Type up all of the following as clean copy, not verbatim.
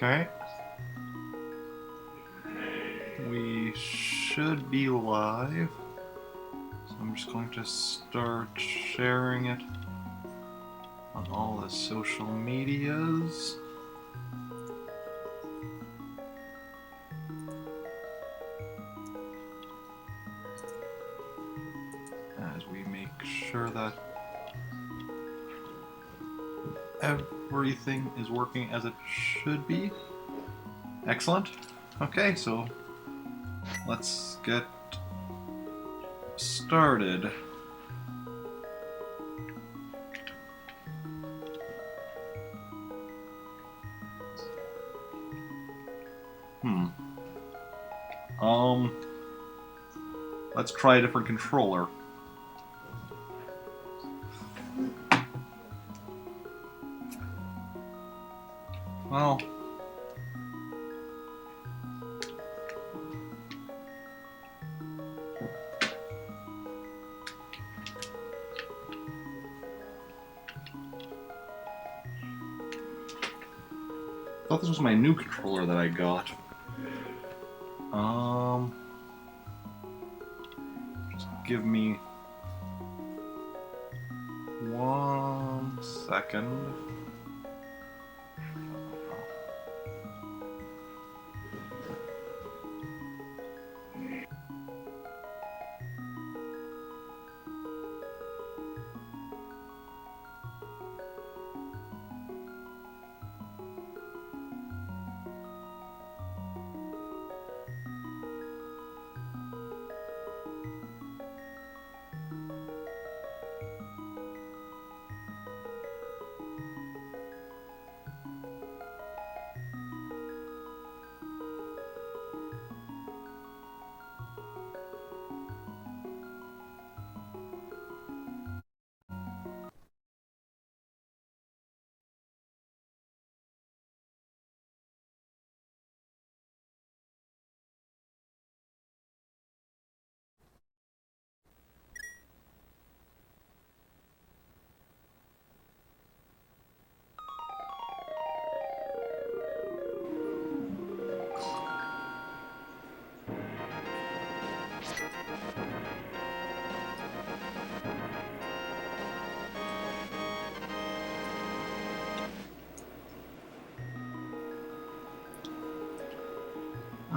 Okay. We should be live. So I'm just going to start sharing it on all the social medias. As we make sure that everything is working as it should be. Excellent. Okay, so let's get started. Let's try a different controller. Well, I thought this was my new controller that I got. Just give me 1 second.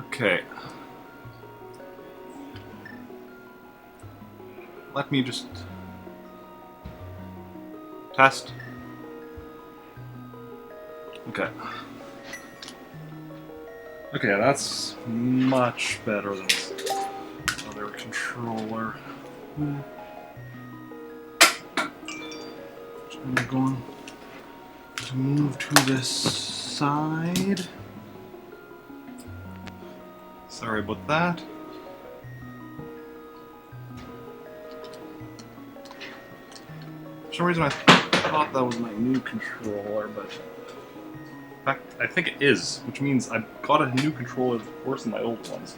Okay. Let me just test. Okay. Okay, that's much better than this other controller. I'm going to move to this side. Sorry about that. For some reason I thought that was my new controller, but in fact I think it is, which means I got a new controller that's worse than my old ones.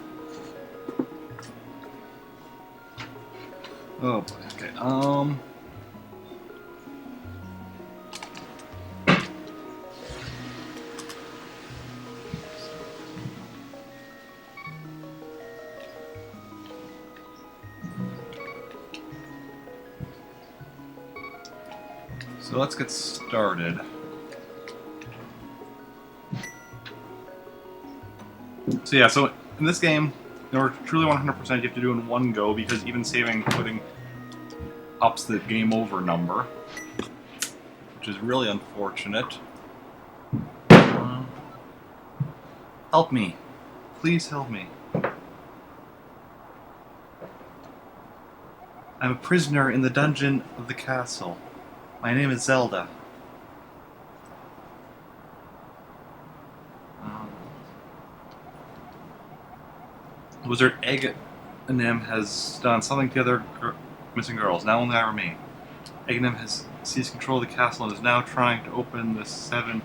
Oh boy, okay, so let's get started. So yeah, so in this game, in order to truly 100%, you have to do it in one go, because even saving, putting ups the game over number, which is really unfortunate. Help me. Please help me. I'm a prisoner in the dungeon of the castle. My name is Zelda. Wizard Egg&M has done something to the other missing girls. Now only I remain. Egg&M has seized control of the castle and is now trying to open the 7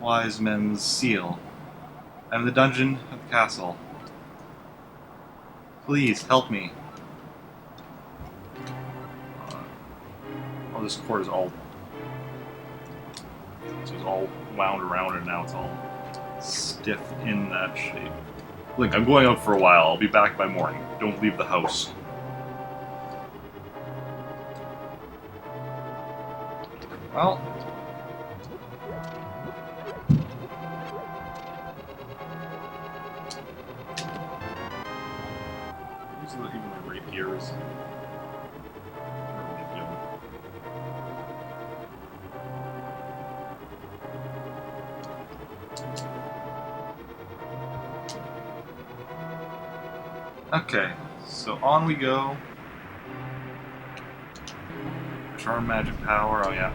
wise men's seal. I'm in the dungeon of the castle. Please, help me. Oh, this cord is all... This is all wound around and now it's all stiff in that shape. Link, I'm going out for a while. I'll be back by morning. Don't leave the house. Well... even the rapiers. Okay, so on we go. Charm magic power, oh yeah.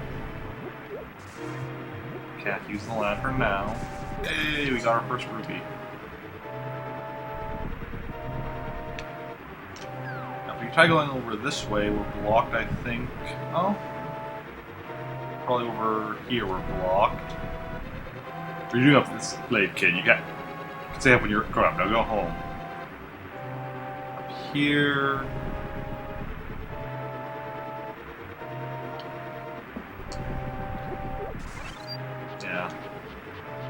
Can't use the lantern now. Hey, we got our first rupee. Now, if we try going over this way, we're blocked, I think. Oh? Probably over here we're blocked. You're doing up this late, kid. You can stay up when you're grown up. Now go home. Up here. Yeah.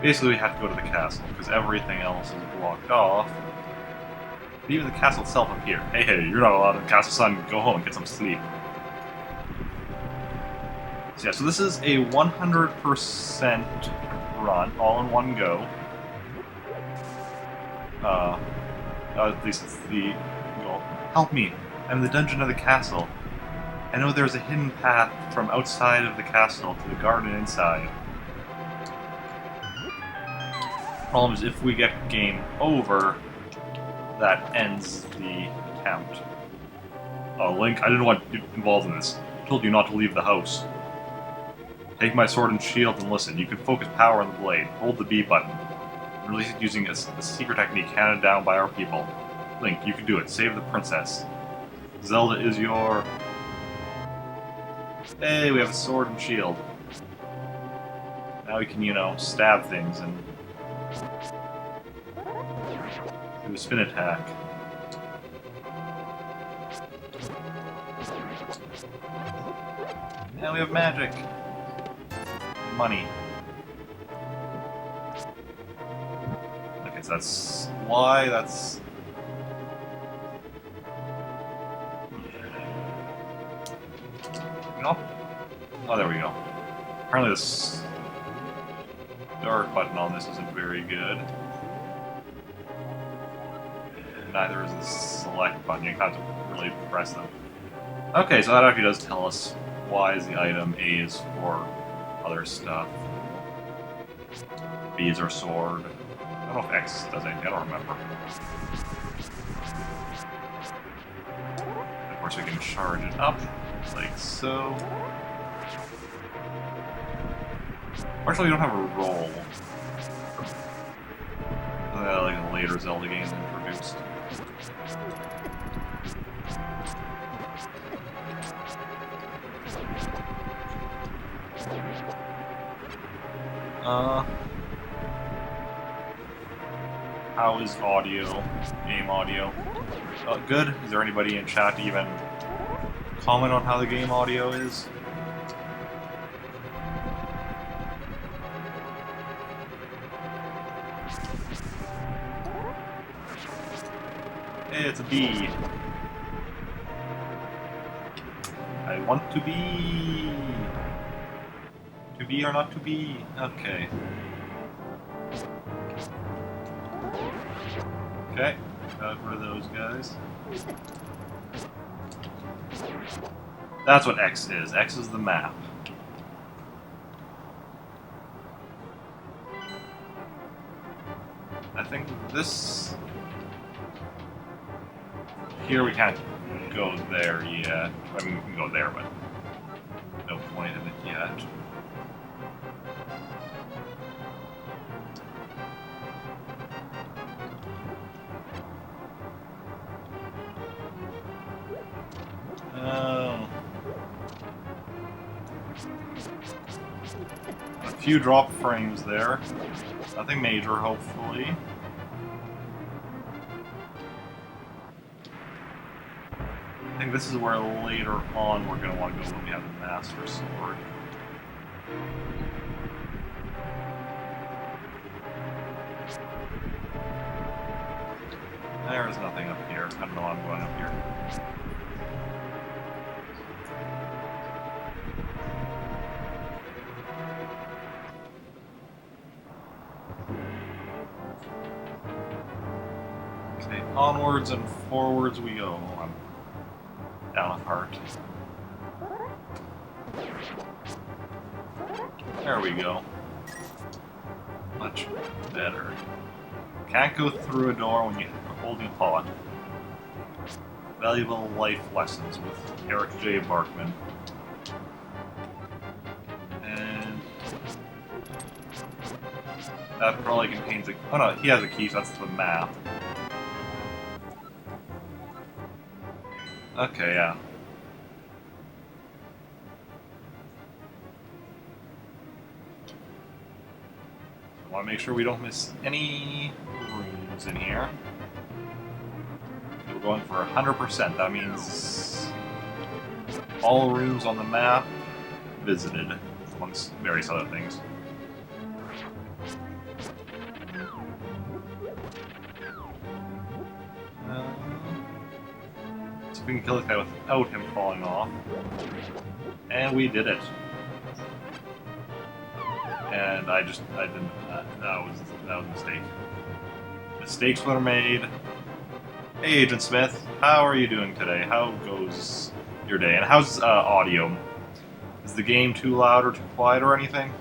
Basically, we have to go to the castle because everything else is blocked off. But even the castle itself up here. Hey, you're not allowed in the castle, son. Go home and get some sleep. So yeah, so this is a 100% run, all in one go. At least it's the goal. Help me! I'm in the dungeon of the castle. I know there's a hidden path from outside of the castle to the garden inside. Problem is, if we get game over, that ends the attempt. Link, I didn't want to get involved in this. I told you not to leave the house. Take my sword and shield and listen. You can focus power on the blade. Hold the B button. Release it using a secret technique handed down by our people. Link, you can do it. Save the princess. Zelda is your... Hey, we have a sword and shield. Now we can, you know, stab things and... do a spin attack. Now we have magic. Money. Okay, so that's why that's... You know? Oh, there we go. Apparently this start button on this isn't very good. Neither is the select button. You have to really press them. Okay, so that actually does tell us Y is the item, A is for other stuff. B is our sword. I don't know if X does anything, I don't remember. Of course we can charge it up, like so. Actually, we don't have a roll. Like a later Zelda game introduced. How is audio? Game audio? Good. Is there anybody in chat to even comment on how the game audio is? Hey, it's a bee. I want to be. To be or not to be? Okay. Okay, got rid of those guys. That's what X is. X is the map. I think this... Here we can't go there yet. I mean, we can go there, but no point in it yet. A few drop frames there. Nothing major, hopefully. I think this is where later on we're going to want to go when we have the Master Sword. There is nothing up here. I don't know why I'm going up here. Okay, onwards and forwards we go. I'm down a heart. There we go. Much better. Can't go through a door when you're holding a pot. Valuable life lessons with Eric J. Barkman. And that probably contains a... Oh no, he has a key, so that's the map. Okay, yeah. I want to make sure we don't miss any rooms in here. We're going for 100%. That means all rooms on the map visited, amongst various other things. So we can kill this guy without him falling off. And we did it. And I didn't, that was a mistake. Mistakes were made. Hey, Agent Smith, how are you doing today? How goes your day? And how's audio? Is the game too loud or too quiet or anything?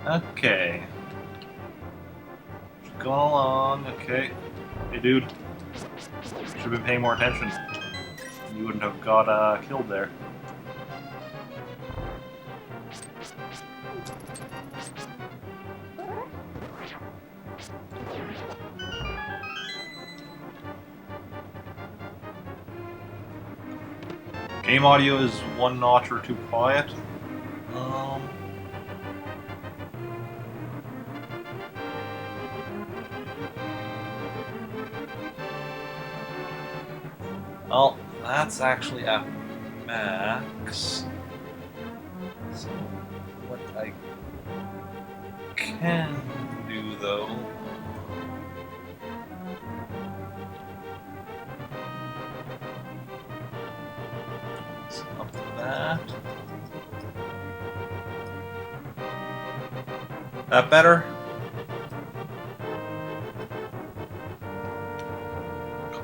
Okay. Going along, okay. Hey, dude. Should have been paying more attention. You wouldn't have got killed there. Game audio is one notch or too quiet. Well, that's actually at max. So, what I can do though. So up to that. That better?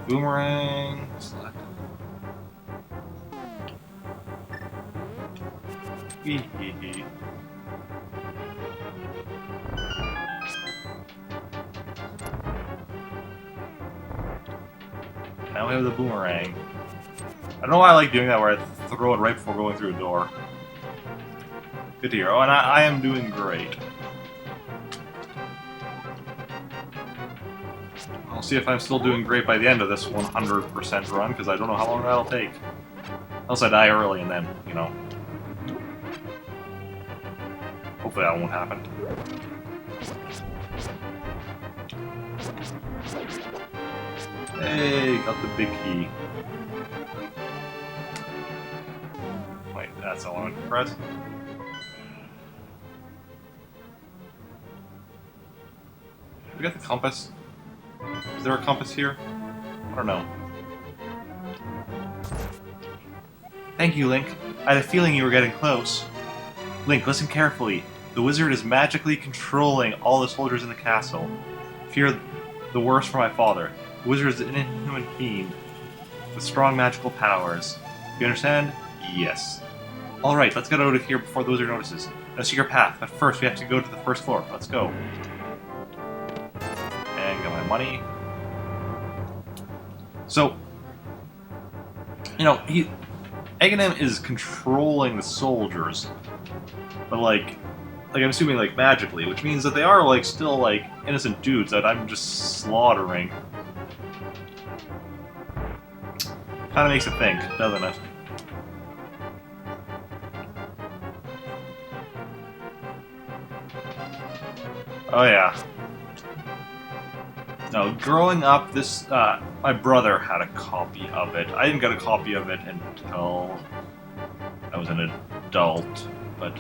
Boomerang. Select. Now we have the boomerang. I don't know why I like doing that where I throw it right before going through a door. Good to hear. Oh, and I am doing great. I'll see if I'm still doing great by the end of this 100% run, because I don't know how long that'll take. Unless I die early and then, you know. Hopefully that won't happen. Hey, got the big key. Wait, that's all I want to press. We got the compass. Is there a compass here? I don't know. Thank you, Link. I had a feeling you were getting close. Link, listen carefully. The wizard is magically controlling all the soldiers in the castle. Fear the worst for my father. The wizard is an inhuman fiend with strong magical powers. You understand? Yes. Alright, let's get out of here before the wizard notices. A secret path, but first we have to go to the first floor. Let's go. And get my money. So, you know, Aghanim is controlling the soldiers, but like I'm assuming like magically, which means that they are like still like innocent dudes that I'm just slaughtering. Kind of makes you think, doesn't it? Oh yeah. No, growing up, this my brother had a copy of it. I didn't get a copy of it until I was in adult, but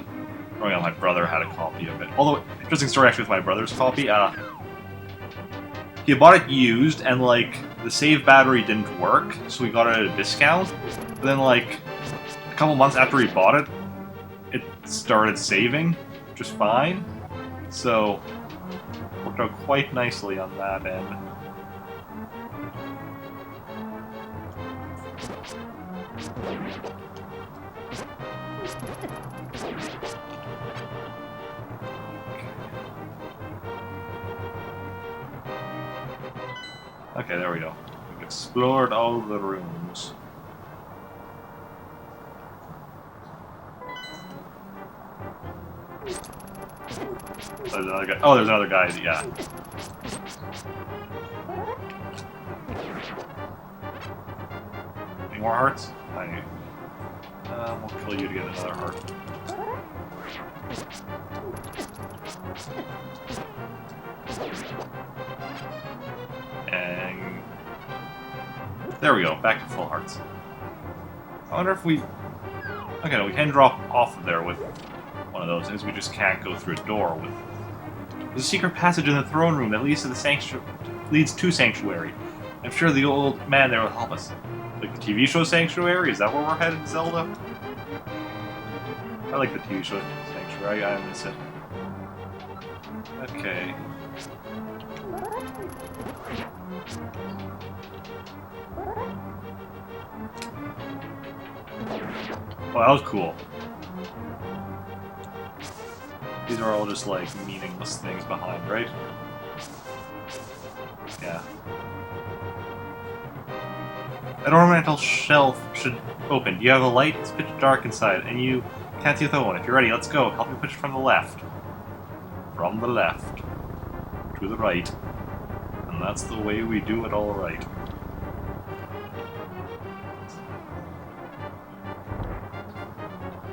growing up, my brother had a copy of it. Although, interesting story actually with my brother's copy. He bought it used, and like the save battery didn't work, so he got it at a discount. But then, like a couple months after he bought it, it started saving just fine. So worked out quite nicely on that end. Okay, there we go. We've explored all the rooms. There's another guy. Oh, there's another guy, yeah. Any more hearts? We'll kill you to get another heart. And there we go, back to full hearts. I wonder if we... Okay, no, we can drop off of there with one of those things. We just can't go through a door with... There's a secret passage in the throne room that leads to Sanctuary. I'm sure the old man there will help us. Like the TV show Sanctuary? Is that where we're headed, Zelda? I like the TV show Sanctuary, I miss it. Okay. Oh, that was cool. These are all just like meaningless things behind, right? Yeah. An ornamental shelf should open. You have a light, it's pitch dark inside, and you can't see the one. If you're ready, let's go. Help me push from the left. From the left. To the right. And that's the way we do it all right.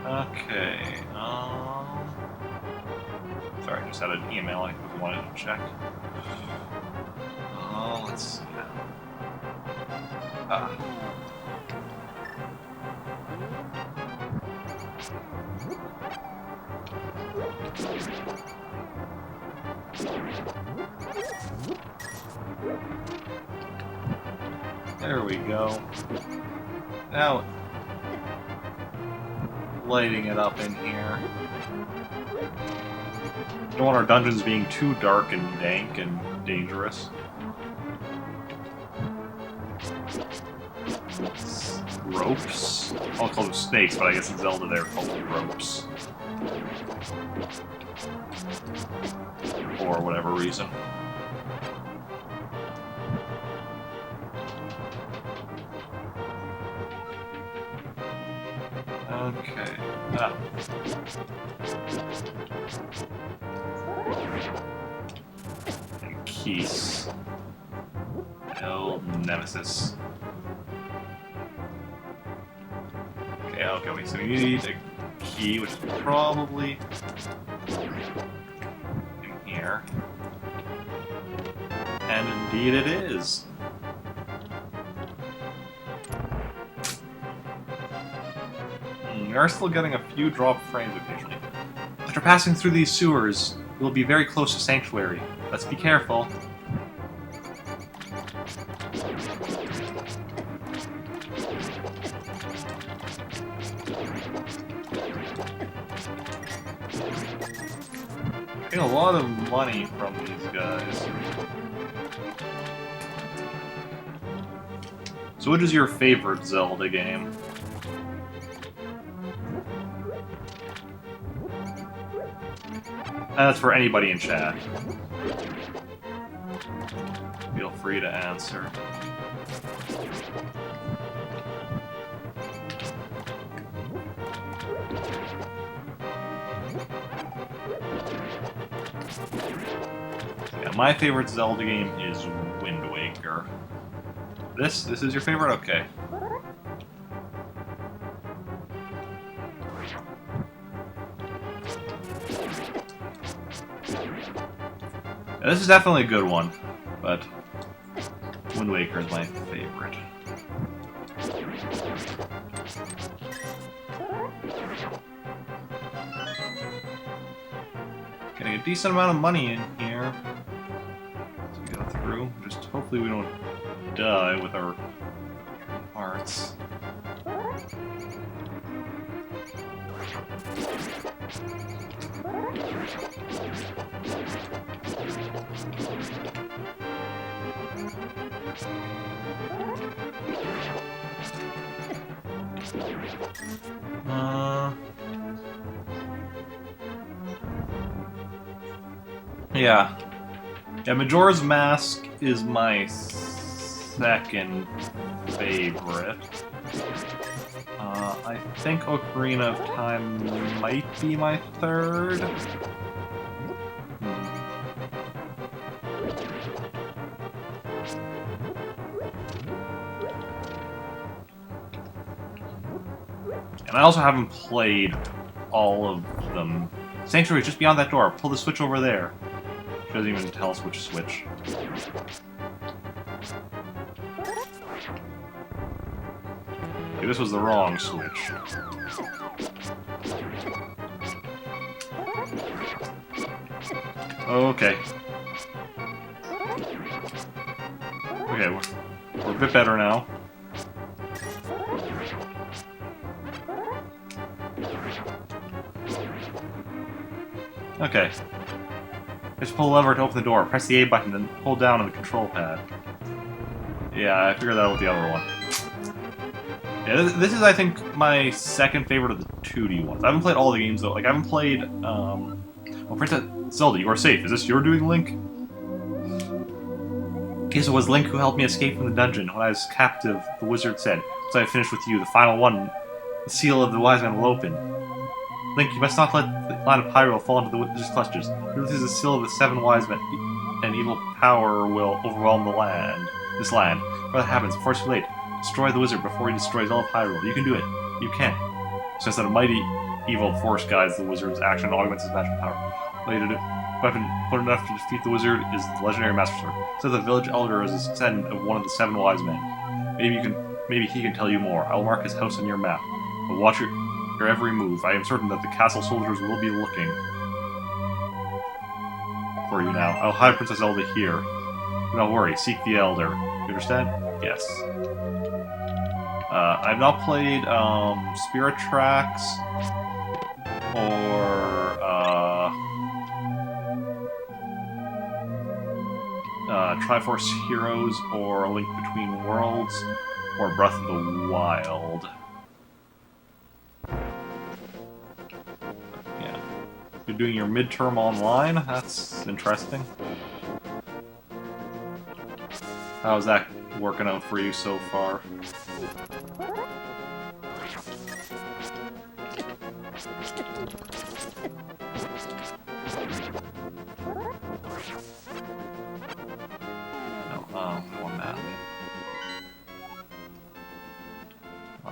Okay, sorry, I just had an email I wanted to check. Oh, let's see. There we go. Now, lighting it up in here. Don't want our dungeons being too dark and dank and dangerous. Ropes? I'll call them snakes, but I guess in Zelda they're called ropes. For whatever reason. Okay. And keys. El Nemesis. Okay, wait, so we need a key, which is probably in here. And indeed it is. We are still getting a few drop frames occasionally. After passing through these sewers, we'll be very close to Sanctuary. Let's be careful. Getting a lot of money from these guys. So what is your favorite Zelda game? And that's for anybody in chat. Feel free to answer. Yeah, my favorite Zelda game is Wind Waker. This is your favorite? Okay. Now, this is definitely a good one, but Wind Waker is my favorite. decent amount of money in here. So we go through. Just hopefully we don't die with our hearts. Yeah. Yeah, Majora's Mask is my second favorite. I think Ocarina of Time might be my third. And I also haven't played all of them. Sanctuary is just beyond that door. Pull the switch over there. She doesn't even tell us which switch. Okay, this was the wrong switch. Okay. Okay, we're a bit better now. Okay. Just pull the lever to open the door. Press the A button and hold down on the control pad. Yeah, I figured that out with the other one. Yeah, this is, I think, my second favorite of the 2D ones. I haven't played all the games, though. Like, I haven't played, well, Princess Zelda, you are safe. Is this your doing, Link? Yes, it was Link who helped me escape from the dungeon. When I was captive, the wizard said, "So I finished with you, the final one, the seal of the wise man will open. Link, you must not let the land of Hyrule fall into the wizard's clutches. This is the seal of the 7 wise men, and evil power will overwhelm this land. If that happens, before it's too late, destroy the wizard before he destroys all of Hyrule. You can do it. You can." Since that a mighty evil force guides the wizard's action and augments his magic power. Later, weapon put enough to defeat the wizard is the legendary Master Sword. So the village elder is a descendant of one of the 7 wise men. Maybe he can tell you more. I will mark his house on your map. But watch your every move. I am certain that the castle soldiers will be looking for you now. I'll hide Princess Zelda here. Do not worry. Seek the elder. You understand? Yes. I've not played Spirit Tracks or Triforce Heroes or A Link Between Worlds or Breath of the Wild. Yeah. You're doing your midterm online? That's interesting. How's that working out for you so far?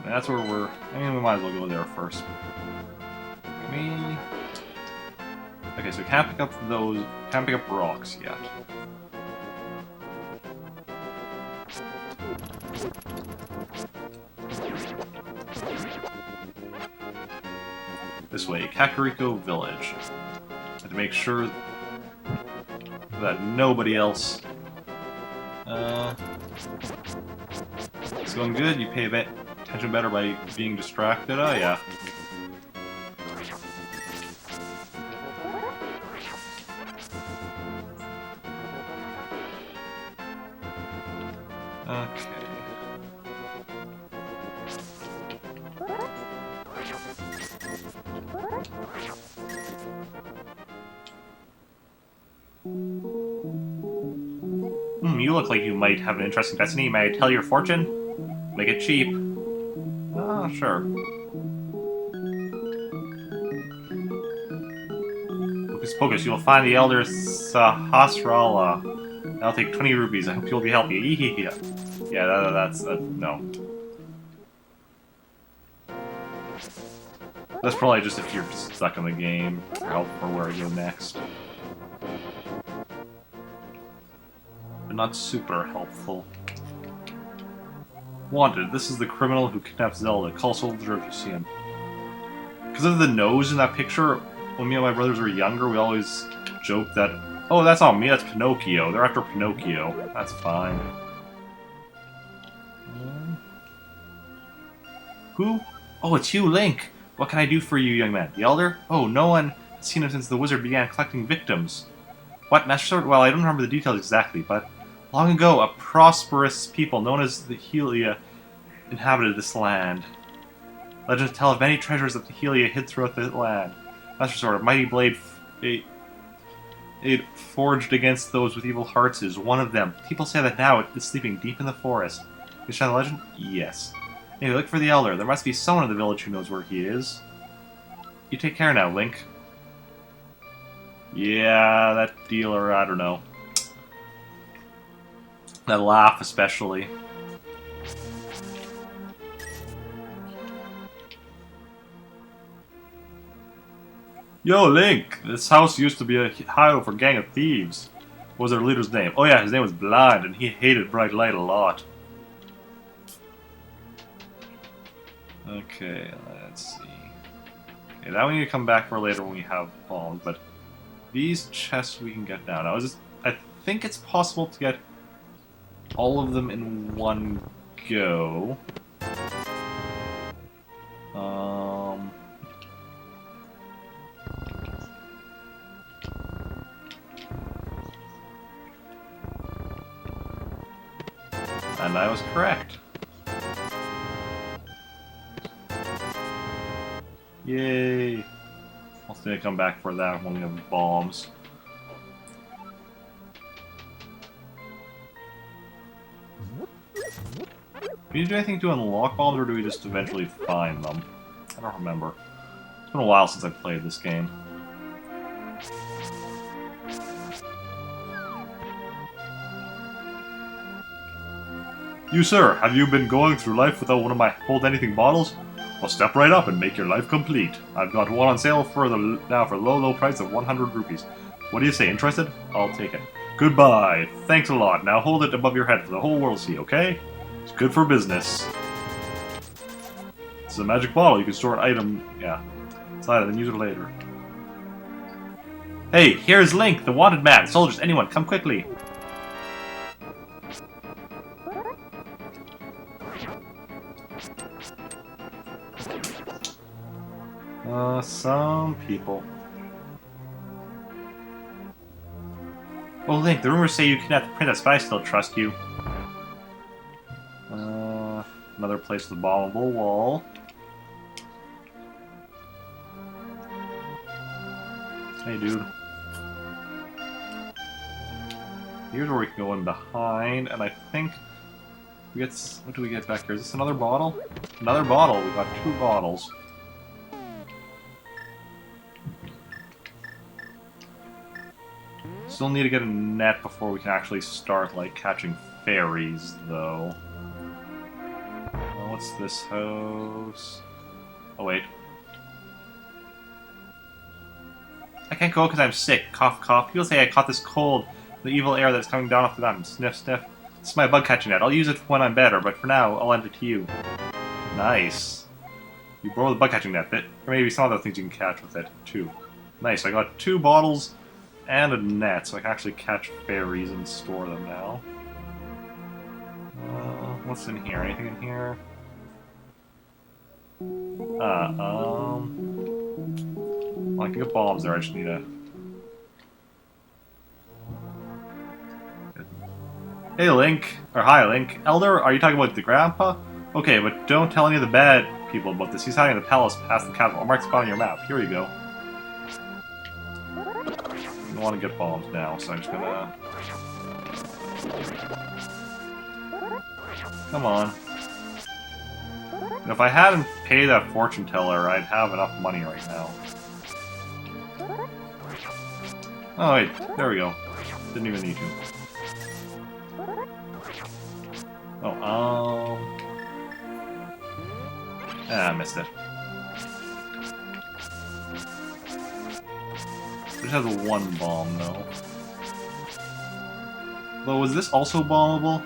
That's where we're... I mean, we might as well go there first. Okay, so we can't pick up those... Can't pick up rocks yet. This way, Kakariko Village. And to make sure that nobody else... it's going good, you pay a bit. Attention better by being distracted? Oh, yeah. Okay. You look like you might have an interesting destiny. May I tell your fortune? Make it cheap. Ah, sure. Hocus Pocus, you will find the Elder Sahasrara. That'll take 20 rupees. I hope you'll be helping you. Yeah, that's... no. That's probably just if you're stuck in the game, for help for where to go next. But not super helpful. Wanted. This is the criminal who kidnapped Zelda. Call soldier if you see him. Because of the nose in that picture, when me and my brothers were younger, we always joked that, oh, that's not me, that's Pinocchio. They're after Pinocchio. That's fine. Who? Oh, it's you, Link. What can I do for you, young man? The Elder? Oh, no one has seen him since the wizard began collecting victims. What, Master Sword? Well, I don't remember the details exactly, but long ago, a prosperous people known as the Helia inhabited this land. Legends tell of many treasures that the Helia hid throughout the land. Master Sword, a mighty blade it forged against those with evil hearts is one of them. People say that now it is sleeping deep in the forest. You shine the legend? Yes. Anyway, look for the Elder. There must be someone in the village who knows where he is. You take care now, Link. Yeah, that dealer, I don't know. That laugh, especially. Yo, Link! This house used to be a hideout for a gang of thieves. What was their leader's name? Oh yeah, his name was Blind, and he hated bright light a lot. Okay, let's see. Okay, that we need to come back for later when we have bombs, but these chests we can get now. Now, I think it's possible to get all of them in one go. And I was correct. Yay! I'll still come back for that when we have bombs. Do we do anything to unlock bombs, or do we just eventually find them? I don't remember. It's been a while since I've played this game. You, sir, have you been going through life without one of my hold anything bottles? Well, step right up and make your life complete. I've got one on sale for now for low price of 100 rupees. What do you say, interested? I'll take it. Goodbye. Thanks a lot. Now hold it above your head for the whole world to see, okay? It's good for business. It's a magic bottle. You can store an item, inside it and use it later. Hey, here's Link, the wanted man. Soldiers, anyone, come quickly. Some people. Oh, Link, the rumors say you kidnapped the princess, but I still trust you. Another place with a bombable wall. Hey, dude. Here's where we can go in behind, and I think we get. What do we get back here? Is this another bottle? Another bottle. We got 2 bottles. Still need to get a net before we can actually start, like, catching fairies, though. What's this house? Oh, wait. I can't go because I'm sick. Cough, cough. People say I caught this cold. The evil air that's coming down off the mountain. Sniff, sniff. This is my bug catching net. I'll use it when I'm better, but for now, I'll lend it to you. Nice. You borrow the bug catching net. Or maybe some other things you can catch with it, too. Nice. I got 2 bottles and a net, so I can actually catch fairies and store them now. What's in here? Anything in here? Well, I can get bombs there, I just need to... Hey, Link. Or hi, Link. Elder, are you talking about the grandpa? Okay, but don't tell any of the bad people about this. He's hiding in the palace past the capital. I'll mark the spot on your map. Here we go. I don't want to get bombs now, so I'm just gonna... Come on. And if I hadn't paid that fortune teller, I'd have enough money right now. Oh wait, there we go. Didn't even need to. Oh, I missed it. It has a 1 bomb, though. Though, was this also bombable?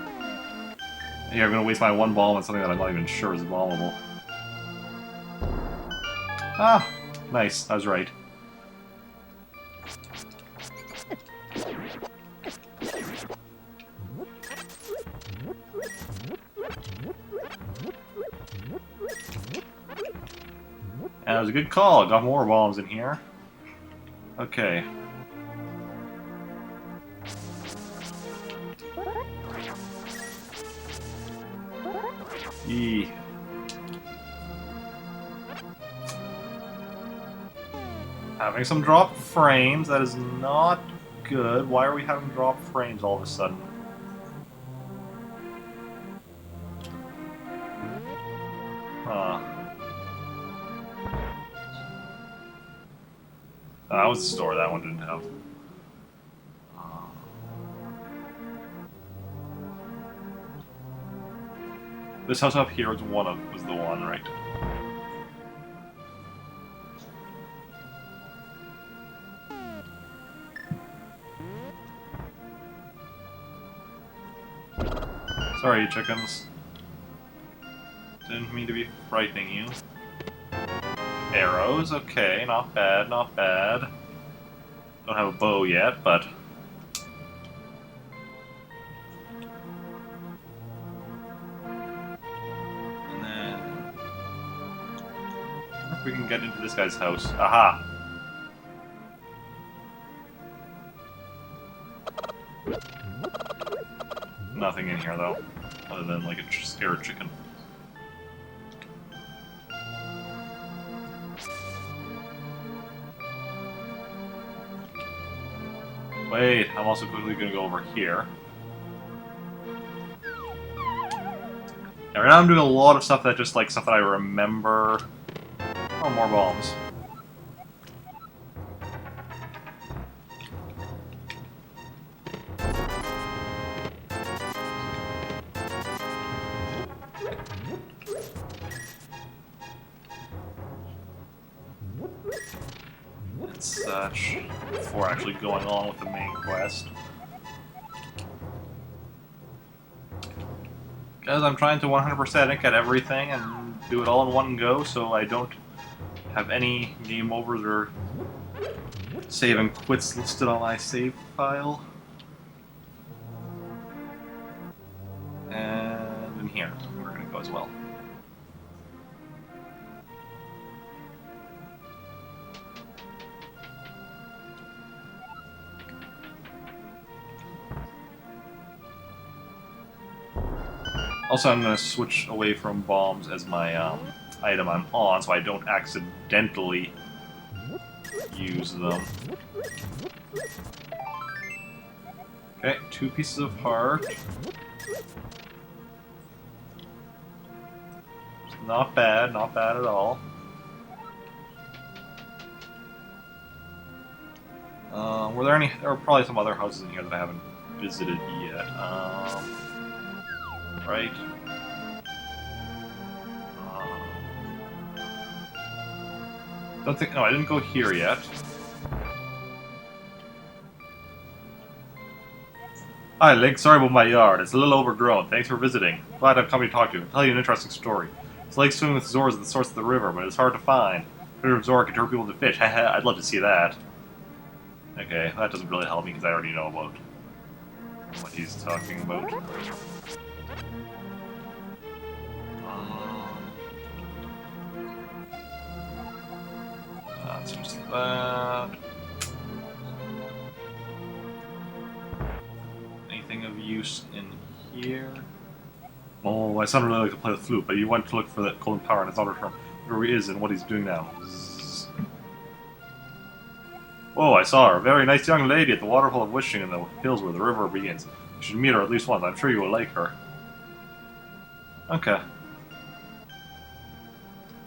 Yeah, I'm gonna waste my 1 bomb on something that I'm not even sure is bombable. Ah! Nice, I was right. That was a good call. Got more bombs in here. Okay. Yee. Having some drop frames. That is not good. Why are we having drop frames all of a sudden? Huh. That was the store. That one didn't have. This house up here was the one, right? Sorry, you chickens. Didn't mean to be frightening you. Arrows, okay, not bad, not bad. Don't have a bow yet, but... And then... I wonder if we can get into this guy's house. Aha! Nothing in here, though. Other than, like, a scared chicken. Wait, I'm also quickly gonna go over here. Yeah, right now I'm doing a lot of stuff that just, like, stuff that I remember. Oh, more bombs. And such, before actually going on with the main quest. Because I'm trying to 100% it, get everything, and do it all in one go, so I don't have any game overs or save and quits listed on my save file. And in here, we're going to go as well. Also, I'm going to switch away from bombs as my item I'm on, so I don't accidentally use them. Okay, 2 pieces of heart. Not bad at all. Were there any? There were probably some other houses in here that I haven't visited yet. Right. Don't think. No, I didn't go here yet. Hi, Link. Sorry about my yard. It's a little overgrown. Thanks for visiting. Glad I've come to talk to you. I'll tell you an interesting story. This lake swimming with Zoras at the source of the river, but it's hard to find. Critter of Zora can turn people into fish. Haha, I'd love to see that. Okay, that doesn't really help me because I already know about what he's talking about. That's just that. Anything of use in here? Oh, my son really likes to play the flute, but he went to look for that golden power and it's not returned. Where he is and what he's doing now. Zzz. Whoa, I saw her. A very nice young lady at the waterfall of Wishing in the hills where the river begins. You should meet her at least once. I'm sure you will like her. Okay.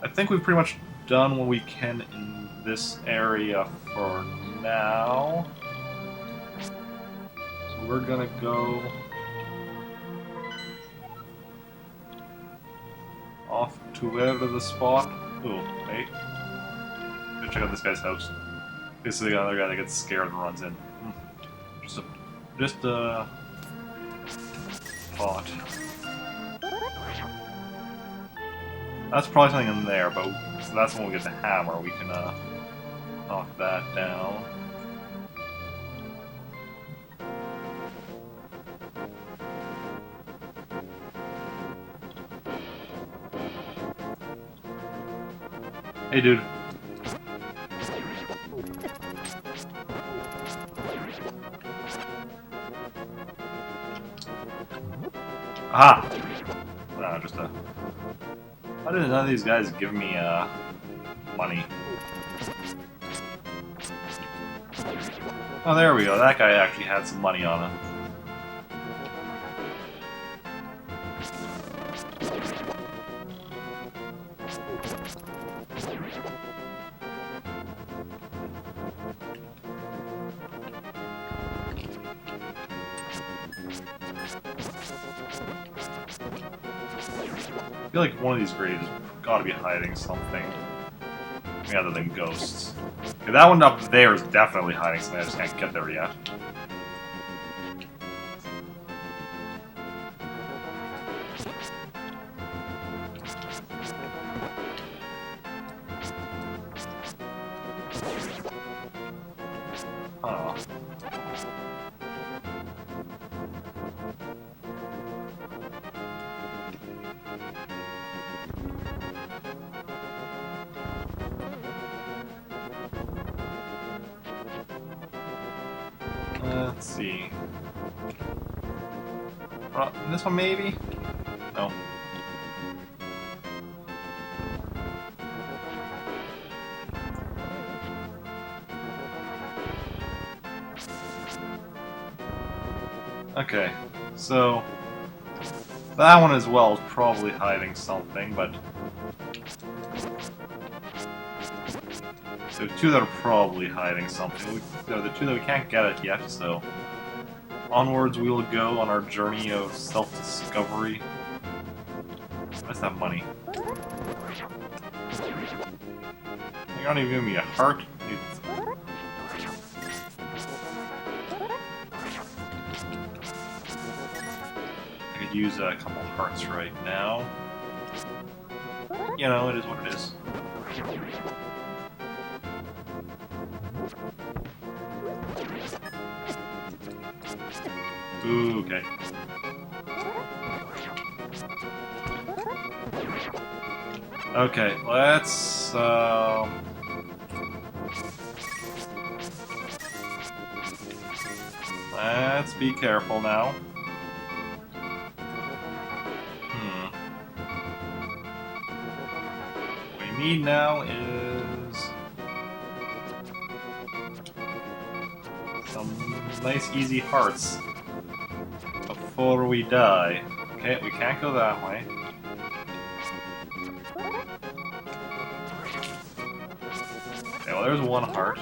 I think we've pretty much done what we can in this area for now. So we're gonna go off to wherever the spot. Ooh, wait. Go check out this guy's house. This is the other guy that gets scared and runs in. Just a thought. That's probably something in there, but so that's when we get the hammer. We can knock that down. Hey, dude. Aha! No, just a... Why did none of these guys give me, money? Oh, there we go. That guy actually had some money on him. I feel like one of these graves has gotta be hiding something. Other than ghosts. Okay, that one up there is definitely hiding something, I just can't get there yet. Huh. Let's see. This one maybe? No. Okay, so that one as well is probably hiding something, but so two that are probably hiding something. They're the two that we can't get it yet, so onwards we will go on our journey of self-discovery. What's that money? You're not even giving me a heart? I could use a couple hearts right now. You know, it is what it is. Ooh, okay. Okay, let's be careful now. What we need now is some nice easy hearts before we die. Okay, we can't go that way. Okay, well there's one heart.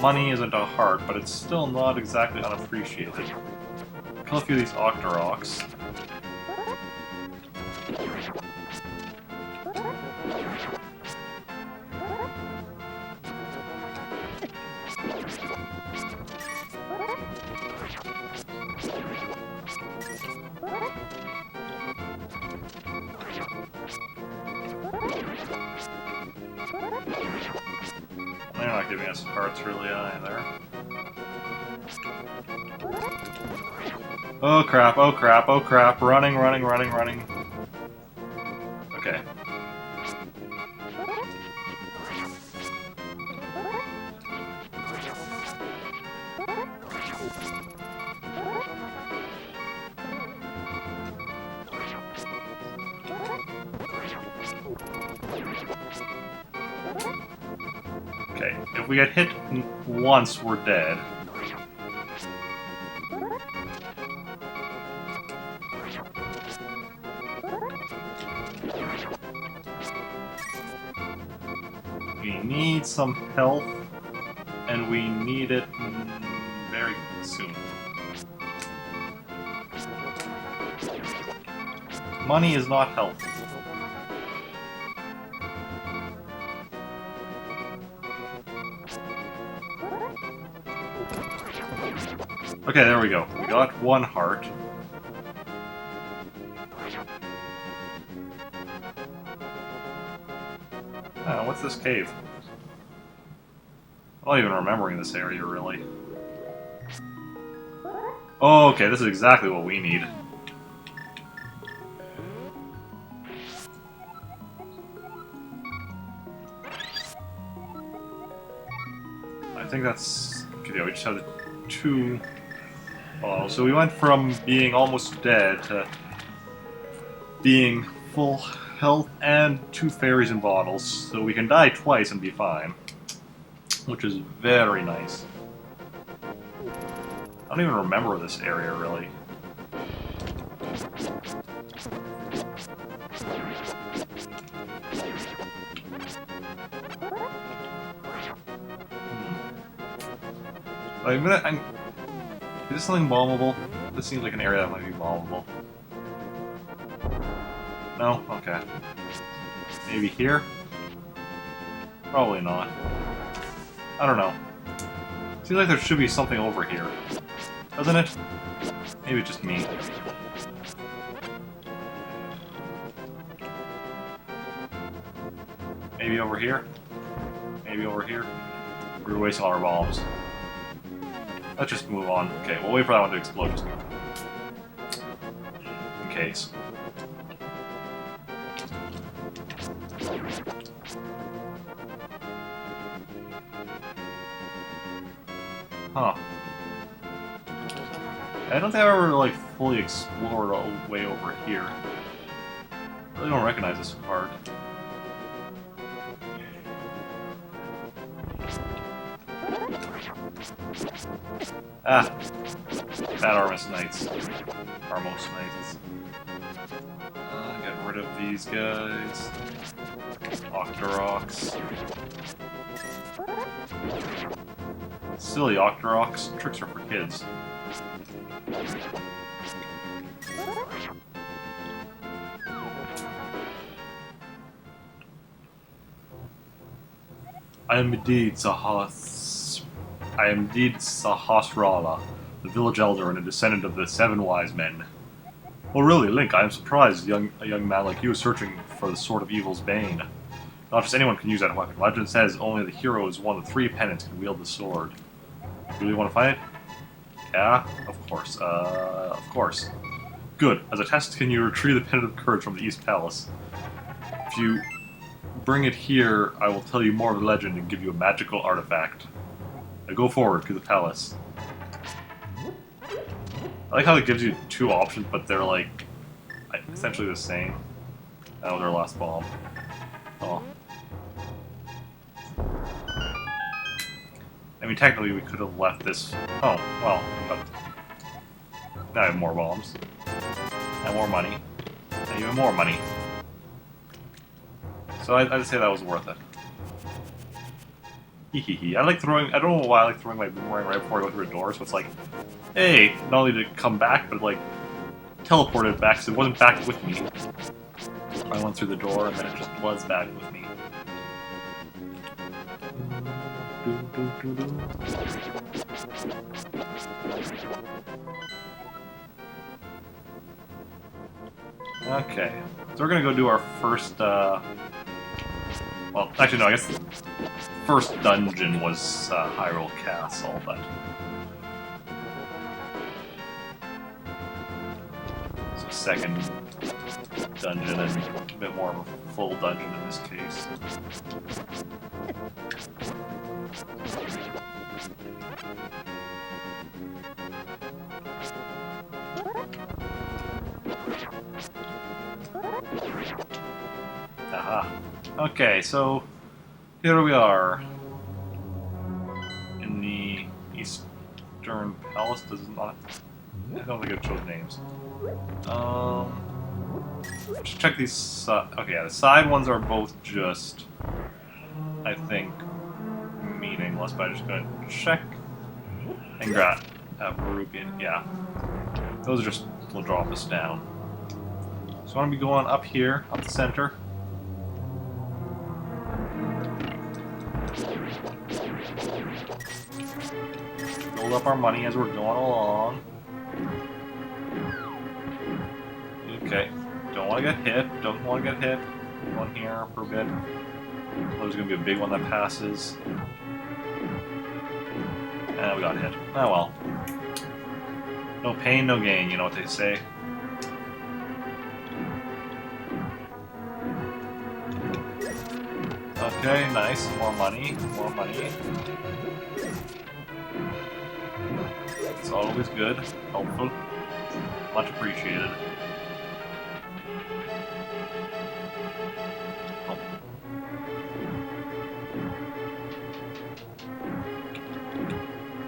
Money isn't a heart, but it's still not exactly unappreciated. Kill a few of these Octoroks. They're not giving us hearts really either. Oh crap, oh crap, oh crap. Running, running, running, running. Okay. Okay, if we get hit once, we're dead. We need some health, and we need it very soon. Money is not health. Okay, there we go. We got one heart. What's this cave? I'm not even remembering this area, really. Oh, okay, this is exactly what we need. I think that's... Okay, yeah, we just have the two Oh, so we went from being almost dead to being full health and 2 fairies in bottles, so we can die twice and be fine. Which is very nice. I don't even remember this area, really. I'm... Is this something bombable? This seems like an area that might be bombable. No? Okay. Maybe here? Probably not. I don't know. Seems like there should be something over here. Doesn't it? Maybe it's just me. Maybe over here? Maybe over here? We're wasting all our bombs. Let's just move on. Okay, we'll wait for that one to explode just in case. Huh. I don't think I've ever, like, fully explored all the way over here. I really don't recognize this part. Ah! Bad Armus Knights. Armos Knights. Get rid of these guys. Octoroks. Silly Octoroks. Tricks are for kids. I am indeed Sahasrara, the village elder and a descendant of the 7 wise men. Oh really, Link, I am surprised a young man like you is searching for the Sword of Evil's Bane. Not just anyone can use that weapon. Legend says only the hero is one of 3 pennants can wield the sword. Really want to fight it? Yeah? Of course. Of course. Good. As a test, can you retrieve the Pendant of Courage from the East Palace? If you bring it here, I will tell you more of the legend and give you a magical artifact. Now go forward to the palace. I like how it gives you 2 options, but they're like essentially the same. That was our last bomb. Oh. I mean, technically we could have left this... Oh, well, but... Now I have more bombs. And more money. And even more money. So I'd say that was worth it. Hehehe. I like throwing... I don't know why I like throwing my boomerang right before I go through a door, so it's like... Hey! Not only did it come back, but like... teleported back, so it wasn't back with me. I went through the door, and then it just was back with me. Okay, so we're gonna go do our first, well, actually no, I guess the first dungeon was Hyrule Castle, but... So second dungeon, and a bit more of a full dungeon in this case. Aha. Okay, so here we are in the Eastern Palace. Does it not? I don't think it shows names. Let's check these. Okay, yeah, the side ones are both just, I think, meaningless. But I'm just gonna check and grab Rubian. Yeah, those are just will drop us down. So I'm gonna be going up here, up the center. Build up our money as we're going along. Okay, don't want to get hit, don't want to get hit. One here for a bit. There's going to be a big one that passes. And we got hit. Oh well. No pain, no gain, you know what they say. Okay, nice. More money, more money. It's always good, helpful, much appreciated. Oh.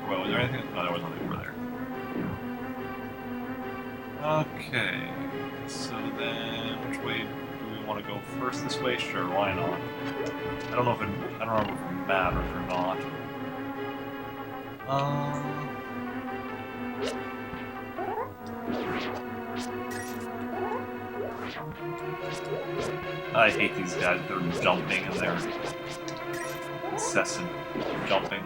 Well, was there anything? No, there was nothing over there. Okay, so then which way do we want to go first? This way? Sure, why not? I don't know if I don't remember if it matters or not. I hate these guys. They're jumping and they're incessant jumping.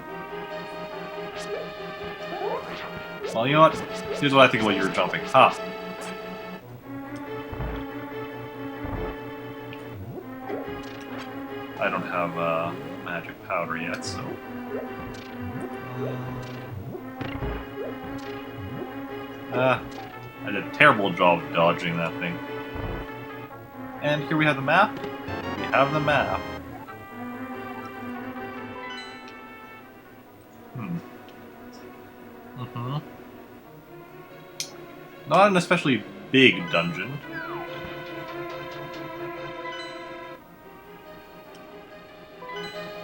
Well, you know what? Here's what I think about your jumping. Ha! I don't have magic powder yet, so... I did a terrible job of dodging that thing. And here we have the map. We have the map. Not an especially big dungeon.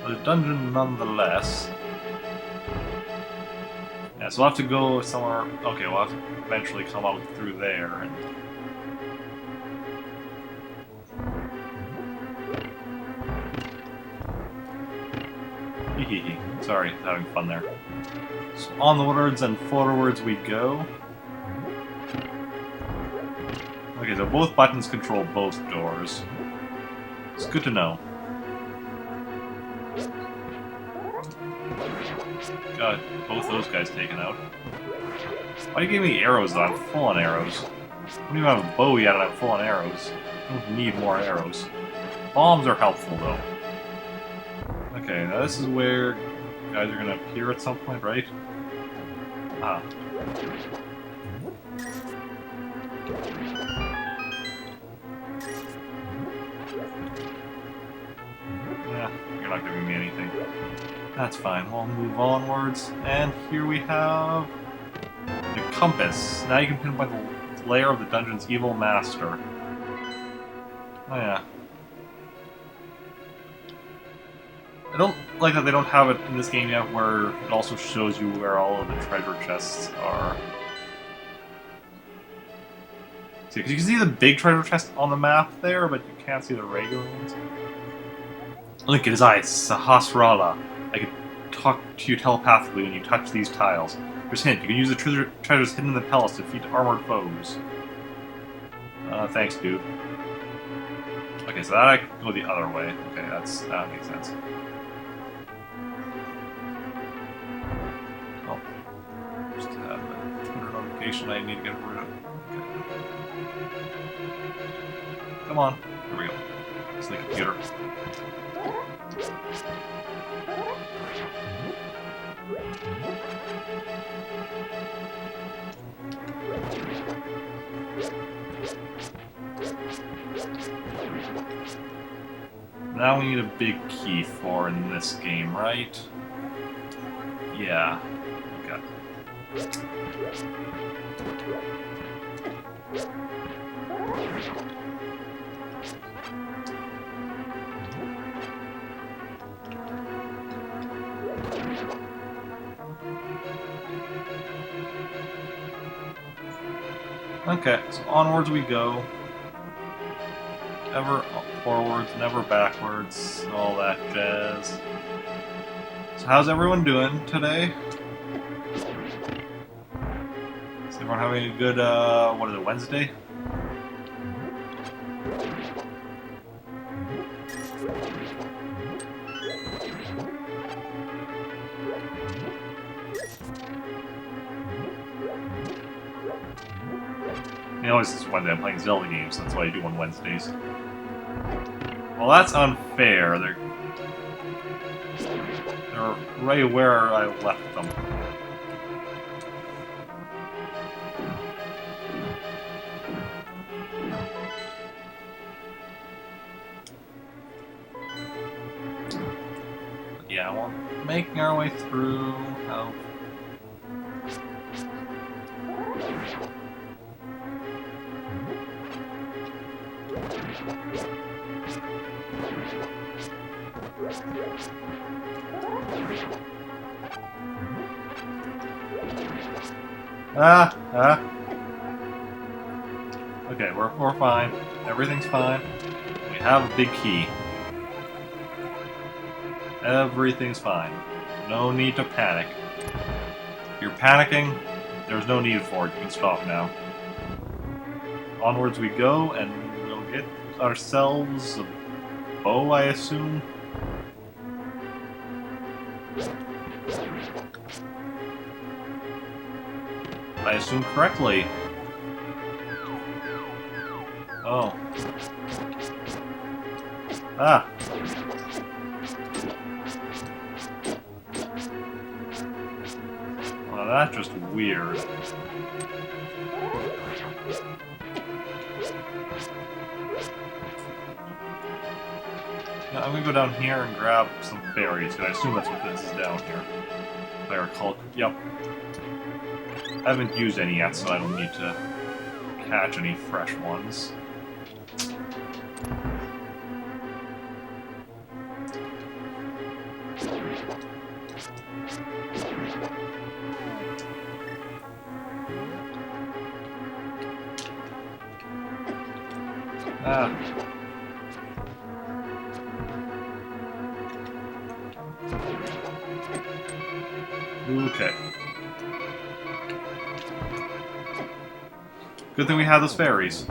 But a dungeon nonetheless. Yeah, so we'll have to go somewhere... Okay, we'll have to eventually come out through there and... Sorry, having fun there. So onwards and forwards we go. Okay, so both buttons control both doors. It's good to know. Got both those guys taken out. Why do you give me arrows though? I'm full on arrows. I don't even have a bow yet and I'm full on arrows. I don't need more arrows. Bombs are helpful though. Okay, now this is where guys are gonna appear at some point, right? Ah. Yeah, you're not giving me anything. That's fine, we'll move onwards. And here we have the compass. Now you can pinpoint the lair of the dungeon's evil master. Oh yeah. I don't like that they don't have it in this game yet where it also shows you where all of the treasure chests are. See, because you can see the big treasure chest on the map there, but you can't see the regular ones. Link at his eyes, Sahasrara. I can talk to you telepathically when you touch these tiles. Here's a hint, you can use the treasures hidden in the palace to defeat armored foes. Thanks, dude. Okay, so that I can go the other way. Okay, that makes sense. Oh. Just have a Twitter notification I need to get rid of. Okay. Come on. Here we go. It's the computer. Now we need a big key for in this game, right? Yeah. Okay. Okay, so onwards we go. Ever forwards, never backwards, all that jazz. So how's everyone doing today? Is everyone having a good, what is it, Wednesday? You know, it's Wednesday, I'm playing Zelda games, so that's what I do on Wednesdays. Well, that's unfair. They're right where I left them. Yeah, we're making our way through. Oh. Ah! Ah! Okay, we're fine. Everything's fine. We have a big key. Everything's fine. No need to panic. If you're panicking, there's no need for it. You can stop now. Onwards we go, and we'll get ourselves a bow, I assume. I assume correctly. Oh. Ah. Well, that's just weird. Now, I'm gonna go down here and grab some berries, because I assume that's what this is down here. If I recall. Yep. I haven't used any yet, so I don't need to catch any fresh ones. Ah. Okay. Good thing we have those fairies.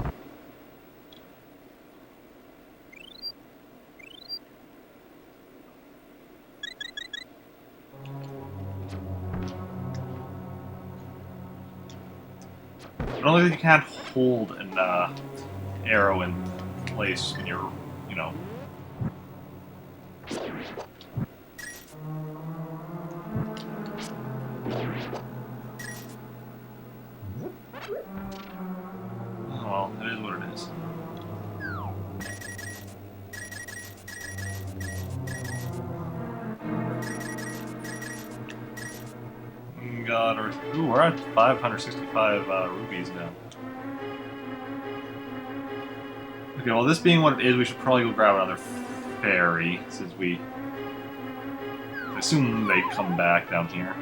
I don't think you can't hold an arrow in place when you're, you know. Oh well, it is what it is. Got our. Ooh, we're at 565 rubies now. Okay, well, this being what it is, we should probably go grab another fairy, since we assume they come back down here.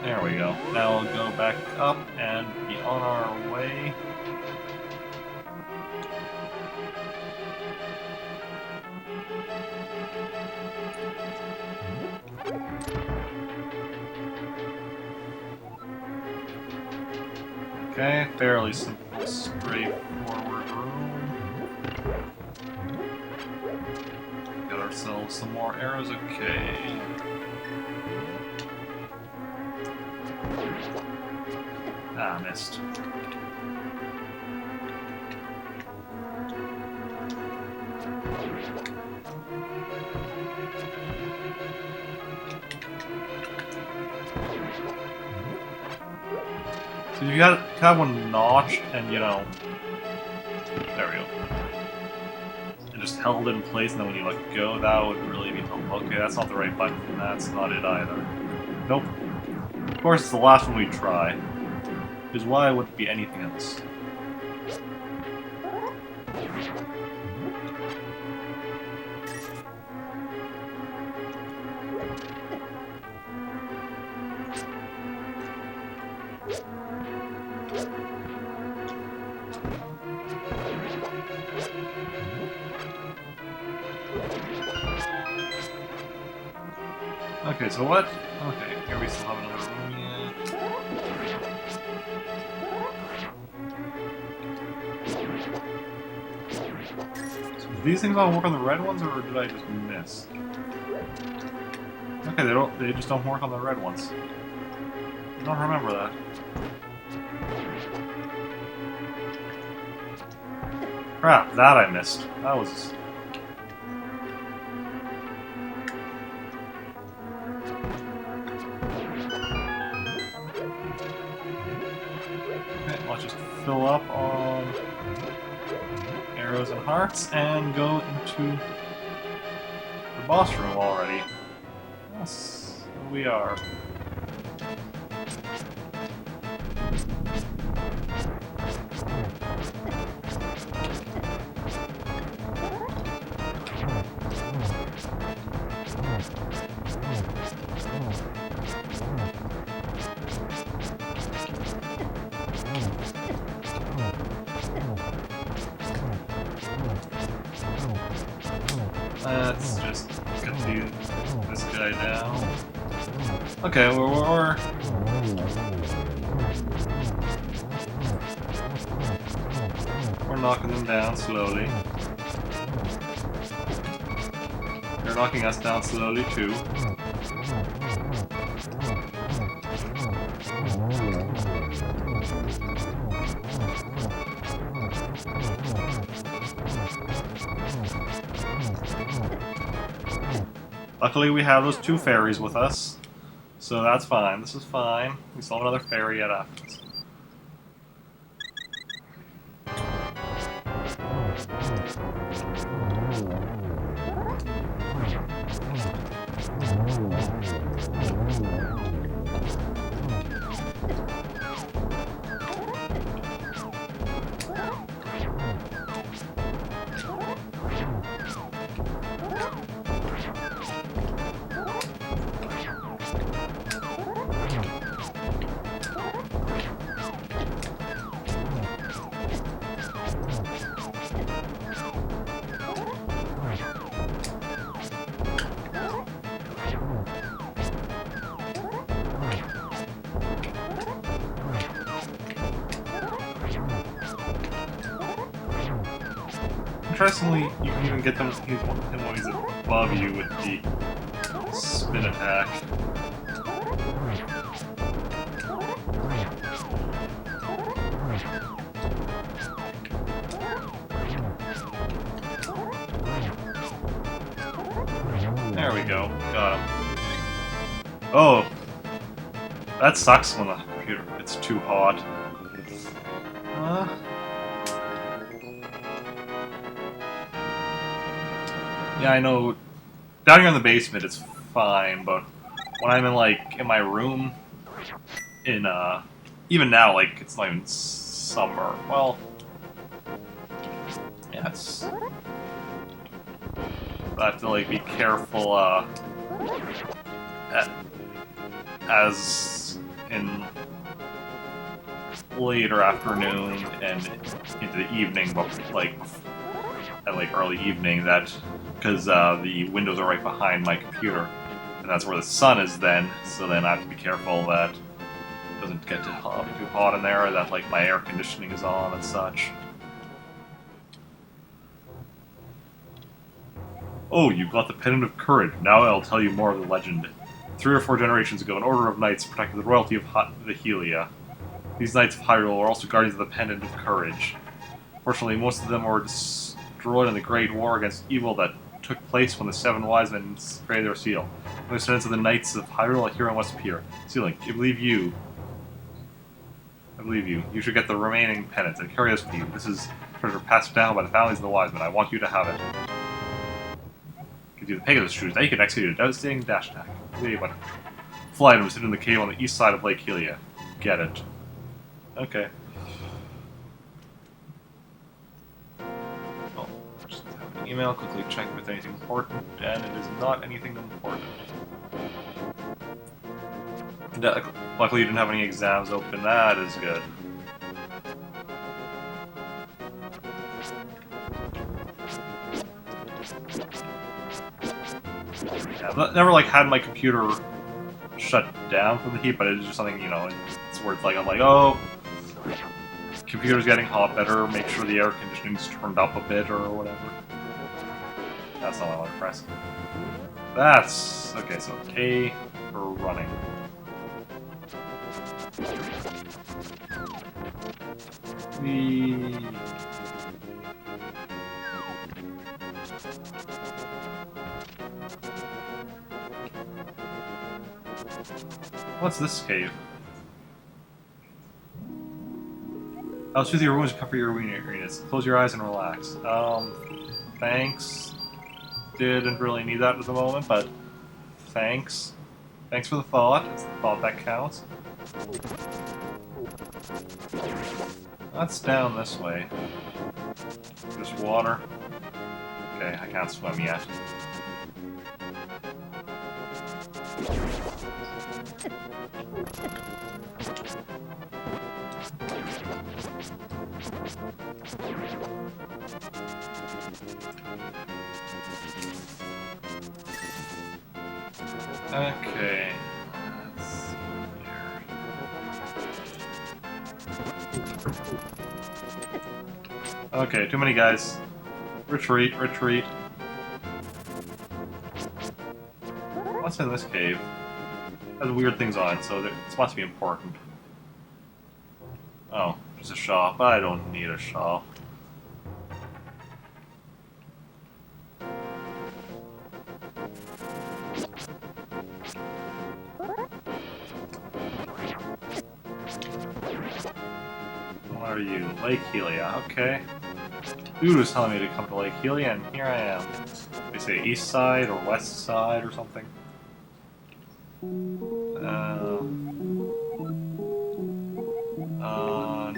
There we go. Now we'll go back up and be on our way. Okay, fairly simple, straightforward room. Got ourselves some more arrows, okay. Ah, missed. So you got have one notched and, you know, there we go. And just held it in place, and then when you let go, that would really be helpful. Okay, that's not the right button, and that's not it either. Nope. Of course, it's the last one we try. Because why would it be anything else? Okay, so what? Okay, here we still have another room yet. So do these things all work on the red ones, or did I just miss? Okay, they just don't work on the red ones. I don't remember that. Crap, that I missed. That was... Okay, let's just fill up on arrows and hearts and go into the boss room already. Yes, we are. Let's just get this guy down. Okay, we're knocking them down slowly. They're knocking us down slowly too. Luckily we have those two fairies with us, so that's fine. This is fine. We still have another fairy yet after this. Interestingly, you can even get him when he's above you with the spin attack. There we go. Got him. Oh! That sucks when the computer gets too hot. Yeah, I know. Down here in the basement, it's fine, but when I'm in my room, even now, it's not even summer. Well, yeah, it's. I have to be careful. As in later afternoon and into the evening, but at early evening, that because the windows are right behind my computer, and that's where the sun is then. So then I have to be careful that it doesn't get too hot in there, or that my air conditioning is on and such. Oh, you got the Pendant of Courage. Now I'll tell you more of the legend. 3 or 4 generations ago, an order of knights protected the royalty of the Helia. These knights of Hyrule were also guardians of the Pendant of Courage. Fortunately, most of them were destroyed in the Great War against evil that took place when the 7 wise men created their seal. When the descendants of the knights of Hyrule, a hero must appear. Sealing, I believe you. You should get the remaining pendants and carry this for you. This is treasure passed down by the families of the wise men. I want you to have it. Gives you the Pegasus shoes. Now you can execute a devastating dash attack. But fly item sit in the cave on the east side of Lake Helia. Get it. Okay. Oh, just have an email. Quickly check if it's anything important, and it is not anything important. Luckily, you didn't have any exams open. That is good. Yeah, I've never had my computer shut down from the heat, but it's just something, it's where it's I'm oh, computer's getting hot, better make sure the air conditioning's turned up a bit or whatever. That's not what I want to press. That's okay, so A for running. What's this cave? I'll soothe your wounds and comfort your weakness. Close your eyes and relax. Thanks. Didn't really need that at the moment, but thanks. Thanks for the thought. It's the thought that counts. That's down this way. There's water. Okay, I can't swim yet. Okay. Let's see here. Okay, too many guys. Retreat, retreat. What's in this cave? Has weird things on, so this must be important. Oh, there's a shop. I don't need a shop. What are you? Lake Helia, okay. Dude was telling me to come to Lake Helia, and here I am. They say east side or west side or something.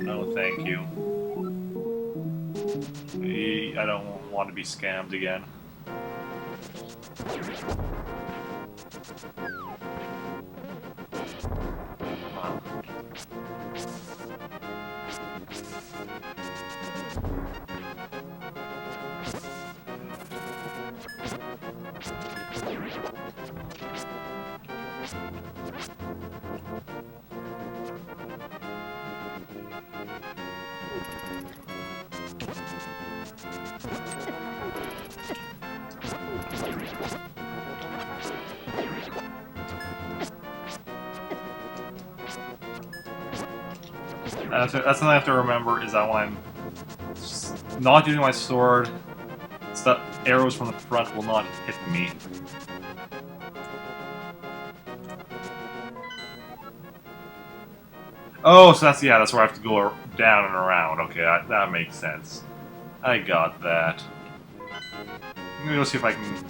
No thank you. I don't want to be scammed again. Wow. That's something I have to remember, is that when I'm not using my sword, stuff, arrows from the front will not hit me. Oh, so that's, yeah, that's where I have to go down and around. Okay, that makes sense. I got that. I'm gonna go see if I can...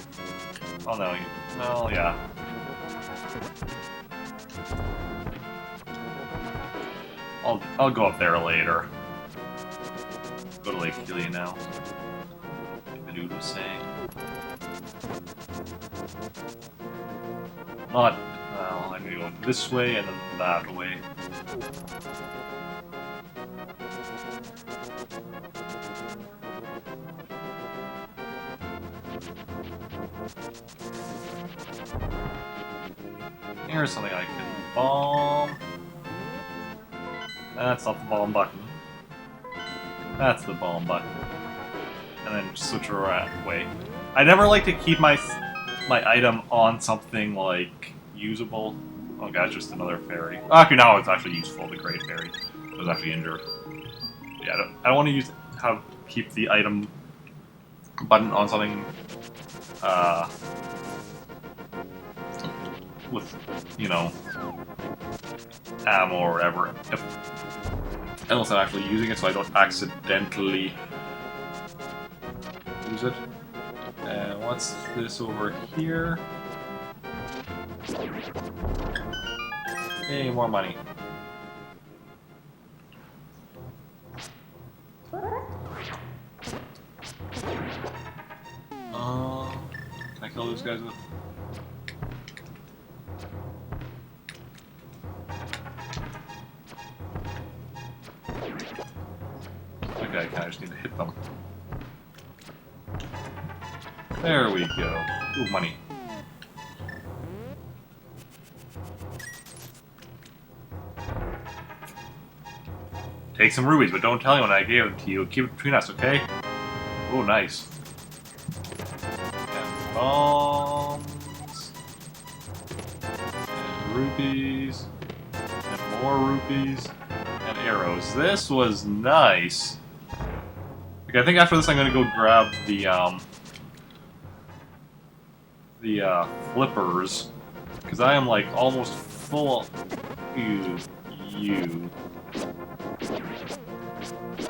Oh, no. Well, yeah. I'll go up there later. Go to Lake Helia now. The dude was saying. Not... Well, I'm gonna go this way and then that way. Here's something I can bomb. That's not the bomb button. That's the bomb button. And then switch around. Wait. I never like to keep my item on something, like, usable. Oh god, just another fairy. Actually, now it's actually useful, the Great Fairy. I was actually injured. Yeah, I don't want to keep the item button on something, with, you know, ammo or whatever. Unless I'm actually using it, so I don't accidentally use it. And what's this over here? Hey, more money. Can I kill those guys with? Okay, I just need to hit them. There we go. Ooh, money. Take some rubies, but don't tell anyone I gave them to you. Keep it between us, okay? Oh, nice. And bombs. And rupees. And more rupees. And arrows. This was nice. Okay, I think after this I'm gonna go grab the flippers. Because I am, like, almost full... You.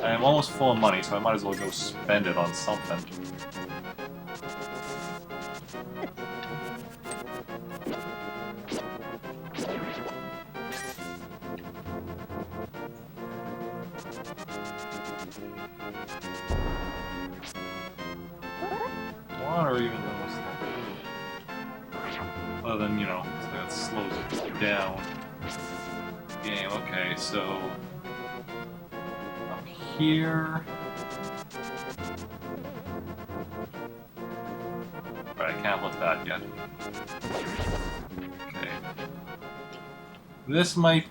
I am almost full of money, so I might as well go spend it on something. or even those. Other than, you know, that slows it down. Game, okay, so up here. But I can't lift that yet. Okay. This might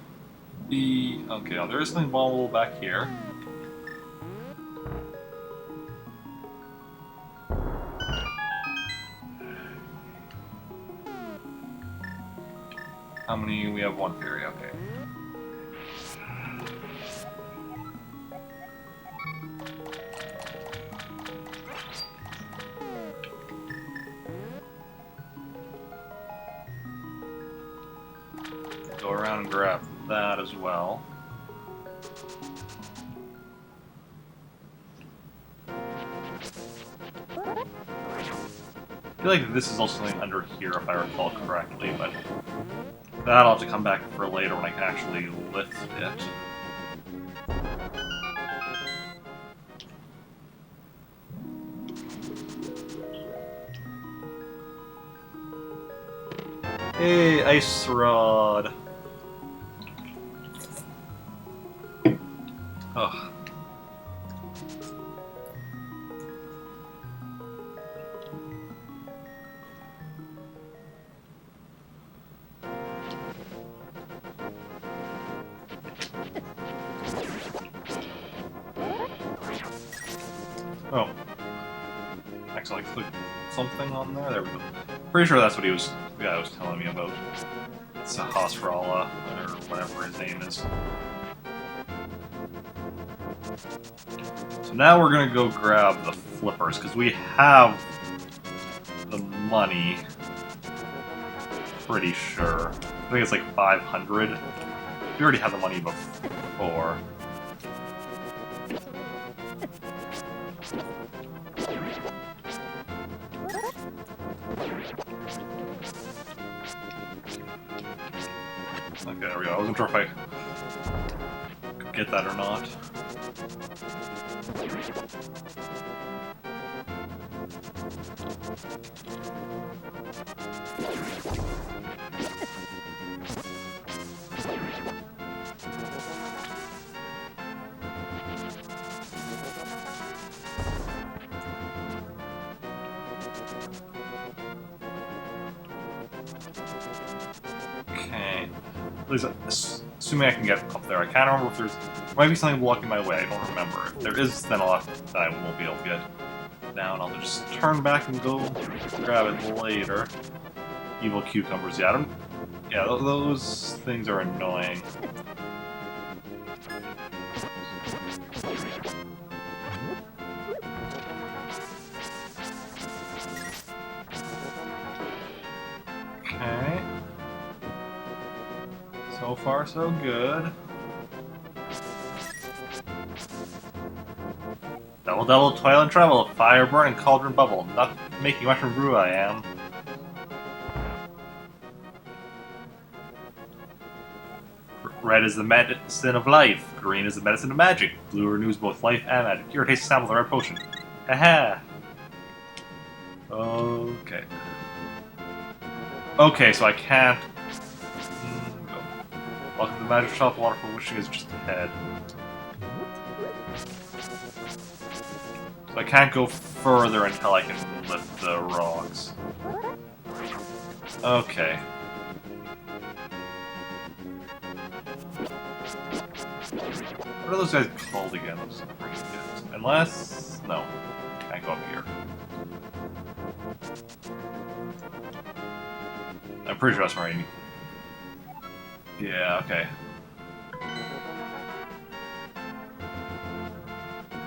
be okay, now there is something volatile back here. How many? We have one theory, okay. Go around and grab that as well. I feel like this is also something under here if I recall correctly, but that'll have to come back for later when I can actually lift it. Hey, ice rod. Ugh. Oh. Actually, click something on there. There we go. Pretty sure that's what the guy was telling me about. It's a Hasrala, or whatever his name is. So now we're gonna go grab the flippers, because we have the money. Pretty sure. I think it's like 500. We already had the money before. Okay, there we go. I wasn't sure if I could get that or not. Okay. At least, assuming I can get up there. I can't remember if there might be something blocking my way. I don't remember. If there is, then I'll have, I won't be able to get down. I'll just turn back and go grab it later. Evil cucumbers. Yeah, yeah, those things are annoying. Okay. So far, so good. Double double, toil and trouble, fire burn and cauldron bubble. Not making mushroom brew, I am. Red is the medicine of life. Green is the medicine of magic. Blue renews both life and magic. Here, taste a sample of the red potion. Haha. Okay. Okay, so I can't go. Welcome to the magic shop. Water for wishing is just ahead. So I can't go further until I can lift the rocks. Okay. What are those guys called again? Those unless... no. Can't go up here. I'm pretty sure that's right. Yeah, okay.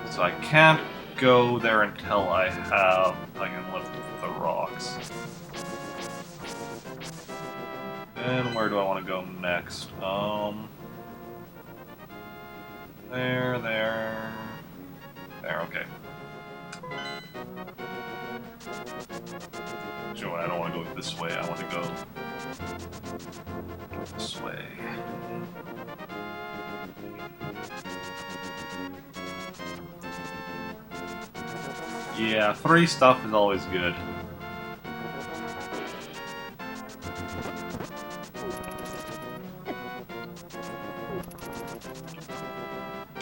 So I can't go there until I can lift the rocks. Then where do I want to go next? There, okay. Sure, I don't want to go this way, I want to go this way. Yeah, 3 stuff is always good.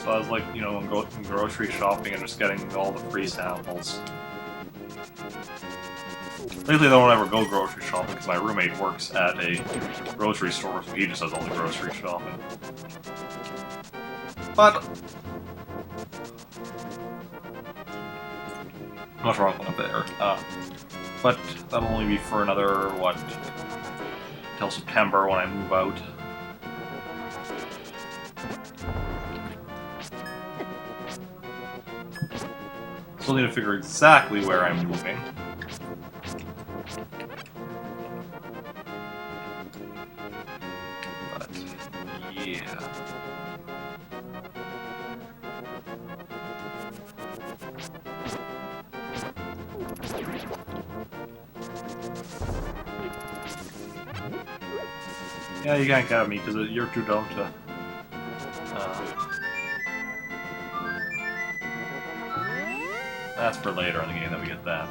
So I was like, you know, grocery shopping and just getting all the free samples. Lately, I don't ever go grocery shopping because my roommate works at a grocery store, so he just does all the grocery shopping. But not wrong with there. But that'll only be for another what? Till September when I move out. Still need to figure exactly where I'm moving. But yeah. Yeah, you can't get me because you're too dumb to. That's for later in the game that we get that.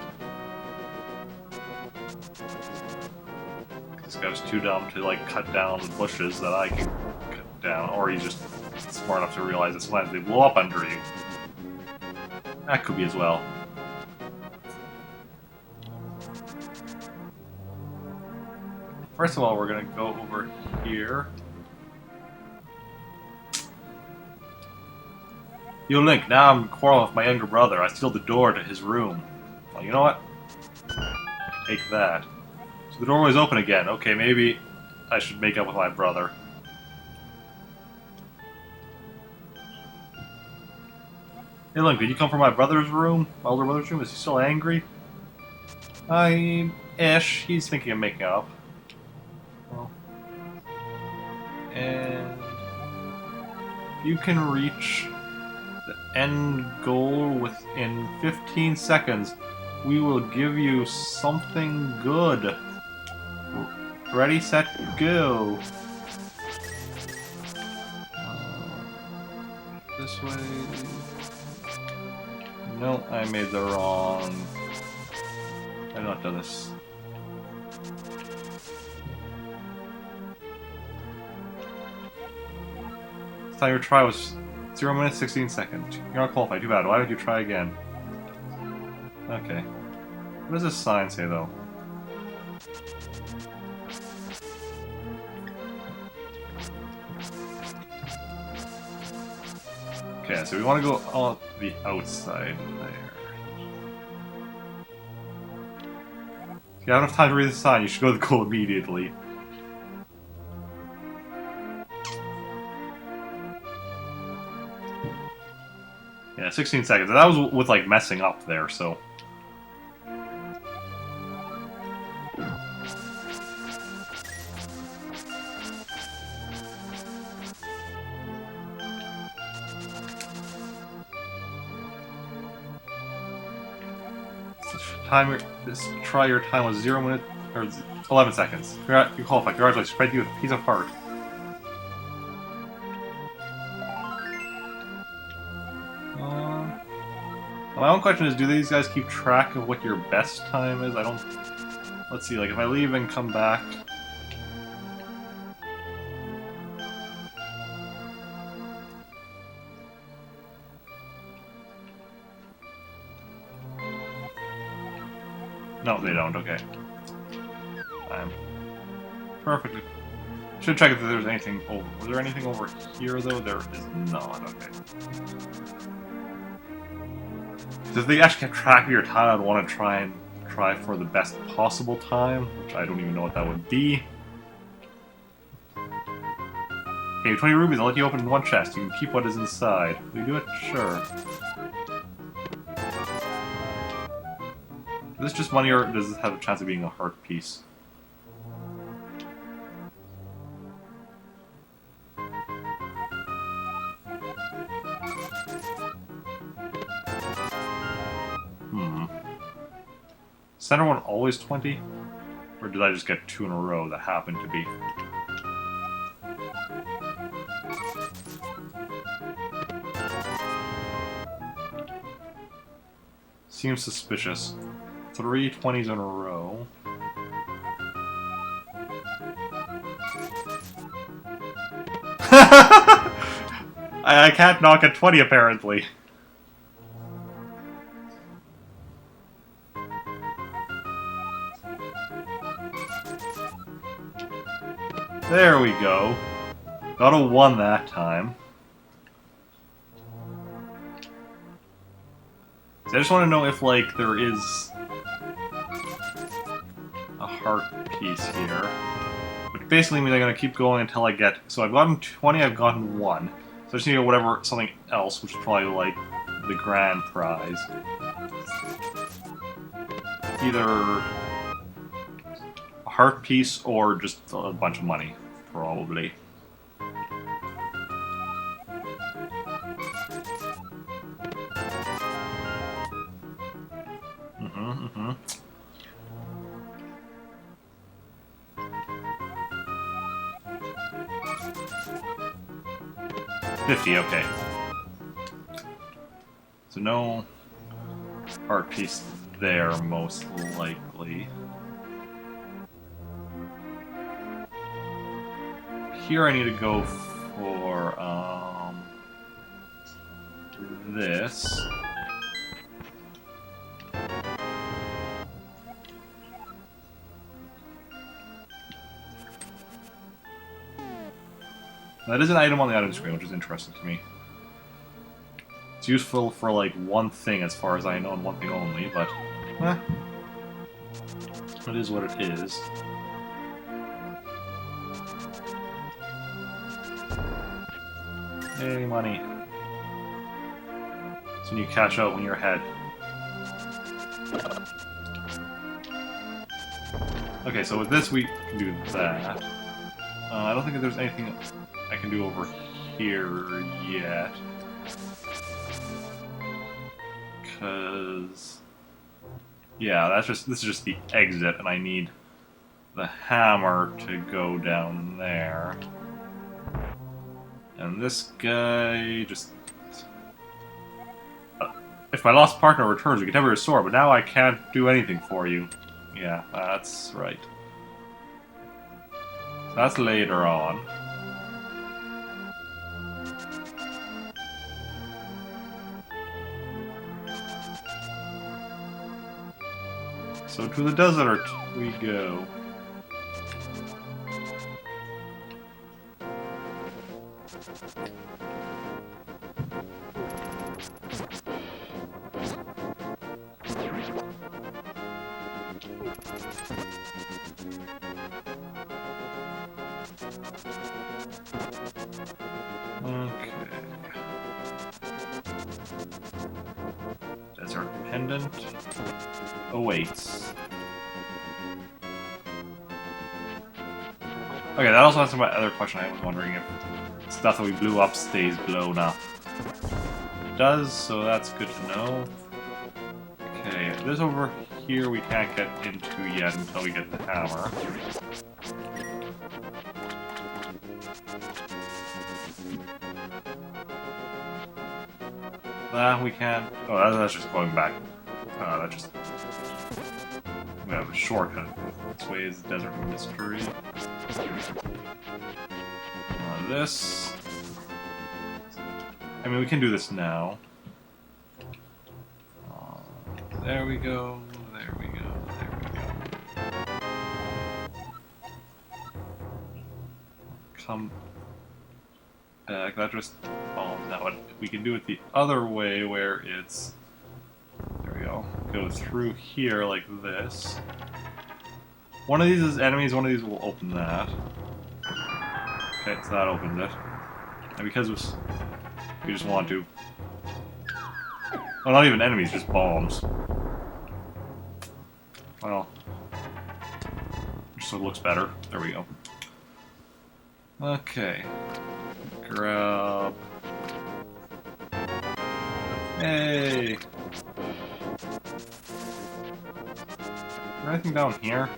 This guy was too dumb to like cut down bushes that I can cut down, or he's just smart enough to realize that sometimes they blow up under you. That could be as well. First of all, we're gonna go over here. Yo, Link, now I'm quarreling with my younger brother. I sealed the door to his room. Well, you know what? Take that. So the doorway's open again. Okay, maybe I should make up with my brother. Hey, Link, did you come from my brother's room? My older brother's room? Is he still angry? Ish. He's thinking of making up. Well. And you can reach the end goal within 15 seconds. We will give you something good. Ready, set, go. This way. No, I made the wrong. I've not done this. This time your try was 0 minutes 16 seconds. You're not qualified. Too bad. Why don't you try again? Okay. What does this sign say, though? Okay, so we want to go on the outside there. If you have enough time to read the sign, you should go to the goal immediately. Yeah, 16 seconds. And that was with, like, messing up there, so... This try your time was 0 minutes or 11 seconds. You qualified. Congratulations. Spread you with a piece of heart. My own question is, do these guys keep track of what your best time is? I don't... Let's see, like, if I leave and come back... No, they don't, okay. I'm perfectly... Should check if there's anything over... Was there anything over here, though? There is not, okay. If they actually kept track of your time, I'd want to try for the best possible time, which I don't even know what that would be. Okay, 20 rubies, I'll let you open one chest. You can keep what is inside. Will you do it? Sure. Is this just money, or does this have a chance of being a heart piece? Center one always 20? Or did I just get 2 in a row that happened to be? Seems suspicious. 3 20s in a row. I can't knock at 20 apparently. There we go. Got a 1 that time. So I just want to know if, like, there is a heart piece here. Which basically means I'm going to keep going until I get... So I've gotten 20, I've gotten 1. So I just need to get whatever, something else, which is probably, like, the grand prize. Either a heart piece or just a bunch of money, probably. Mm-hmm. 50, okay. So no heart piece there, most likely. Here I need to go for, this. That is an item on the item screen, which is interesting to me. It's useful for, like, one thing as far as I know, and one thing only, but... it is what it is. Hey, money. So when you cash out when you're ahead. Okay, so with this we can do that. I don't think that there's anything I can do over here yet. Because... yeah, this is just the exit, and I need the hammer to go down there. And this guy just... if my lost partner returns, we can never restore, but now I can't do anything for you. Yeah, that's right. That's later on. So to the desert we go. Okay. Desert pendant awaits. Okay, that also answers my other question. I was wondering if stuff that we blew up stays blown up. It does, so that's good to know. Okay, this over here we can't get into yet until we get the hammer. That we can't... oh, that's just going back. That just... we have a shortcut. This way is Desert Mystery. This... I mean, we can do this now. There we go, there we go, there we go. Come back, that just falls out. We can do it the other way where it's... there we go. Go through here like this. One of these is enemies, one of these will open that. Okay, so that opened it. And because we just want to... well, not even enemies, just bombs. Well, just so it looks better. There we go. Okay. Grab... hey! Is there anything down here?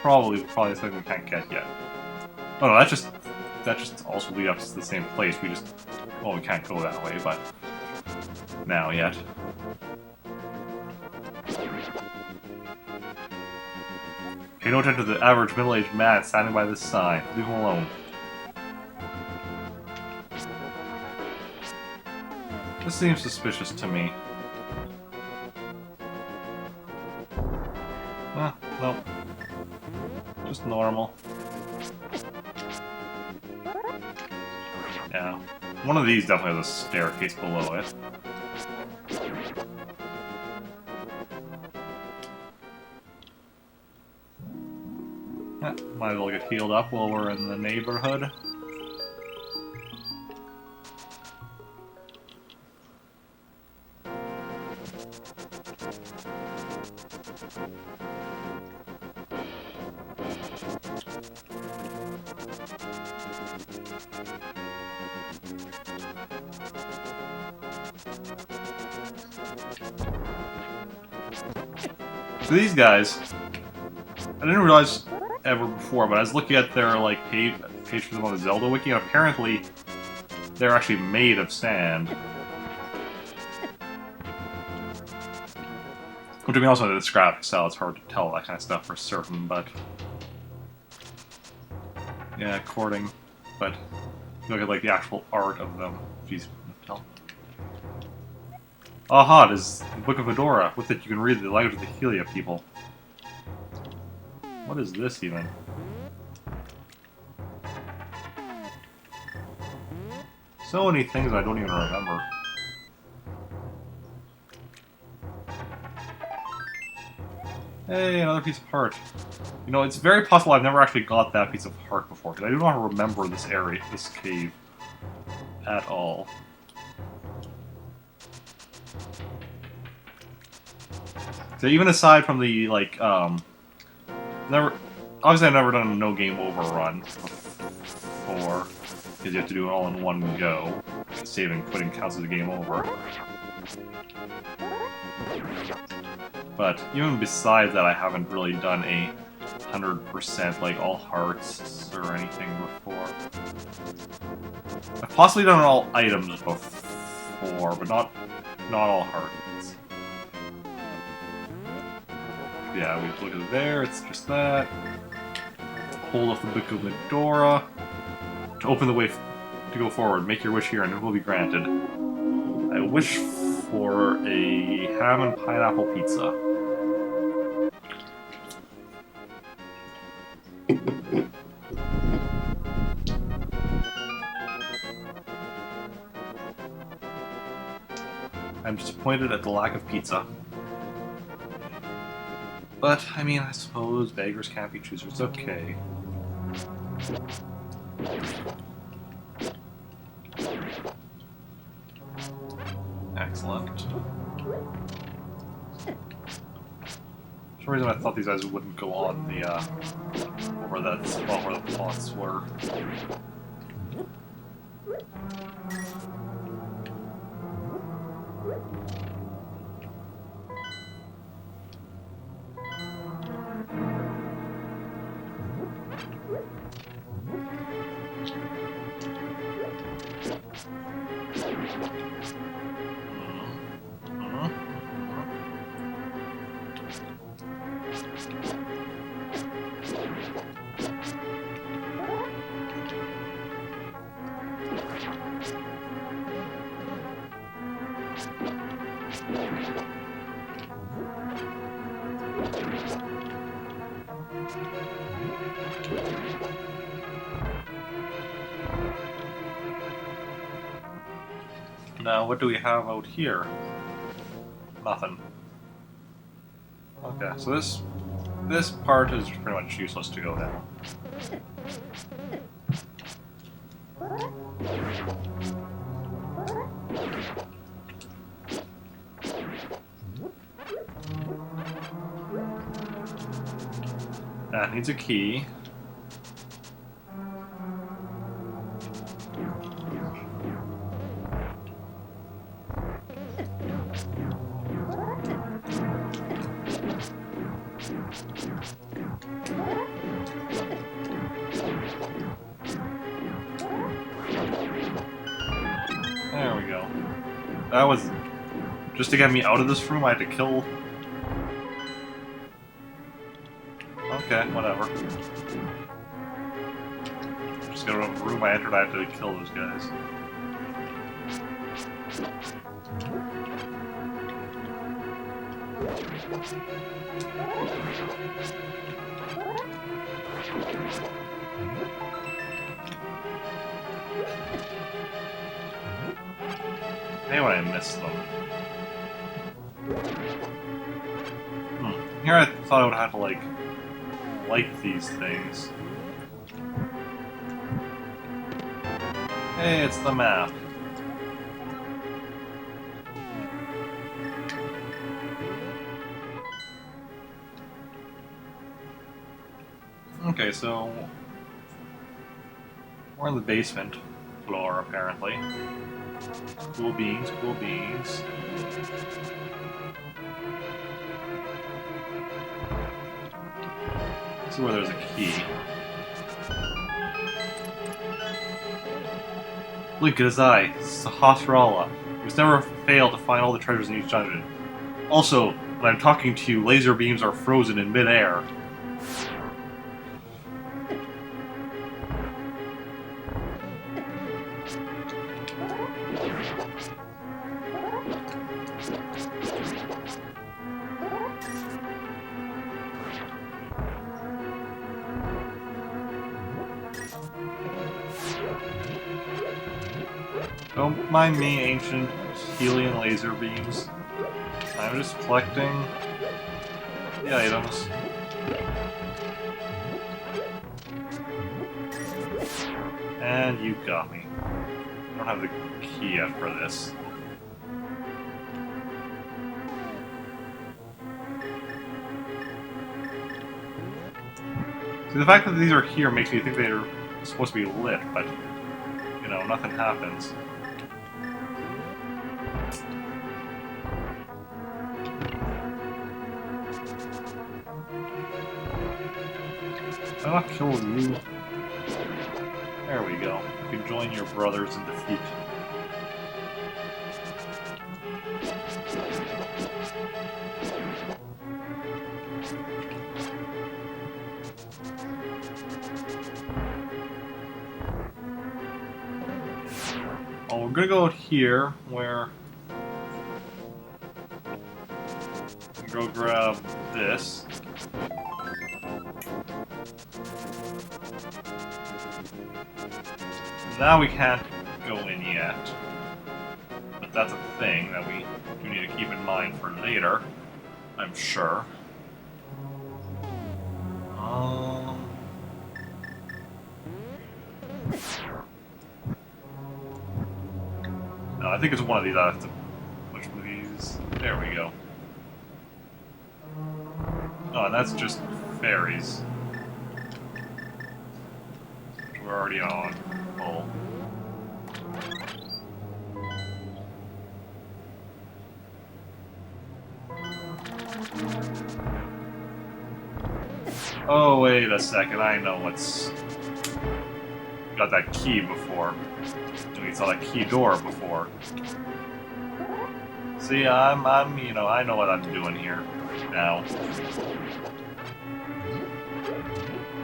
Probably something we can't get yet. Oh no, that just also leads us to the same place. We just... well, we can't go that way, but... now yet. Pay no attention to the average middle-aged man standing by this sign. Leave him alone. This seems suspicious to me. Nope. Just normal. Yeah. One of these definitely has a staircase below it. Yeah, might as well get healed up while we're in the neighborhood. So these guys, I didn't realize ever before, but I was looking at their like page for them on the Zelda wiki, and apparently they're actually made of sand. Which I mean, also this graphic style, it's hard to tell that kind of stuff for certain, but yeah, according, but look at like the actual art of them. Jeez, tell. Aha, it is the Book of Fedora. With it, you can read the language of the Helia people. What is this even? So many things I don't even remember. Hey, another piece of heart. You know, it's very possible I've never actually got that piece of heart before, because I do not remember this area, this cave, at all. So even aside from the, like, obviously I've never done a no game over run before, because you have to do it all in one go. Saving, quitting counts as a game over. But even besides that, I haven't really done a 100% like all hearts or anything before. I've possibly done all items before, but not all hearts. Yeah, we look at there, it's just that. Hold off the Book of Medora. To open the way to go forward, make your wish here and it will be granted. I wish for a ham and pineapple pizza. I'm disappointed at the lack of pizza. But, I mean, I suppose beggars can't be choosers. Okay. Excellent. For some reason I thought these guys wouldn't go on the, over that spot where the plots were. Now, what do we have out here? Nothing. Okay, so this part is pretty much useless to go down. That needs a key. There we go. That was... just to get me out of this room, I had to kill... Okay, whatever. Just go to the room I entered, I had to kill those guys. Hey, when I missed them. Here I thought I would have to, like these things. Hey, it's the map. Okay, so we're in the basement floor, apparently. Cool beans, cool beans. This is where there's a key. Look at his eye. It's a Hasralla. He's never failed to find all the treasures in each dungeon. Also, when I'm talking to you, laser beams are frozen in midair. Don't mind me, ancient Helian laser beams. I'm just collecting the items. And you got me. I don't have the key yet for this. See, the fact that these are here makes me think they're supposed to be lit, but, you know, nothing happens. Did I not kill you? There we go. You can join your brothers in defeat. Oh, we're gonna go out here where we can go grab this. Now we can't go in yet, but that's a thing that we do need to keep in mind for later, I'm sure. No, I think it's one of these. I have to. Which one of these? There we go. Oh, and that's just fairies. Which we're already on. Oh. Oh, wait a second. I know what's... Got that key before. We saw that key door before. See, I'm, you know, I know what I'm doing here now.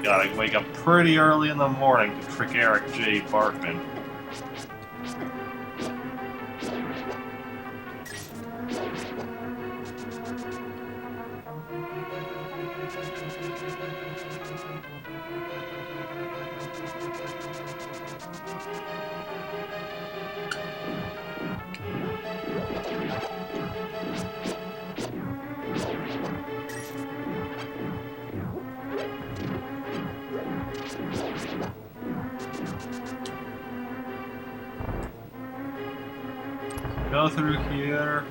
Gotta wake up pretty early in the morning to trick Eric J. Barkman. Go through here.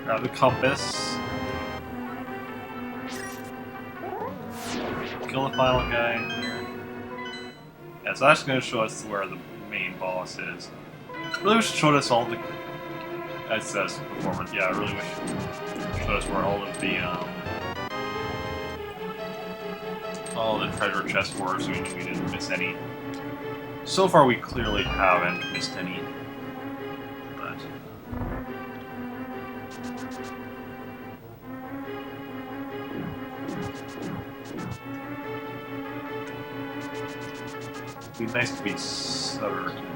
Grab the compass. Kill the final guy in here. Yeah, so that's going to show us where the main boss is. Really wish it showed us all the... As it says before, but yeah, I really wish it showed us where all of the, all the treasure chests were, so we didn't miss any. So far, we clearly haven't missed any. But it'd be nice to be certain.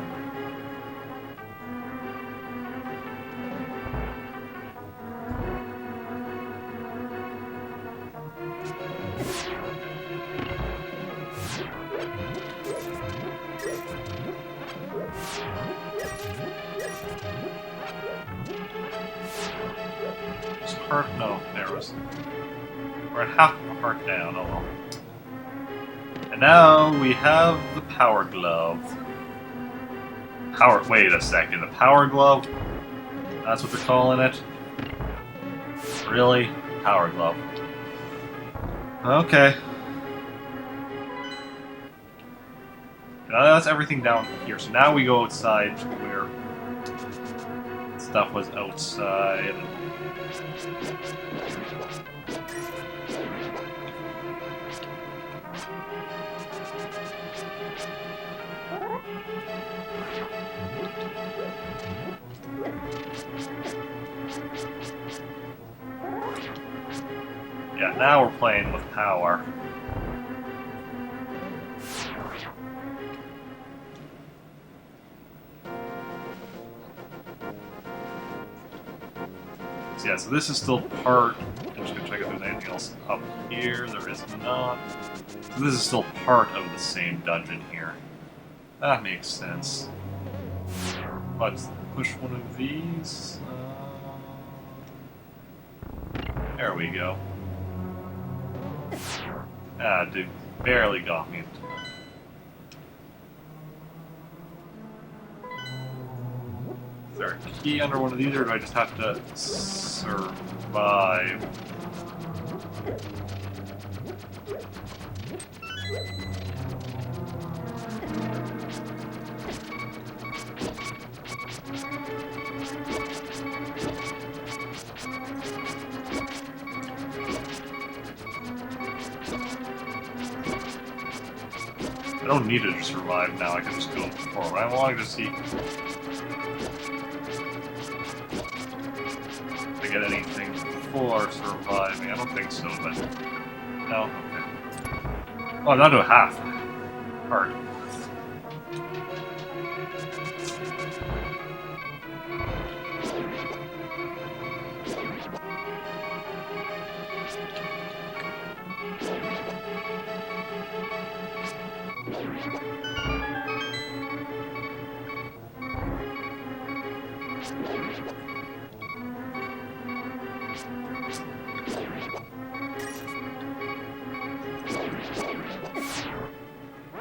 heart? No, there was. We're at half a heart down. Oh well. And now we have the power glove. Wait a second. The power glove? That's what they're calling it? Really? Power glove. Okay. Now that's everything down here. So now we go outside to where stuff was outside. Yeah, now we're playing with power. So yeah, so this is still part. I'm just gonna check if there's anything else up here. There is not. So this is still part of the same dungeon here. That makes sense. Let's push one of these. There we go. Ah, dude, barely got me. Is there a key under one of these, or do I just have to survive? I don't need it to survive now, I can just go forward. I wanted to see if I get anything for surviving. I don't think so, but... No? Okay. Oh, I'm down to a half. Hard.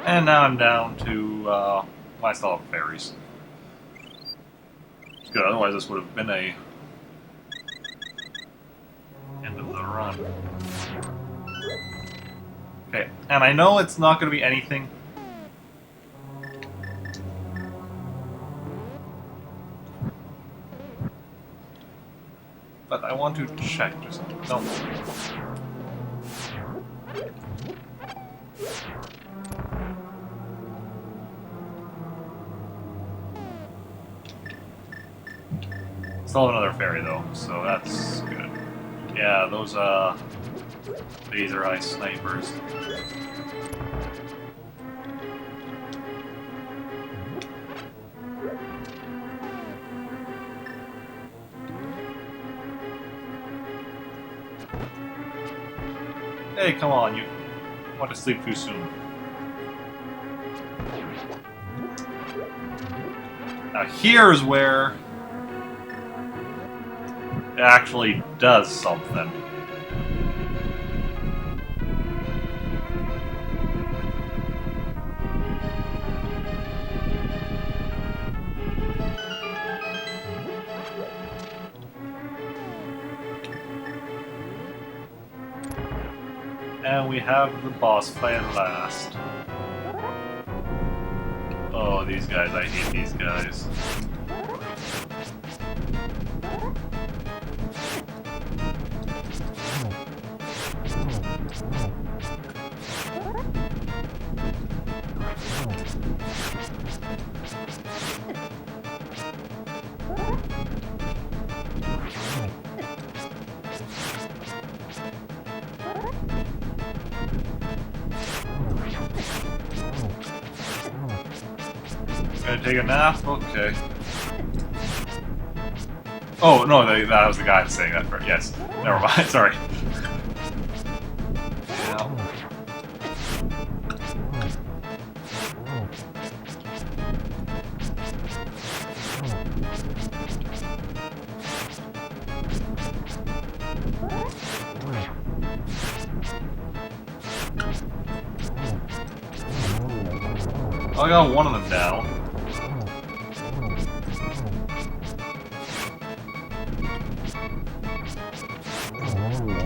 And now I'm down to, I still have fairies. It's good, otherwise this would have been a end of the run. Okay, and I know it's not going to be anything. But I want to check just something. No. Still have another fairy though, so that's good. Yeah, those laser eye snipers. Hey, come on, you want to sleep too soon. Now here's where it actually does something. And we have the boss fight at last. Oh, these guys, I hate these guys. Gonna take a nap? Okay. Oh, no, that was the guy saying that. Yes. Never mind, sorry. Yeah. Oh, I got one of them down.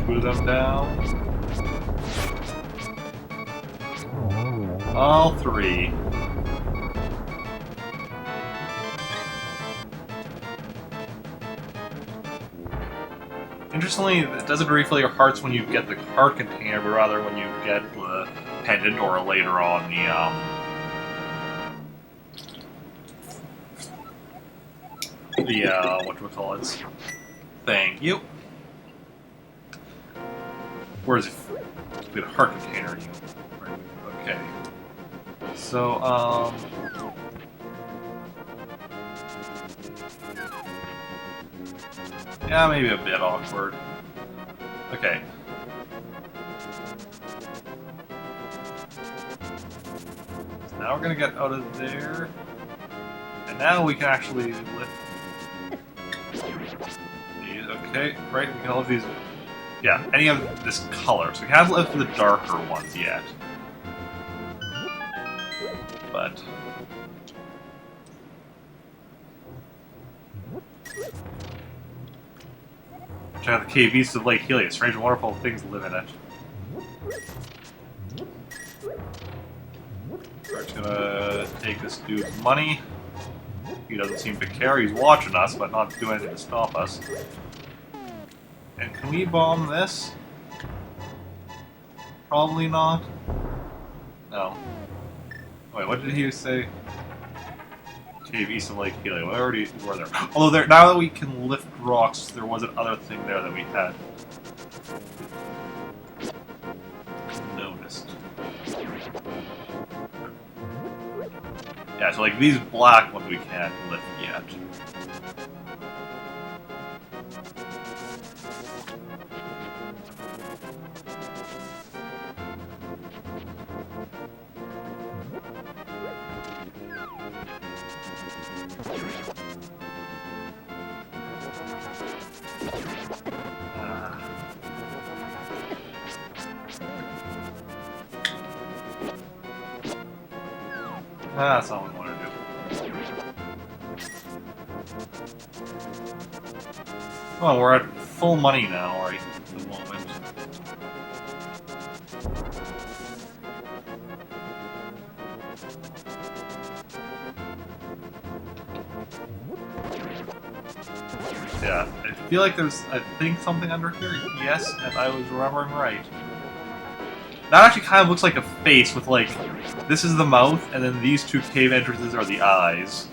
Two of them down. All three. Interestingly, it doesn't refill your hearts when you get the heart container, but rather when you get the pendant or later on the whatchamacallits thing. You. Whereas if you get a heart container, you. Okay. So, yeah, maybe a bit awkward. Okay. So now we're gonna get out of there. And now we can actually lift these. Okay, right, we can lift these. Yeah, any of this color. So we can't lift the darker ones yet. But check out the cave east of Lake Helios. Strange and wonderful things live in it. We're just gonna take this dude's money. He doesn't seem to care. He's watching us, but not doing anything to stop us. And can we bomb this? Probably not. No. Wait, what did he say? Cave east of Lake Helios. We already were there. Although there, now that we can lift rocks, there was another thing there that we had noticed. Yeah, so like these black ones we can't lift yet. That's all we want to do. Oh, we're at full money now, right? At the moment. Yeah, I feel like there's, I think, something under here. Yes, and I was remembering right. That actually kind of looks like a face with, like, this is the mouth, and then these two cave entrances are the eyes.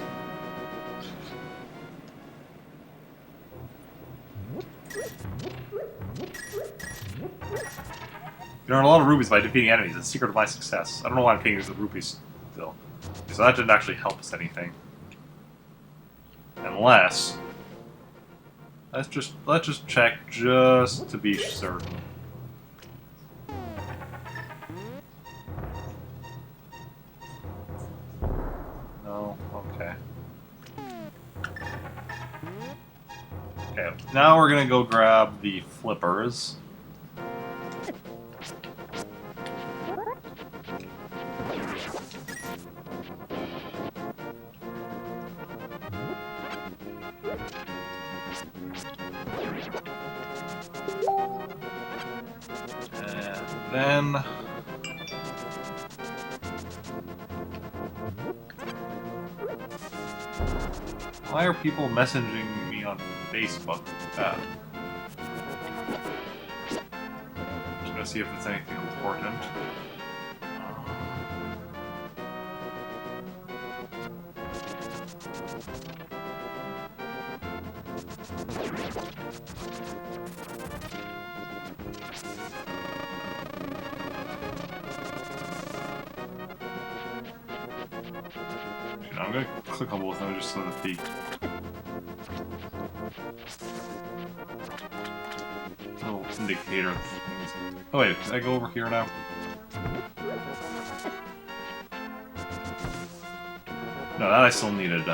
You earn a lot of rupees by defeating enemies. It's the secret of my success. I don't know why I'm paying the rupees still. So that didn't actually help us anything. Unless... Let's just check just to be certain. No, okay. Okay, now we're gonna go grab the flippers. And then... Why are people messaging me on Facebook? Just gonna see if it's anything important. Okay, I'm gonna click on both of them just so that the little indicator things. Oh wait, can I go over here now? No, that I still needed,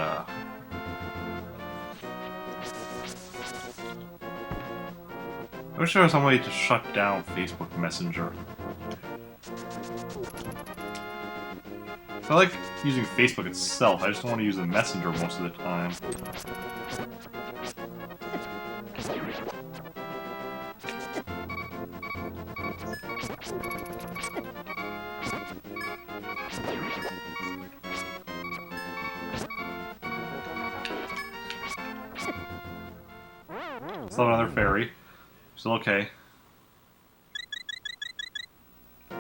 I wish there was some way to shut down Facebook Messenger. I like using Facebook itself, I just don't want to use the Messenger most of the time. Still another fairy. Still okay. But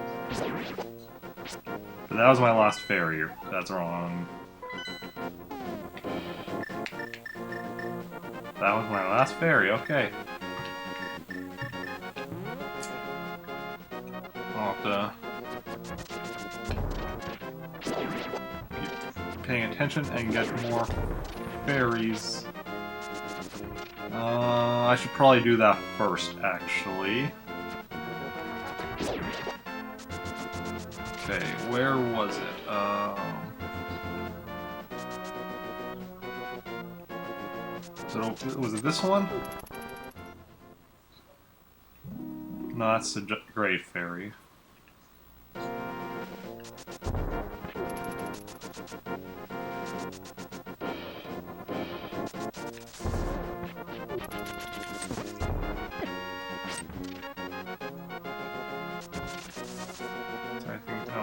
that was my last fairy. That's wrong. That was my last fairy, okay. I'll have to keep paying attention and get more fairies. I should probably do that first, actually. Okay, where was it? So, was it this one? No, that's the Great Fairy.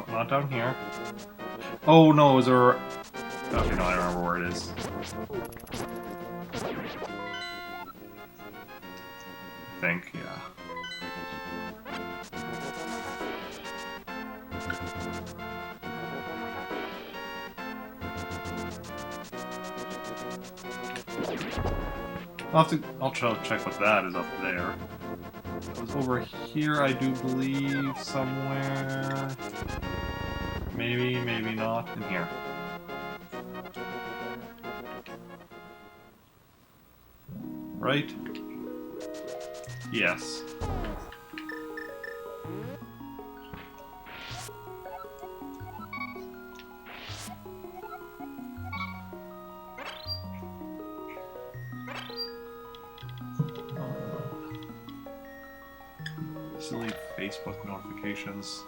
Not down here. Oh no, is there... Okay, no, I remember where it is. I think, yeah. I'll check what that is up there. It was over here, I do believe, somewhere. Maybe, maybe not. In here. Right? Yes. Silly Facebook notifications.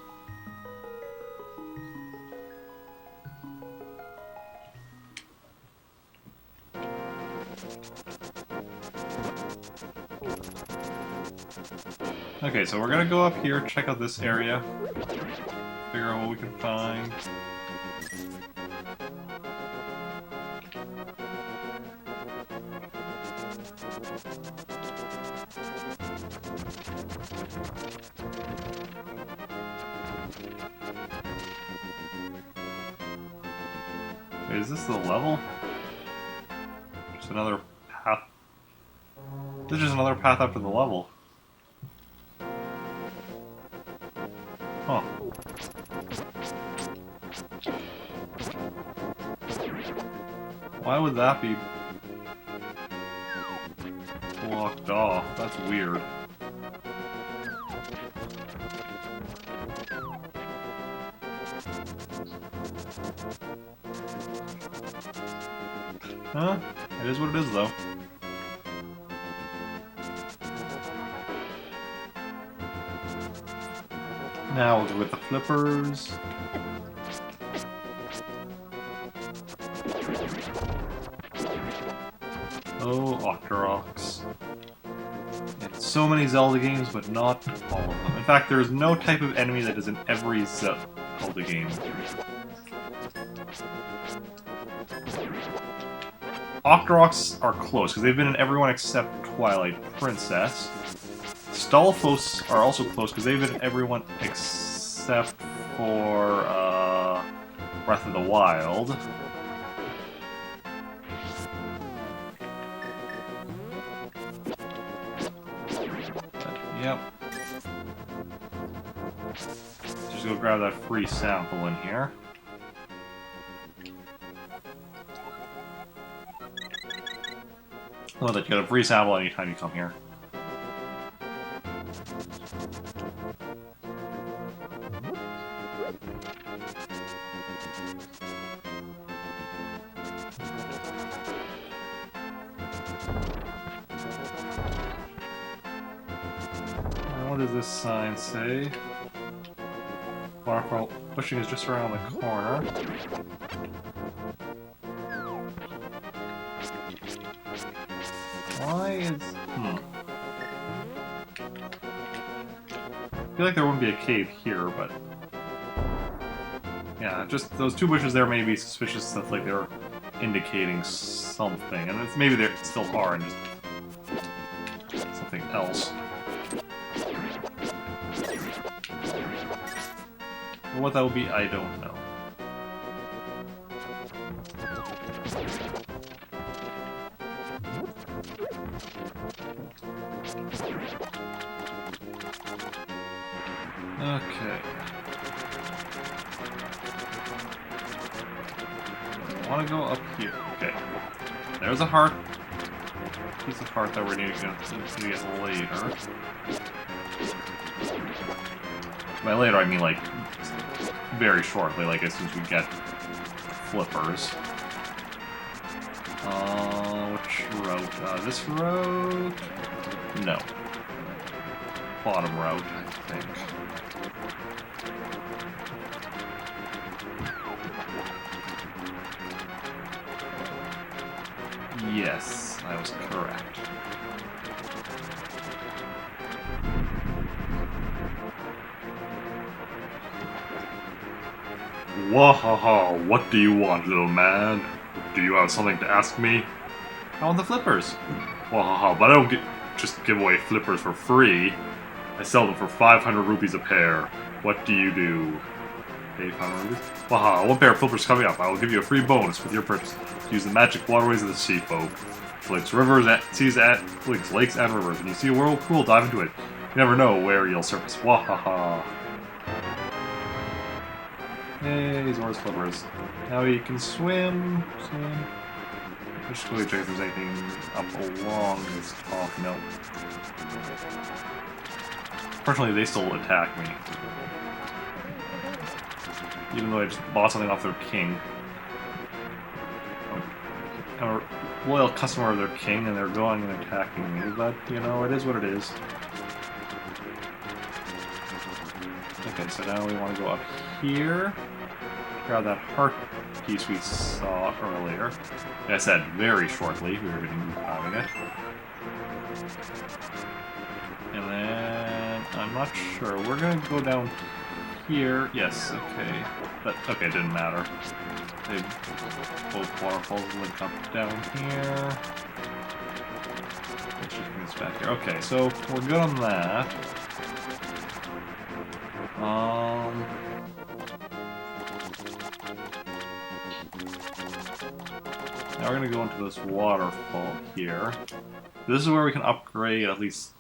Okay, so we're gonna go up here, check out this area, figure out what we can find. Wait, is this the level? Just another path. This is just another path up to the level. Huh. Why would that be blocked off? That's weird. Huh? It is what it is, though. Now we'll do with the flippers. Oh, Octoroks. It's so many Zelda games, but not all of them. In fact, there is no type of enemy that is in every Zelda game. Octoroks are close, because they've been in everyone except Twilight Princess. Stalfos are also close, because they've been in everyone except for Breath of the Wild. Yep. Just go grab that free sample in here. Oh, that you get a free sample anytime you come here. What does this sign say? Waterfall pushing is just around the corner. Why is... I feel like there wouldn't be a cave here, but... Yeah, just those two bushes there may be suspicious stuff, like they're indicating something. And it's, maybe they still are, and just something else. But what that will be, I don't know. Okay. I want to go up here. Okay. There's a heart. Piece of heart that we're going to get later. By later, I mean like very shortly, like as soon as we get flippers. Which route? This route? No. Bottom route, I think. Yes, I was correct. Wahaha, what do you want, little man? Do you have something to ask me? I want the flippers. Wahaha, but I don't just give away flippers for free. I sell them for 500 rupees a pair. What do you do? Pay 500 rupees? Wahaha, one pair of flippers coming up. I will give you a free bonus with your purchase. Use the magic waterways of the sea folk. Lakes, rivers, lakes, and rivers. When you see a whirlpool, dive into it. You never know where you'll surface. Wahaha. Hey, Zora's flippers. Now you can swim. Let's just go check if there's anything up along this top. No. Fortunately, they still attack me. Even though I just bought something off their king. I'm a loyal customer of their king, and they're going and attacking me. But, you know, it is what it is. Okay, so now we want to go up here. Grab that heart piece we saw earlier. Like I said, very shortly, we were going to be grabbing it. And then, I'm not sure. We're going to go down here. Yes, okay. But, okay, it didn't matter. They both waterfalls link up down here. Let's just bring this back here. Okay, so we're good on that. Now we're gonna go into this waterfall here. This is where we can upgrade at least.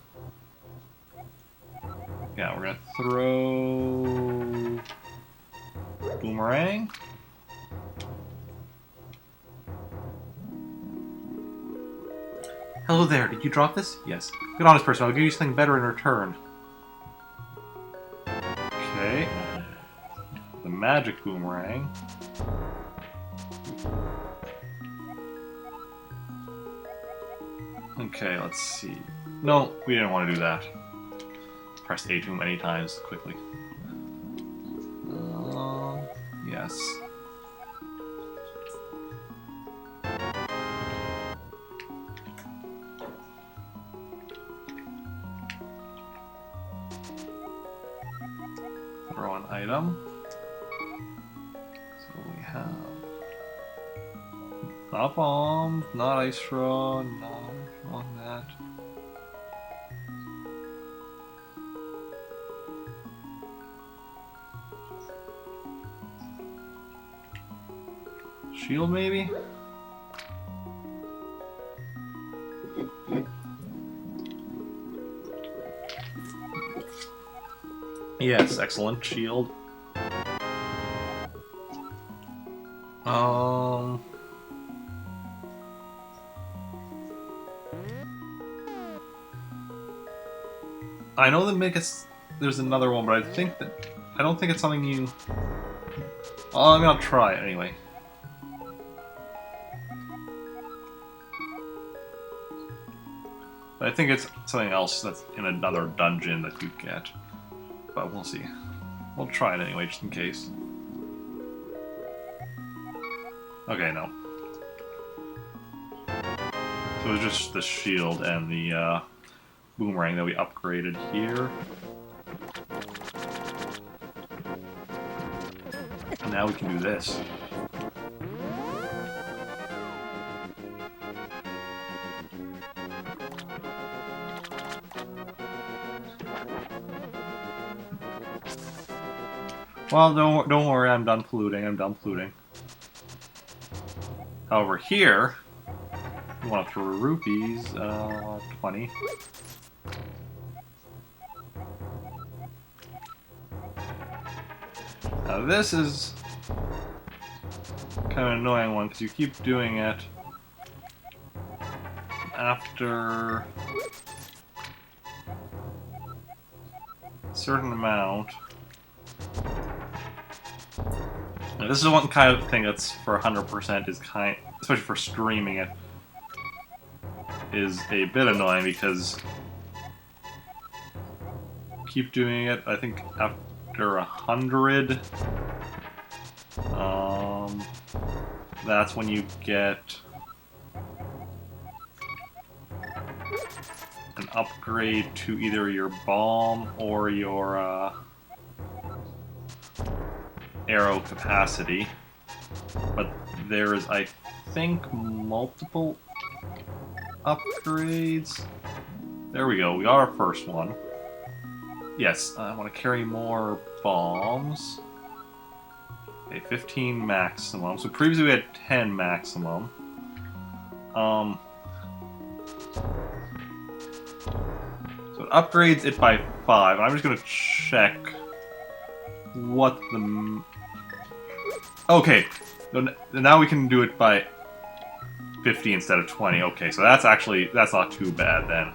Yeah, we're gonna throw boomerang. Hello there, did you drop this? Yes. Good honest person, I'll give you something better in return. Okay. The magic boomerang. Okay, let's see. No, we didn't want to do that. Pressed A too many times quickly. Yes. Throw an item. So we have not bomb, not ice straw, not on that. Shield maybe? Yes, excellent shield. I know that there's another one, but I don't think it's something you... Oh, I'm gonna try it anyway. I think it's something else that's in another dungeon that you get. But we'll see. We'll try it anyway, just in case. Okay, no. So it's just the shield and the boomerang that we upgraded here. And now we can do this. Well, don't worry, I'm done polluting. I'm done polluting. However, here, we want to throw rupees. 20. Now this is kind of an annoying one because you keep doing it after a certain amount. Now, this is one kind of thing that's for 100% is especially for streaming it, is a bit annoying because keep doing it. I think after 100, that's when you get an upgrade to either your bomb or your arrow capacity. But there is, I think, multiple upgrades. There we go, we got our first one. Yes, I want to carry more bombs. Okay, 15 maximum. So previously we had 10 maximum. So it upgrades it by 5. I'm just going to check what the... Okay, so now we can do it by 50 instead of 20. Okay, so that's not too bad then.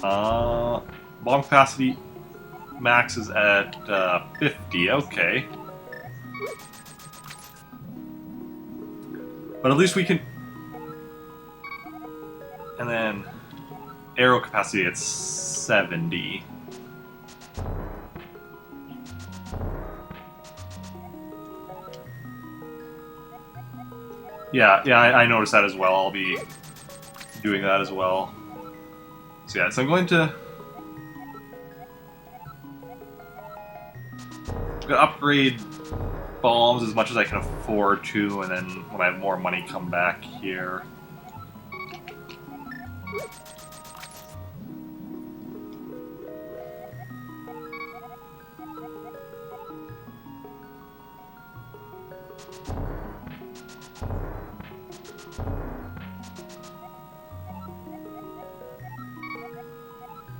Bomb capacity max is at 50, okay. But at least we can... And then arrow capacity at 70. Yeah, I noticed that as well. I'll be doing that as well. So yeah, so I'm going to upgrade bombs as much as I can afford to, and then when I have more money, come back here.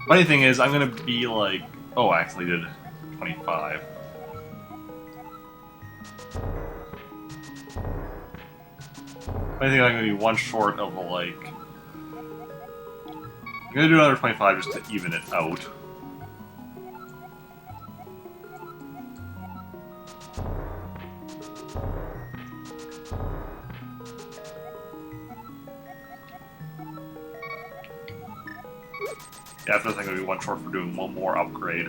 Funny thing is, I'm gonna be like... Oh, I actually did 25. Funny thing, I'm gonna be one short of like... I'm gonna do another 25 just to even it out. Yeah, after this I'm going to be one short for doing one more upgrade.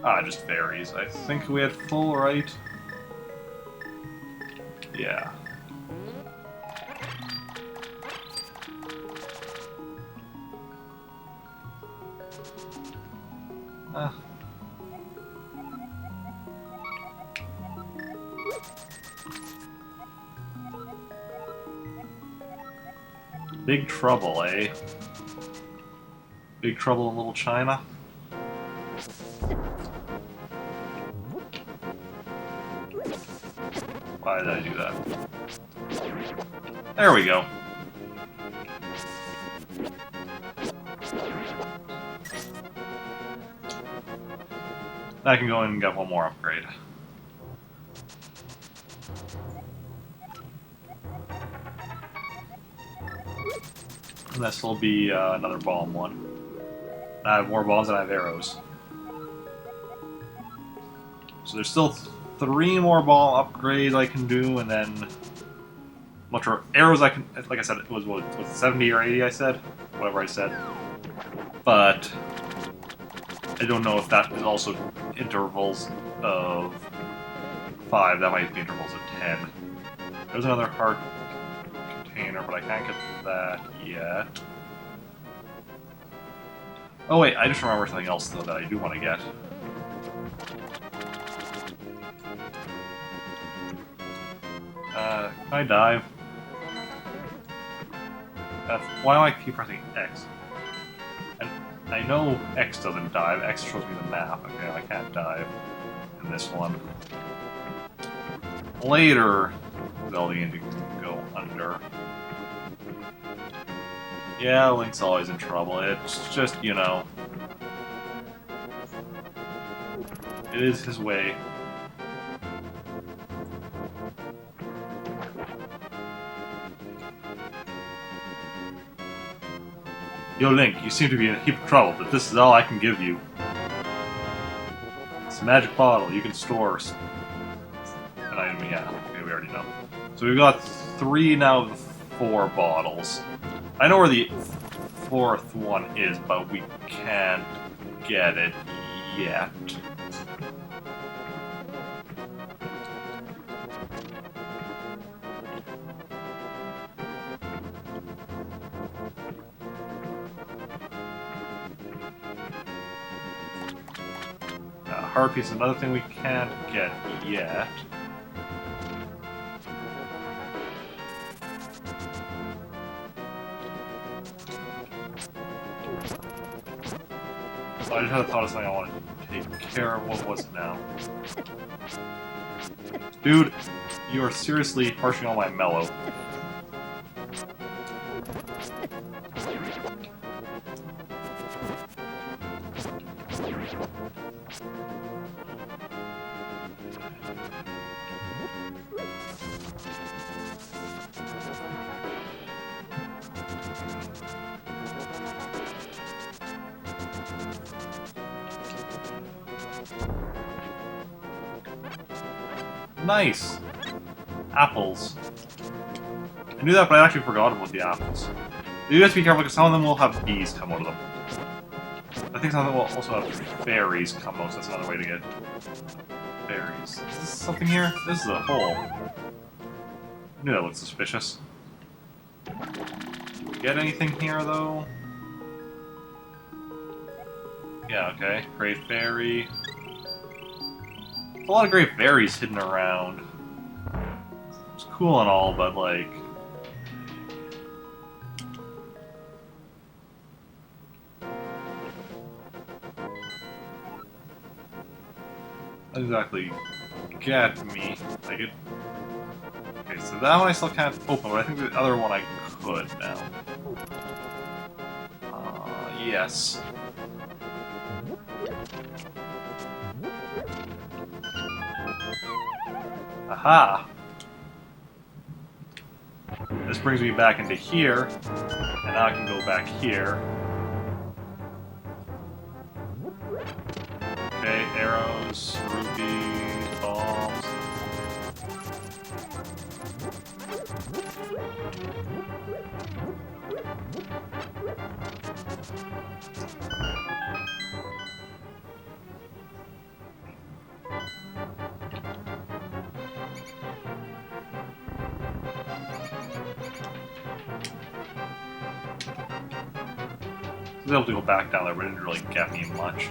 It just varies. I think we had full, right? Yeah. Big trouble, eh? Big trouble in Little China? Why did I do that? There we go. I can go in and get one more upgrade. And this will be another bomb one. I have more bombs than I have arrows. So there's still 3 more bomb upgrades I can do, and then much more arrows I can. Like I said, it was what 70 or 80 I said, whatever I said. But I don't know if that is also intervals of 5. That might be intervals of 10. There's another heart container, but I can't get that yet. Oh wait, I just remember something else though that I do want to get. Can I dive? Why do I keep pressing X? I know X doesn't dive. X shows me the map. Okay, I can't dive in this one. Later, Zelda you can go under. Yeah, Link's always in trouble. It's just, you know, it is his way. Yo, Link, you seem to be in a heap of trouble, but this is all I can give you. It's a magic bottle. You can store an item. Yeah, okay, we already know. So we've got 3 now of the 4 bottles. I know where the 4th one is, but we can't get it yet. Heart piece is another thing we can't get yet. So I just had a thought of something I wanted to take care of. What was it now? Dude, you are seriously harshing on my mellow. Nice! Apples. I knew that, but I actually forgot about the apples. You have to be careful because some of them will have bees come out of them. I think some of them will also have fairies come out, so that's another way to get fairies. Is this something here? This is a hole. I knew that looked suspicious. Do we get anything here, though? Yeah, okay. Great fairy. There's a lot of great fairies hidden around. It's cool and all, but like... not exactly get me. Like it... Okay, so that one I still can't open, but I think the other one I could now. Yes. Aha! This brings me back into here, and now I can go back here. Okay, arrows, rupees, bombs. I was able to go back down there, but it didn't really get me much.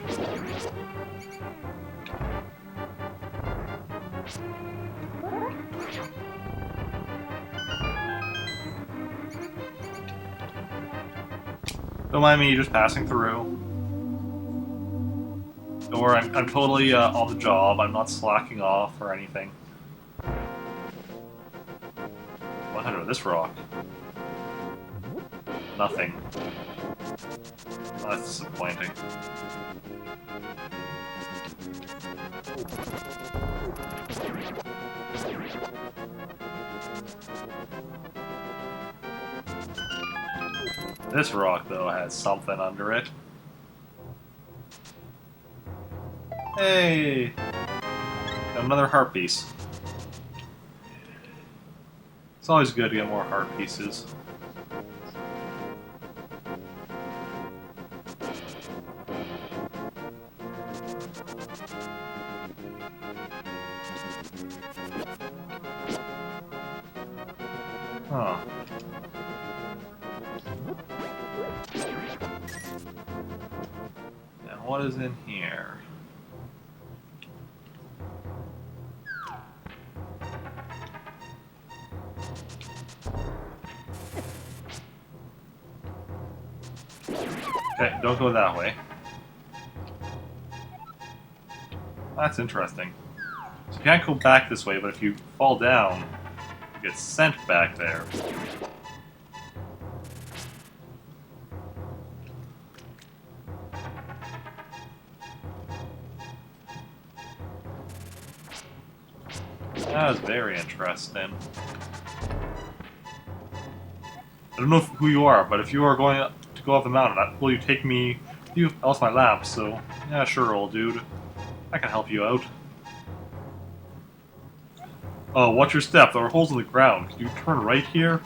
Don't mind me just passing through. Don't worry, I'm totally on the job. I'm not slacking off or anything. What happened to this rock? Nothing. Oh, that's disappointing. This rock, though, has something under it. Hey! Got another heart piece. It's always good to get more heart pieces. Huh. Now what is in here? Okay, don't go that way. That's interesting. So you can't go back this way, but if you fall down, you get sent back there. That was very interesting. I don't know who you are, but if you are going to go up the mountain, will you take me? You lost my lamp, so yeah, sure, old dude. I can help you out. Oh, watch your step. There are holes in the ground. Can you turn right here?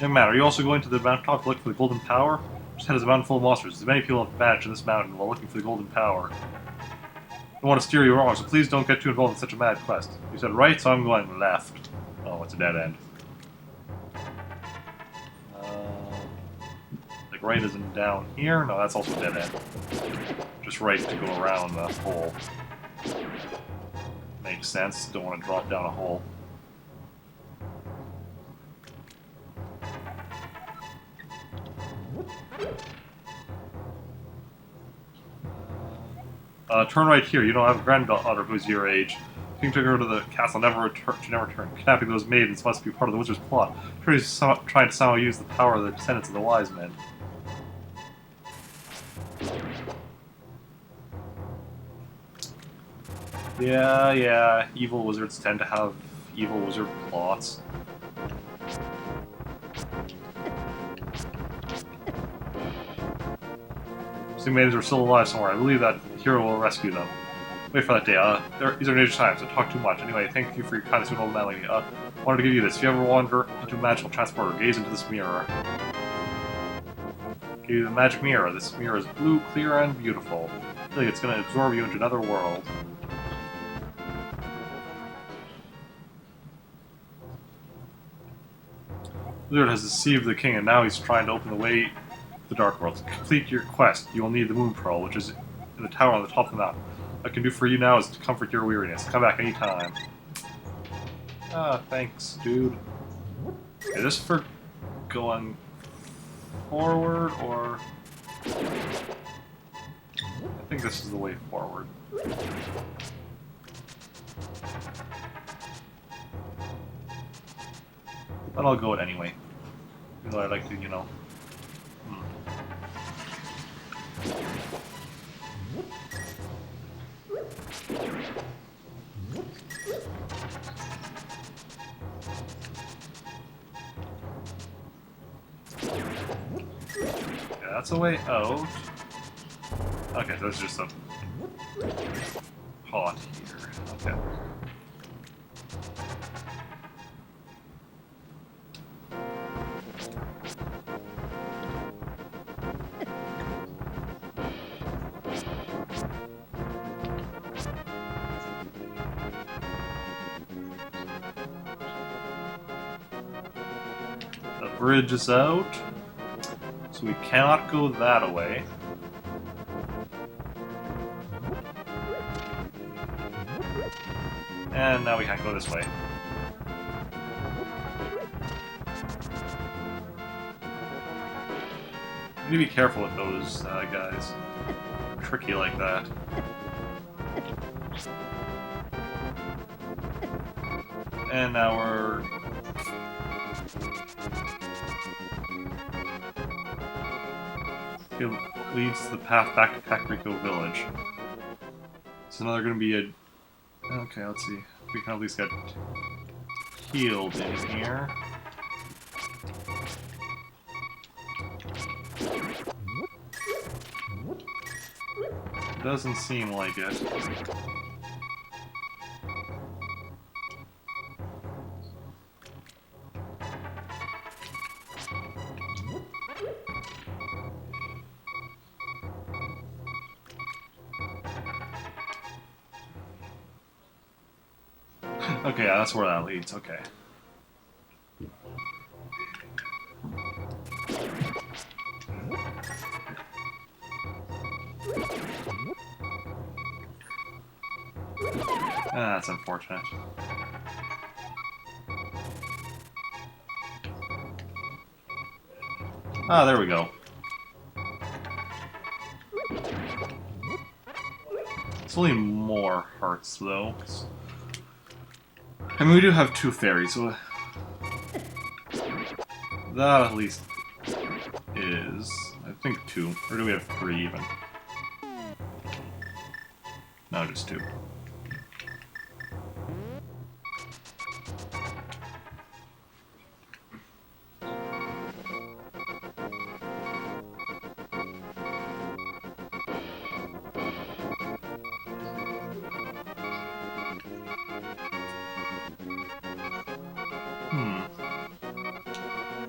Young man, are you also going to the mountain top to look for the golden power? Just head is a mountain full of monsters. There's many people have vanished in this mountain while looking for the golden power. I want to steer you wrong, so please don't get too involved in such a mad quest. You said right, so I'm going left. Oh, it's a dead end. Like right isn't down here? No, that's also a dead end. Just right to go around the hole. Makes sense. Don't want to drop down a hole. Turn right here. You don't have a granddaughter who's your age. King took her to the castle, she never returned. Kidnapping those maidens must be part of the wizard's plot. He's trying to somehow use the power of the descendants of the wise men. Yeah, evil wizards tend to have evil wizard plots. Some maidens are still alive somewhere. I believe that hero will rescue them. Wait for that day. These are dangerous times. I talk too much. Anyway, thank you for your kindness to an old man like me. Wanted to give you this. If you ever wander into a magical transporter, gaze into this mirror. Give you the magic mirror. This mirror is blue, clear, and beautiful. I feel like it's going to absorb you into another world. The wizard has deceived the king, and now he's trying to open the way to the dark world. To complete your quest, you will need the moon pearl, which is in the tower on the top of the mountain. What I can do for you now is to comfort your weariness. Come back anytime. Thanks, dude. Is this for going forward, or... I think this is the way forward. But I'll go it anyway. Even though I like to, you know... Yeah, that's a way out. Okay, so it's just a pot here. Okay. The bridge is out, so we cannot go that way. And now we can't go this way. You need to be careful with those guys. They're tricky like that. And now we're... It leads the path back to Kakariko Village. So now they're going to be a... Okay, let's see. We can at least get healed in here. Doesn't seem like it. Okay, yeah, that's where that leads. Okay. Ah, that's unfortunate. Ah, there we go. It's only more hearts, though. I mean, we do have 2 fairies, so that at least is, I think, 2. Or do we have 3 even? No, just 2.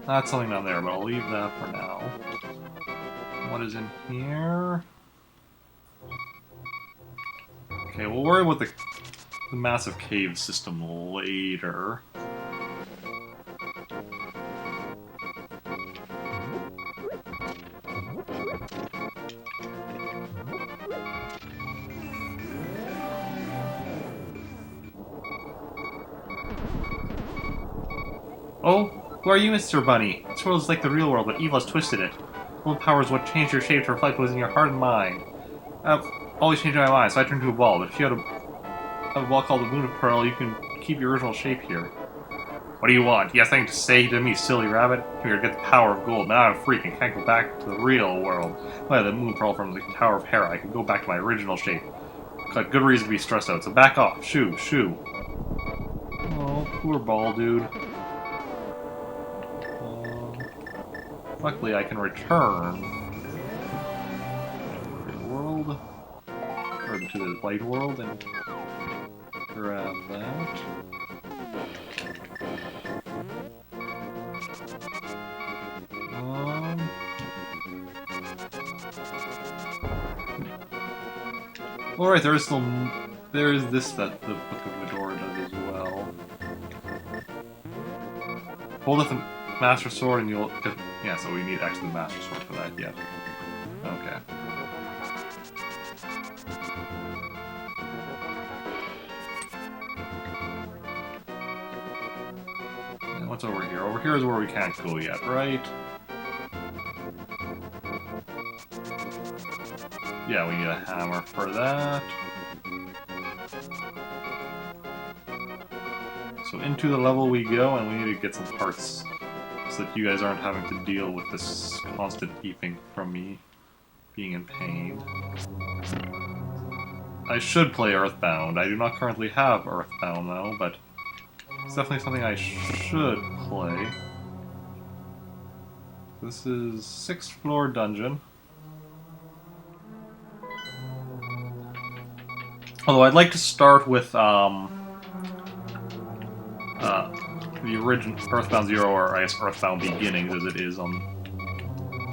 That's something down there, but I'll leave that for now. What is in here? Okay, we'll worry about the massive cave system later. Oh, who are you, Mr. Bunny? This world is like the real world, but evil has twisted it. Willpower is what changed your shape to reflect what was in your heart and mind. I've always changed my mind, so I turned into a ball. But if you had a ball called the Moon of Pearl, you can keep your original shape here. What do you want? You have something to say to me, silly rabbit? Come here to get the power of gold. Now I'm a freak and can't go back to the real world. If I had the Moon Pearl from the Tower of Hera, I could go back to my original shape. Got good reason to be stressed out, so back off. Shoo, shoo. Oh, poor ball dude. Luckily, I can return to the world, or to the light world, and grab that. Alright, there is this that the Book of Medora does as well. Hold up the Master Sword and you'll get... Yeah, so we need actually the Master Sword for that yet. Okay. And what's over here? Over here is where we can't go yet, right? Yeah, we need a hammer for that. So into the level we go, and we need to get some parts so that you guys aren't having to deal with this constant beeping from me being in pain. I should play Earthbound. I do not currently have Earthbound, though, but it's definitely something I should play. This is 6th floor dungeon. Although I'd like to start with the original Earthbound Zero, or I guess Earthbound Beginnings as it is on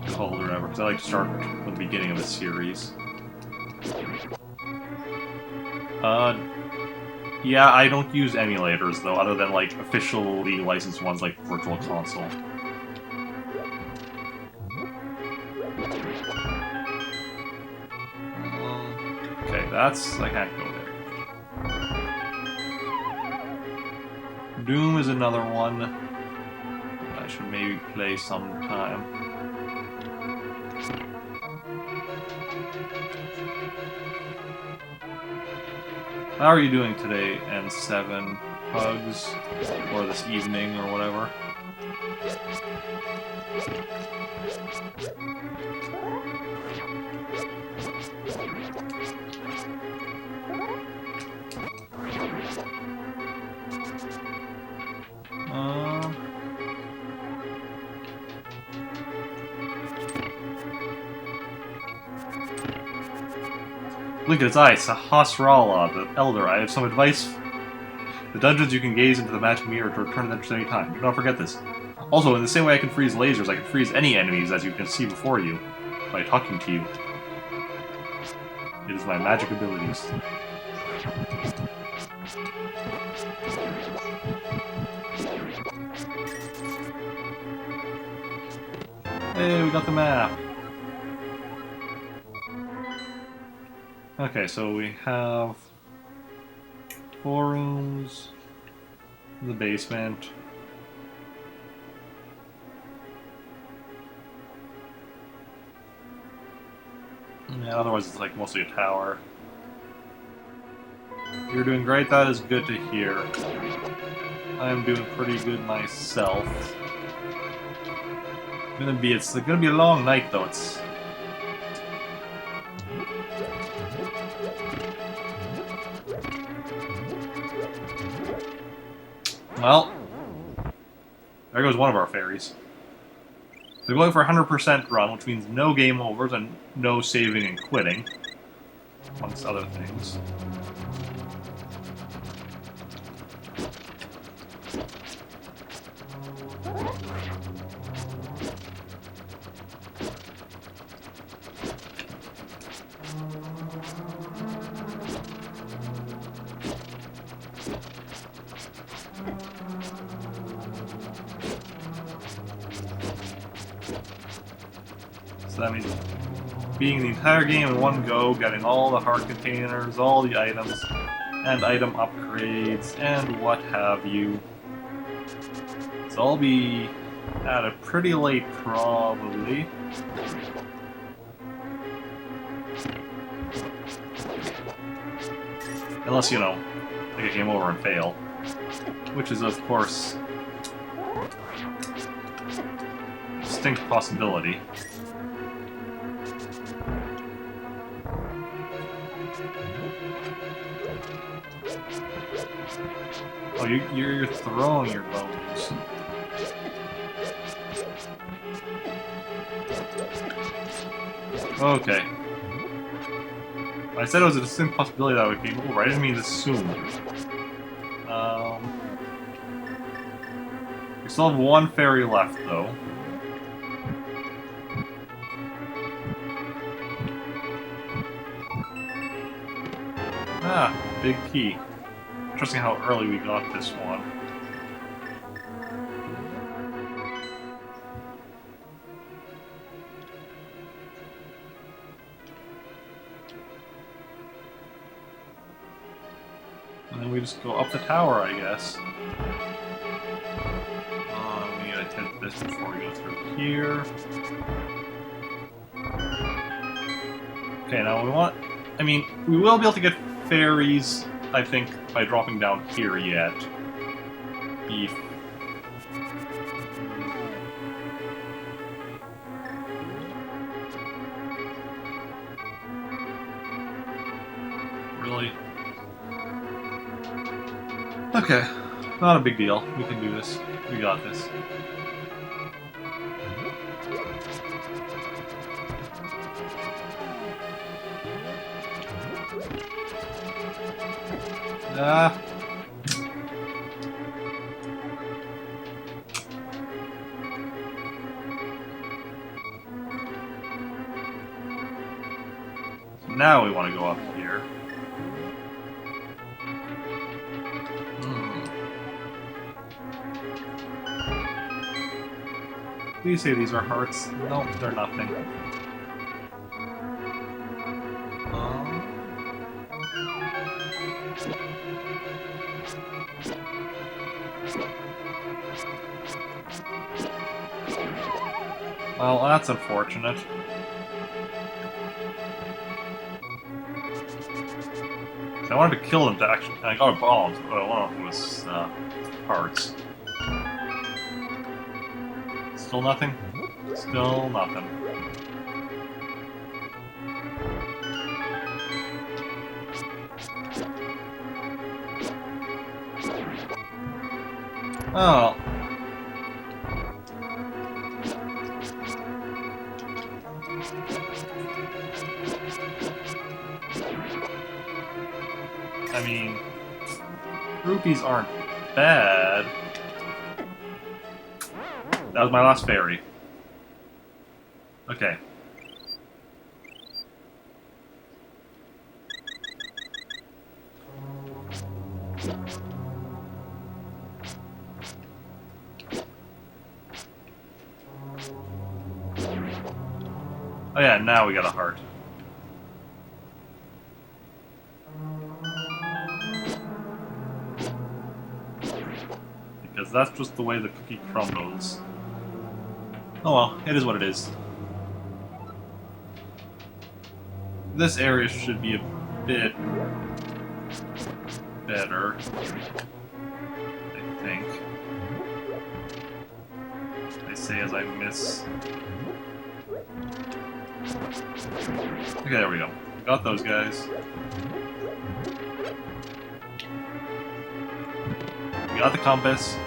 called or whatever, because I like to start with the beginning of the series. Yeah, I don't use emulators though, other than like officially licensed ones like Virtual Console. Okay, I can't go there. Doom is another one I should maybe play sometime. How are you doing today, N7 Hugs? Or this evening, or whatever? Blink at its eye, Sahasrara, the Elder. I have some advice. The dungeons you can gaze into the magic mirror to return to them at any time. Do not forget this. Also, in the same way I can freeze lasers, I can freeze any enemies as you can see before you by talking to you. It is my magic abilities. Hey, we got the map. Okay, so we have 4 rooms in the basement. Yeah, otherwise it's like mostly a tower. You're doing great, that is good to hear. I'm doing pretty good myself. It's gonna be a long night though, Well, there goes one of our fairies. They're going for 100% run, which means no game overs and no saving and quitting, amongst other things. So that means beating the entire game in one go, getting all the heart containers, all the items, and item upgrades, and what have you. So I'll be at it pretty late, probably. Unless, you know, I get game over and fail. Which is, of course, a distinct possibility. Oh, you're throwing your bones. Okay. I said it was a distinct possibility that I would game over. I didn't mean to assume. We still have 1 fairy left, though. Ah, big key. Interesting how early we got this one. And then we just go up the tower, I guess. We gotta test this before we go through here. Okay, now we want... I mean, we will be able to get fairies, I think, by dropping down here yet. If... Really? Okay, not a big deal. We can do this. We got this. Ah. So now we want to go up here. Please say these are hearts. Nope, they're nothing. Well, that's unfortunate. I wanted to kill them to actually... I got a bomb, but one of them was hearts. Still nothing? Still nothing. Oh. I mean, rupees aren't bad. That was my last fairy. Okay. Oh yeah, now we got a heart. Because that's just the way the cookie crumbles. Oh well, it is what it is. This area should be a bit better, I think. I say as I miss. Okay, there we go. Got those guys. We got the compass.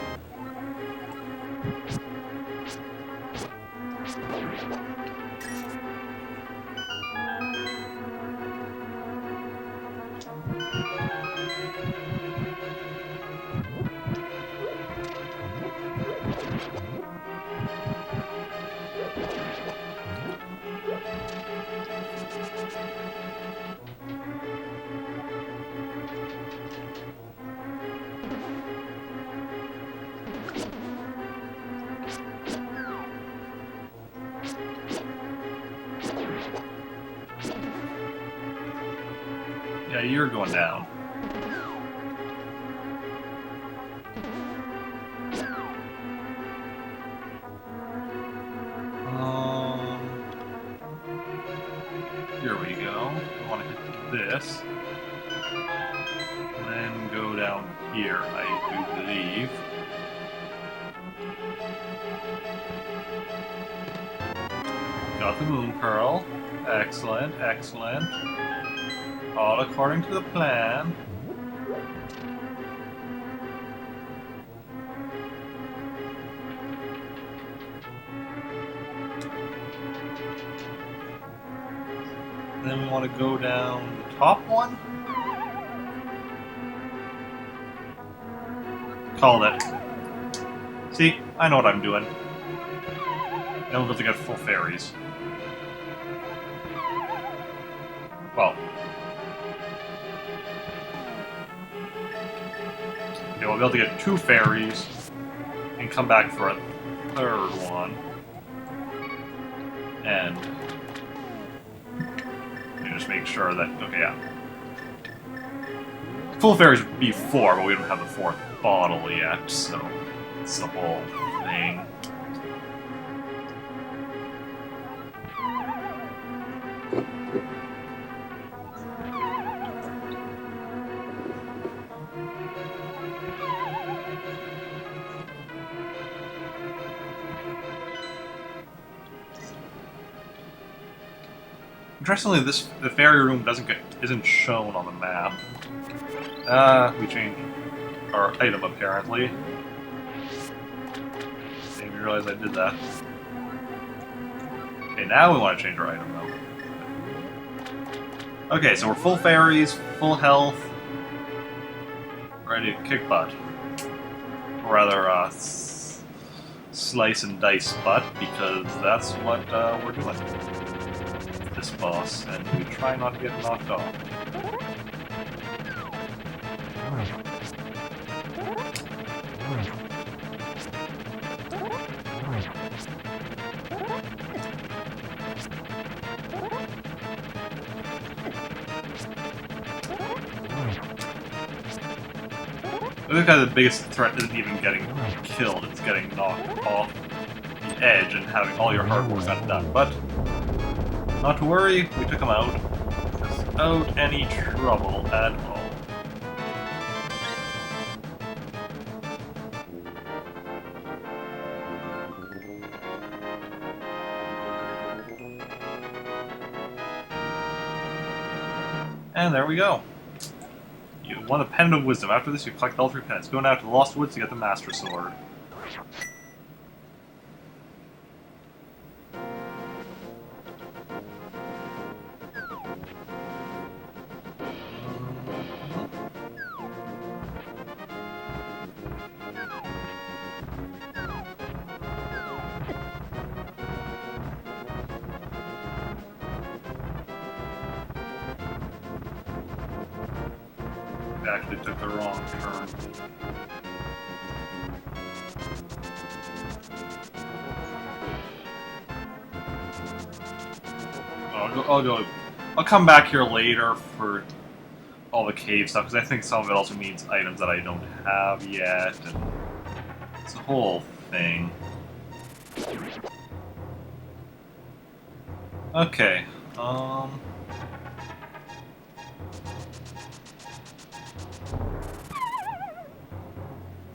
Yeah, you're going down. Here we go. I want to hit this. And then go down here, I do believe. Got the moon pearl. Excellent, excellent. All according to the plan. Then we want to go down the top one. Called it. See, I know what I'm doing. Then we'll go to get full fairies. Well. Okay, we'll be able to get 2 fairies and come back for a 3rd one. And just make sure that, okay, yeah. Full fairies would be 4, but we don't have the 4th bottle yet, so it's the whole thing. Interestingly, the fairy room isn't shown on the map. We changed our item apparently. Didn't even realize I did that. Okay, now we want to change our item though. Okay, so we're full fairies, full health, ready to kick butt. Or rather, slice and dice butt, because that's what we're doing. This boss, and we try not to get knocked off. I think the biggest threat isn't even getting killed, it's getting knocked off the edge and having all your hard work undone. But not to worry, we took him out without any trouble at all. And there we go. You won the Pen of Wisdom. After this, you collect all 3 pens. Go now to the Lost Woods to get the Master Sword. We actually took the wrong turn. I'll come back here later for all the cave stuff, because I think some of it also needs items that I don't have yet, and it's a whole thing. Okay, oh,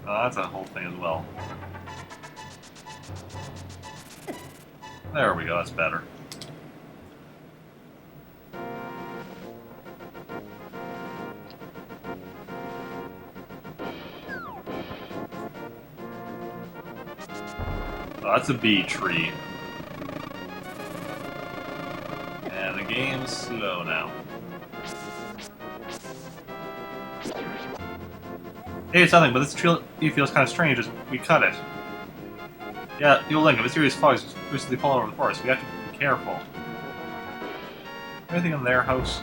that's a whole thing as well. There we go, that's better. Oh, that's a bee tree. And the game is slow now. Hey, it's nothing, but this tree feels kind of strange as we cut it. Yeah, the old link of mysterious fogs recently fallen over the forest. We have to be careful. Anything in their house?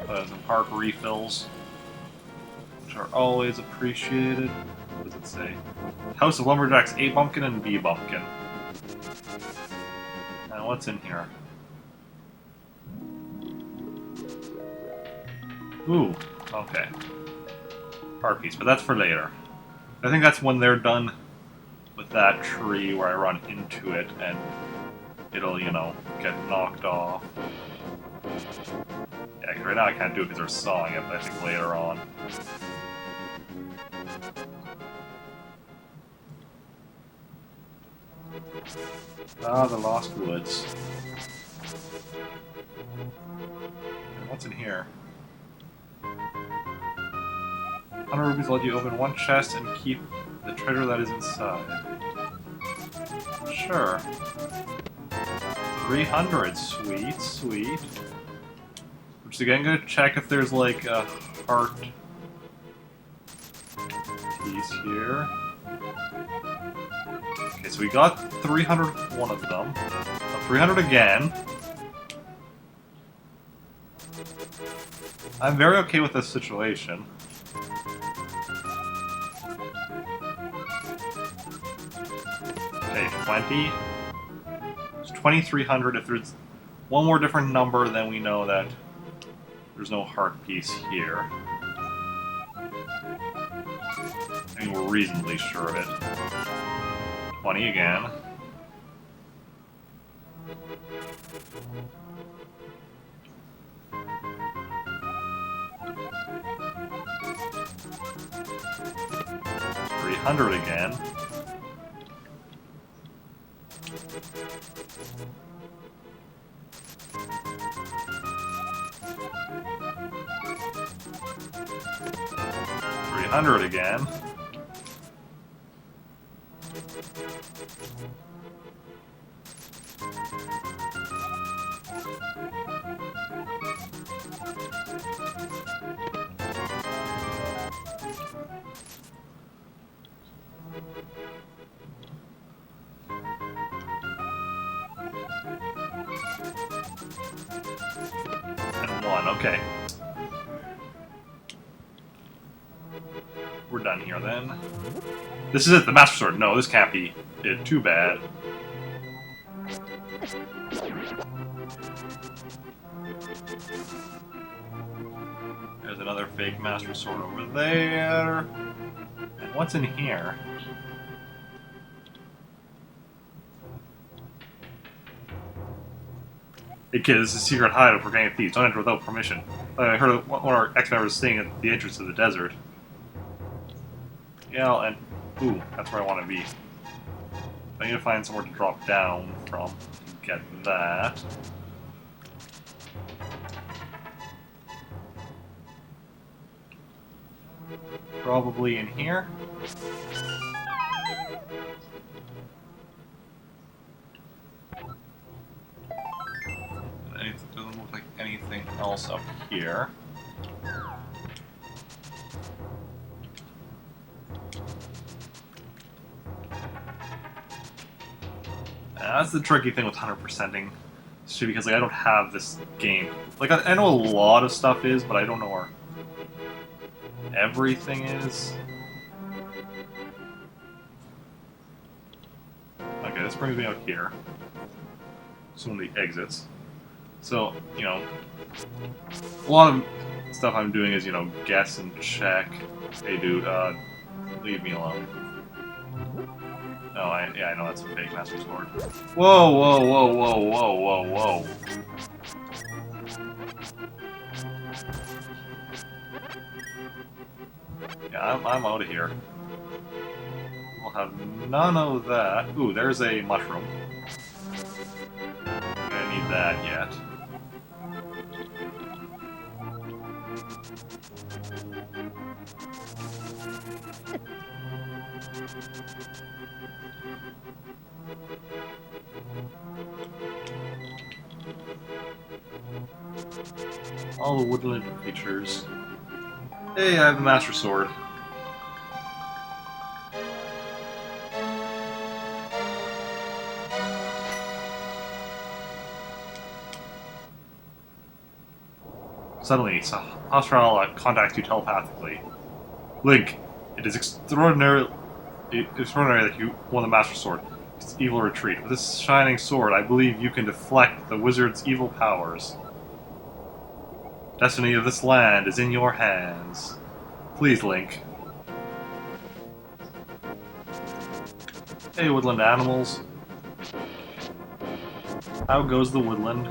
Some park refills, which are always appreciated. What does it say? House of Lumberjacks, A Bumpkin and B Bumpkin. Now, what's in here? Ooh, okay. Art piece, but that's for later. I think that's when they're done with that tree where I run into it and it'll, you know, get knocked off. Yeah, 'cause right now I can't do it because they're sawing it, but I think later on. Ah, the Lost Woods. What's in here? 100 rupees will let you open one chest and keep the treasure that is inside. Sure. 300, sweet, sweet. Which again, I'm gonna check if there's like a heart piece here. Okay, so we got 300 one of them. 300 again. I'm very okay with this situation. Okay, 20. It's 2,300. If there's one more different number, then we know that there's no heart piece here. I mean, we're reasonably sure of it. 20 again. $300 again. $300 again. And 1, okay. We're done here then. This is it, the Master Sword. No, this can't be it. Too bad. There's another fake Master Sword over there. And what's in here? Hey kid, this is a secret hideout for gang thieves. Don't enter without permission. I heard one of our ex-members staying at the entrance to the desert. Yeah, and... ooh, that's where I want to be. I need to find somewhere to drop down from to get that. Probably in here. It doesn't look like anything else up here. That's the tricky thing with 100%ing Especially because like I don't have this game. Like I know a lot of stuff is, but I don't know where everything is. Okay, this brings me out here. It's one of the exits. So, you know, a lot of stuff I'm doing is, you know, guess and check. Hey dude, leave me alone. Oh, yeah, I know that's a fake Master Sword. Whoa, whoa, whoa, whoa, whoa, whoa, whoa. Yeah, I'm out of here. We'll have none of that. Ooh, there's a mushroom. I don't need that yet. All the woodland creatures. Hey, I have the Master Sword. Suddenly, Hostile contacts you telepathically. Link, it is extraordinary that you won the Master Sword. Its evil retreat. With this shining sword, I believe you can deflect the wizard's evil powers. Destiny of this land is in your hands. Please, Link. Hey, woodland animals. How goes the woodland?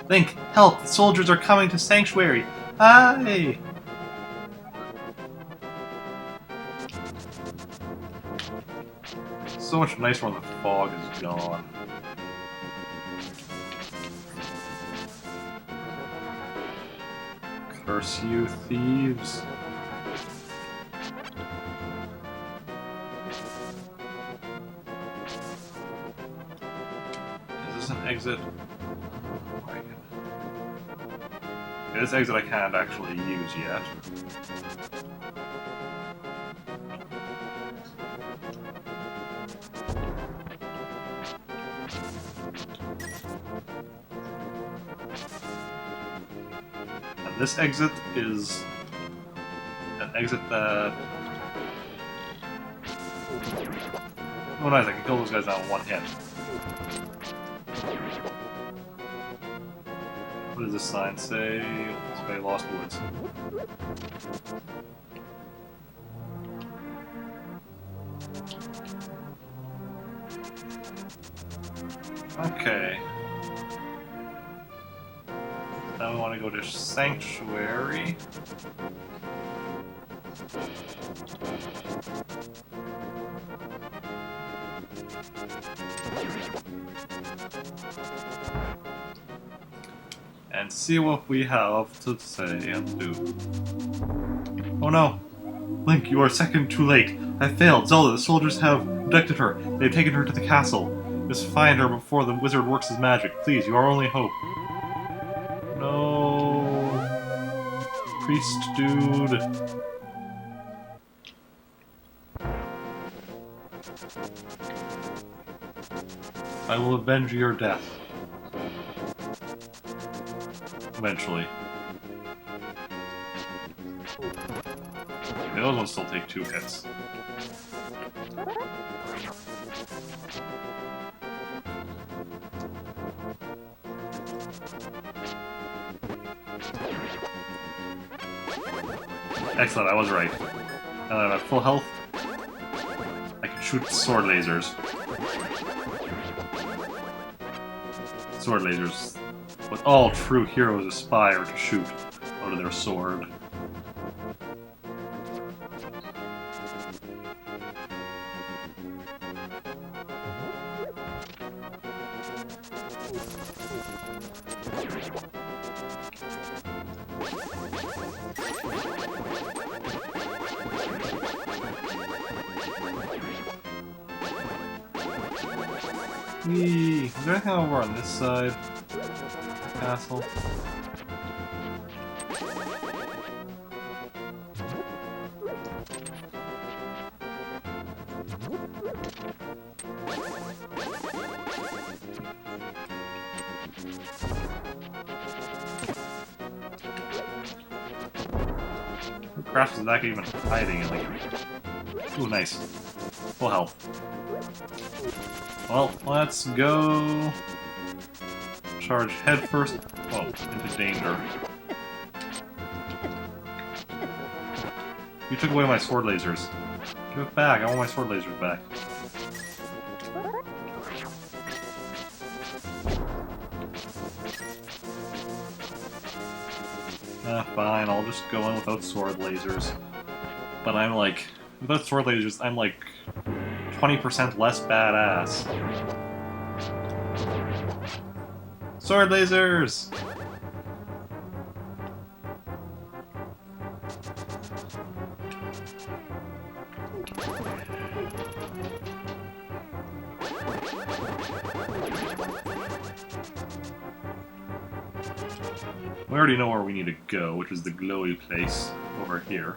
Link, help! The soldiers are coming to Sanctuary! Hi! So much nicer when the fog is gone. Curse you, thieves. Is this an exit? Okay, this exit I can't actually use yet. And this exit is an exit that... Oh nice, I can kill those guys out in one hit. What does this sign say? It's way Lost Woods. Okay. Now we want to go to Sanctuary. And see what we have to say and do. Oh no! Link, you are a second too late. I failed. Zelda, the soldiers have abducted her. They've taken her to the castle. Just find her before the wizard works his magic. Please, you are our only hope. No... Priest dude. I will avenge your death. Eventually. The other ones still take 2 hits. Excellent, I was right. Now that I'm at full health, I can shoot sword lasers. Sword lasers. What all true heroes aspire to shoot out of their sword. Whee! Is there anything over on this side? Castle. Crash is back even hiding and like... Ooh, nice. Full health. Well, let's go... Charge head first. Whoa, into danger. You took away my sword lasers. Give it back, I want my sword lasers back. Fine, I'll just go in without sword lasers. But I'm like, without sword lasers, I'm like 20% less badass. Sword lasers! We already know where we need to go, which is the glowy place over here.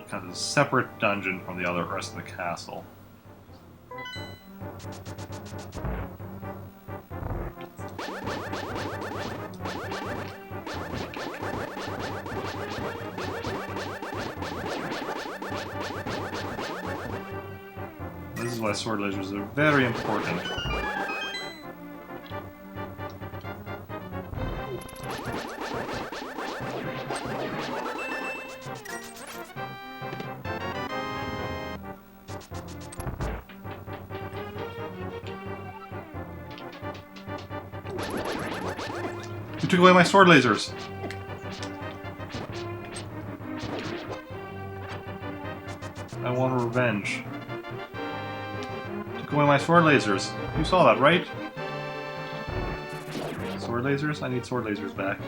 Kind of a separate dungeon from the rest of the castle. This is why sword lasers are very important. You took away my sword lasers! I want revenge. Took away my sword lasers. You saw that, right? Sword lasers? I need sword lasers back.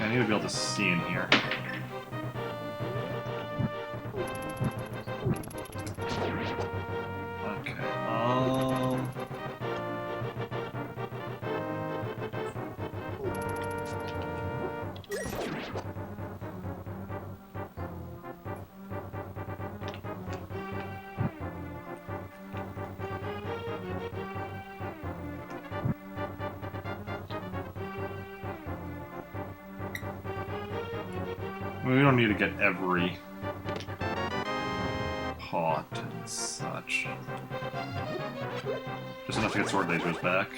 I need to be able to see in here. Okay, we don't need to get every pot and such. Just enough to get sword lasers back.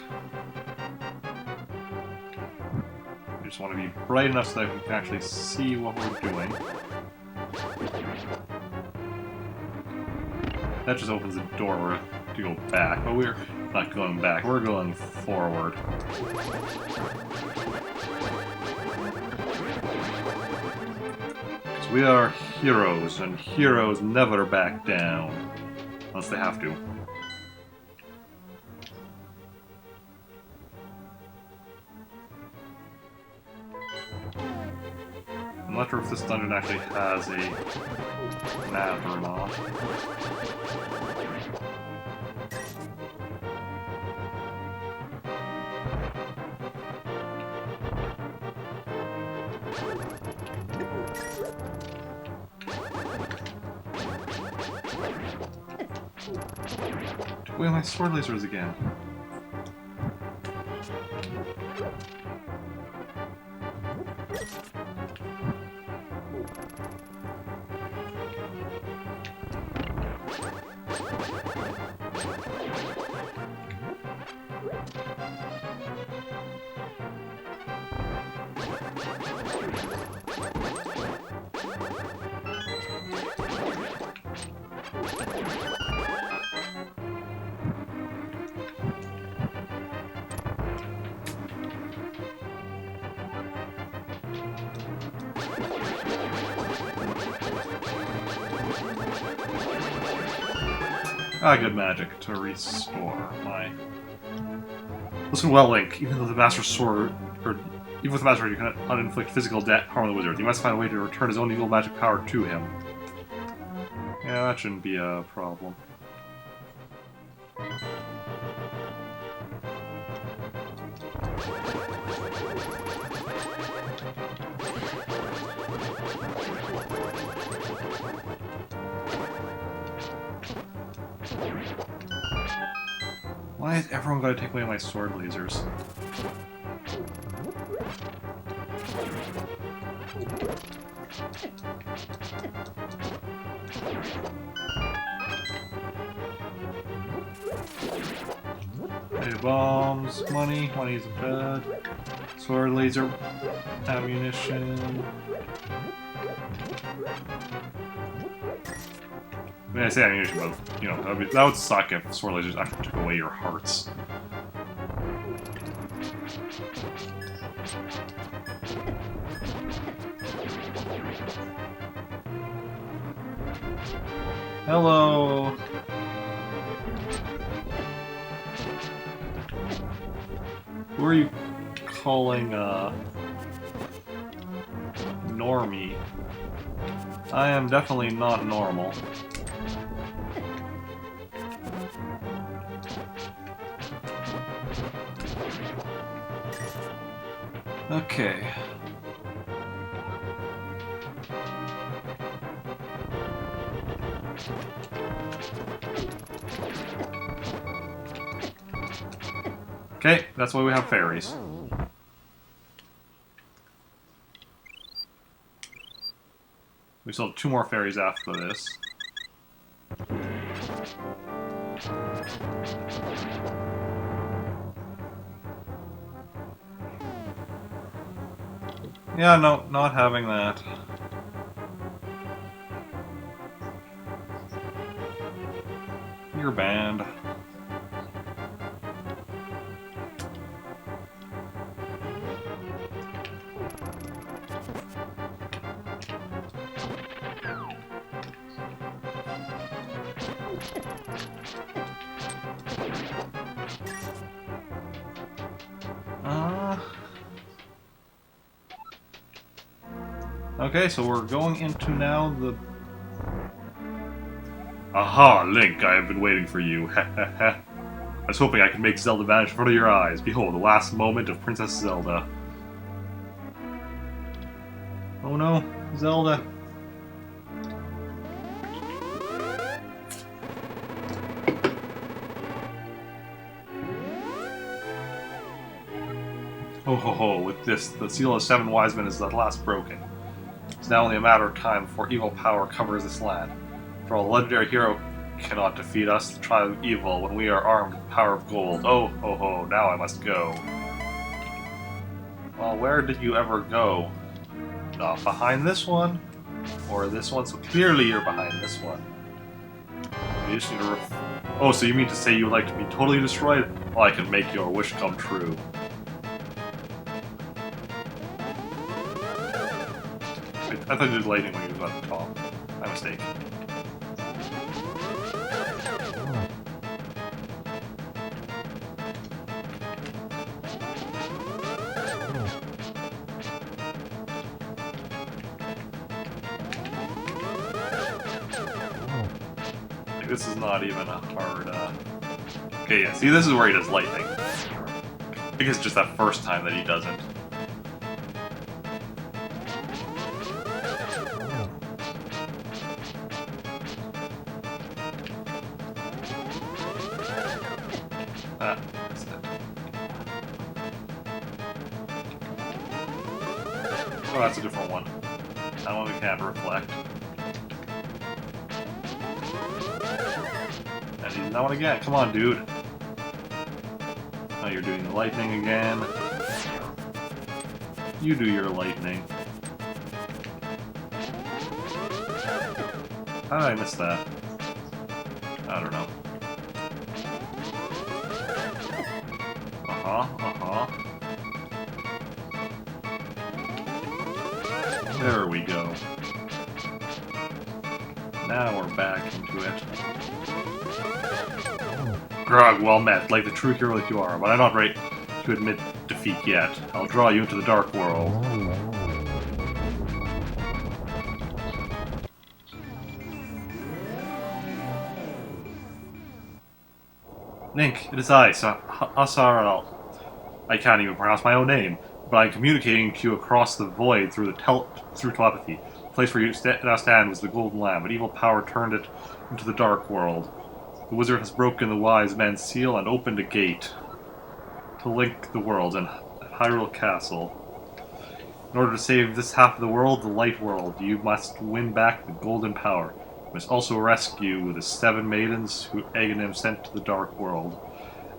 We just want to be bright enough so that we can actually see what we're doing. That just opens the door to go back, but we're not going back, we're going forward. We are heroes, and heroes never back down. Unless they have to. I'm not sure if this dungeon actually has a map or not. Took away my sword lasers again. Ah, good magic to restore my... Listen well, Link. Even with the Master Sword, you cannot inflict physical harm on the wizard. You must find a way to return his own evil magic power to him. Yeah, that shouldn't be a problem. Why is everyone going to take away my sword lasers? Hey, bombs, money isn't bad. Sword, laser, ammunition. I mean, I say ammunition, but, you know, that would suck if sword lasers actually took away your hearts. Hello! Who are you calling, normie? I am definitely not normal. Okay. Okay, that's why we have fairies. We still have 2 more fairies after this. Yeah, no, not having that. You're banned. Okay, so we're going into now the... Aha, Link, I have been waiting for you. I was hoping I could make Zelda vanish in front of your eyes. Behold, the last moment of Princess Zelda. Oh no, Zelda. Ho ho ho, with this, the seal of 7 wise men is at last broken. It's now only a matter of time before evil power covers this land. For all, the legendary hero cannot defeat us, the tribe of evil, when we are armed with the power of gold. Oh ho ho, now I must go. Well, where did you ever go? Not behind this one, or this one, so clearly you're behind this one. You just need to oh, so you mean to say you would like to be totally destroyed? Well, I can make your wish come true. I thought you did lightning when you was at the top. My mistake. Like, this is not even a hard, Okay, yeah, see, this is where he does lightning. I think it's just that first time that he doesn't. Oh, that's a different one. That one we can't reflect. And he's that one again. Come on, dude. Now you're doing the lightning again. You do your lightning. How did I miss that? I don't know. There we go. Now we're back into it. Grog, well met, like the true hero that you are, but I'm not ready to admit defeat yet. I'll draw you into the dark world. Link, it is I, Asaral. I can't even pronounce my own name, but I'm communicating to you across the void through telepathy. The place where you now stand was the Golden Lamb, but evil power turned it into the dark world. The wizard has broken the wise man's seal and opened a gate to link the worlds in Hyrule Castle. In order to save this half of the world, the light world, you must win back the golden power. You must also rescue the 7 maidens who Aghanim sent to the dark world.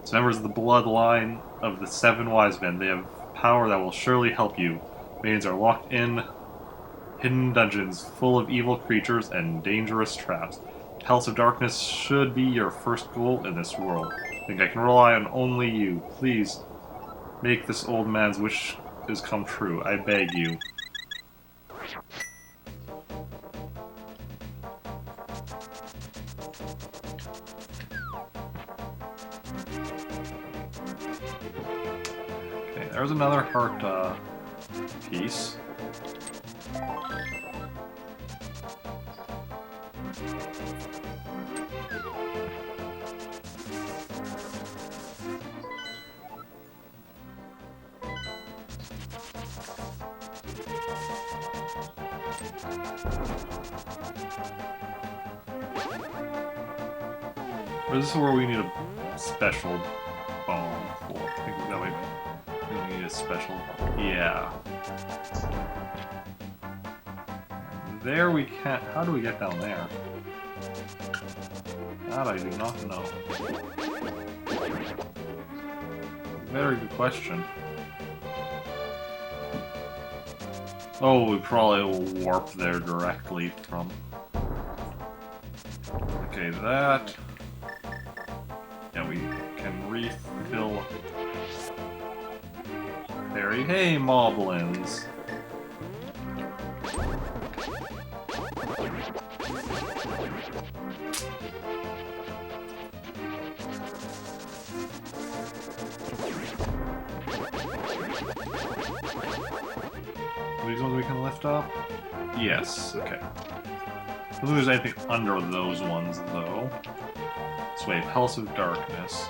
As members of the bloodline of the 7 wise men, they have power that will surely help you. Maidens are locked in hidden dungeons full of evil creatures and dangerous traps. Palace of Darkness should be your first goal in this world. I think I can rely on only you. Please, make this old man's wish come true. I beg you. Okay, there's another heart piece. Or is this where we need a special bomb for? I think that might we need a special. Yeah. There we can't. How do we get down there? That I do not know. Very good question. Oh, we probably will warp there directly from. Okay, that. Yeah, we can refill. Fairy. Hey, moblins. Are these ones we can lift up? Yes, okay. I don't think there's anything under those ones, though. This way, Palace of Darkness.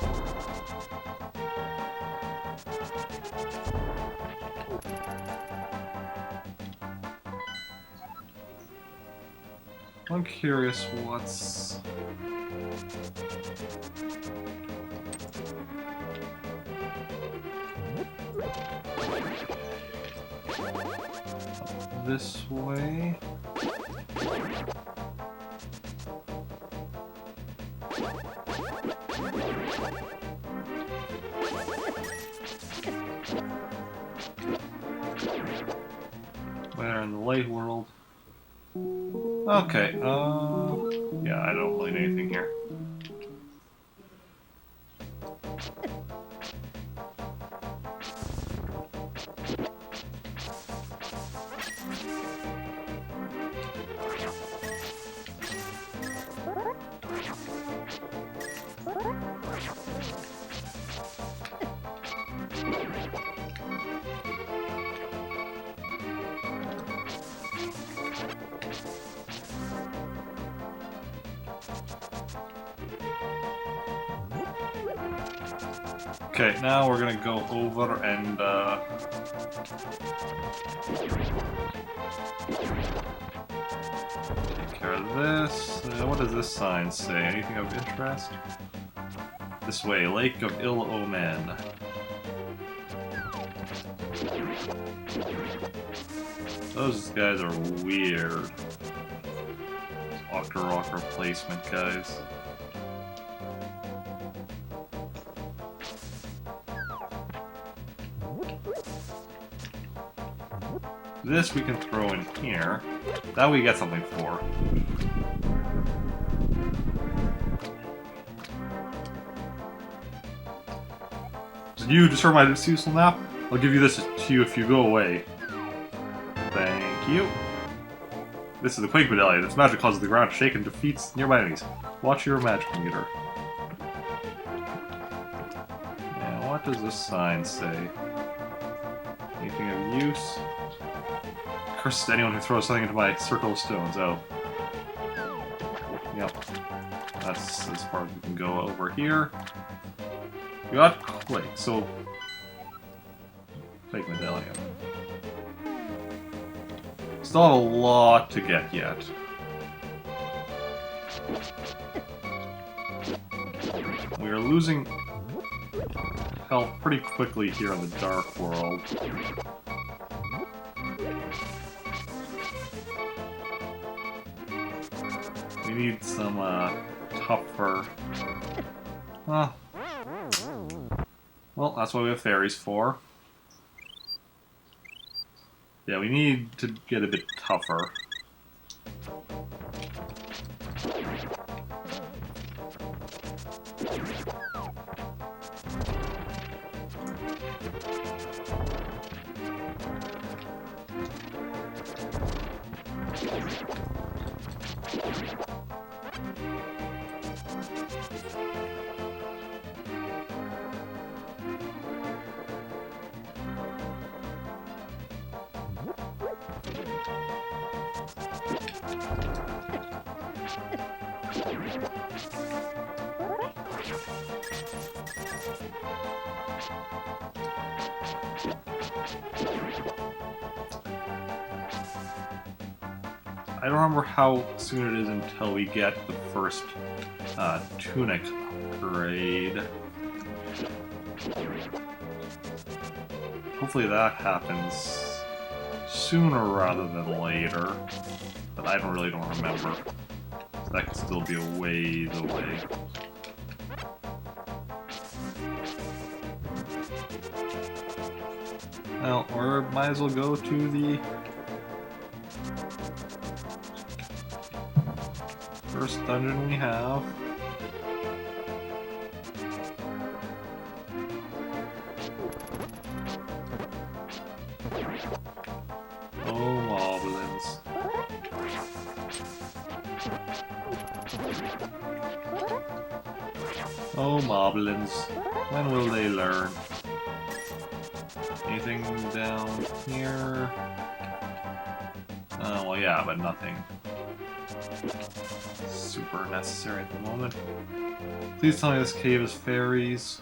I'm curious what's... this way. Where in the light world? Okay, yeah, I don't really need anything here. Okay, now we're gonna go over and take care of this. What does this sign say? Anything of interest? This way, Lake of Ill Omen. Those guys are weird. Walker Rocker placement, guys. This we can throw in here. That we get something for. Did you disturb my useful nap? I'll give you this to you if you go away. Thank you. This is the Quake Medallion. Its magic causes the ground to shake and defeats nearby enemies. Watch your magic meter. Yeah, what does this sign say? Anything of use? Curses to anyone who throws something into my circle of stones. Oh. Yep. That's as far as we can go over here. We got Quake, so... Fake Medallion. Still have a lot to get yet. We are losing health pretty quickly here in the Dark World. We need some tougher... Well, that's what we have fairies for. Yeah, we need to get a bit tougher. I don't remember how soon it is until we get the first tunic upgrade. Hopefully that happens sooner rather than later, but I really don't remember. So that could still be a ways away. Well, or might as well go to the first dungeon we have. Oh, moblins. Oh, moblins. When will they learn? Anything down here? Oh, well, yeah, but nothing super necessary at the moment. Please tell me this cave is fairies.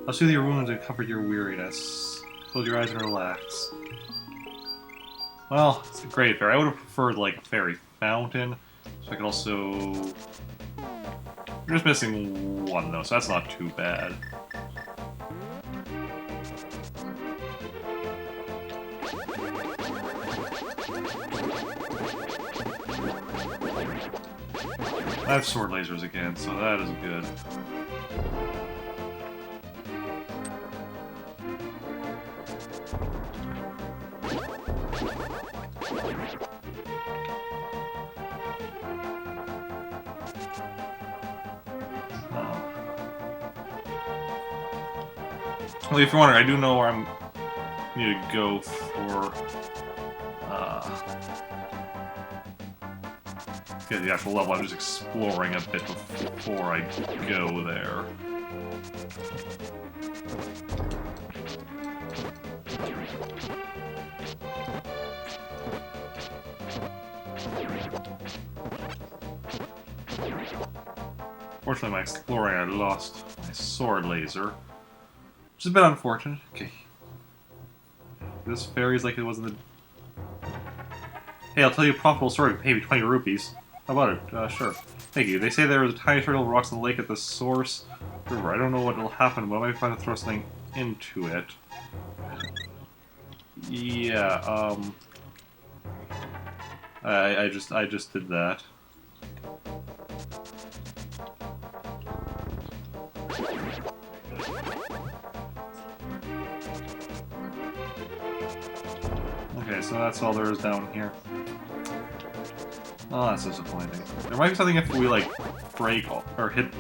I'll soothe your wounds and comfort your weariness. Close your eyes and relax. Well, it's a great fairy. I would have preferred, like, a fairy fountain. So I could also... We're just missing one, though, so that's not too bad. I have sword lasers again, so that is good. Well, if you're wondering, I do know where I'm need to go for get the actual level. I'm just exploring a bit before I go there. Fortunately, my exploring, I lost my sword laser, which is a bit unfortunate. Okay. This fairy's like it was in the... Hey, I'll tell you a profitable story. Pay me 20 rupees. How about it? Sure. Thank you. They say there was a tiny turtle that rocks in the lake at the source river. I don't know what will happen, but I might find to throw something into it. Yeah, I just did that. Okay, so that's all there is down here. Oh, that's disappointing. There might be something if we, like, break or hit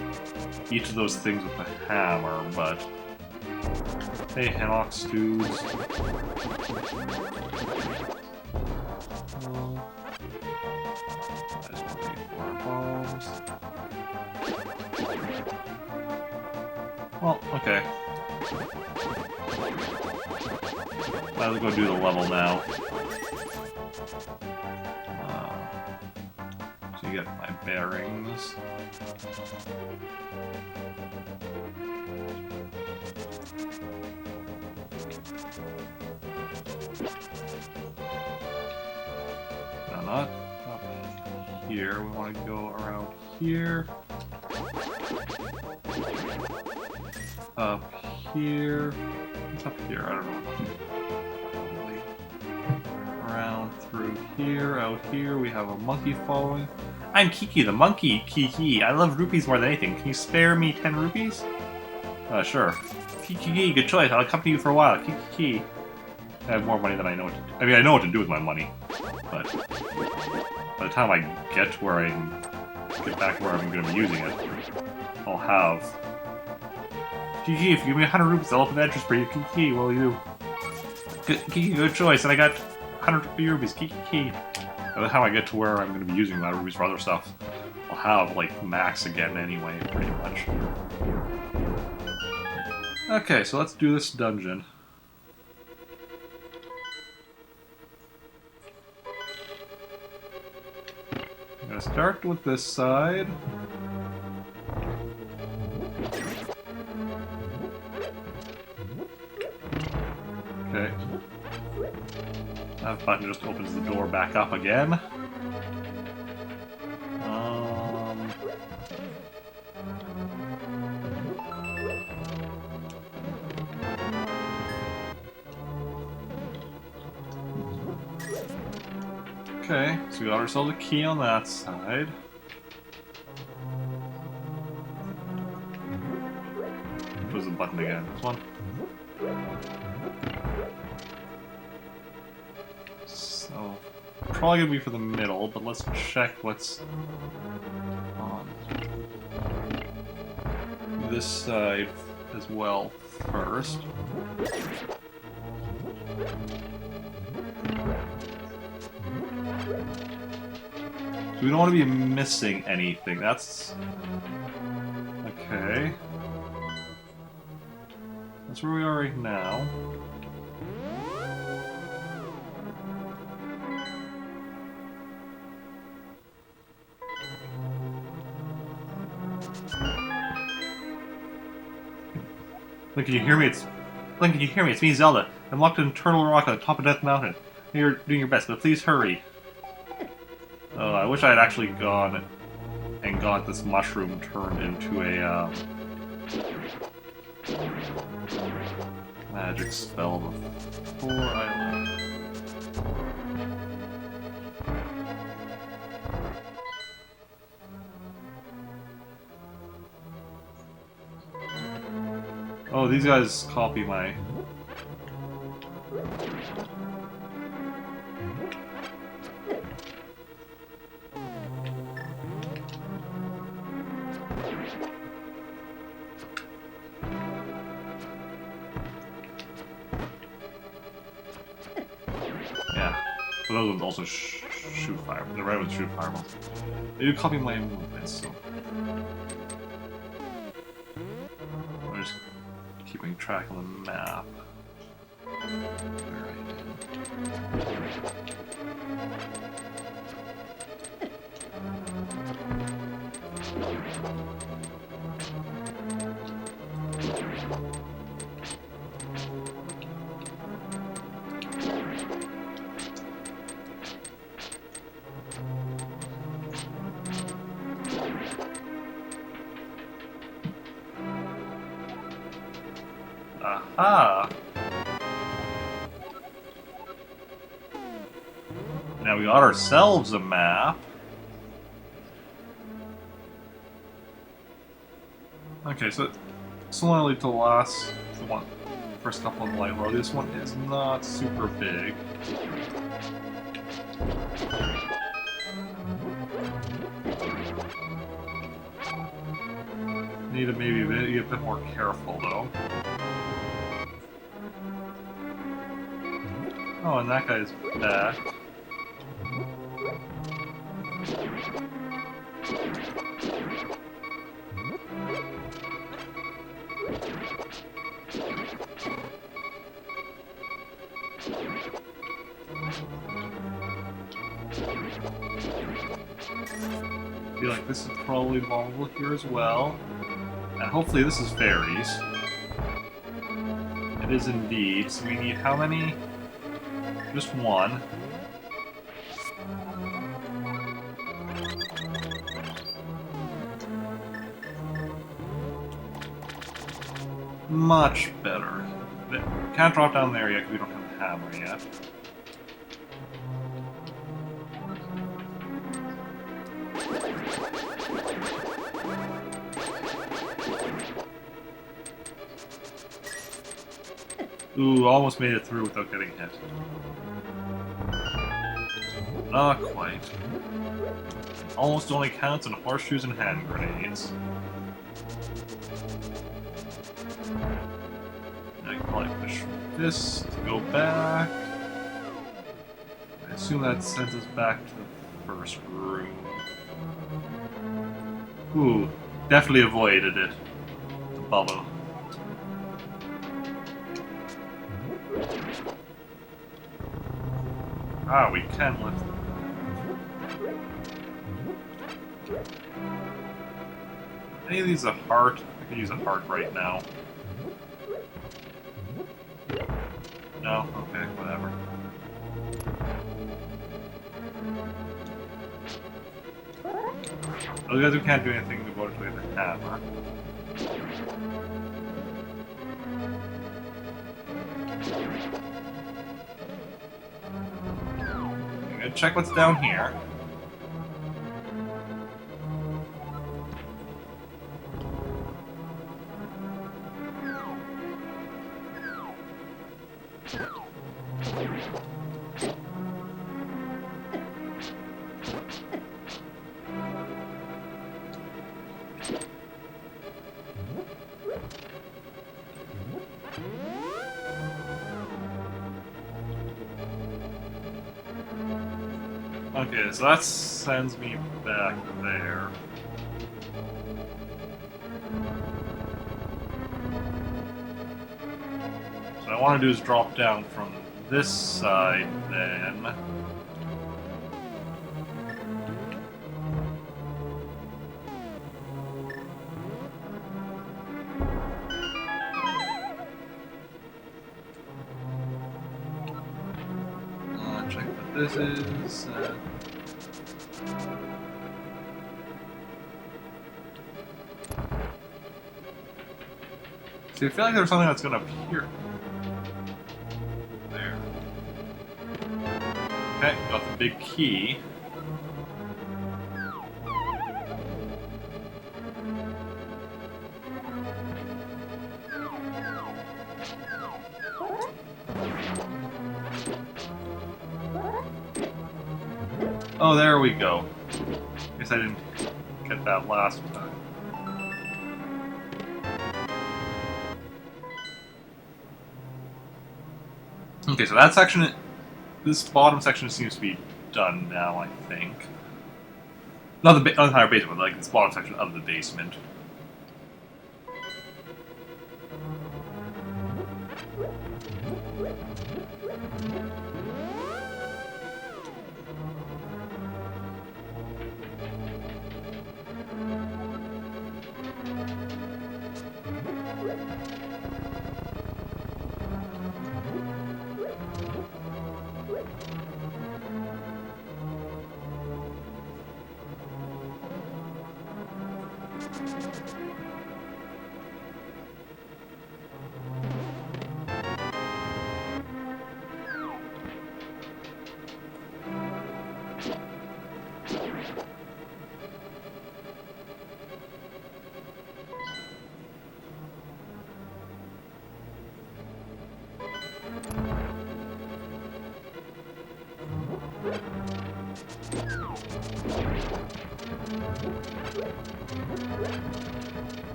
each of those things with a hammer, but... Hey, Hinox dudes. I just want to make more bombs. Well, okay. Might as well go do the level now. So you get my bearings. No, not up here. We want to go around here. up here. What's up here? I don't know. Probably around through here, out here. We have a monkey following. I'm Kiki the monkey. Kiki. I love rupees more than anything. Can you spare me 10 rupees? Sure. Kiki, good choice. I'll accompany you for a while. Kiki. I have more money than I know what to do. I mean, I know what to do with my money, but by the time I get to where I get back to where I'm going to be using it, I'll have. Kiki, if you give me 100 rupees, I'll open the entrance for you. Kiki, will you? Kiki, good choice. And I got 150 rupees. Kiki. By the time I get to where I'm going to be using my rupees for other stuff, I'll have, like, max again anyway, pretty much. Okay, so let's do this dungeon. I'm going to start with this side. Okay. That button just opens the door back up again. Okay, so we got ourselves a key on that side. What was the button again? This one? So, probably gonna be for the middle, but let's check what's on this side as well first. So we don't want to be missing anything. That's okay. That's where we are right now. Link, can you hear me? Link, can you hear me? It's me, Zelda. I'm locked in Turtle Rock at the top of Death Mountain. You're doing your best, but please hurry. Oh, I wish I had actually gone and got this mushroom turned into a magic spell before I left. Oh, these guys copy my... Yeah. But those ones also shoot fire. The red ones shoot fireballs. They do copy my movements, so... I'm just keeping track on the map. Aha! Now we got ourselves a map. Okay, so similarly to the last one, first couple in Light World, this one is not super big. Need to maybe be a bit more careful though. Oh, and that guy's back. I feel like this is probably vulnerable here as well. And hopefully this is fairies. It is indeed. So we need how many? Just one. Much better. Can't drop down there yet because we don't have the hammer yet. Ooh, almost made it through without getting hit. Not quite. Almost only counts in horseshoes and hand grenades. I can probably push this to go back. I assume that sends us back to the first room. Ooh, definitely avoided it. The bubble. Ah, we can lift them. Any of these a heart? I could use a heart right now. No? Okay, whatever. Those guys who can't do anything about it with the hammer. I'm gonna check what's down here. Okay, so that sends me back there. So what I want to do is drop down from this side then. Check what this is. See, I feel like there's something that's gonna appear. There. Okay, got the big key. Oh, there we go. Guess I didn't get that last time. Okay, so that section, this bottom section seems to be done now, I think. Not the entire basement, but like this bottom section of the basement.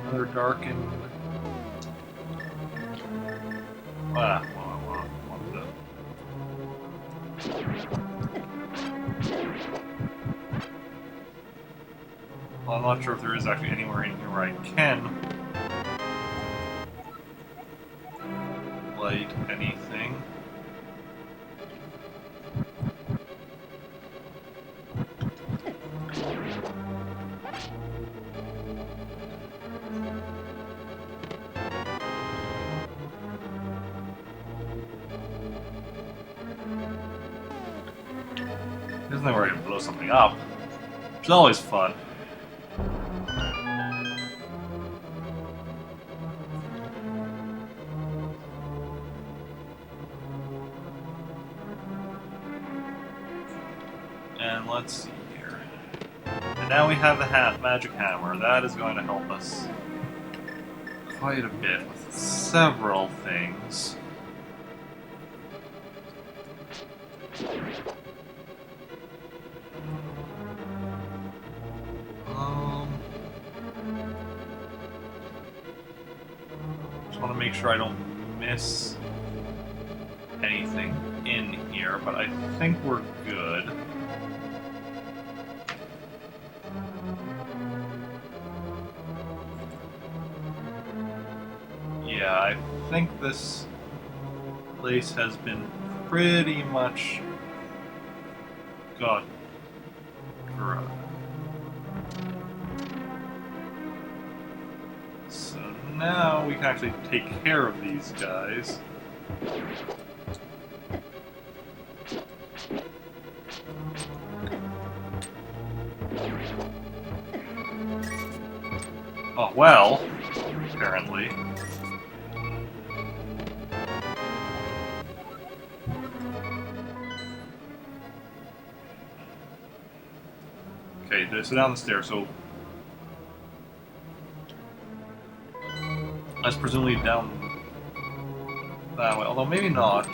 Another darkened. Well, I'm not sure if there is actually anywhere in here where I can light anything. There's nowhere I can blow something up, which is always fun. And let's see here. And now we have the magic hammer. That is going to help us quite a bit with several things. Just want to make sure I don't miss anything in here, but I think we're good. Yeah, I think this place has been pretty much got dry. So now we can actually take care of these guys. Oh, well, apparently. Okay, so down the stairs, so that's presumably down that way, although maybe not.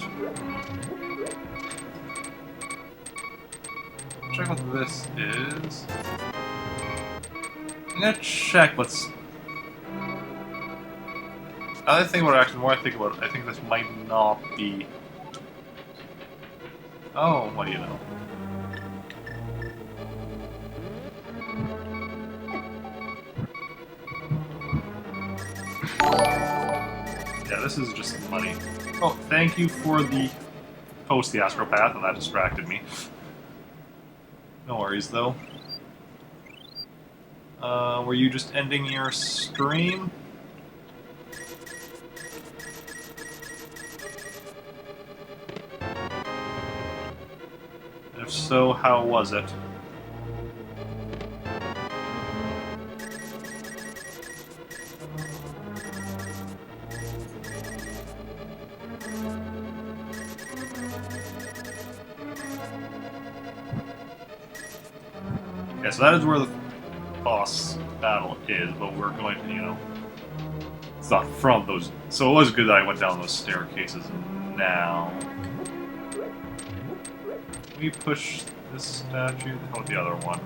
Check what this is. I'm gonna check what's... I think about it, actually, the more I think about it, I think this might not be... Oh, what do you know? Yeah, this is just money. Oh, thank you for the post, the Astropath, and that distracted me. No worries, though. Were you just ending your stream? If so, how was it? Yeah, so that is where the boss battle is, but we're going to, you know... It's not from those... So it was good that I went down those staircases now. We push this statue. How about the other one?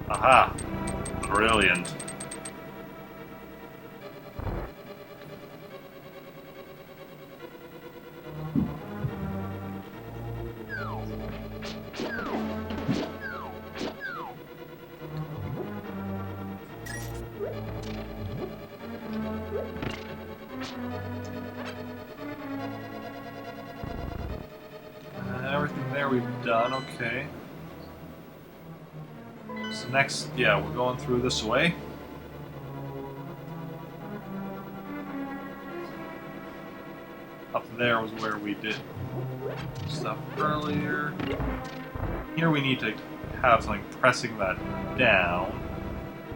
Aha! Brilliant. Everything there we've done, okay. So next, yeah, we're going through this way. Up there was where we did stuff earlier. Here we need to have something pressing that down.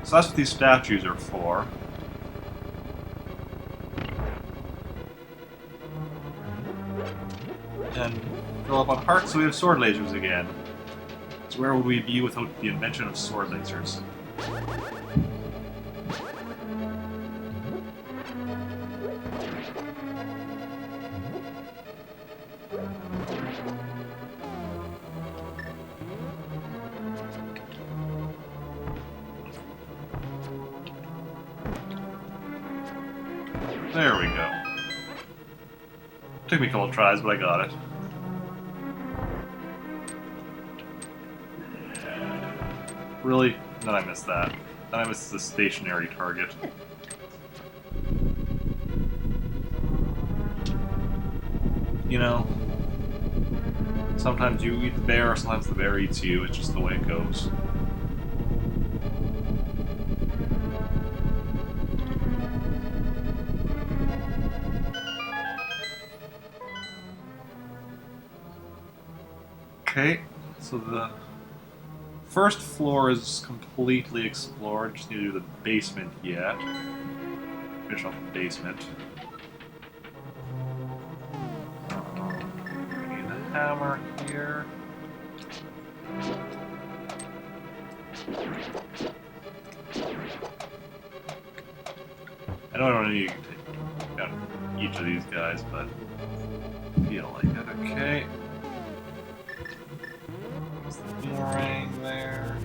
So that's what these statues are for. And fill up on hearts, so we have sword lasers again. So where would we be without the invention of sword lasers? There we go. Took me a couple tries, but I got it. Really? Then I missed that. Then I missed the stationary target. You know, sometimes you eat the bear, or sometimes the bear eats you. It's just the way it goes. Okay, so the first floor is completely explored. Just need to do the basement yet. Finish off the basement. hammer here. I know I don't need to take out each of these guys, but I feel like it. Okay. There's the boomerang there.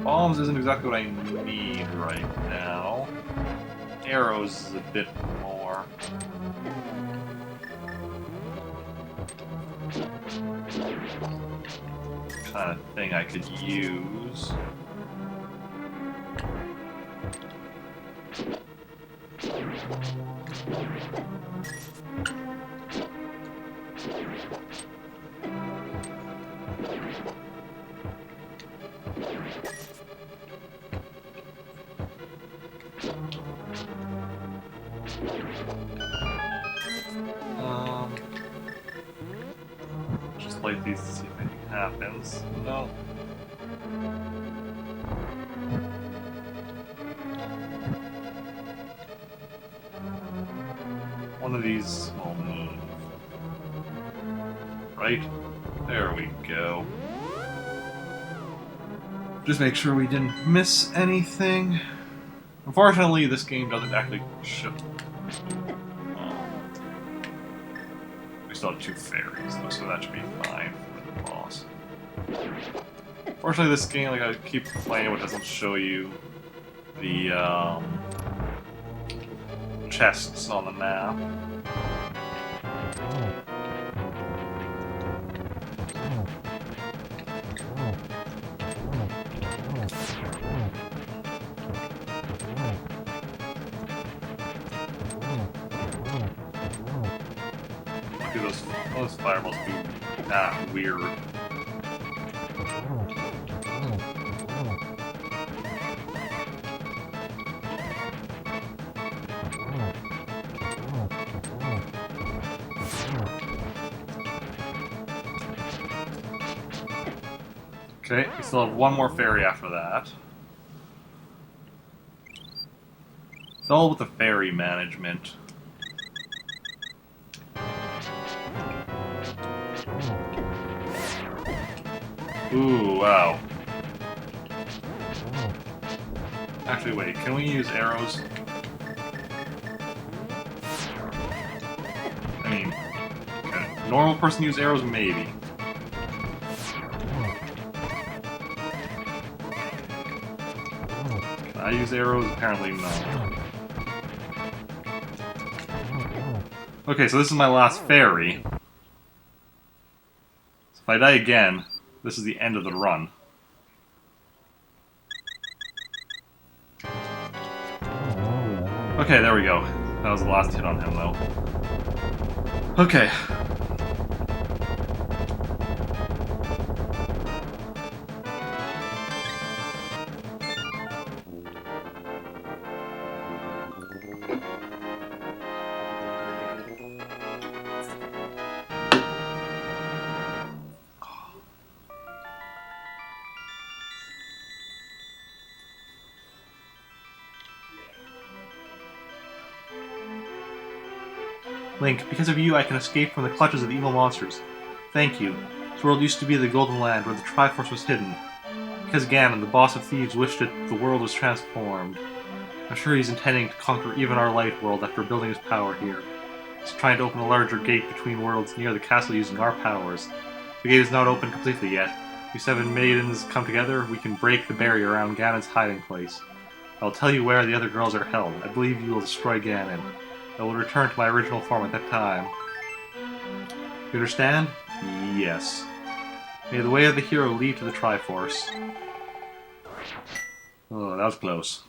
Bombs isn't exactly what I need right now. Arrows is a bit more. Kind of thing I could use. Just like these to see if anything happens. No. One of these will move. Right? There we go. Just make sure we didn't miss anything. Unfortunately, this game doesn't actually show. We still have 2 fairies, though, so that should be fine for the boss. Fortunately, this game, like I keep playing, it doesn't show you the chests on the map. Dude, those fireballs do that weird. Okay, we still have 1 more fairy after that. It's all with the fairy management. Ooh, wow. Actually, wait, can we use arrows? I mean, can a normal person use arrows? Maybe. Can I use arrows? Apparently no. Okay, so this is my last fairy. So if I die again, this is the end of the run. Okay, there we go. That was the last hit on him, though. Okay. Link, because of you I can escape from the clutches of the evil monsters. Thank you. This world used to be the Golden Land, where the Triforce was hidden. Because Ganon, the boss of thieves, wished it, the world was transformed. I'm sure he's intending to conquer even our light world after building his power here. He's trying to open a larger gate between worlds near the castle using our powers. The gate is not open completely yet. If you 7 maidens come together, we can break the barrier around Ganon's hiding place. I'll tell you where the other girls are held. I believe you will destroy Ganon. I will return to my original form at that time. You understand? Yes. May the way of the hero lead to the Triforce. Oh, that was close.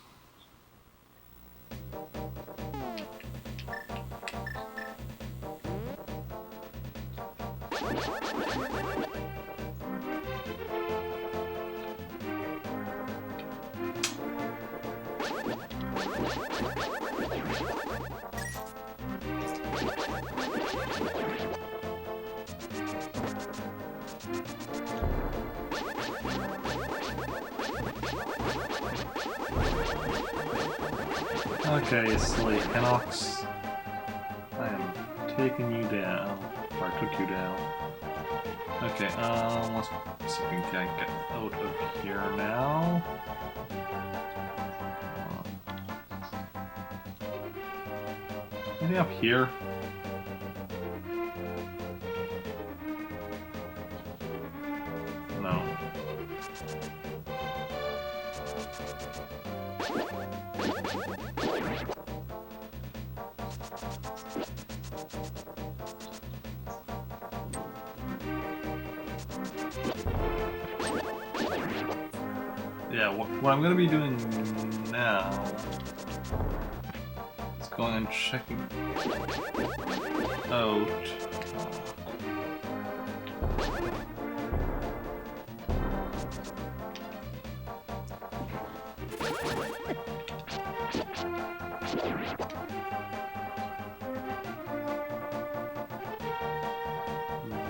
Okay, silly Hinox. I am taken you down. Or took you down. Okay, let's see if we can get out of here now. Anything up here? No. Yeah, what I'm going to be doing now is going and checking out...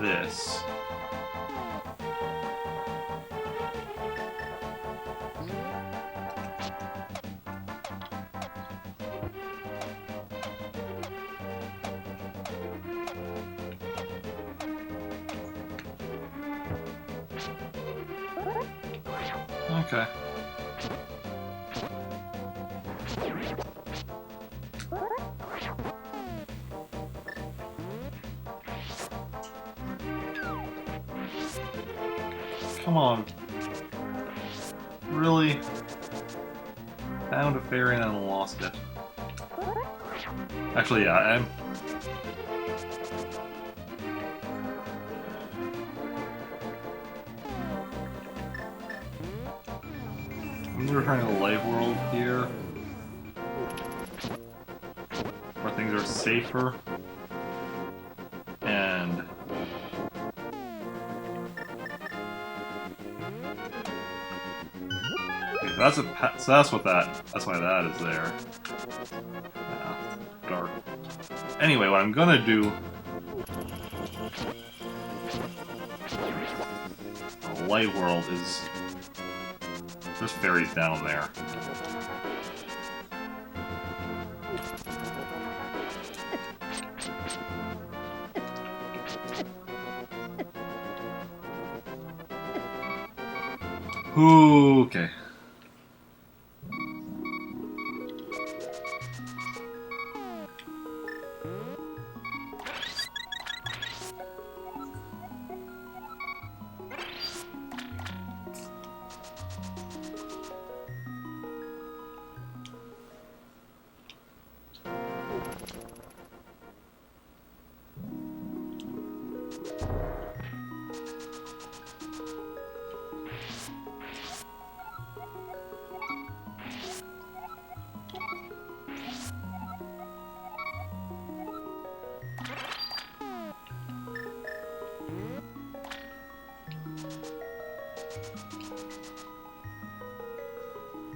this. Okay. Come on. Really? Found a fairy and then lost it. Actually, yeah, I'm returning to the light world here, where things are safer, and okay, that's why that is there. Yeah, dark. Anyway, what I'm gonna do, the light world is. There's fairies down there. Okay.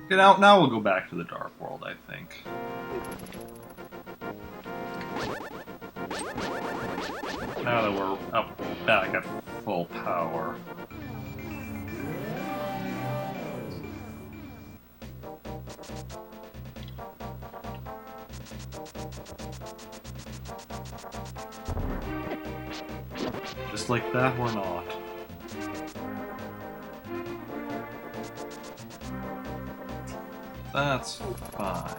Okay, now we'll go back to the dark world, I think. Now that we're back at full power. Just like that, we're not. That's fine.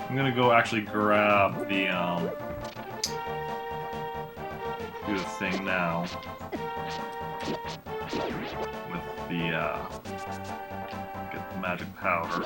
I'm gonna go actually grab the, do the thing now. With the, get the magic powder.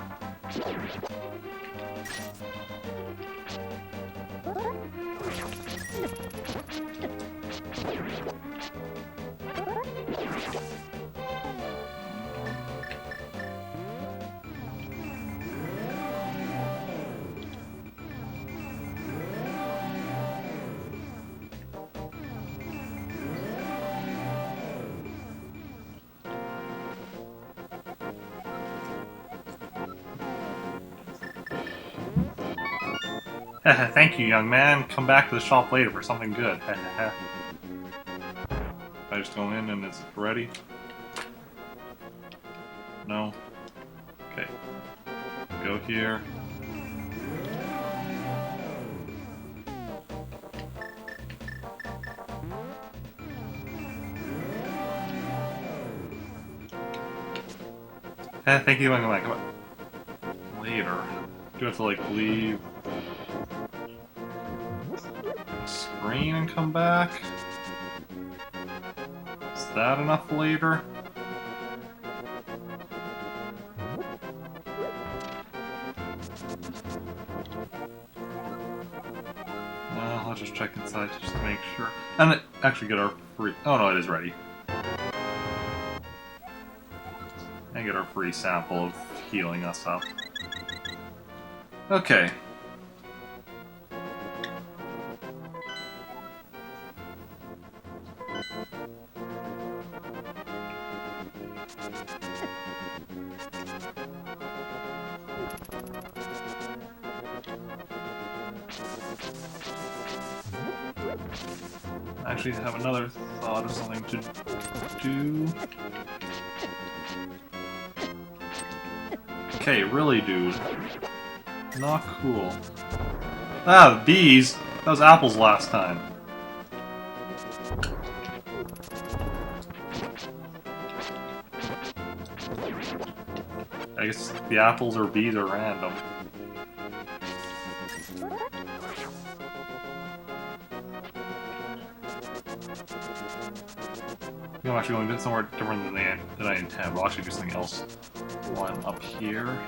Thank you, young man. Come back to the shop later for something good. I just go in and it's ready? No? Okay. Go here. Thank you, young man. Come on. Later. Do I have to, like, leave the screen and come back? Is that enough later? I'll just check inside just to make sure. And actually get our free... Oh no, it is ready. And get our free sample of healing us up. Okay. I actually have another thought of something to do. Okay, really, dude. Not cool. Ah, the bees! That was apples last time. I guess the apples or bees are random. You know, I'm actually going somewhere different than I intend. We'll actually do something else while I'm up here.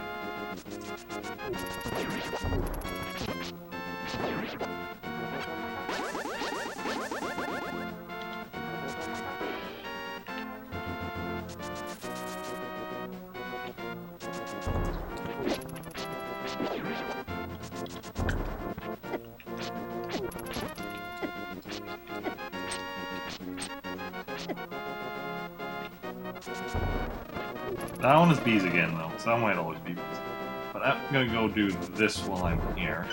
That one is bees again, though, so that might always be bees. But I'm gonna go do this while I'm here.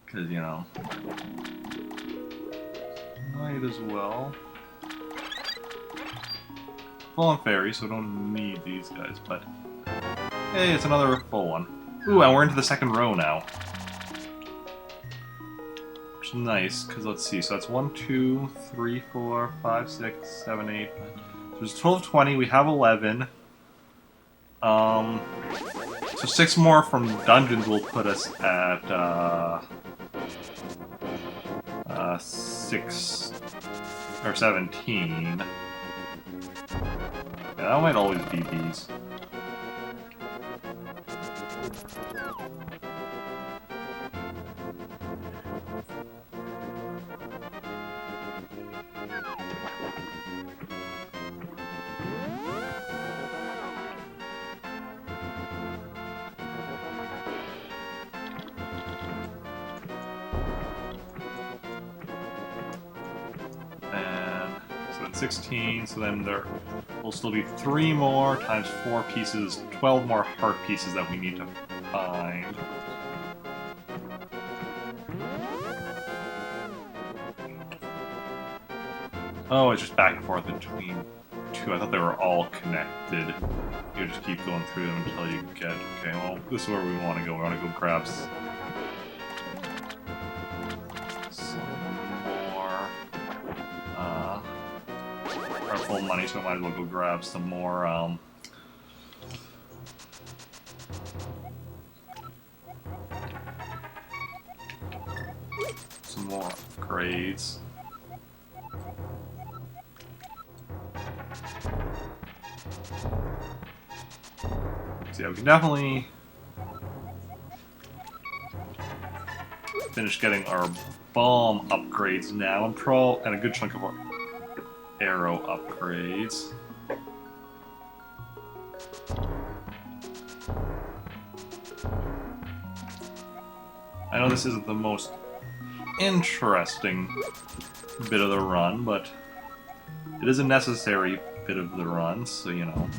Because, you know, might as well. Full on fairy, so don't need these guys, but hey, it's another full one. Ooh, and we're into the second row now. Which is nice, because let's see, so that's 1, 2, 3, 4, 5, 6, 7, 8. So there's a total of 20, we have 11. So 6 more from dungeons will put us at 6 or 17. Yeah, that might always be bees. So it's 16, so then there will still be 3 more times 4 pieces, 12 more heart pieces that we need to find. Oh, it's just back and forth between 2. I thought they were all connected. You just keep going through them until you get... Okay, well, this is where we want to go. We want to go grab full money, so I might as well go grab some more, upgrades. So yeah, we can definitely finish getting our bomb upgrades now, and a good chunk of our arrow upgrades. I know this isn't the most interesting bit of the run, but it is a necessary bit of the run, so you know.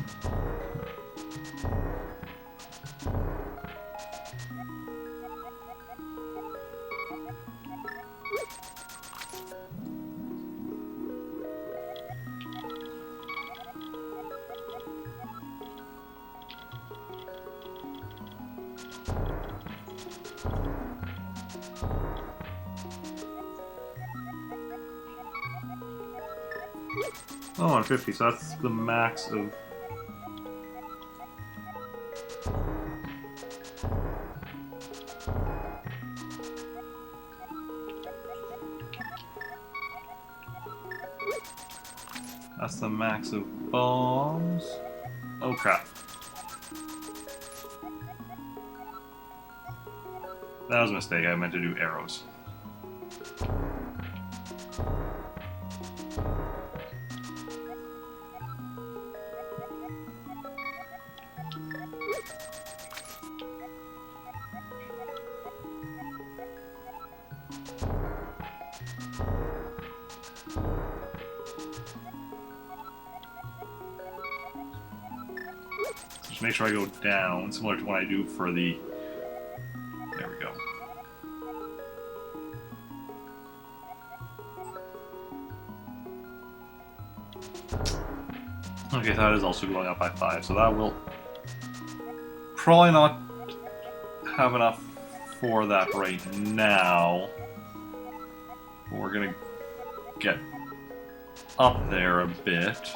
Oh, 150, so that's the max of... That's the max of bombs. Oh crap. That was a mistake, I meant to do arrows. Just make sure I go down, similar to what I do for the... There we go. Okay, so that is also going up by 5, so that will probably not have enough for that right now. But we're gonna get up there a bit.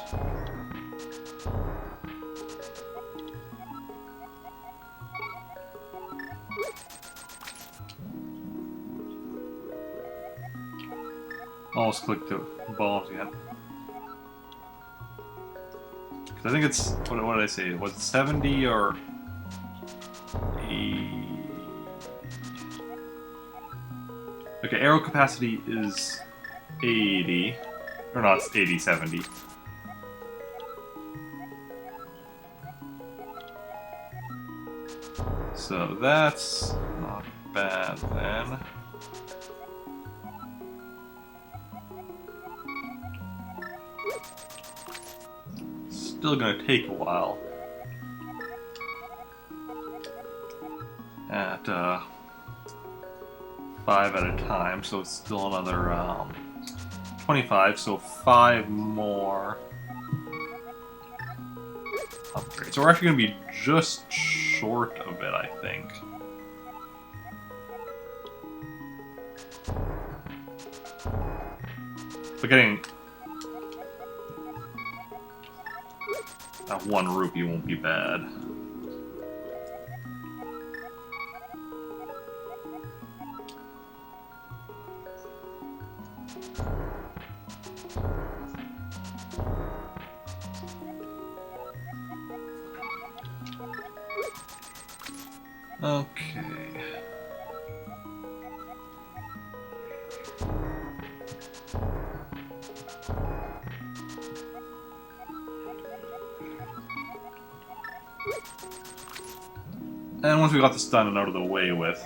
Almost click the bombs again. I think it's, what did I say? Was it 70 or 80? Okay, arrow capacity is 80. Or not, it's 80, 70. So that's not bad then. Still gonna take a while. At 5 at a time, so it's still another 25, so 5 more upgrades. So we're actually gonna be just short of it, I think. But getting that 1 rupee won't be bad. Okay. And once we got this done and out of the way with...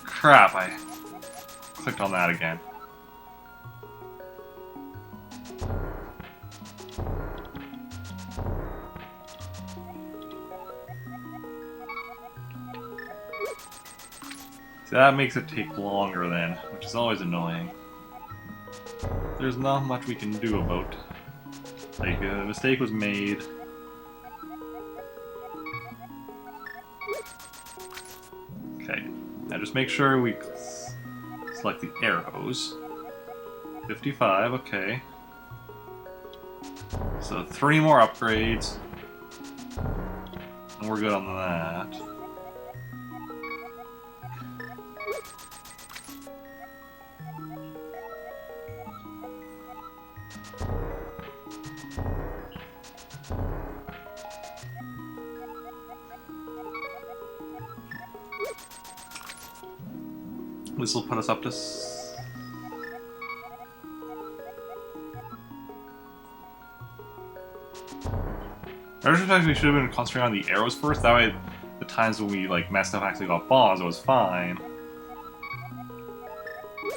Crap, I clicked on that again. See, that makes it take longer then, which is always annoying. There's not much we can do about. Like, a mistake was made. Okay, now just make sure we select the arrows. 55, okay. So 3 more upgrades. And we're good on that. This will put us up to... I retrospect we should have been concentrating on the arrows first, that way the times when we like messed up actually got bombs, it was fine.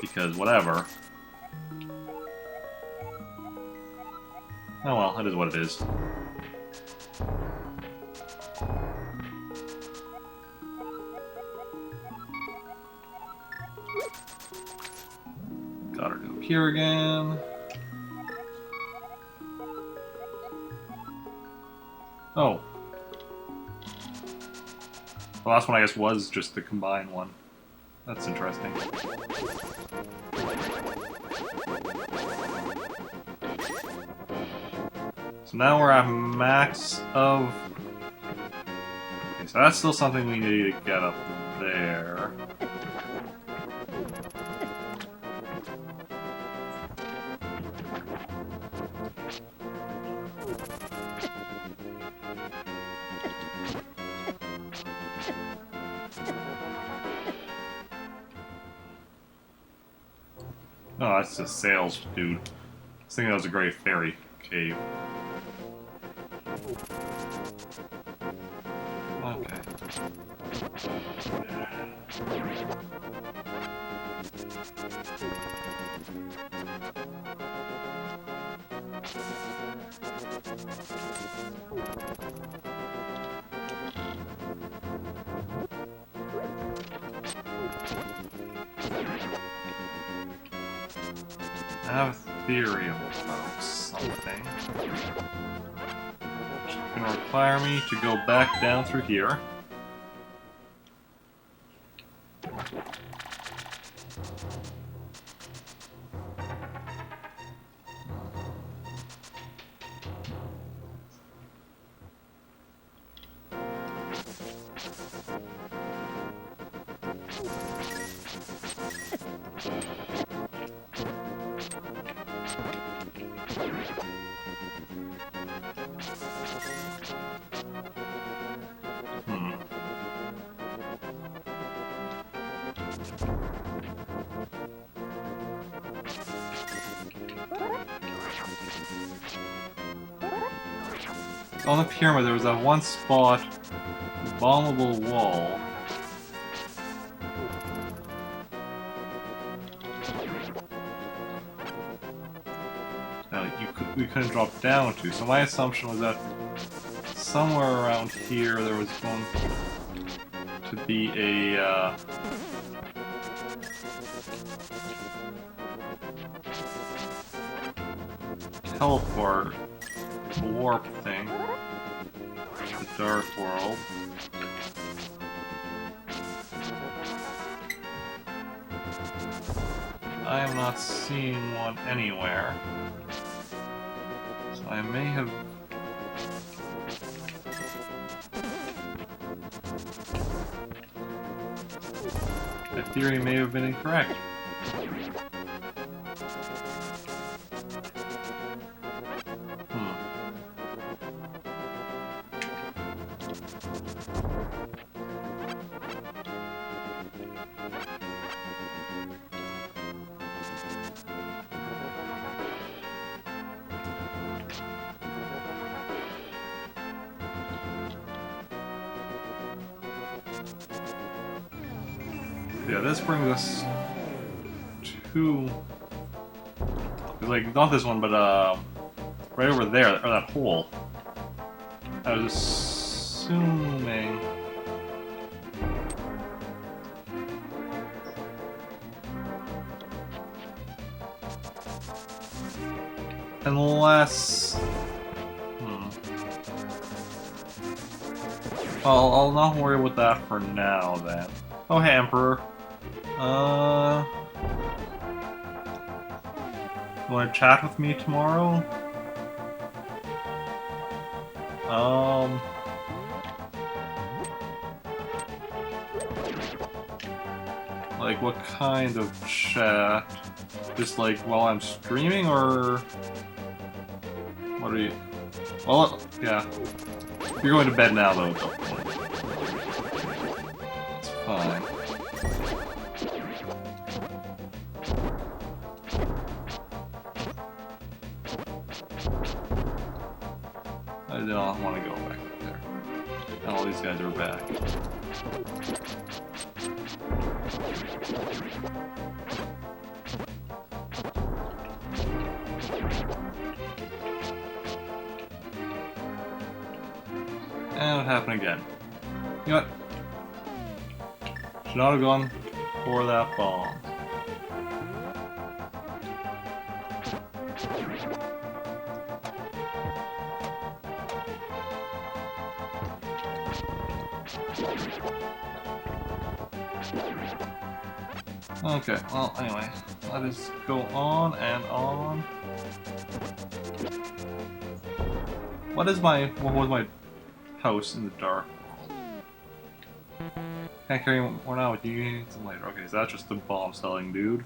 Because whatever. Oh well, it is what it is. Got her to go here again. Oh. The last one, I guess, was just the combined one. That's interesting. So now we're at max of... Okay, so that's still something we need to get up there. Oh, that's just sales, dude. I was thinking that was a Great Fairy cave. Okay. I have a theory about something. It's gonna require me to go back down through here. On the pyramid, there was that one spot, bombable wall. We couldn't drop down to. So my assumption was that somewhere around here there was going to be a teleport warp thing. The Dark World. I am not seeing one anywhere. So I may have... That theory may have been incorrect. Yeah, this brings us to, like, not this one, but right over there, or that hole. I was assuming. Unless, I'll not worry about that for now then. Oh, hey, Emperor. You want to chat with me tomorrow? Like, what kind of chat? Just like while I'm streaming, or what are you? Well, yeah. You're going to bed now, though. It's fine. I don't want to go back up there. And all these guys are back. And it happened again. You know what? Should not have gone for that bomb. Okay, well, anyway, let us go on and on. What was my house in the dark world? Can't carry more now, do you need some later? Okay, so that's just the bomb selling dude.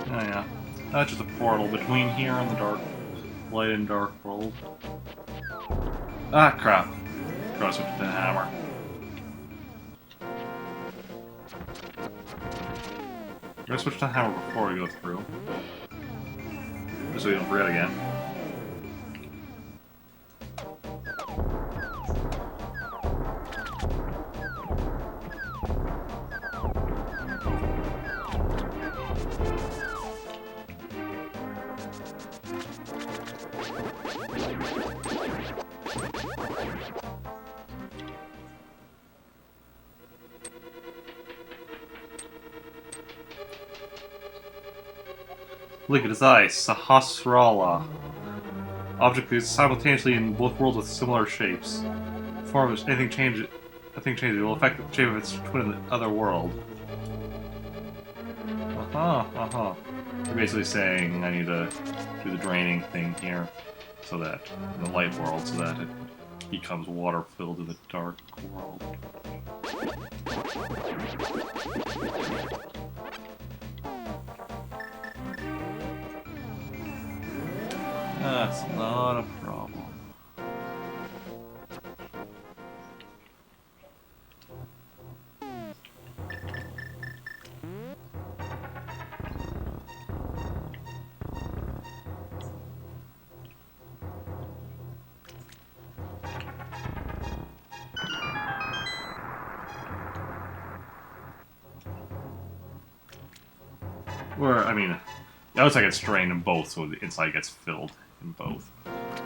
Oh yeah, that's just a portal between here and the dark, light and dark world. Ah, crap. Gotta switch to the hammer. Gotta switch to the hammer before we go through. Just so we don't forget again. Look at his eyes, Sahasrara. Object is simultaneously in both worlds with similar shapes. Form of anything changes, it will affect the shape of its twin in the other world. They're basically saying I need to do the draining thing here, so that in the light world, so that it becomes water filled in the dark world. That's not a problem. Or, I mean, the outside gets drained in both, so the inside gets filled in both.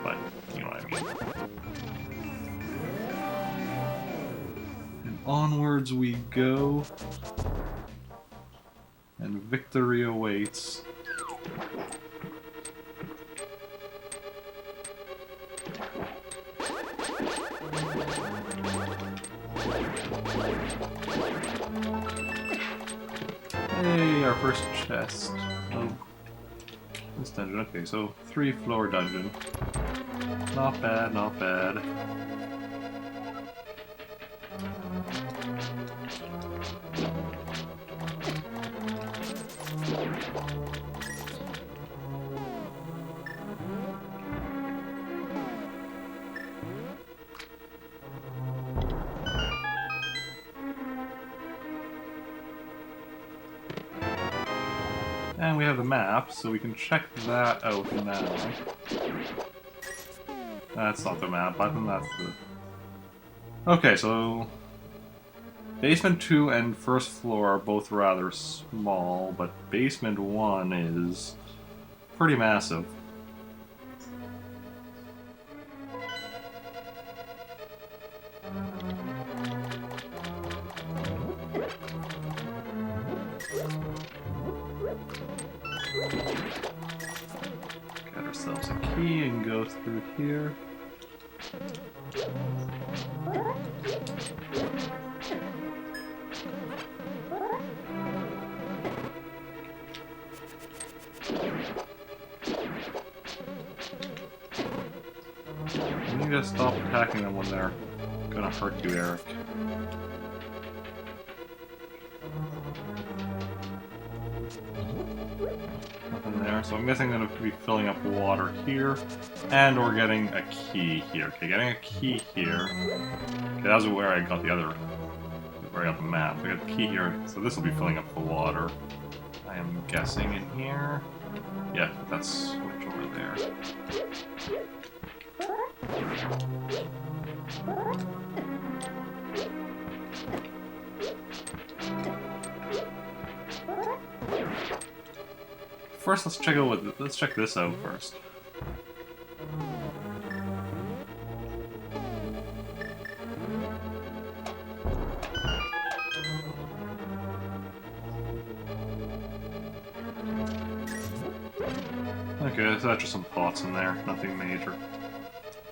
But, you know what I mean. And onwards we go. And victory awaits. Hey, our first chest. Oh, this dungeon. Okay, so 3-floor dungeon. Not bad, not bad. And we have the map, so we can check that out now. That's not the map, I think that's the... Okay, so... Basement 2 and first floor are both rather small, but basement 1 is pretty massive. Get ourselves a key and go through here. You need to stop attacking them when they're gonna hurt you, Eric. So I'm guessing I'm going to be filling up water here, and we're getting a key here. Okay, getting a key here. Okay, that was where I got the other, where I got the map. I got the key here, so this will be filling up the water. I am guessing in here. Yeah, that's switch over there. First, let's check this out first. Okay, so that's just some pots in there, nothing major.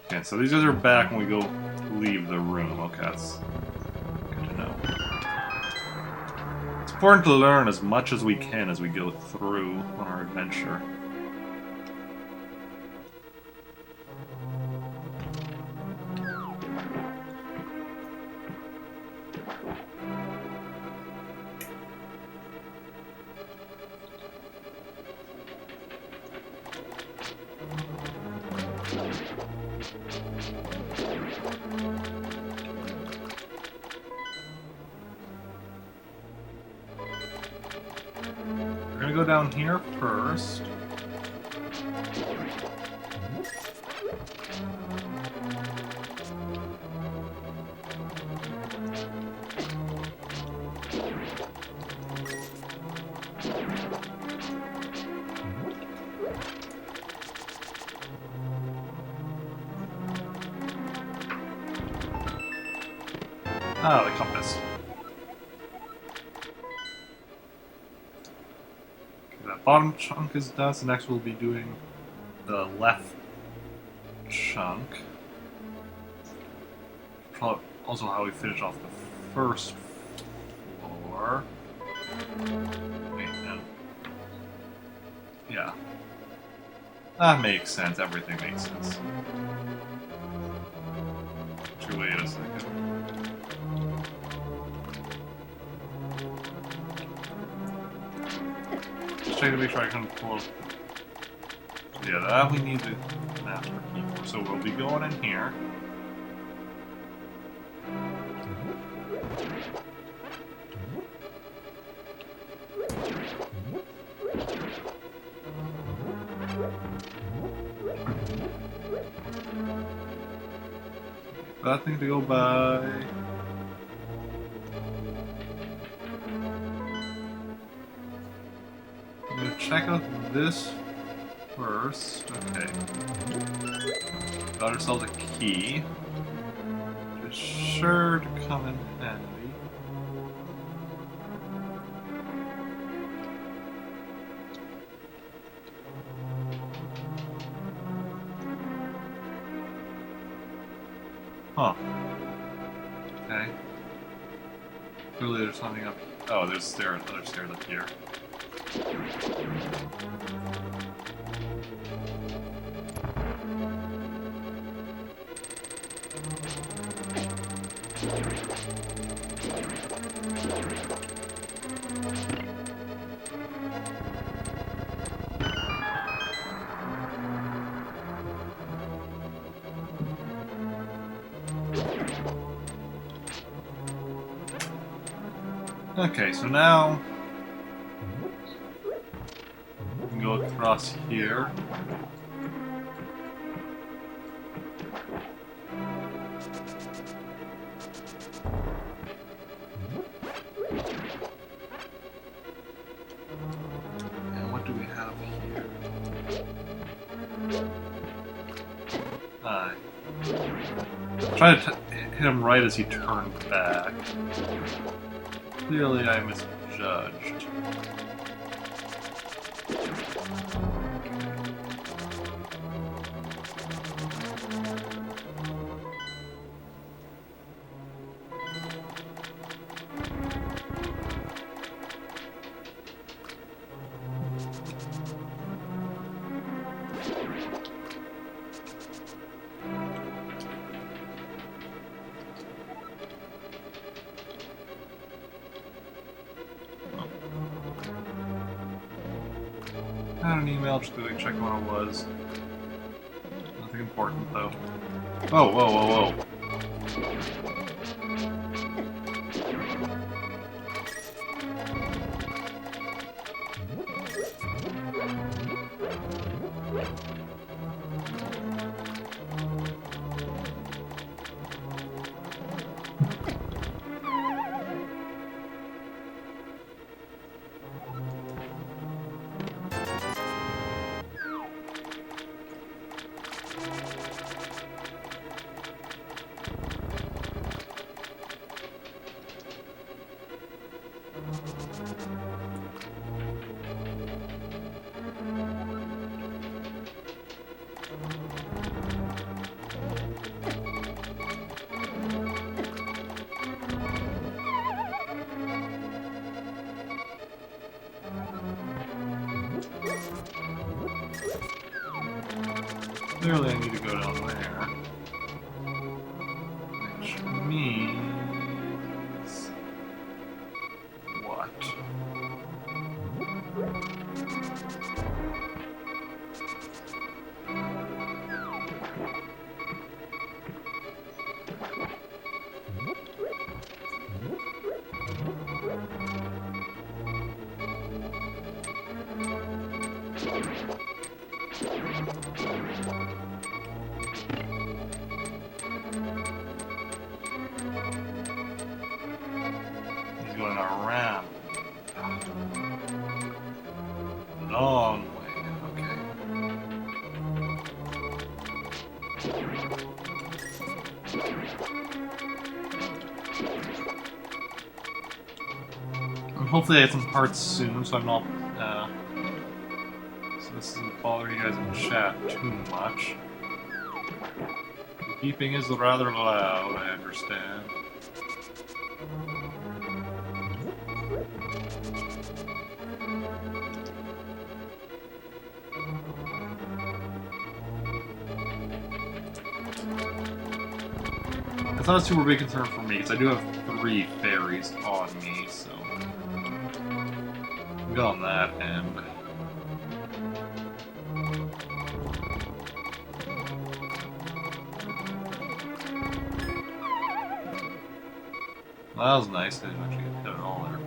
Okay, so these guys are back when we go leave the room. Okay, that's good to know. It's important to learn as much as we can as we go through on our adventure. We're gonna go down here first. Ah, the compass. Okay, that bottom chunk is done, so next we'll be doing the left chunk. Probably also how we finish off the first floor. Wait, no. Yeah. That makes sense, everything makes sense. Actually, wait a second. Just check to make sure I can pull. Yeah, that we need the master key for. So we'll be going in here. That thing to go by. I'm gonna check out this first. Okay. Got ourselves a key. Which is sure to come in handy. Huh. Okay. Clearly there's something up. Oh, there's stairs, other stairs up here. Okay, so now we can go across here. And what do we have here? Try to hit him right as he turned back. Clearly I misjudged. Had an email, just going to check what it was. Nothing important though. Oh, whoa, whoa, whoa. Clearly I need to go down there. Which means... what? He's going around. Long way. Okay. And hopefully I get some parts soon, so I'm not. So this doesn't bother you guys in chat too much. The beeping is rather loud, I understand. It's not a super big concern for me, because I do have 3 fairies on me, so... we got on that end. Well, that was nice, I didn't actually get hit at all there.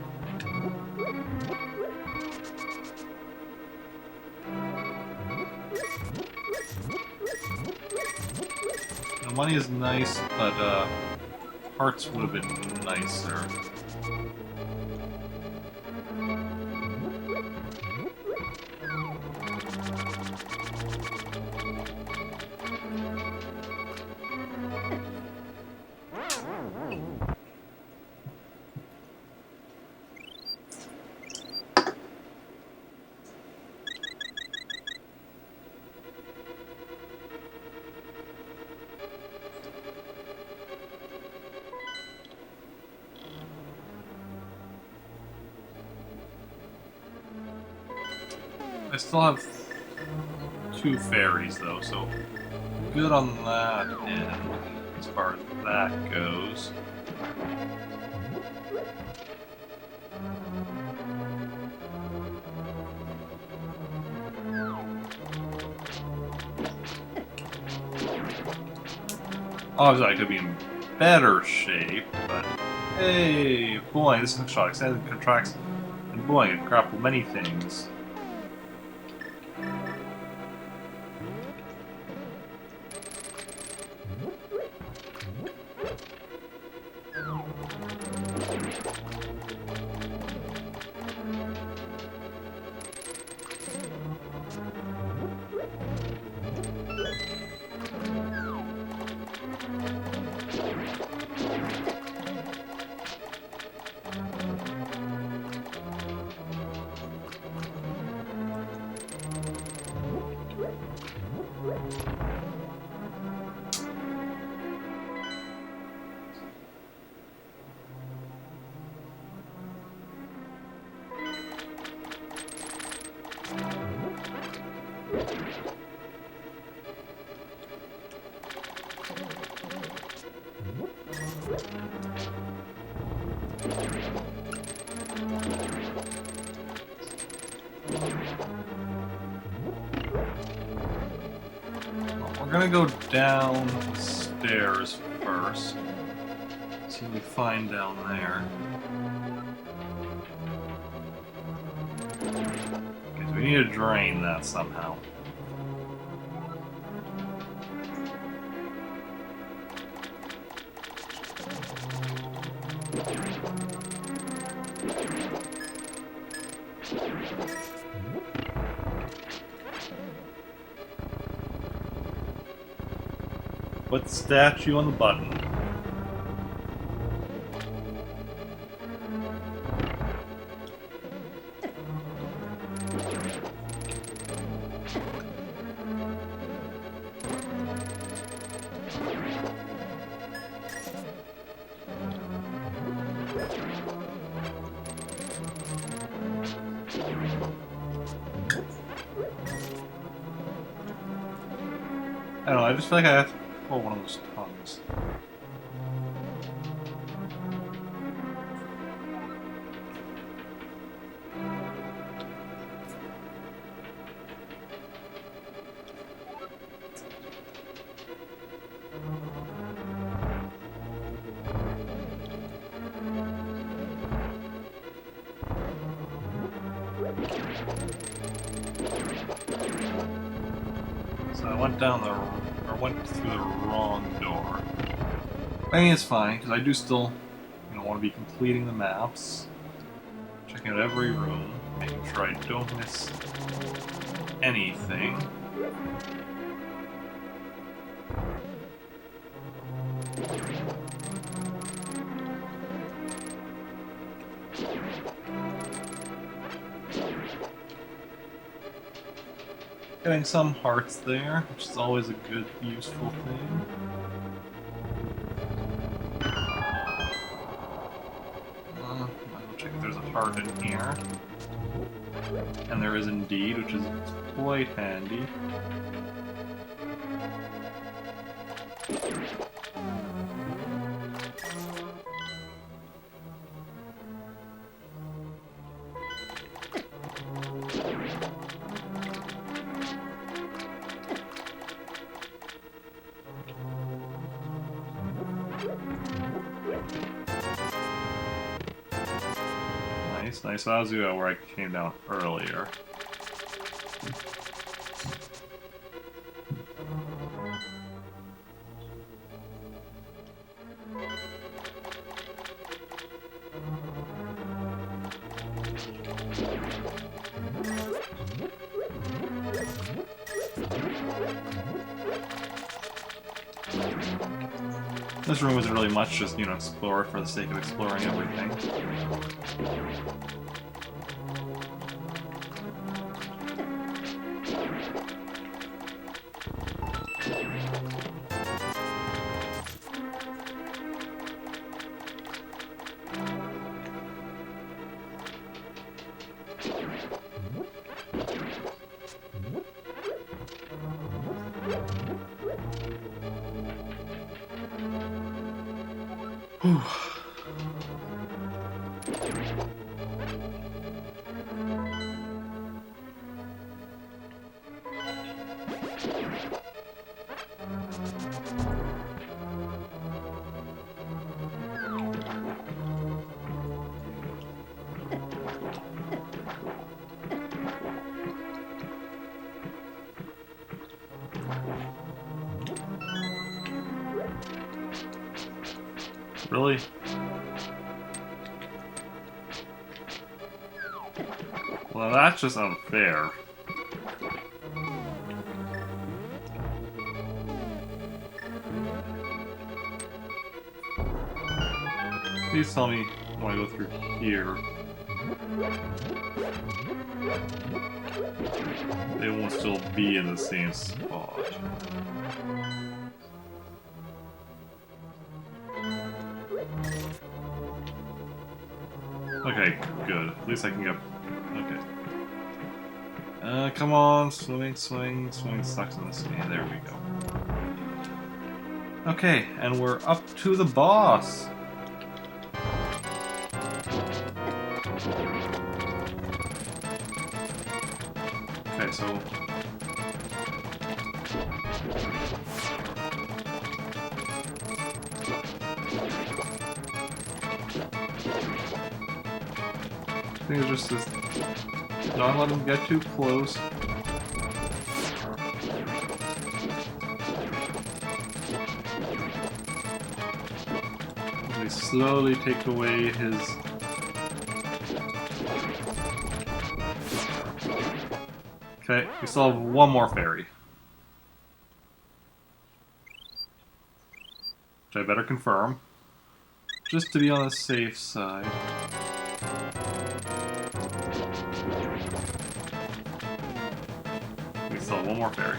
The money is nice, but hearts would have been nicer. I still have 2 fairies though, so good on that end as far as that goes. Obviously I could be in better shape, but hey, boy, this is shot extended contracts and boy, it grapple many things. We're gonna go down the stairs first. See what we find down there. Okay, so we need to drain that somehow. Put the statue on the button. I don't know, I just feel like I have to pull one of those tongues. So I went down the, or went through the wrong door. I mean, it's fine, because I do still, want to be completing the maps, checking out every room, making sure I don't miss anything. Getting some hearts there, which is always a good, useful thing. I'll check if there's a heart in here. And there is indeed, which is quite handy. Nice, so that was where I came down earlier. This room isn't really much, just, explore for the sake of exploring everything. Whew. Really? Well, that's just unfair. Please tell me when I go through here, they won't still be in the same spot. Okay, good. At least I can get... Okay. Come on. Swimming sucks in the sea. There we go. Okay, and we're up to the boss. Okay, so... think it's just this. Don't let him get too close. They slowly take away his. Okay, we still have one more fairy. Which I better confirm. Just to be on the safe side. We still have one more fairy.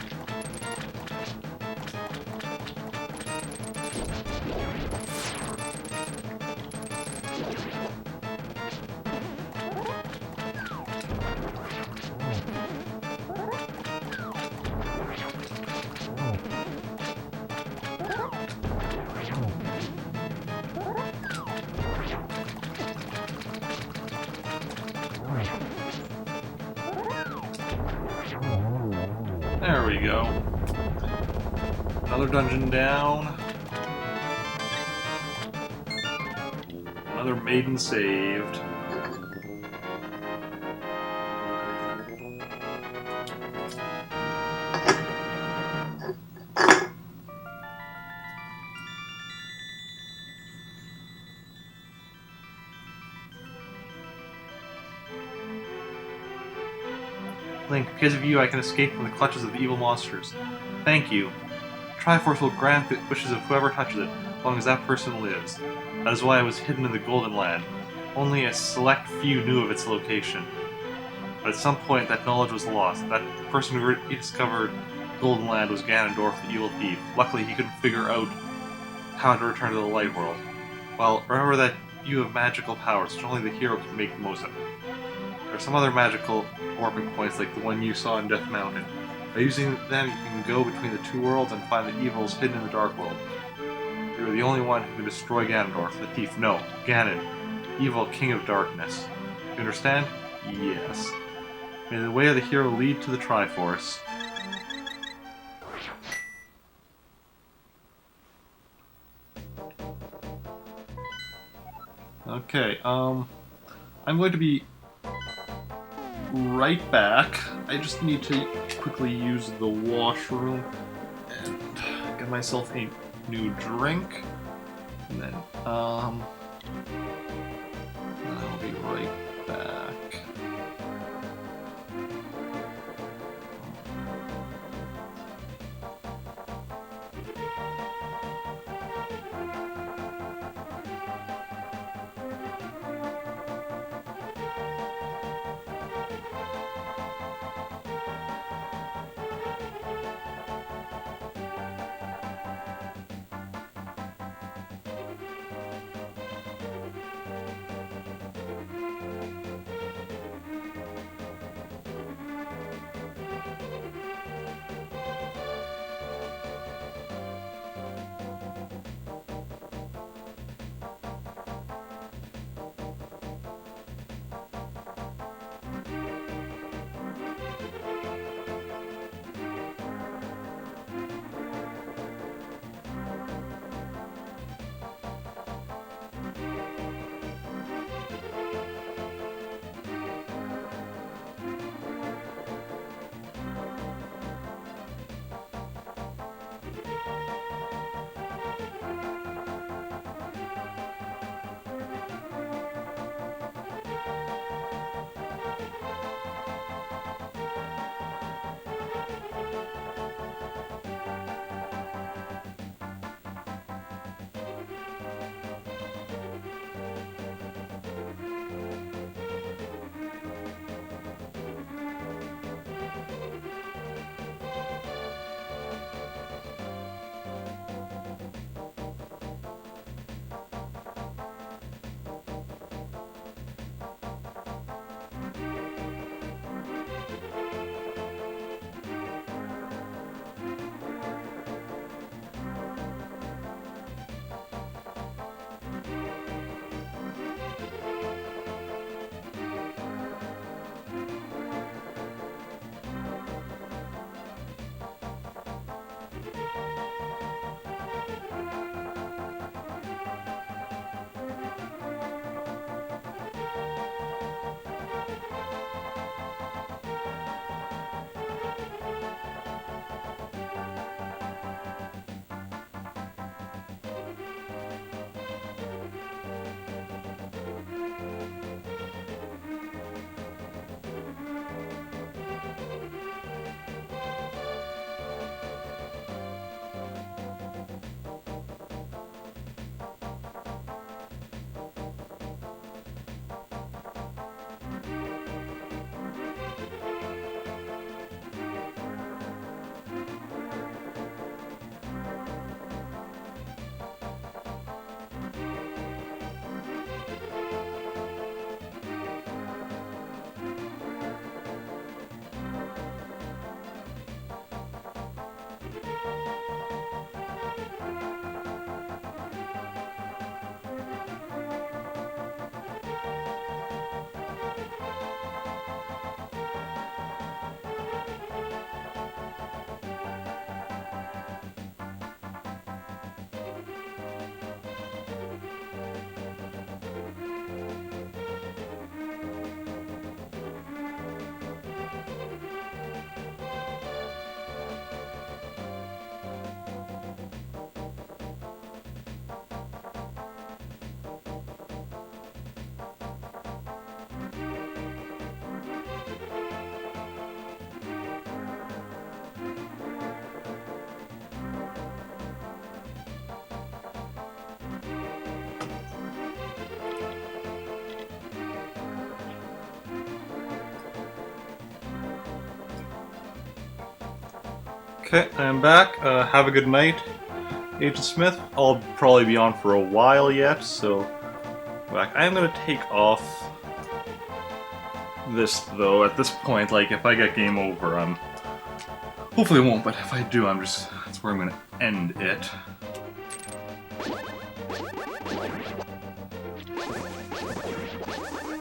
There we go. Another dungeon down. Another maiden saved. Link, because of you I can escape from the clutches of evil monsters. Thank you. Triforce will grant the wishes of whoever touches it, as long as that person lives. That is why it was hidden in the Golden Land. Only a select few knew of its location. But at some point that knowledge was lost. That person who rediscovered Golden Land was Ganondorf, the evil thief. Luckily he couldn't figure out how to return to the Light World. Well, remember that you have magical powers, which only the hero can make the most of. There are some other magical warping points like the one you saw in Death Mountain. By using them, you can go between the two worlds and find the evils hidden in the Dark World. You are the only one who can destroy Ganondorf, the thief. No, Ganon, evil king of darkness. You understand? Yes. May the way of the hero lead to the Triforce. Okay, I'm going to be right back. I just need to quickly use the washroom and get myself a new drink. And then, I'll be right back. Okay, I'm back. Have a good night, Agent Smith. I'll probably be on for a while yet, so back. I am gonna take off this though. At this point, like if I get game over, hopefully it won't. But if I do, that's where I'm gonna end it.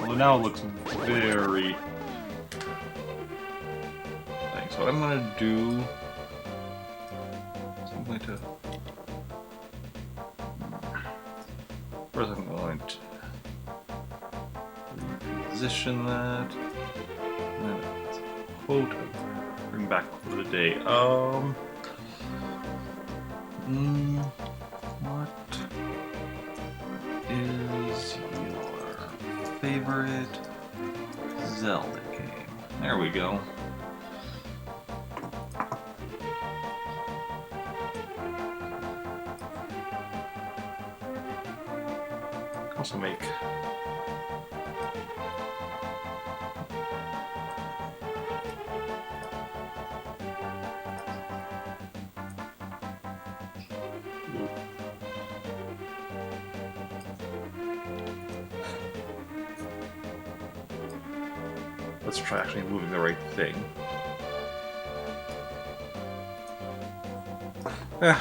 Although now it looks very. So what I'm gonna do. I'm going to. First, I'm going to reposition that. And then quote. Bring back for the day. What is your favorite Zelda game? There we go. Also make let's try actually moving the right thing. Yeah.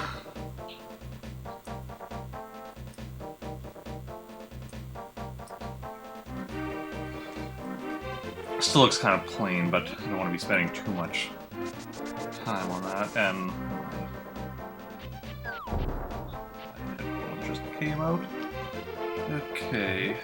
Still looks kind of plain, but I don't want to be spending too much time on that. And my headphone just came out. Okay.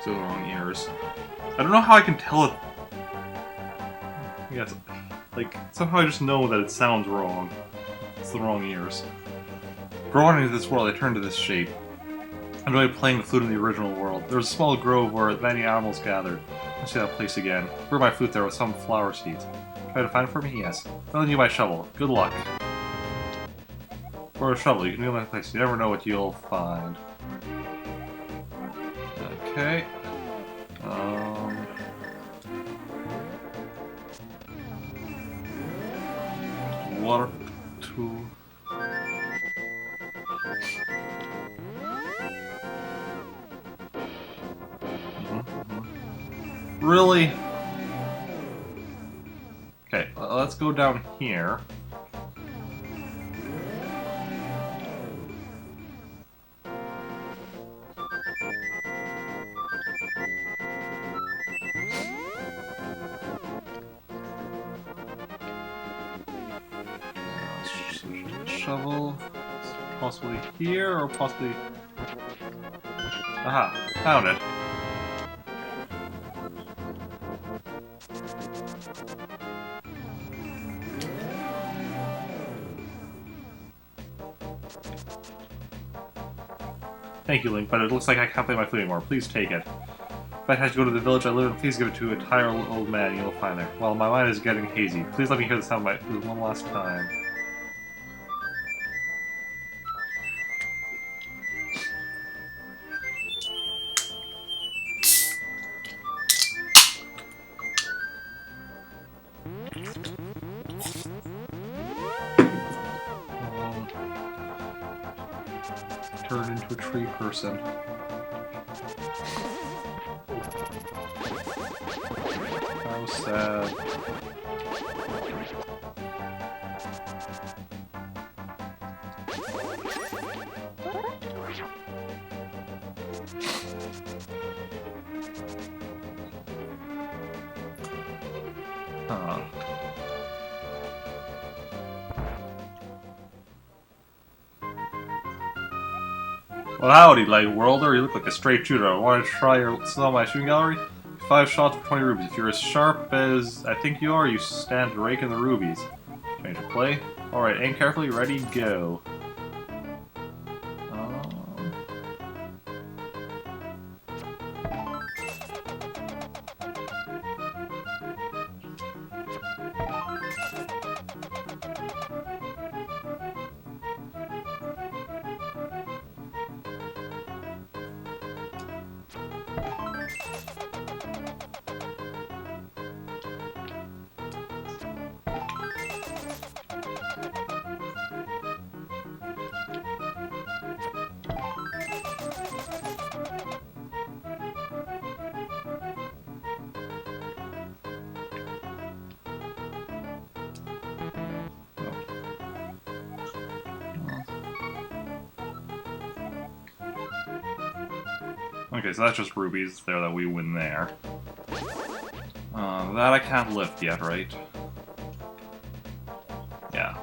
So the wrong ears. I don't know how I can tell it. Yes, like somehow I just know that it sounds wrong. It's the wrong ears. Growing into this world, I turned to this shape. I enjoy playing the flute in the original world. There was a small grove where many animals gathered. I see that place again. Where my flute there with some flower seeds. Try to find it for me? Yes. I'll lend you my shovel. Good luck. For a shovel, you can go to my place. You never know what you'll find. Okay. Water to. Really? Okay, let's go down here. Shovel, possibly here, or possibly... Aha, found it. Thank you, Link, but it looks like I can't play my flute anymore. Please take it. If I had to go to the village I live in, please give it to a tired old man you'll find there. Well, my mind is getting hazy. Please let me hear the sound of my flute one last time. Turn into a tree person. How sad. Huh. Well, howdy, light worlder. You look like a straight shooter. I want to try your sell my shooting gallery. 5 shots for 20 rubies. If you're as sharp as I think you are, you stand to rake in the rubies. Change of play. Alright, aim carefully, ready, go. Okay, so that's just rubies there that we win there. That I can't lift yet, right? Yeah.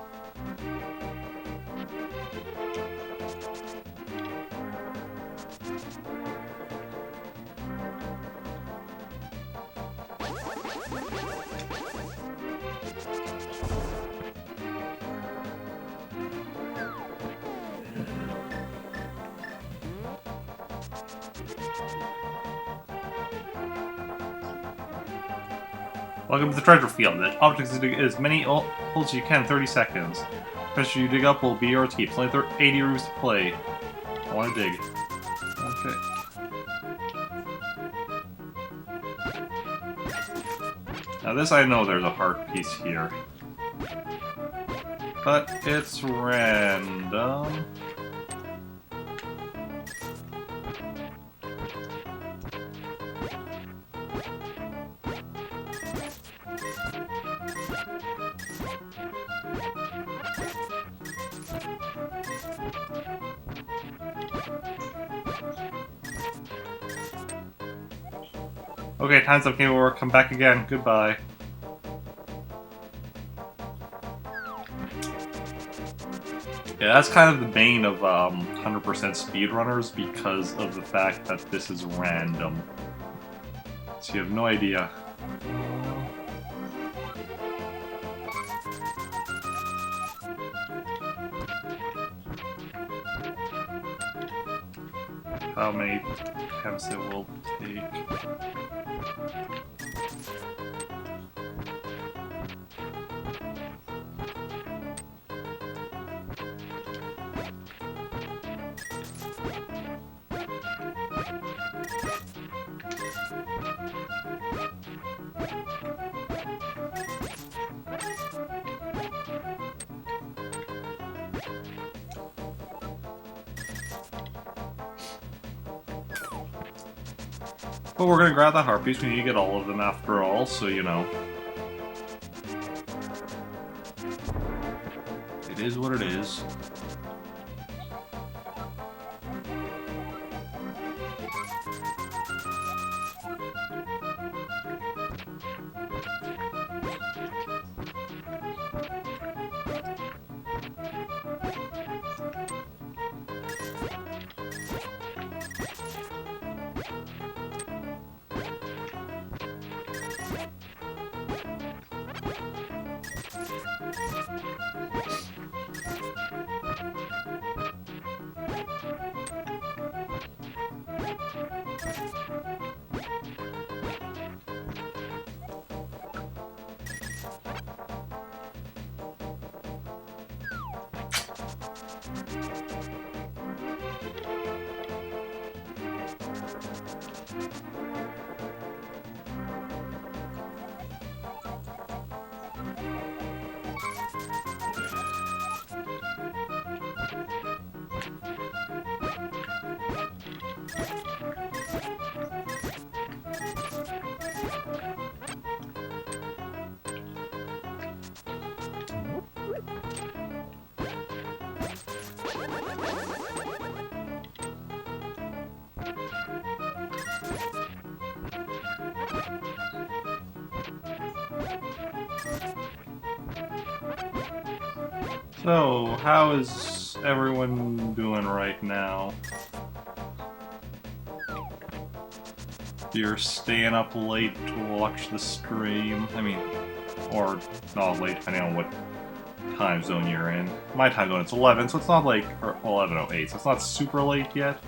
Welcome to the treasure field. The object is to dig as many holes as you can in 30 seconds. The treasure you dig up will be yours to keep. It's only 80 rooms to play. I want to dig. Okay. Now this I know there's a heart piece here. But it's random. Okay, time's up, game over. Come back again. Goodbye. Yeah, that's kind of the bane of 100% speedrunners because of the fact that this is random. So you have no idea. How many attempts it will take. But we're gonna grab that heart piece. We need to get all of them after all, so you know. It is what it is. So, how is everyone doing right now? You're staying up late to watch the stream. I mean, or not late, depending on what time zone you're in. My time zone, it's 11, so it's not like, or 11:08, so it's not super late yet.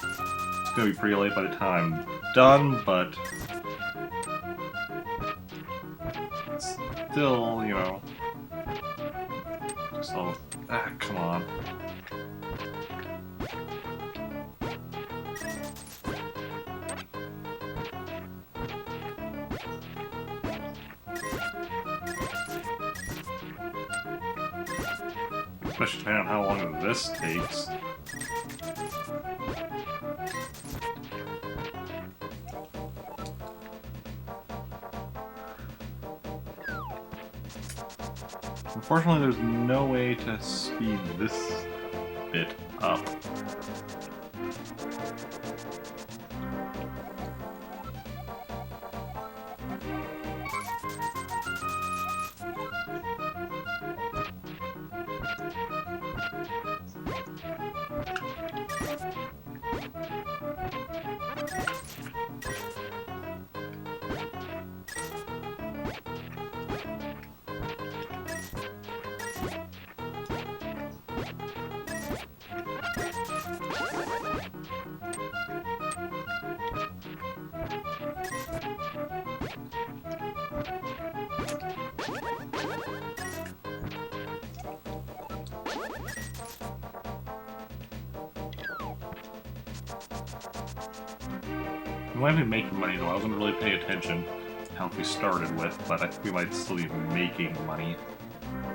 It's gonna be pretty late by the time I'm done, but still, you know. So, come on. Especially depending on how long this takes. Unfortunately, there's no way to speed this bit up. We might be making money though. I wasn't really paying attention to how we started with, but I think we might still be making money.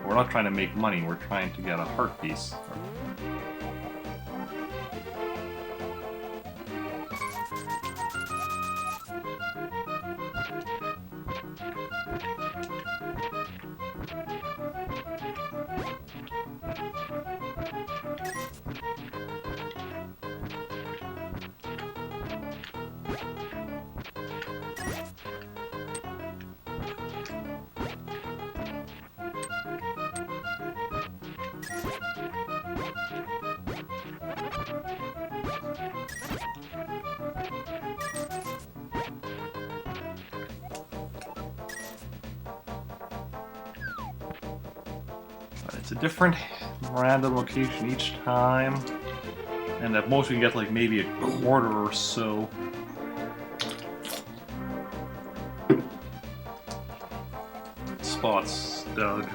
We're not trying to make money, we're trying to get a heart piece. It's a different random location each time, and at most we can get like maybe a quarter or so. Spots dug.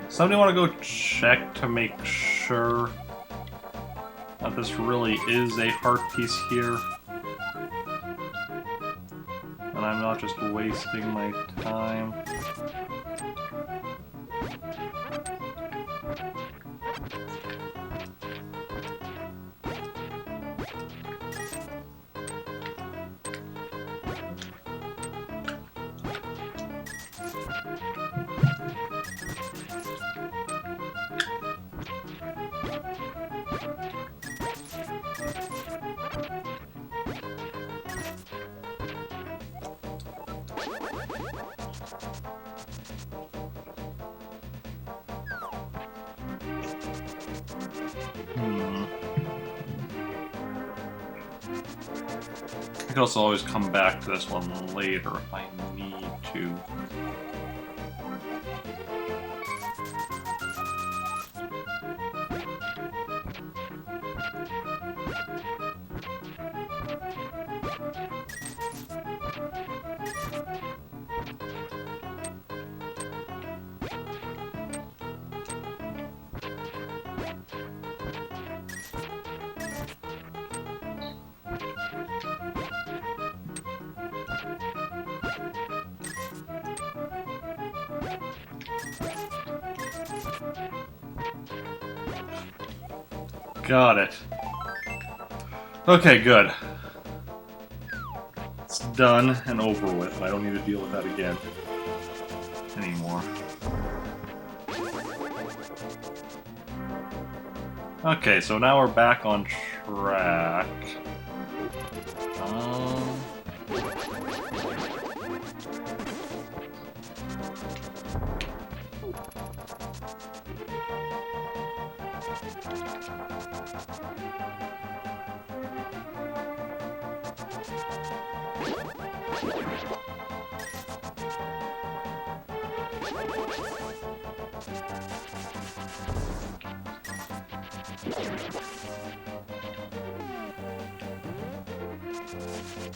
Somebody want to go check to make sure that this really is a heart piece here, and I'm not just wasting my time. I could also always come back to this one later if I need to. Got it. Okay, good. It's done and over with. I don't need to deal with that again anymore. Okay, so now we're back on track.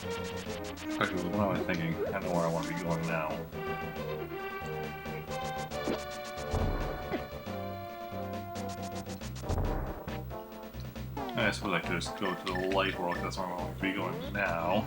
Okay, what am I thinking? I know where I want to be going now. I suppose I could just go to the light world, that's where I want to be going now.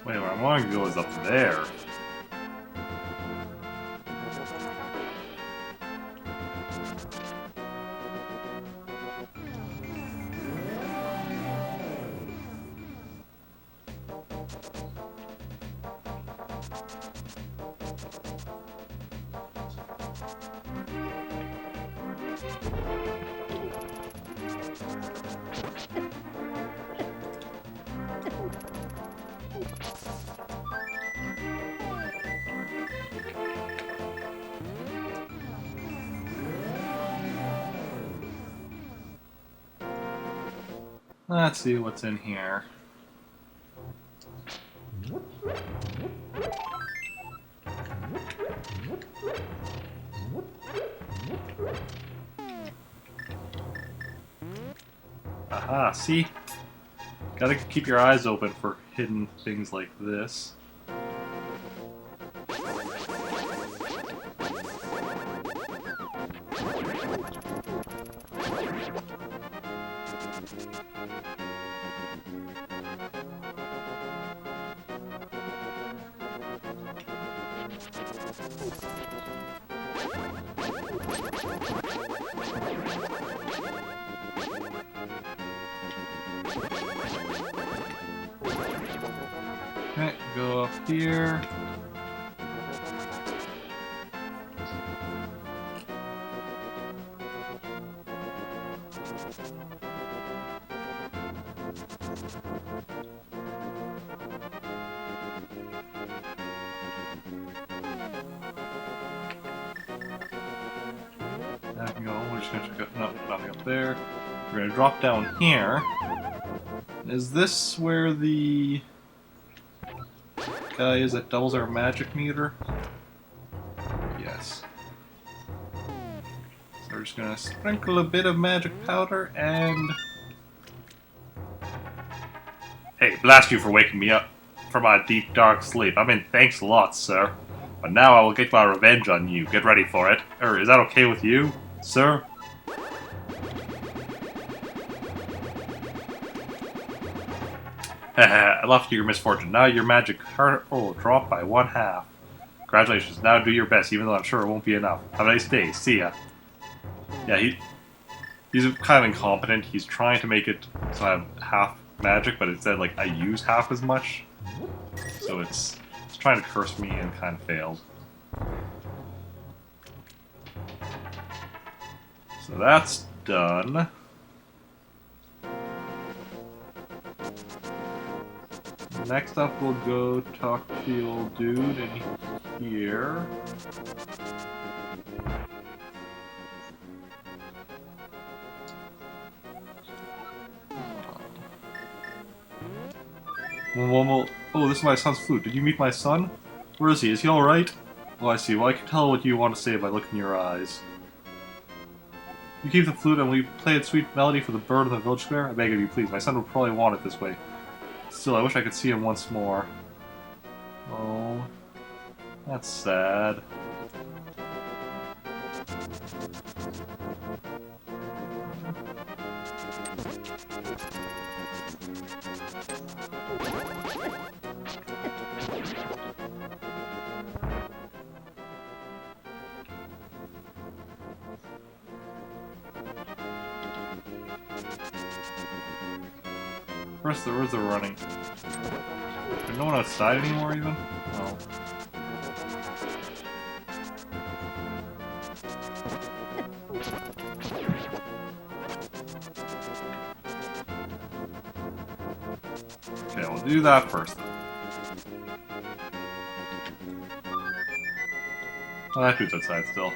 Wait, where I want to go is up there. Let's see what's in here. Aha, see? Gotta keep your eyes open for hidden things like this. Okay, go up here. I can go. We're just gonna check out. No, nothing up there. We're gonna drop down here. Is this where the guy is that doubles our magic meter? Yes. So we're just gonna sprinkle a bit of magic powder and... Hey, blast you for waking me up from my deep dark sleep. I mean, thanks a lot, sir. But now I will get my revenge on you. Get ready for it. Is that okay with you, sir? I left you your misfortune. Now your magic heart will drop by 1/2. Congratulations. Now do your best, even though I'm sure it won't be enough. Have a nice day. See ya. Yeah, he's kind of incompetent. He's trying to make it so I have half magic, but instead, like, I use half as much. So it's trying to curse me and kind of failed. So that's done. Next up, we'll go talk to the old dude in here. Oh, this is my son's flute. Did you meet my son? Where is he? Is he alright? Oh, I see. Well, I can tell what you want to say by looking in your eyes. You keep the flute and will you play a sweet melody for the bird in the village square? I beg of you, please. My son would probably want it this way. Still, I wish I could see him once more. Oh, that's sad. Where's the running? Is no one outside anymore, even? Oh. Okay, we'll do that first then. Oh, that dude's outside still.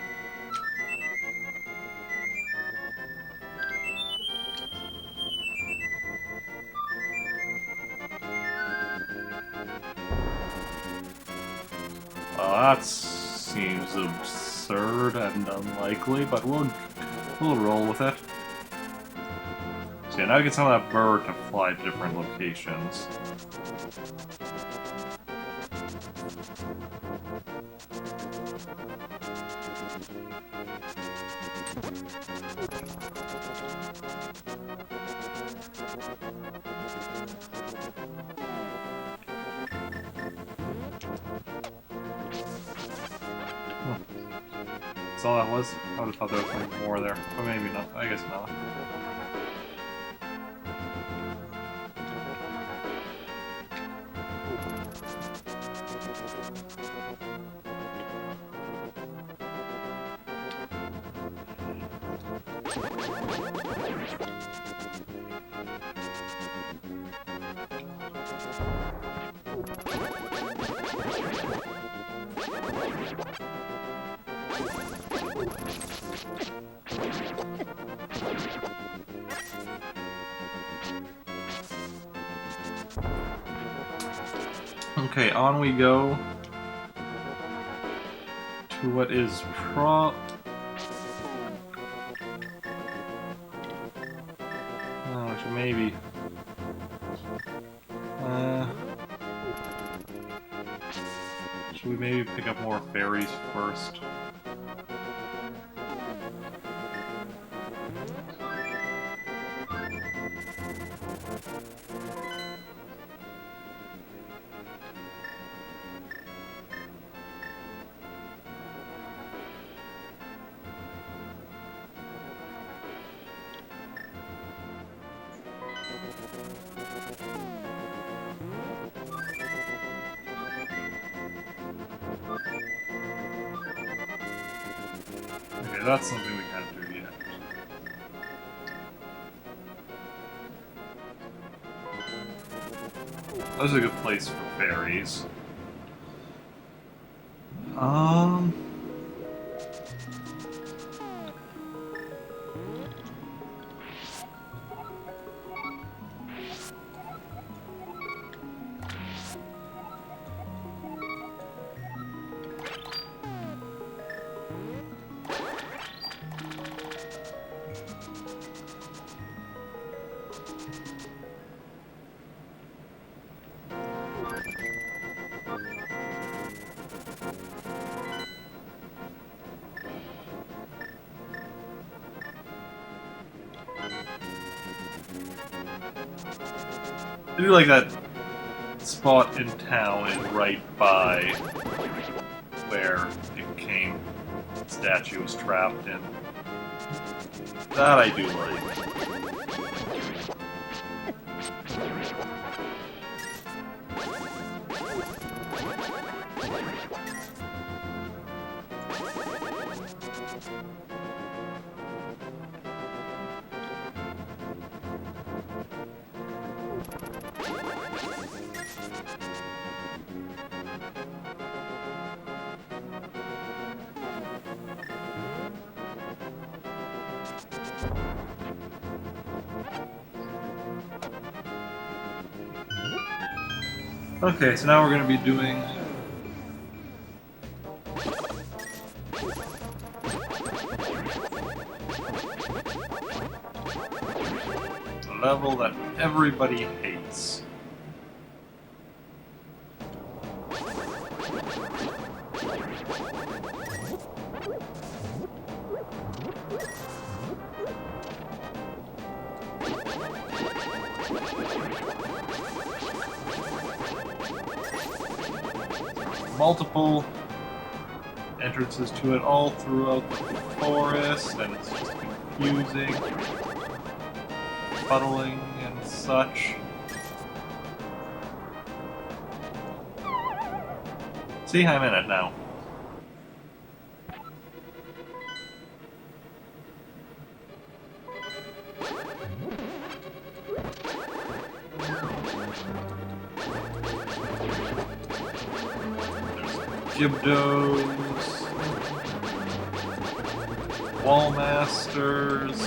Well, that seems absurd and unlikely, but we'll roll with it. So yeah, now we get some of that bird to fly to different locations. That's all that was? I would have thought there was something more there. But maybe not. I guess not. Okay, on we go to what is actually, maybe. Should we maybe pick up more fairies first? Okay, that's something we can't do yet. This is a good place for fairies. I do like that spot in town is right by where the king statue was trapped in. That I do like. Okay, so now we're going to be doing a level that everybody hates. Multiple entrances to it all throughout the forest, and it's just confusing, puddling and such. See, I'm in it now. Gibdos. Wallmasters.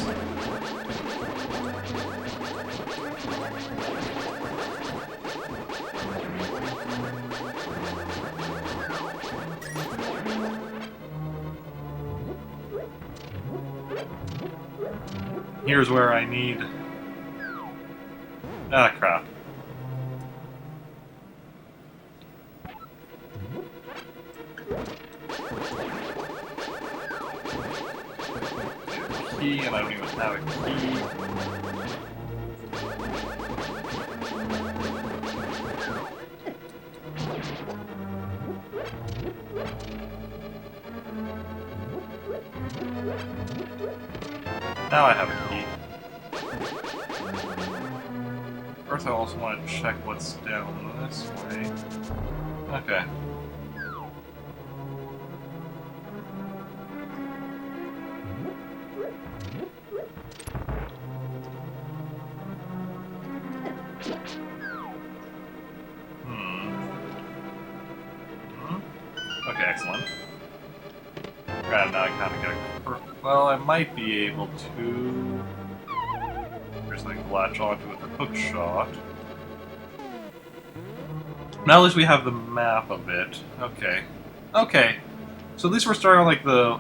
Here's where I need... Ah, crap. Key, and I don't even have a key. Now I have a key. First, I also want to check what's down this way. Okay. Okay, excellent. Right, now I kind of get a... Well, I might be able to... There's something to latch onto with a hook shot. Now at least we have the map a bit. Okay. Okay. So at least we're starting on like the...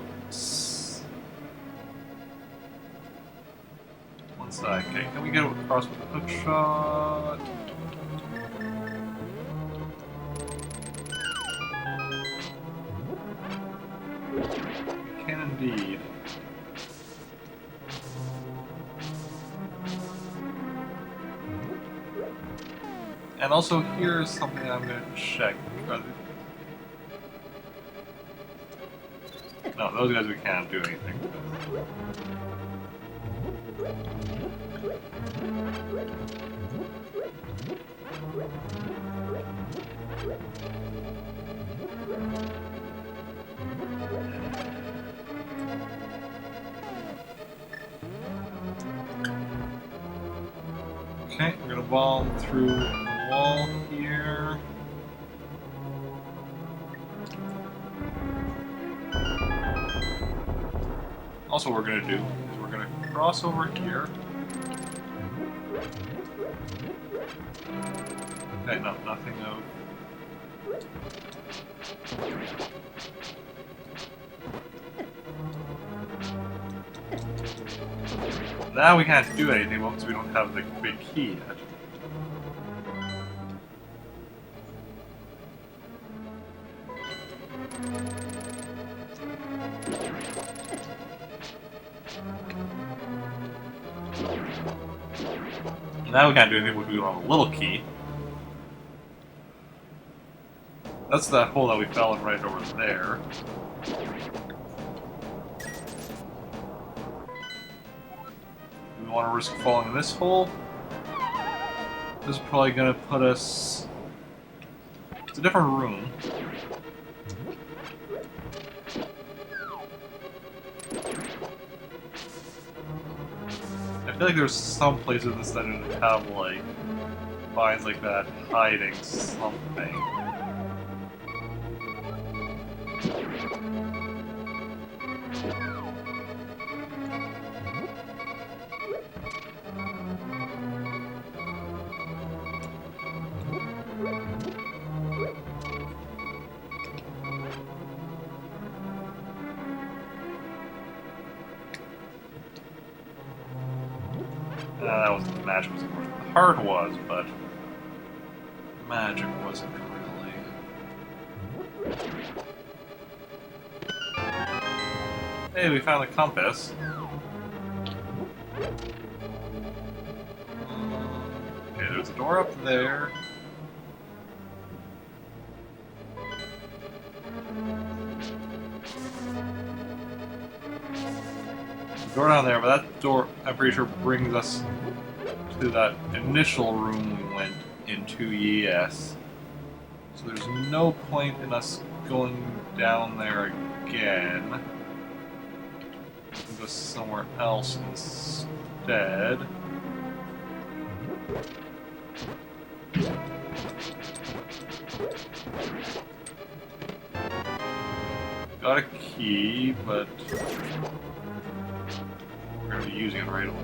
One side. Okay, can we get across with a hook shot? Can indeed. And also, here's something I'm going to check. No, those guys we can't do anything with. Okay, we're going to bomb through the wall here. Also, what we're going to do is we're going to cross over here. Okay, no, nothing of... Now we can't do anything because we don't have the big key yet. Now we can't do anything because we don't have a little key. That's that hole that we fell in right over there. We want to risk falling in this hole. This is probably going to put us... It's a different room. I feel like there's some places in this that have, like, vines like that hiding something. That wasn't the magic, was of course the heart was, but magic wasn't really. Hey, we found the compass. Okay, there's a door up there. Door down there, but that door, I'm pretty sure, brings us to that initial room we went into, yes. So there's no point in us going down there again. We can go somewhere else instead. Got a key, but we're going to be using it right away.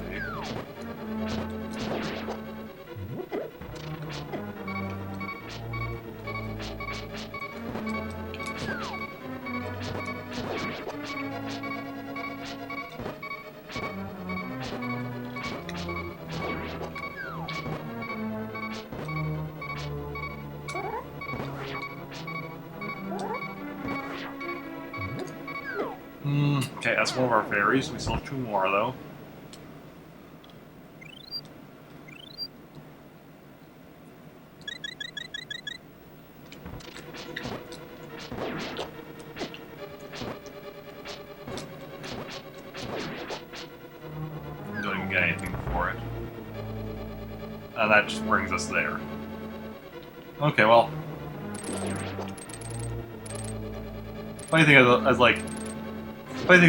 Okay, that's one of our fairies. We still have 2 more, though. Don't even get anything for it. And that just brings us there. Okay, well. Funny thing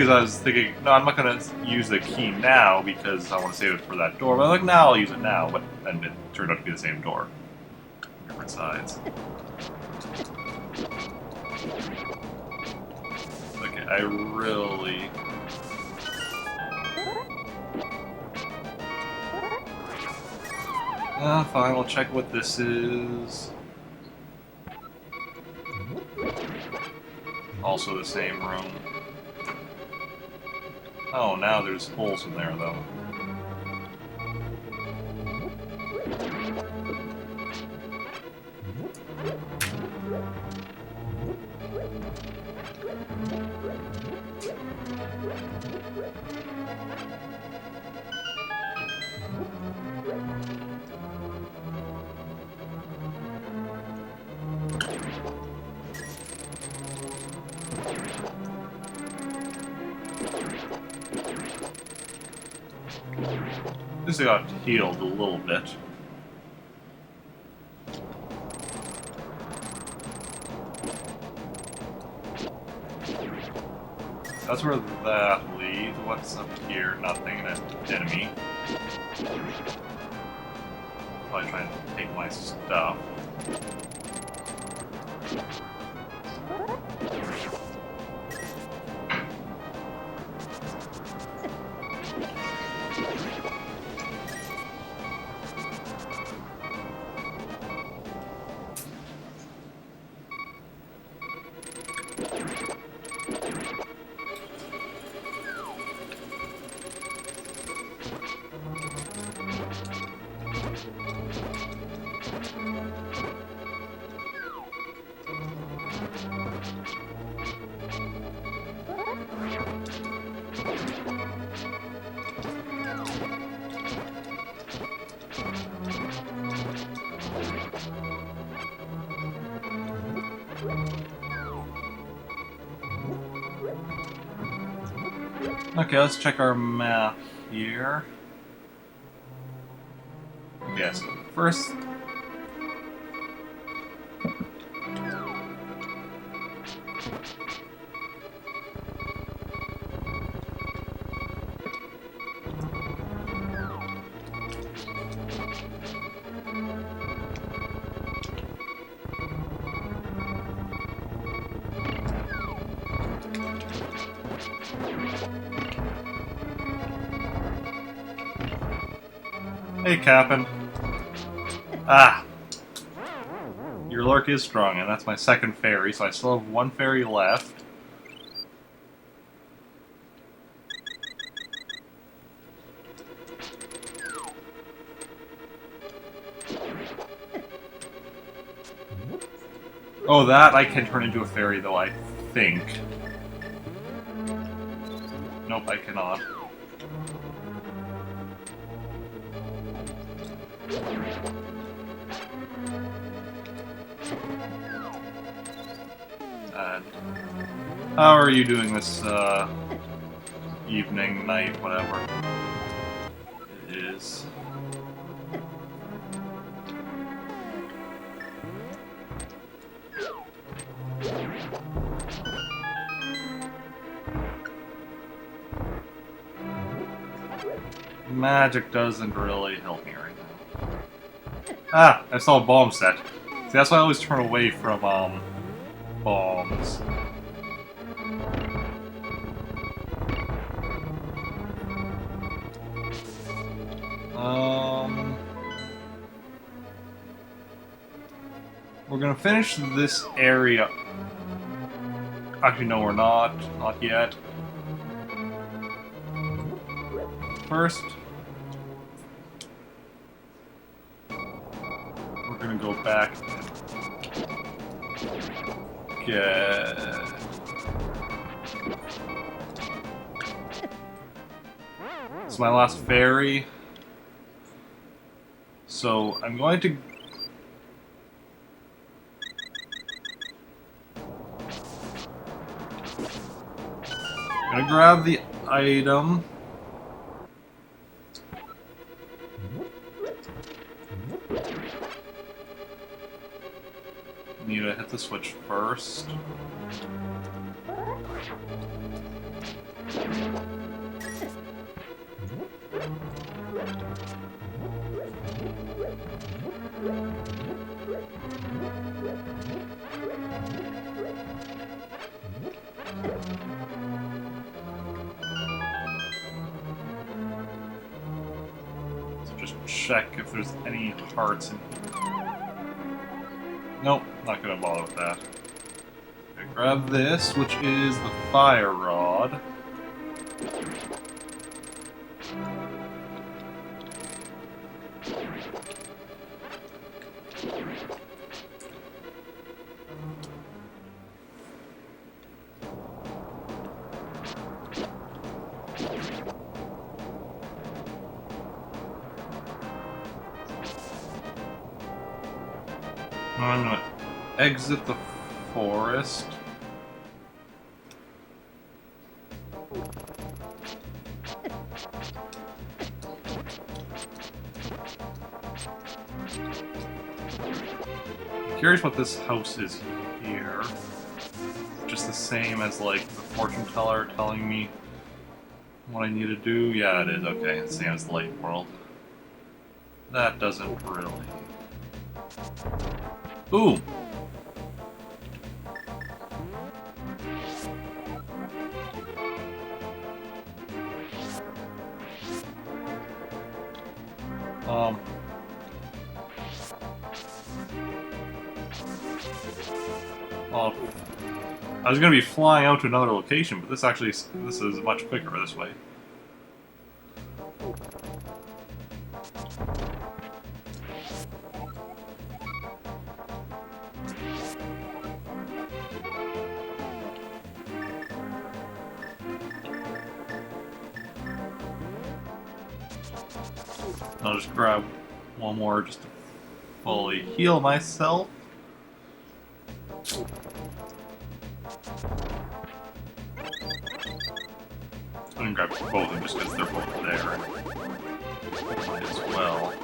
is, I was thinking, no, I'm not going to use the key now because I want to save it for that door. But I'm like, now I'll use it now. But then it turned out to be the same door. Different sides. Okay, I really... Fine, we'll check what this is. Also the same room. Oh, now there's holes in there, though. This got healed a little bit. That's where that leads. What's up here? Nothing. An enemy. Probably trying to take my stuff. Okay, let's check our map here. Yes, first... Hey, Captain. Ah! Your lurk is strong, and that's my second fairy, so I still have 1 fairy left. Oh, that I can turn into a fairy, though, I think. Nope, I cannot. How are you doing this, evening, night, whatever it is? Magic doesn't really help me right now. Ah! I saw a bomb set. See, that's why I always turn away from, bombs. We're gonna finish this area. Actually, no, we're not. Not yet. First, we're gonna go back and get... This is my last fairy. So, I'm going to... I'm gonna grab the item. Need to hit the switch first. So just check if there's any hearts in here. Nope, not gonna bother with that. Okay, grab this, which is the fire rod. I'm gonna exit the forest. I'm curious what this house is here. Just the same as like the fortune teller telling me what I need to do? Yeah, it is. Okay, it's the same as the light world. That doesn't really... Ooh! Well, I was gonna be flying out to another location, but this is much quicker this way. I'll just grab one more just to fully heal myself. I'm gonna grab both of them just because they're both there. Might as well.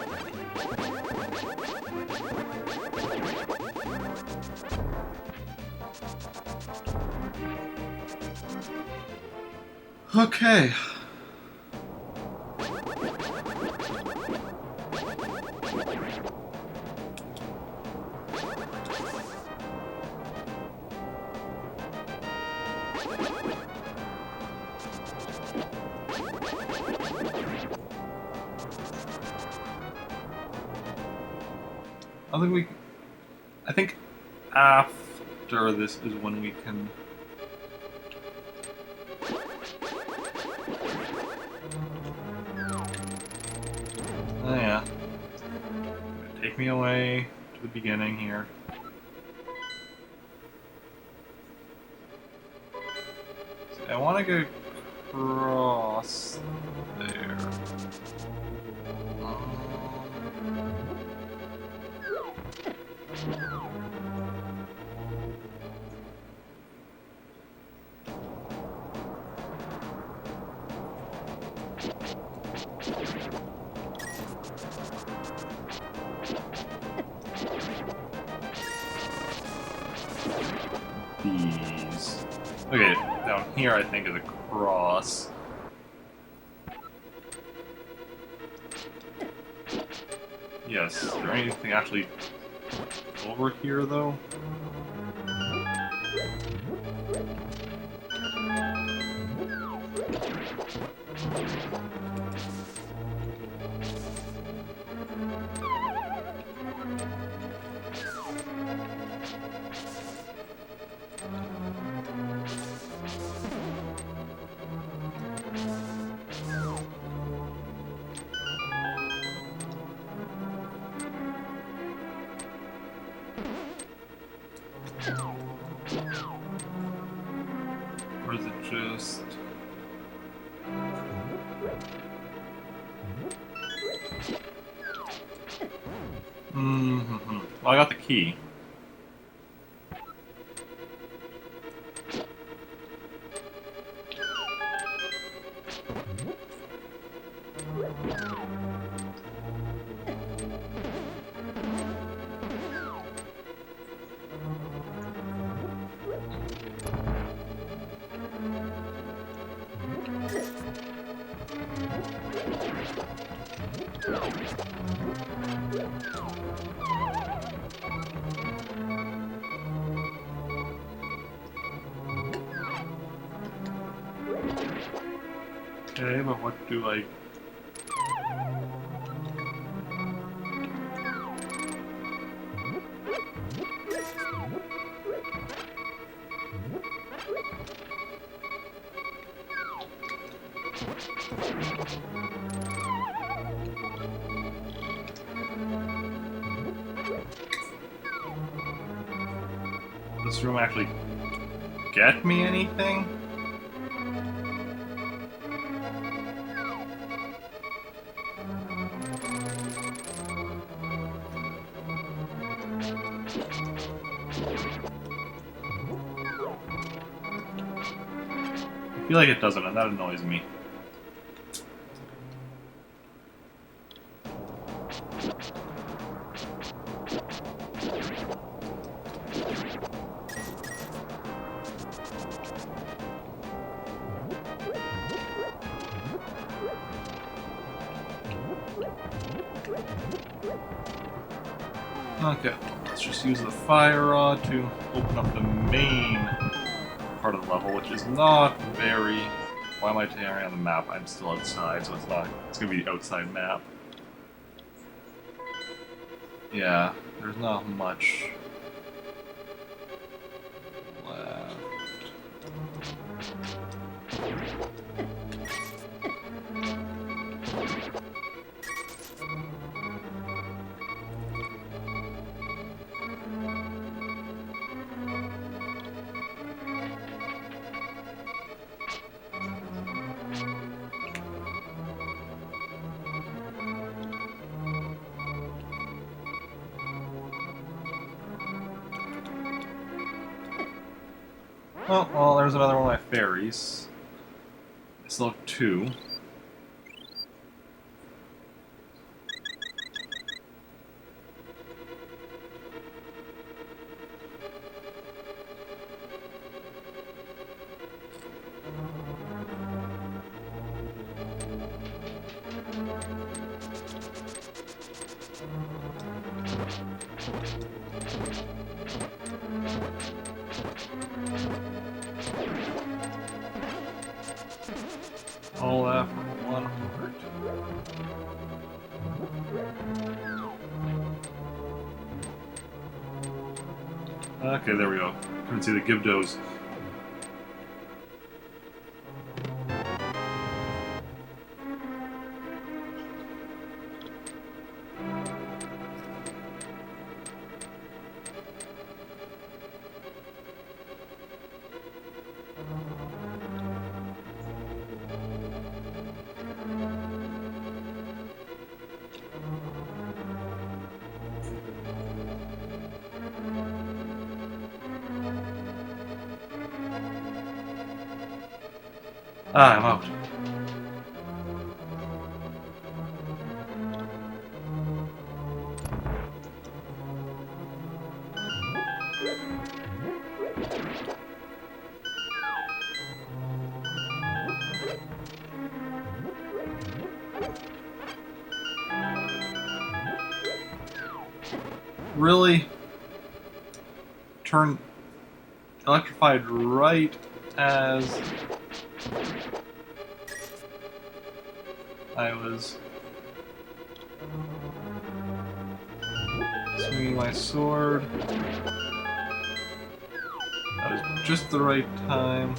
Okay. I think after this is when we can... Oh yeah. Take me away to the beginning here. So I want to go across there. These. Okay, down here I think is a cross. Yes, is there anything actually over here though? Mm-hmm. Well, I got the key. Okay, but what do I... Does this room actually get me anything? I feel like it doesn't, and that annoys me. Okay, let's just use the fire rod to open up the main part of the level, which is not very... Why am I tearing on the map? I'm still outside, so it's not... It's gonna be the outside map. Yeah, there's not much left. Oh, well, there's another one of my fairies. I still have two. All that for one heart. Okay, there we go. Couldn't see the Gibdos. Ah, I'm out. Really? Turn electrified right as I was swinging my sword. That was just the right time.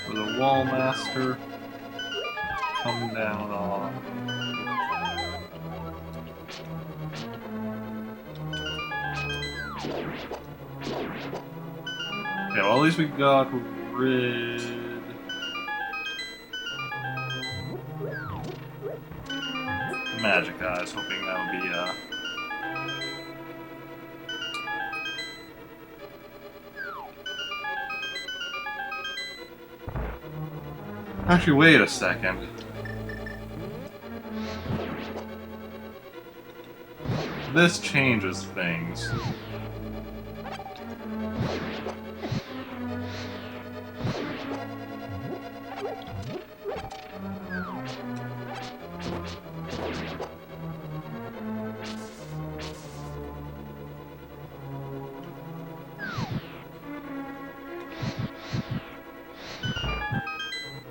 For the wall master come down on. Okay, well at least we got rid magic eyes, hoping that would be, Actually, wait a second. This changes things.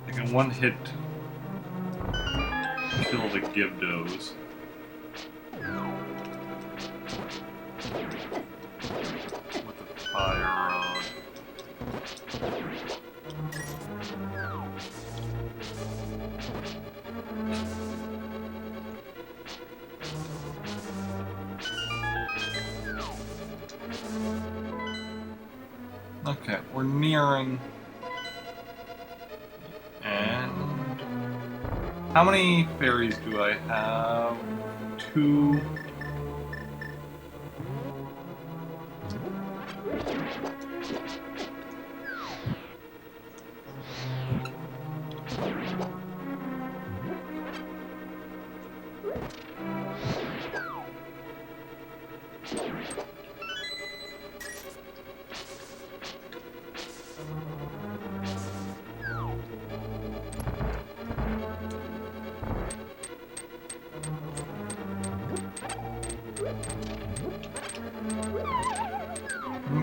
I can one hit kill the Gibdos. With the fire rod. Okay, we're nearing. And how many fairies do I have? 2.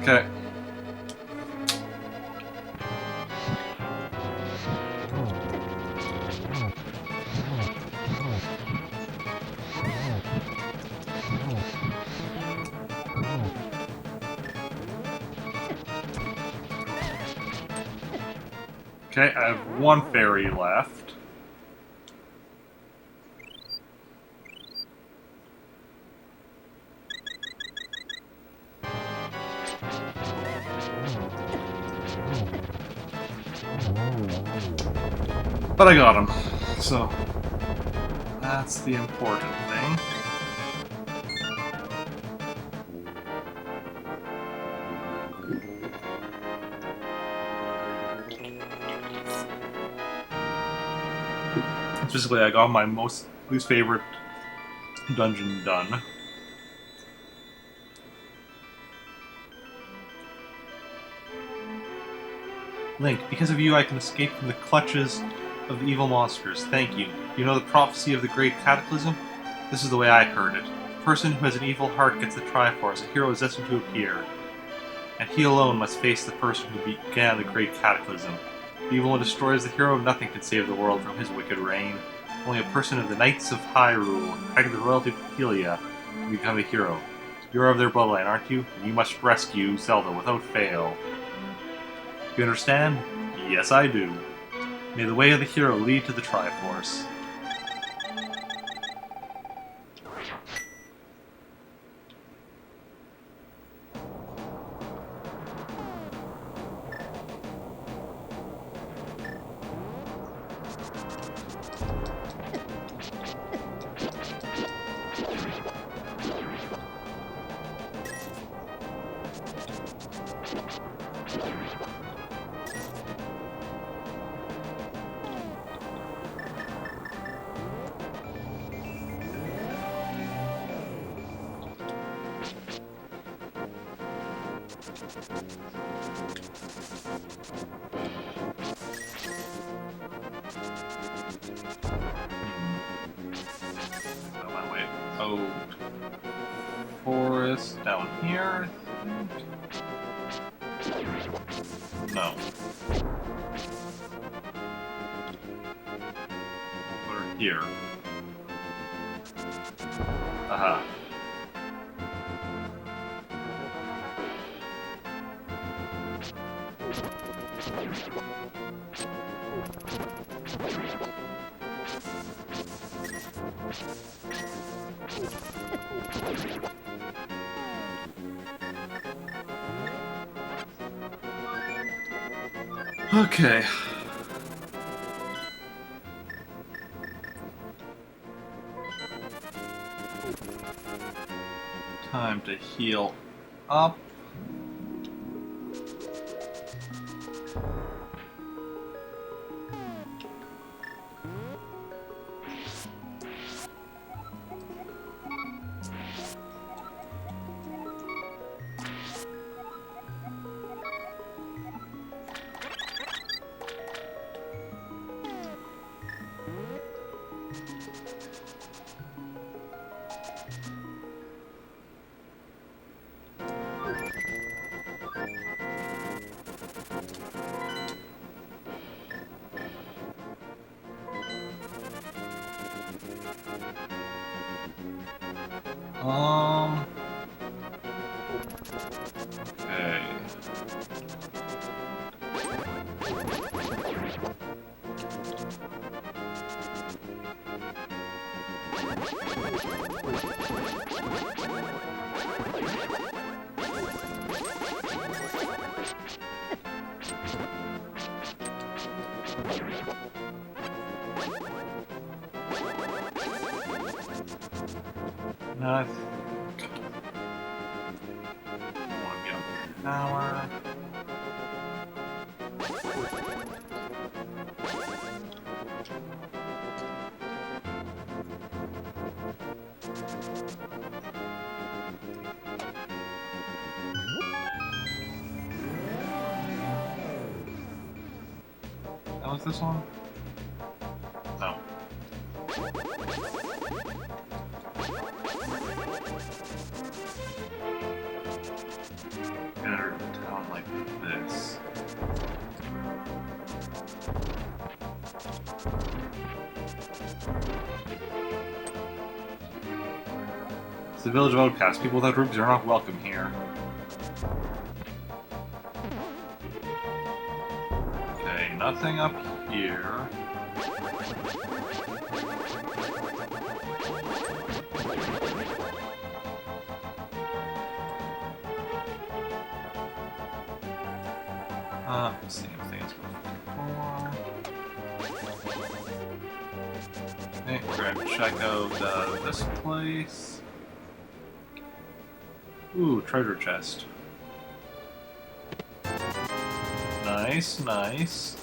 Okay. Okay, I have 1 fairy left. But I got him, so that's the important thing. Basically, I got my least favorite dungeon done. Link, because of you I can escape from the clutches of the evil monsters. Thank you. You know the prophecy of the Great Cataclysm? This is the way I heard it. The person who has an evil heart gets the Triforce, a hero is destined to appear. And he alone must face the person who began the Great Cataclysm. The evil one destroys the hero, nothing can save the world from his wicked reign. Only a person of the Knights of Hyrule, protecting the royalty of Hylia, can become a hero. You're of their bloodline, aren't you? And you must rescue Zelda without fail. You understand? Yes, I do. May the way of the hero lead to the Triforce. On my way out. Forest down here, I think. No. We're here. Aha. Okay. Time to heal up. Okay. No, I want to be on the tower. That was this one? No. Enter the town like this. It's the village of outcasts. People without rubies are not welcome here. Okay, nothing up here. Same thing as before. Okay, we're gonna check out this place. Ooh, treasure chest. Nice, nice.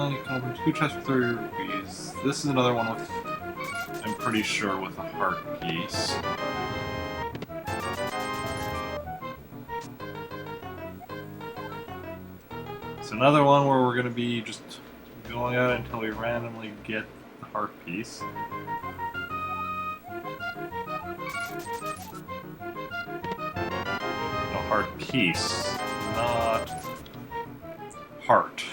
You can open 2 chests with 30 rupees. This is another one with, I'm pretty sure, with a heart piece. It's another one where we're going to be just going out until we randomly get the heart piece. No, heart piece, not heart.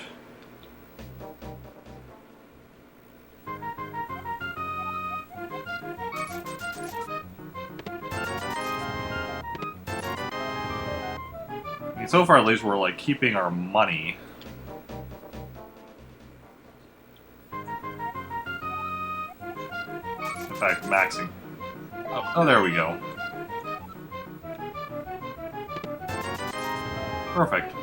I mean, so far at least we're like keeping our money. In fact, maxing. Oh, there we go. Perfect.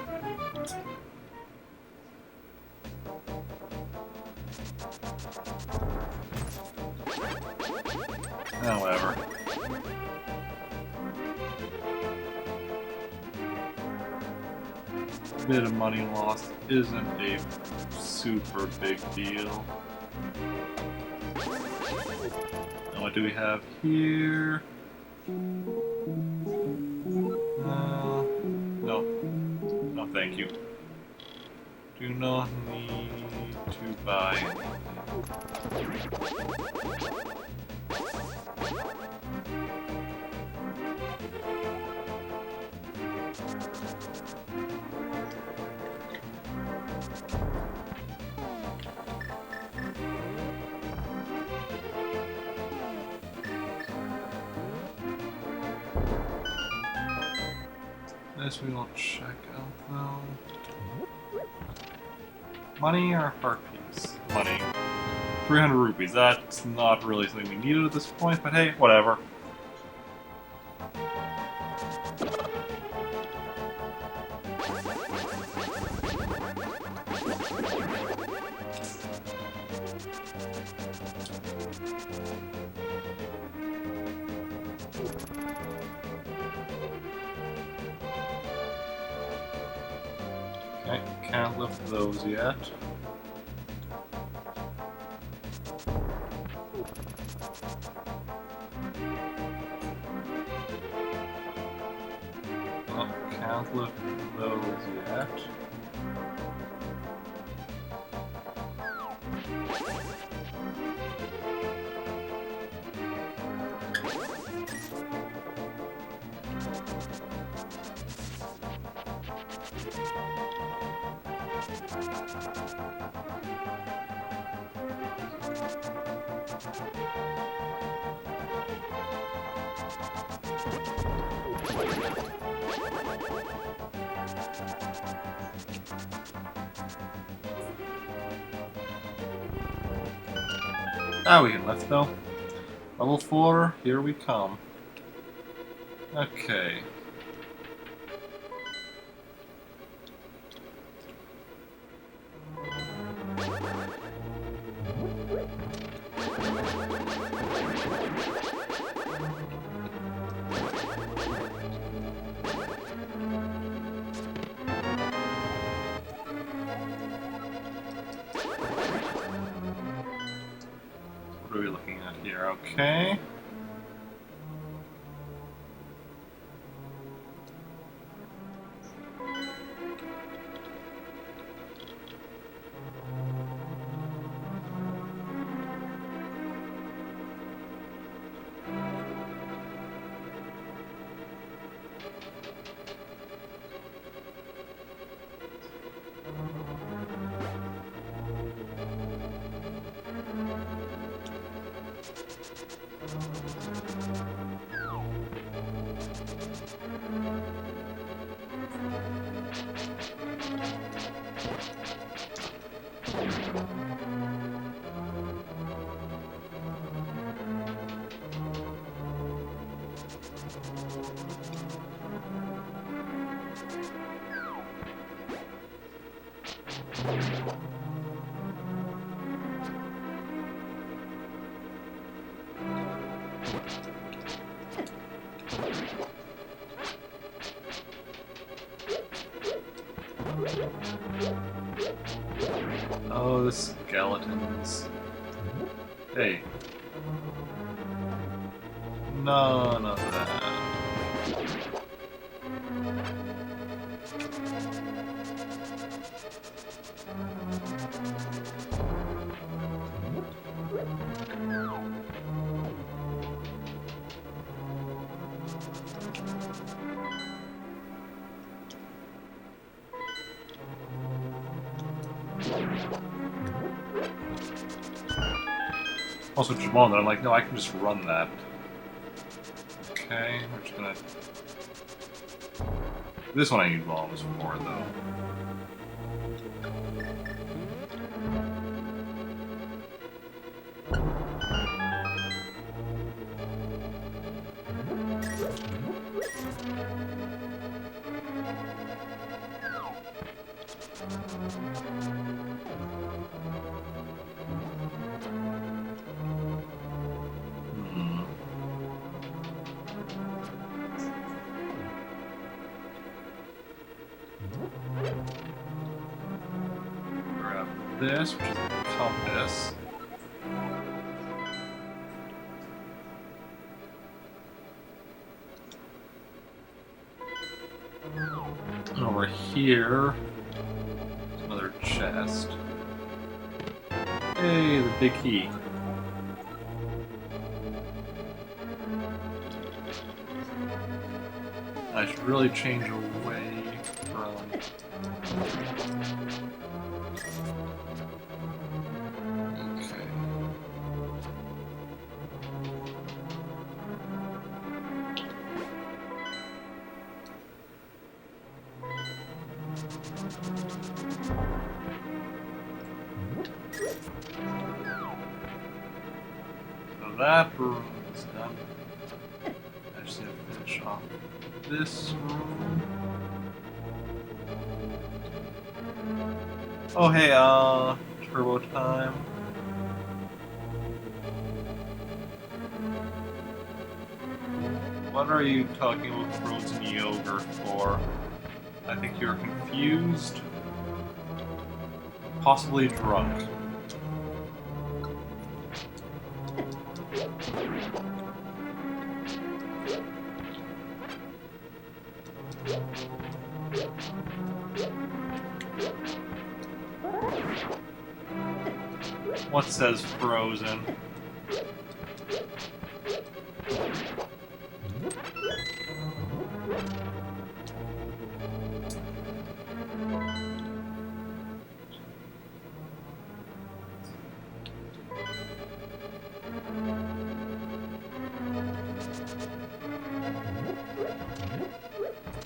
Oh, whatever. A bit of money lost isn't a super big deal. And what do we have here? No. No, thank you. Do not need to buy anything. This we will check out though. Money or heart piece? Money. 300 rupees. That's not really something we needed at this point, but hey, whatever. Okay, can't lift those yet. Oh, can't lift those yet. Now we can lift though. Level 4, here we come. Okay. What are we looking at here? Okay. Oh, the skeletons. Hey. None of that. Also, Jamon, that I'm like, no, I can just run that. Okay, we're just gonna... This one I need bombs for, though. Grab this, which is the compass. And over here, there's another chest. Hey, the big key. I should really change away from... Okay. that room is done. I just need to finish off this room. Oh hey, turbo time. What are you talking about frozen yogurt for? I think you're confused. Possibly drunk. What says frozen?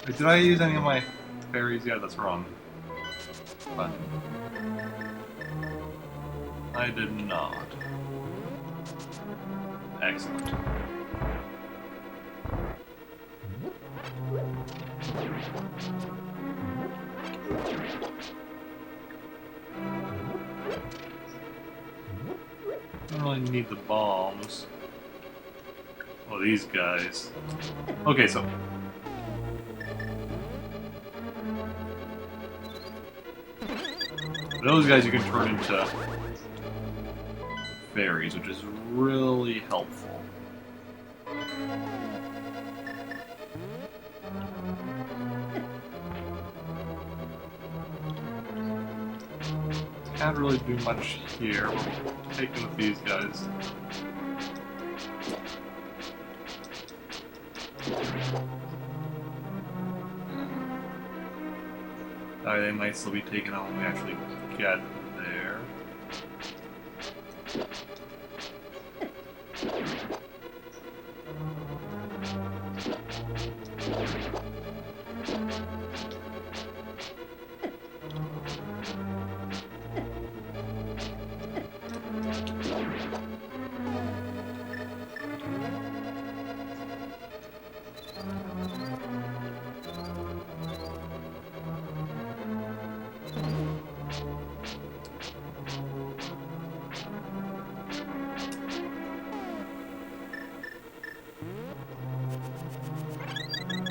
Wait, did I use any of my fairies? Yeah, that's wrong. But I did not. Excellent. I don't really need the bombs. Oh, these guys. Okay, so those guys you can turn into fairies, which is really helpful. Can't really do much here. We're taking with these guys. They might still be taken out when we actually get there.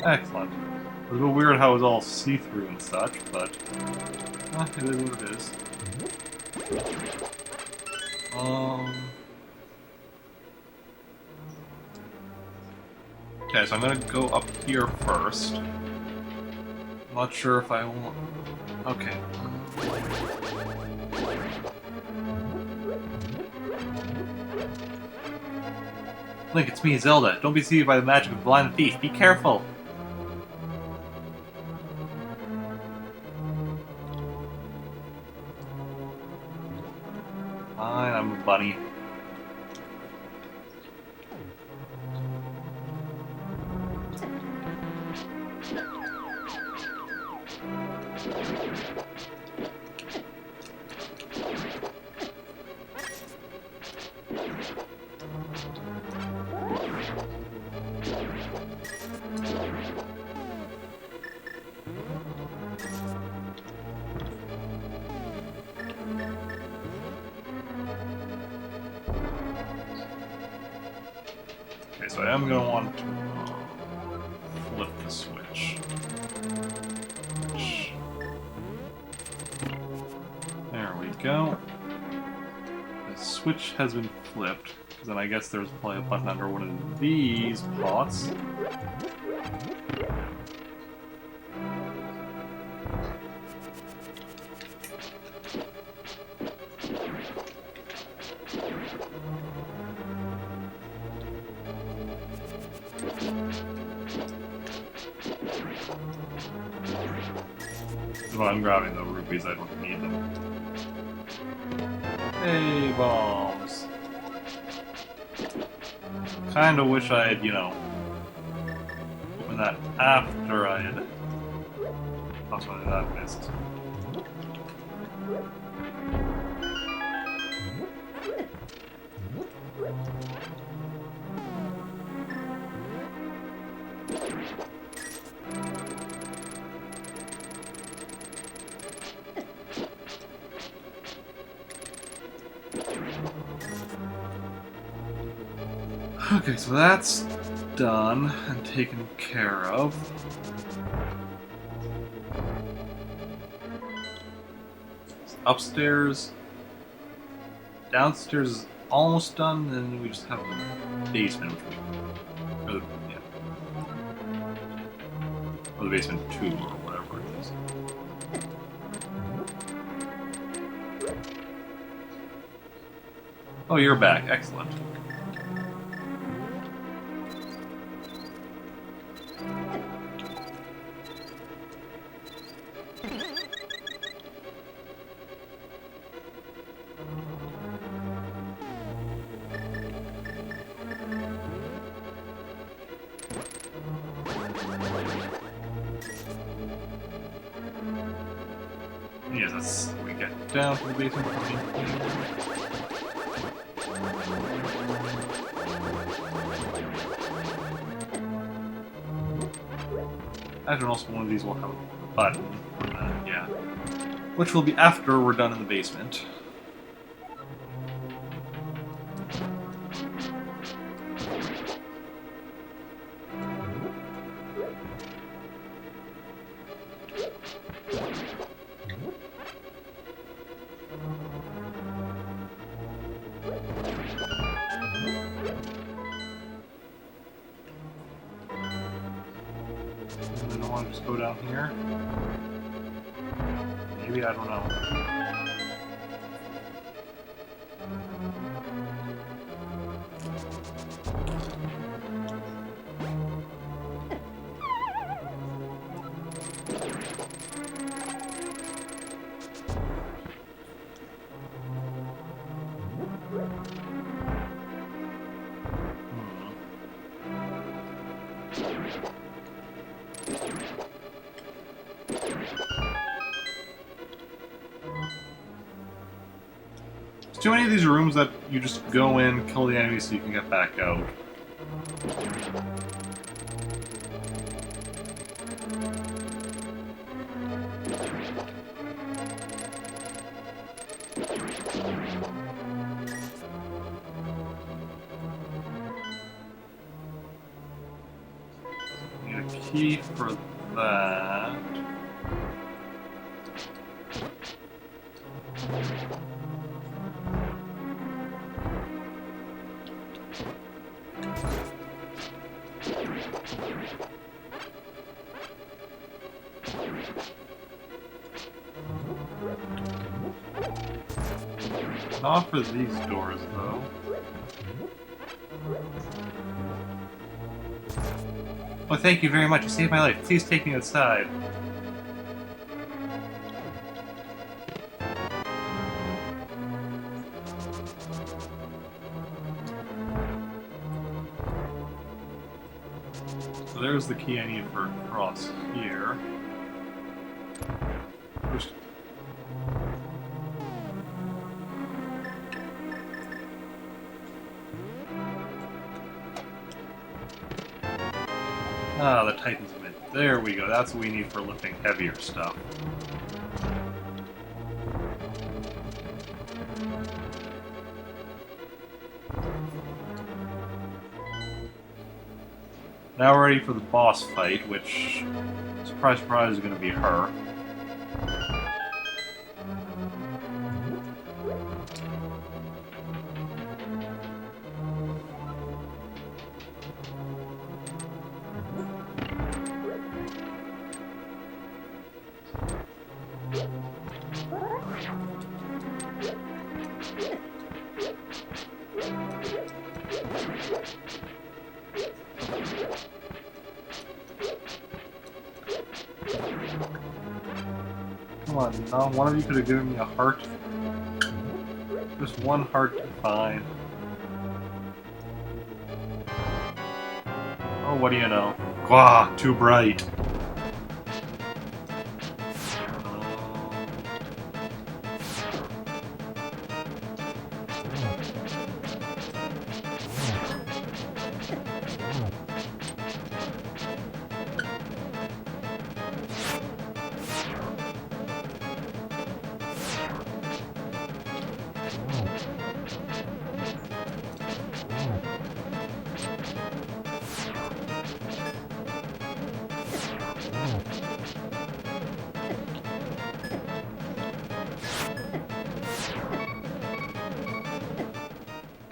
Excellent. It was a little weird how it was all see-through and such, but it is what it is. Okay, so I'm gonna go up here first. I'm not sure if I want. Okay. Link, it's me, Zelda. Don't be deceived by the magic of the blind thief. Be careful. Fine, I'm a bunny. Okay, so I am going to want to flip the switch. There we go. The switch has been flipped, because then I guess there's probably a button under one of these pots. If I'm grabbing the rupees, I don't need them. Hey, bombs. Kinda wish I had, opened that after I had... Possibly that missed. Okay, so that's done and taken care of. Upstairs, downstairs is almost done, and we just have the basement, which we, or the basement 2 or whatever it is. Oh, you're back. Excellent. Yes, that's we get down to the basement. I imagine also one of these will have a button. Yeah. Which will be after we're done in the basement. I don't want to just go down here. Maybe, I don't know. There's too many of these rooms that you just go in, kill the enemy so you can get back out. Need a key for that. Not for these doors, though. Oh, thank you very much. You saved my life. Please take me outside. So there's the key I need for across here. First. Ah, the Titan's mid. There we go. That's what we need for lifting heavier stuff. Now we're ready for the boss fight, which, surprise, surprise, is going to be her. Come on, no, one of you could have given me a heart. Just one heart to find. Oh, what do you know? Gah, too bright.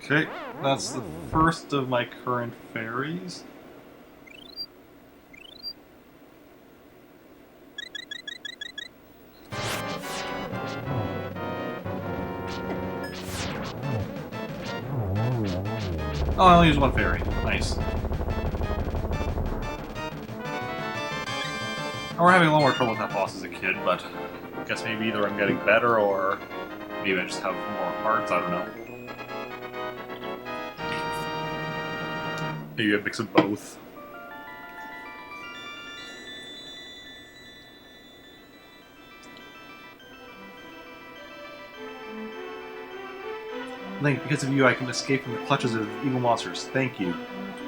Okay, that's the first of my current fairies. Oh, I only use one fairy. Nice. We're having a lot more trouble with that boss as a kid, but I guess maybe either I'm getting better or maybe I just have more hearts, I don't know. Maybe a mix of both. Link, because of you I can escape from the clutches of evil monsters. Thank you.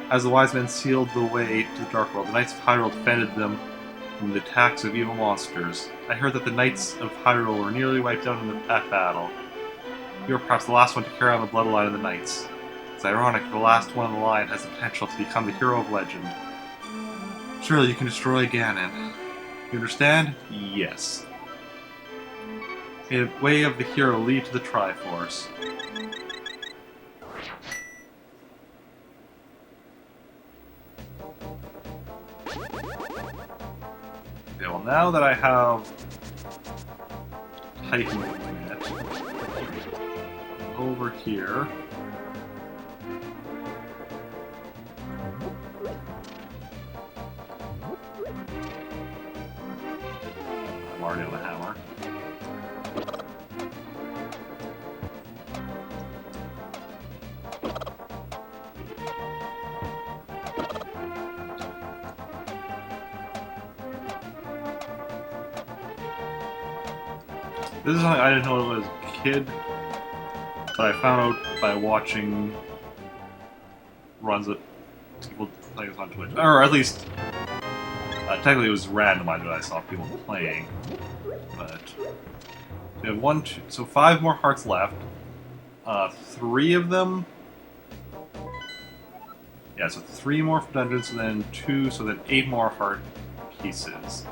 As the wise men sealed the way to the Dark World, the Knights of Hyrule defended them from the attacks of evil monsters. I heard that the Knights of Hyrule were nearly wiped out in that battle. You are perhaps the last one to carry on the bloodline of the Knights. It's ironic, the last one in the line has the potential to become the hero of legend. Surely you can destroy Ganon. You understand? Yes. May the way of the hero lead to the Triforce. Okay, well now that I have Titan it over here. I'm already on the hammer. This is something I didn't know as a kid, but I found out by watching runs of people playing this on Twitch. Or at least, technically it was randomized that I saw people playing. But we have so 5 more hearts left. 3 of them. Yeah, so 3 more dungeons, and then 2, so then 8 more heart pieces.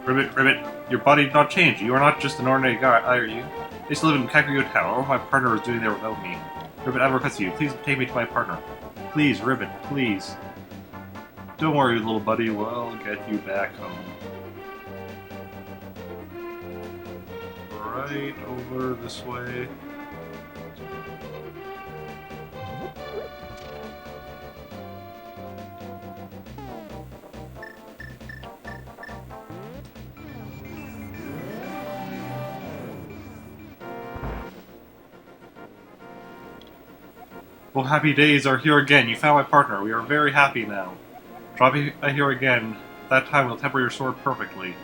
Ribbit, your body did not change. You are not just an ordinary guy, are you? I used to live in Kakariko Town. I don't know what my partner was doing there without me. Ribbit, I have a request of you. Please take me to my partner. Please, Ribbit, please. Don't worry, little buddy. We'll get you back home. Right over this way. Well, happy days are here again. You found my partner. We are very happy now. Drop me here again. That time we'll temper your sword perfectly.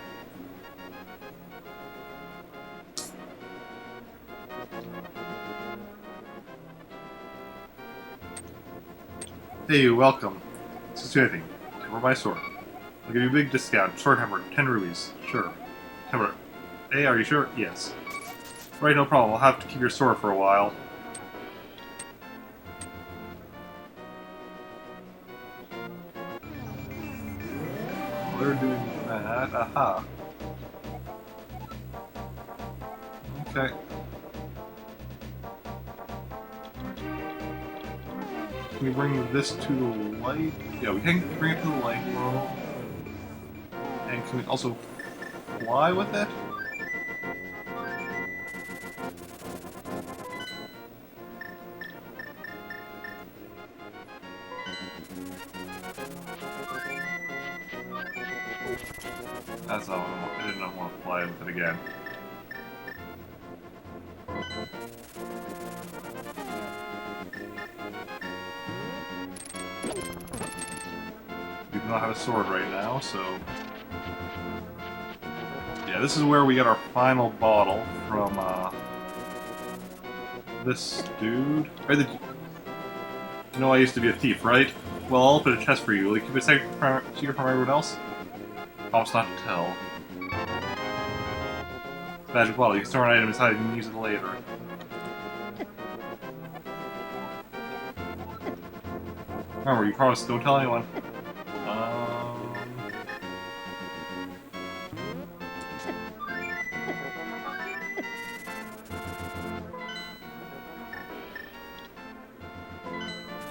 Hey, welcome. This is anything. Temper my sword. I'll give you a big discount. Sword hammer, 10 rubies. Sure. Temper. Hey, are you sure? Yes. Right, no problem. I'll have to keep your sword for a while. They're doing that. Aha. Okay. Can we bring this to the light? Yeah, we can bring it to the light world. And can we also fly with it? That's not what I didn't want to fly with it again. We do not have a sword right now, so... Yeah, this is where we get our final bottle from, this dude. You know I used to be a thief, right? Well, I'll open a chest for you. Will you keep it secret from everyone else? Promise not to tell. Magic bottle. You can store an item inside and use it later. Remember, you promised don't tell anyone.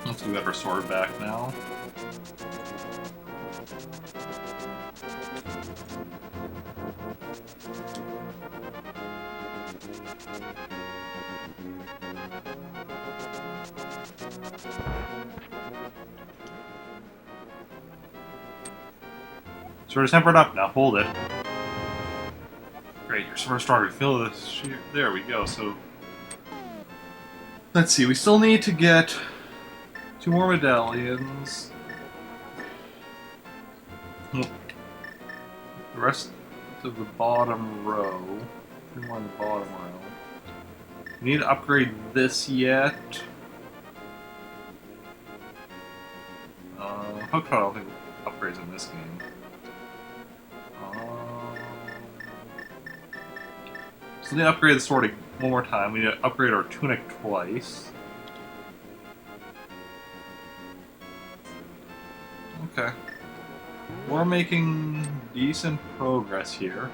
Let's get our sword back now. Sword is tempered up now. Hold it. Great, your sword is stronger. Feel this. There we go. So let's see. We still need to get 2 more medallions. The rest of the bottom row. 2 more in the bottom row. We need to upgrade this yet. Hook I don't think upgrades in this game. So we need to upgrade the sword one more time. We need to upgrade our tunic twice. Okay. We're making decent progress here.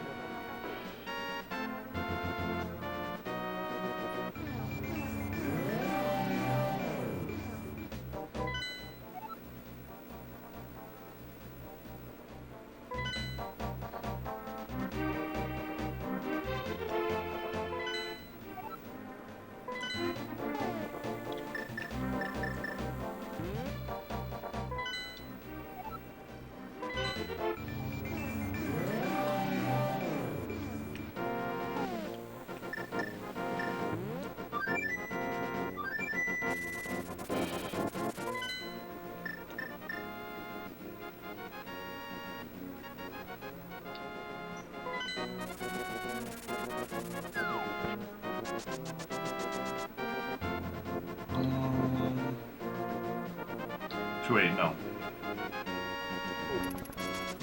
Wait, no.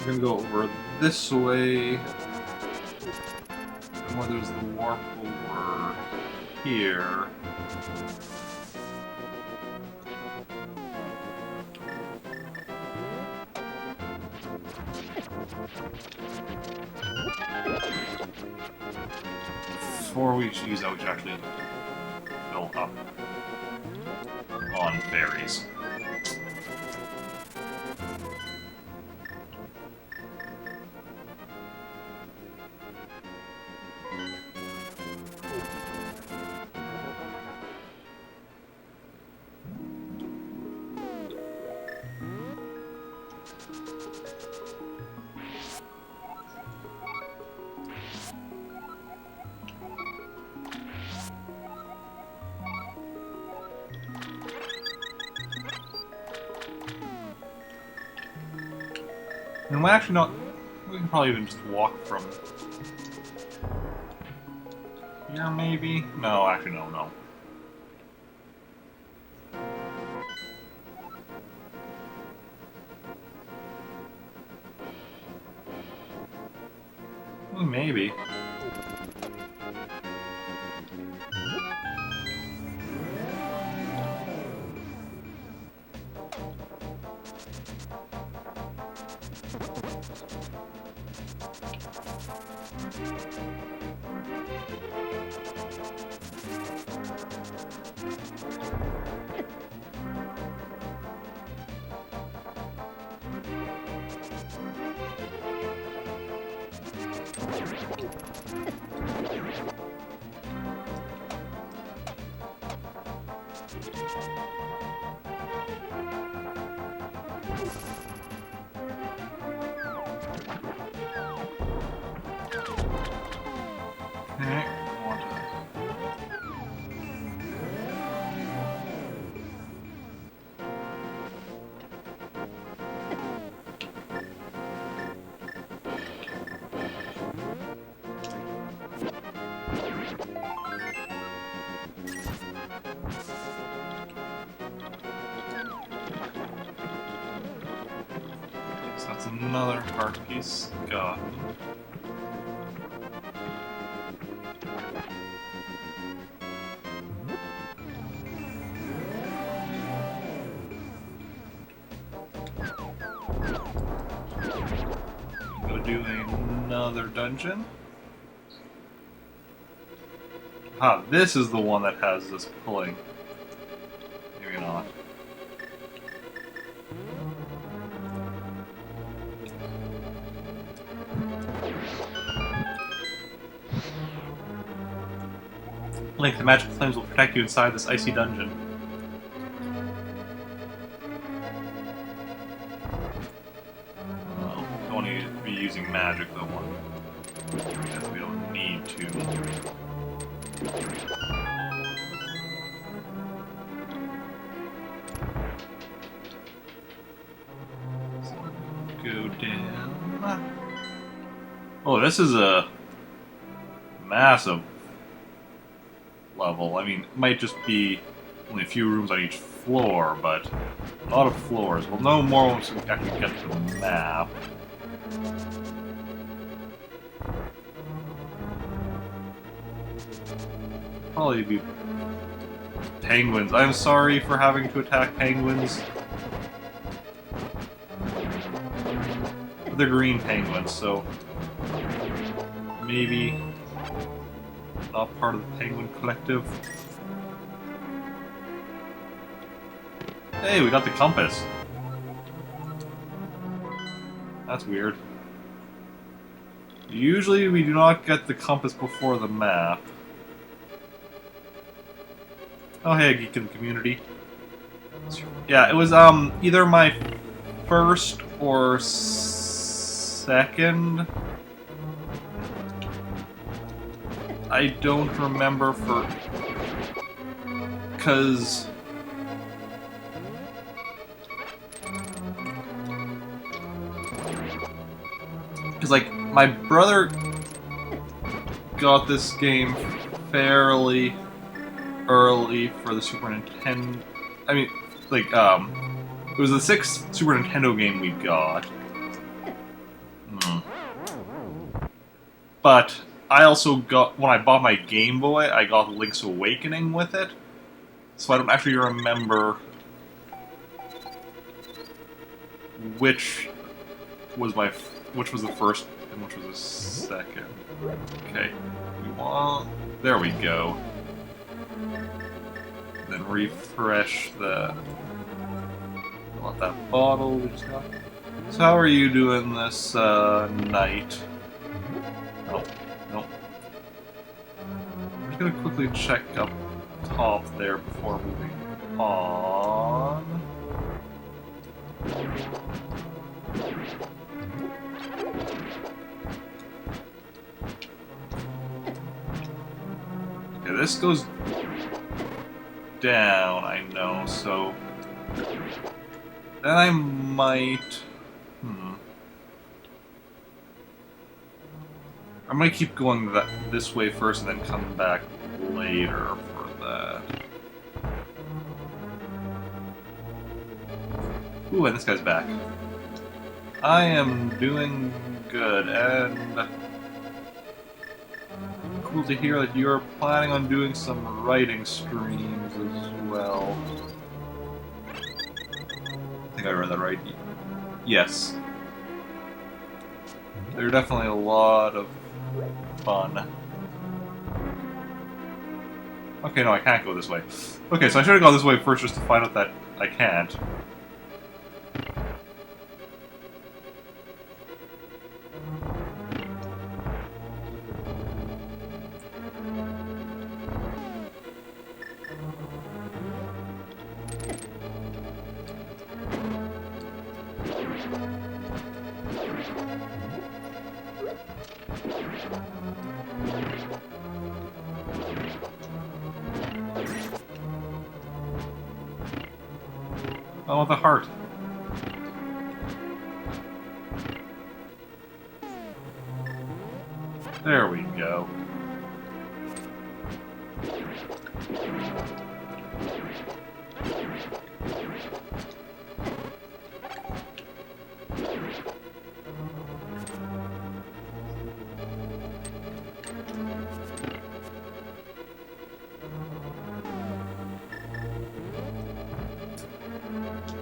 We're gonna go over this way. And where there's the warp over here. Before we use that, we should actually build up on fairies. And we actually not. We can probably even just walk from here, maybe? No, actually, no. Well, maybe. That's another heart piece gotten. Go do another dungeon. Ah, this is the one that has this pulling. Maybe not. Link, the magical flames will protect you inside this icy dungeon. Oh, don't need to be using magic though, one. Because we don't need to. So, go down. Oh, this is a massive level. I mean, it might just be only a few rooms on each floor, but a lot of floors. We'll know more once we actually get to the map. Probably be penguins. I'm sorry for having to attack penguins. They're green penguins, so maybe not part of the penguin collective. Hey, we got the compass. That's weird. Usually we do not get the compass before the map. Oh hey, a geek in the community. Yeah, it was either my first or second. I don't remember for... Because... like, my brother got this game fairly early for the Super Nintendo. I mean, like, it was the 6th Super Nintendo game we got. But I also got, when I bought my Game Boy, I got Link's Awakening with it. So I don't actually remember which was the first and which was the second. Okay, there we go. Then refresh I want that bottle we just got. So how are you doing this night? Nope. I'm just gonna quickly check up top there before moving on. Okay, this goes down, I know, so then I might... I'm gonna keep going this way first and then come back later for that. Ooh, and this guy's back. I am doing good, and cool to hear that you're planning on doing some writing streams as well. I think I read that right. Yes. They're definitely a lot of fun. Okay, no, I can't go this way. Okay, so I should have gone this way first just to find out that I can't. I want the heart. There we go.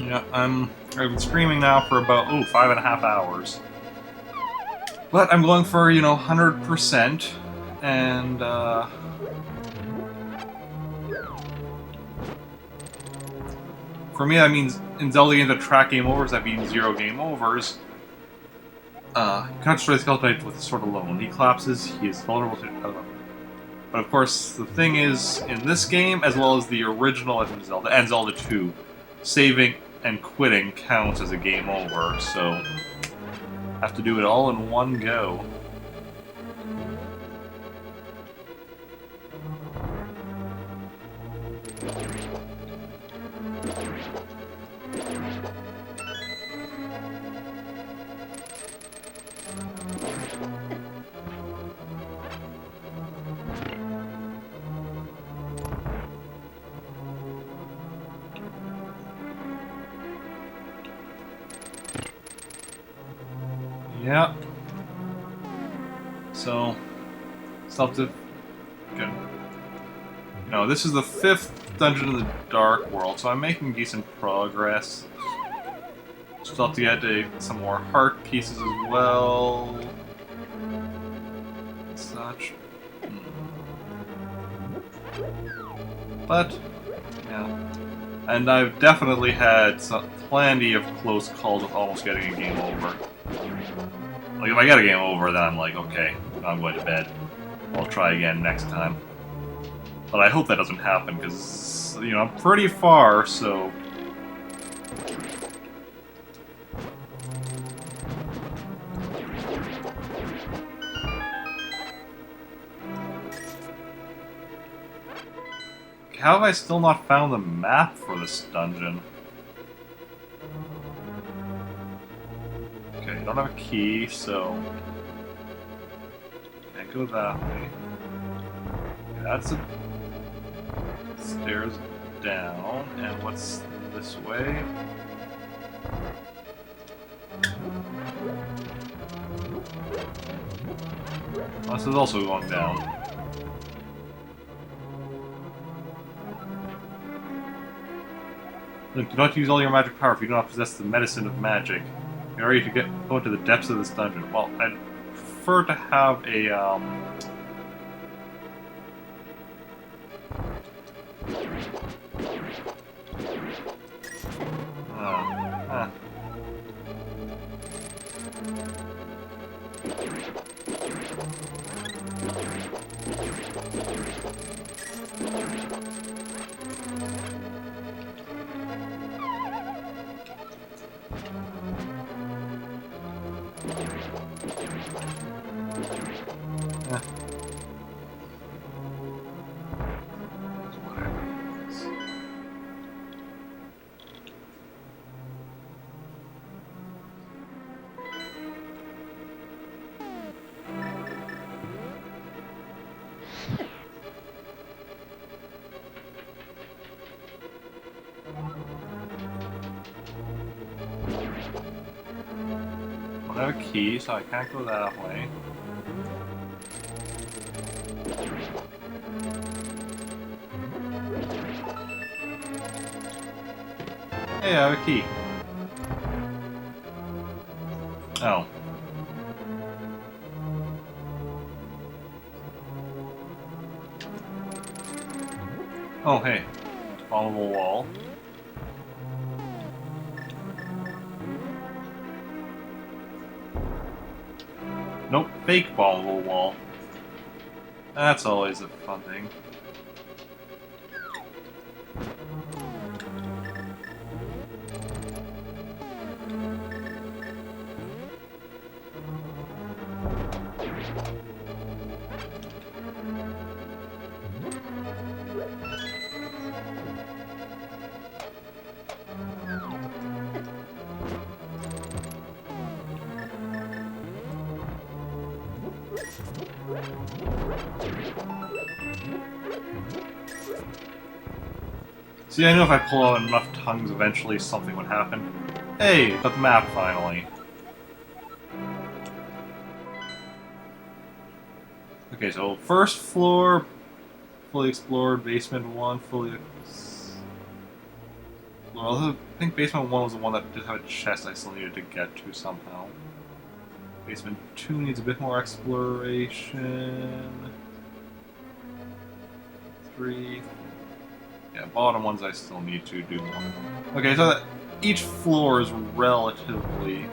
Yeah, I've been streaming now for about 5.5 hours. But I'm going for 100%, and for me that means in Zelda games that track game overs, that means 0 game overs. You cannot destroy the Skeleton Knight with his sword alone. When he collapses, he is vulnerable to. But of course, the thing is, in this game, as well as the original Legend of Zelda and Zelda 2, saving and quitting counts as a game over, so I have to do it all in one go. Yeah. So, stuff to. Good. No, this is the 5th dungeon in the Dark World, so I'm making decent progress. Still have to get some more heart pieces as well. Such. But, yeah. And I've definitely had plenty of close calls with almost getting a game over. Like, if I get a game over, then I'm like, okay, I'm going to bed. I'll try again next time. But I hope that doesn't happen, because, I'm pretty far, so... How have I still not found the map for this dungeon? Okay, I don't have a key, so... Can't go that way. Okay, that's the stairs down, and what's this way? Oh, this is also going down. Look, do not use all your magic power if you do not possess the medicine of magic. In order to go into the depths of this dungeon. Well, I'd prefer to have a, I don't have a key, so I can't go that way. Hey, I have a key. Oh. Oh, hey. Followable wall. Nope, fake followable wall. That's always a fun thing. See, I know if I pull out enough tongues, eventually something would happen. Hey, got the map finally. Okay, so first floor, fully explored, basement 1, fully explored, Well, I think basement 1 was the one that did have a chest I still needed to get to somehow. Basement 2 needs a bit more exploration. 3. Yeah, bottom ones I still need to do more. Okay, so that each floor is relatively...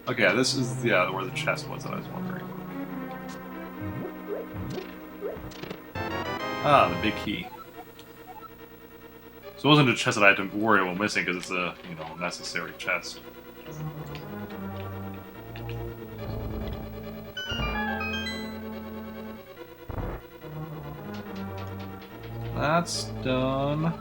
Okay, yeah, this is where the chest was that I was wondering. Ah, the big key. So it wasn't a chest that I had to worry about missing because it's a, necessary chest. That's done.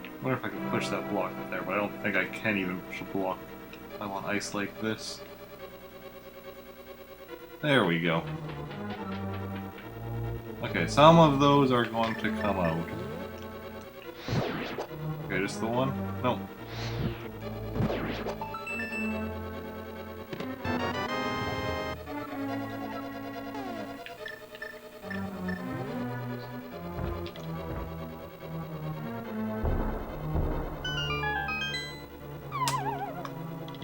I wonder if I can push that block up there, but I don't think I can even push a block. I want ice like this. There we go. Okay, some of those are going to come out. Okay, just the one? No.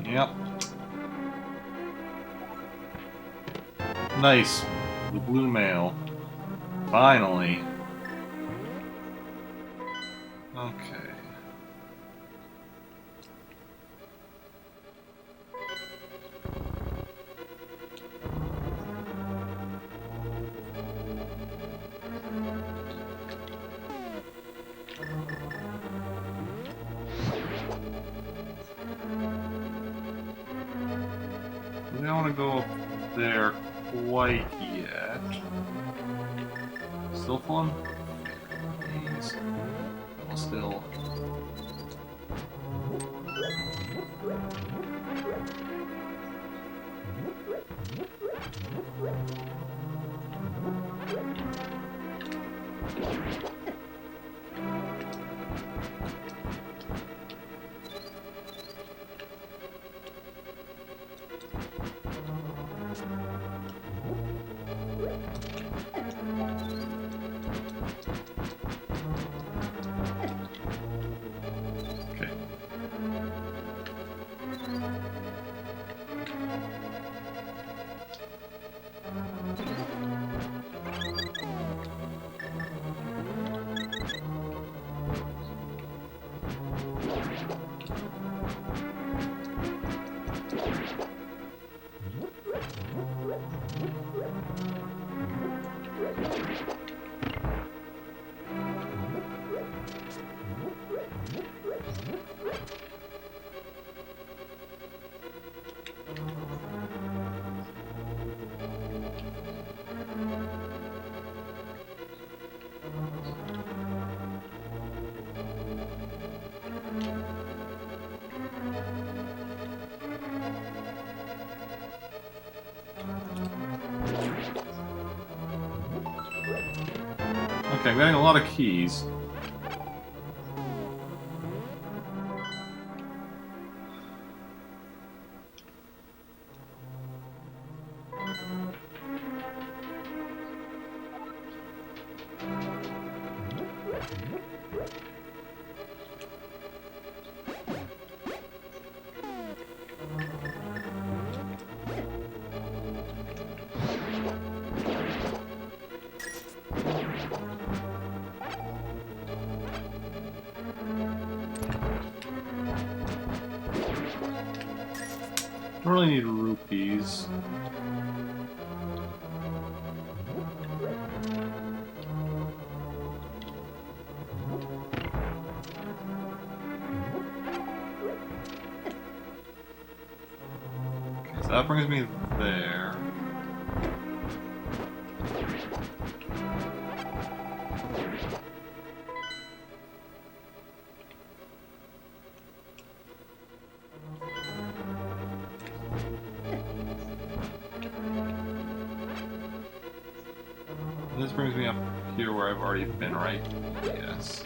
Yep. Nice. The blue mail. Finally. Okay. I don't want to go up there quite yet. Still fun? Please. Well, still. Okay. Okay, I'm getting a lot of keys. Don't really need rupees. Okay, so that brings me there. this brings me up here where I've already been, right? Yes.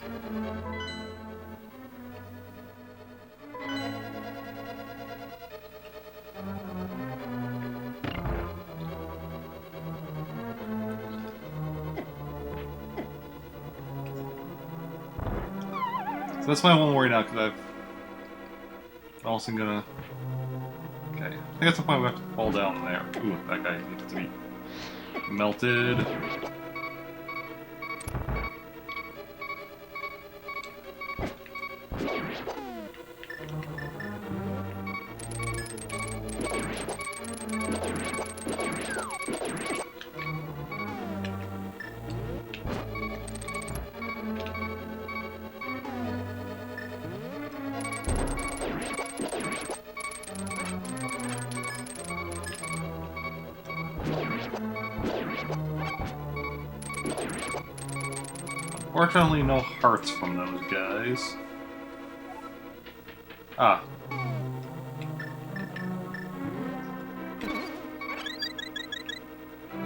So that's my one worry now, because I'm also gonna... Okay. I think at some point we have to fall down there. Ooh, that guy needs to be melted. Fortunately, no hearts from those guys. Ah.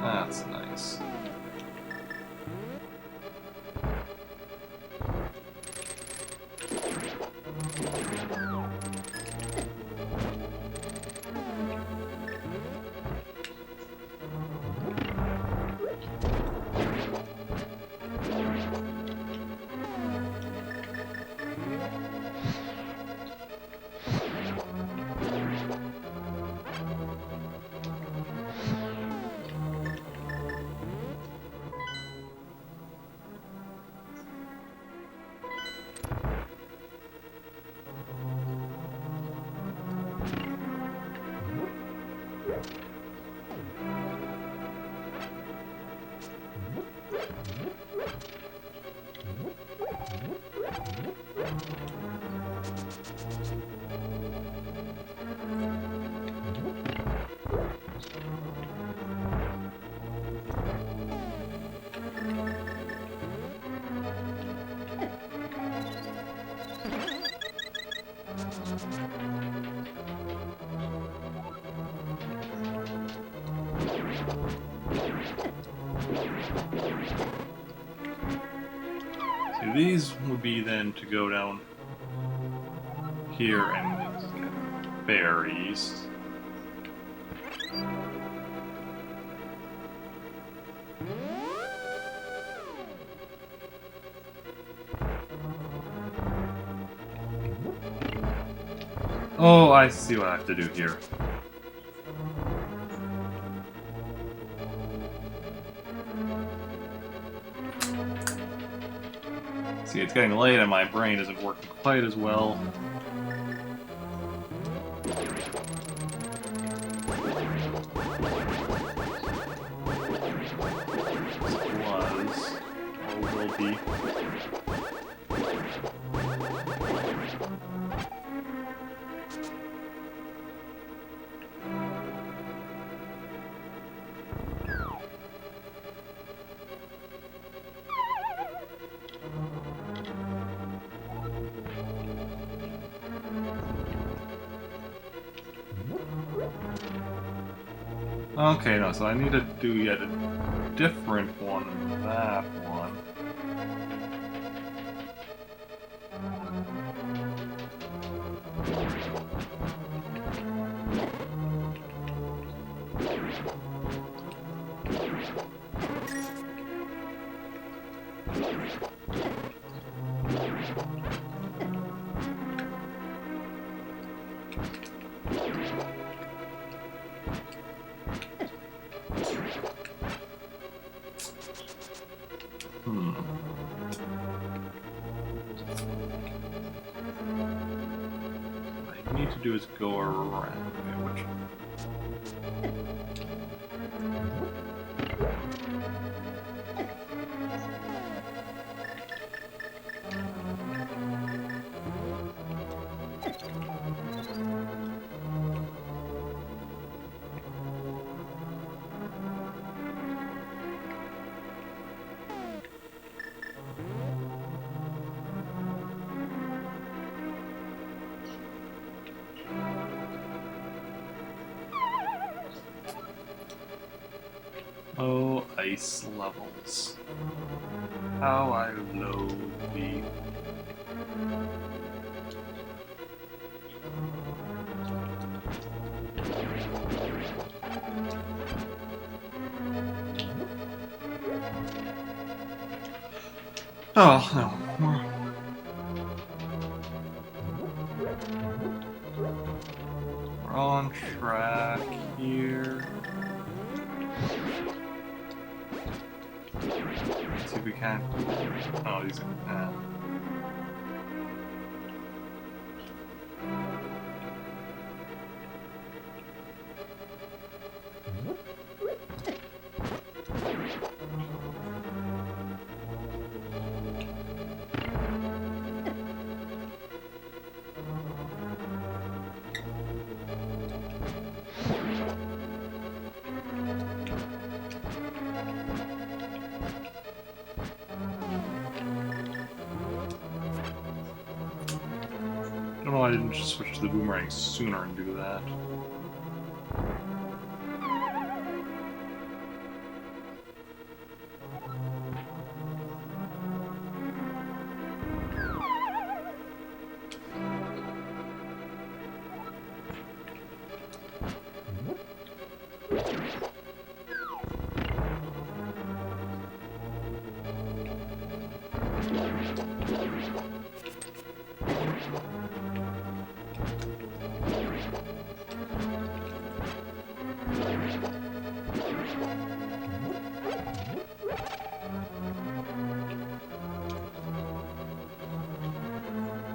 That's nice. So these would be then to go down here and get berries. Oh, I see what I have to do here. See, it's getting late and my brain isn't working quite as well. Was, or will be. Okay, no, so I need to do yet a different one than that one. What I need to do is go around. Okay, which... ice levels. How I loathe the... Oh, no. We're on track here. Let's see if we can... Oh, these are... I don't know why I didn't just switch to the boomerang sooner and do that.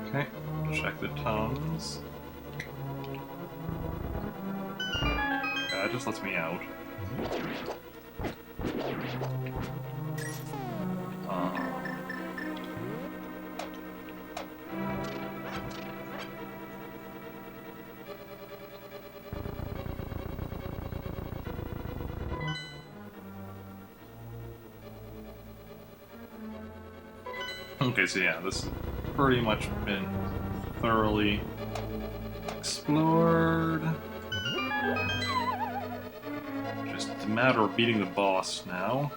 Okay, check the tunnels. Okay, that just lets me out. Okay, so yeah, this has pretty much been thoroughly explored. Just a matter of beating the boss now.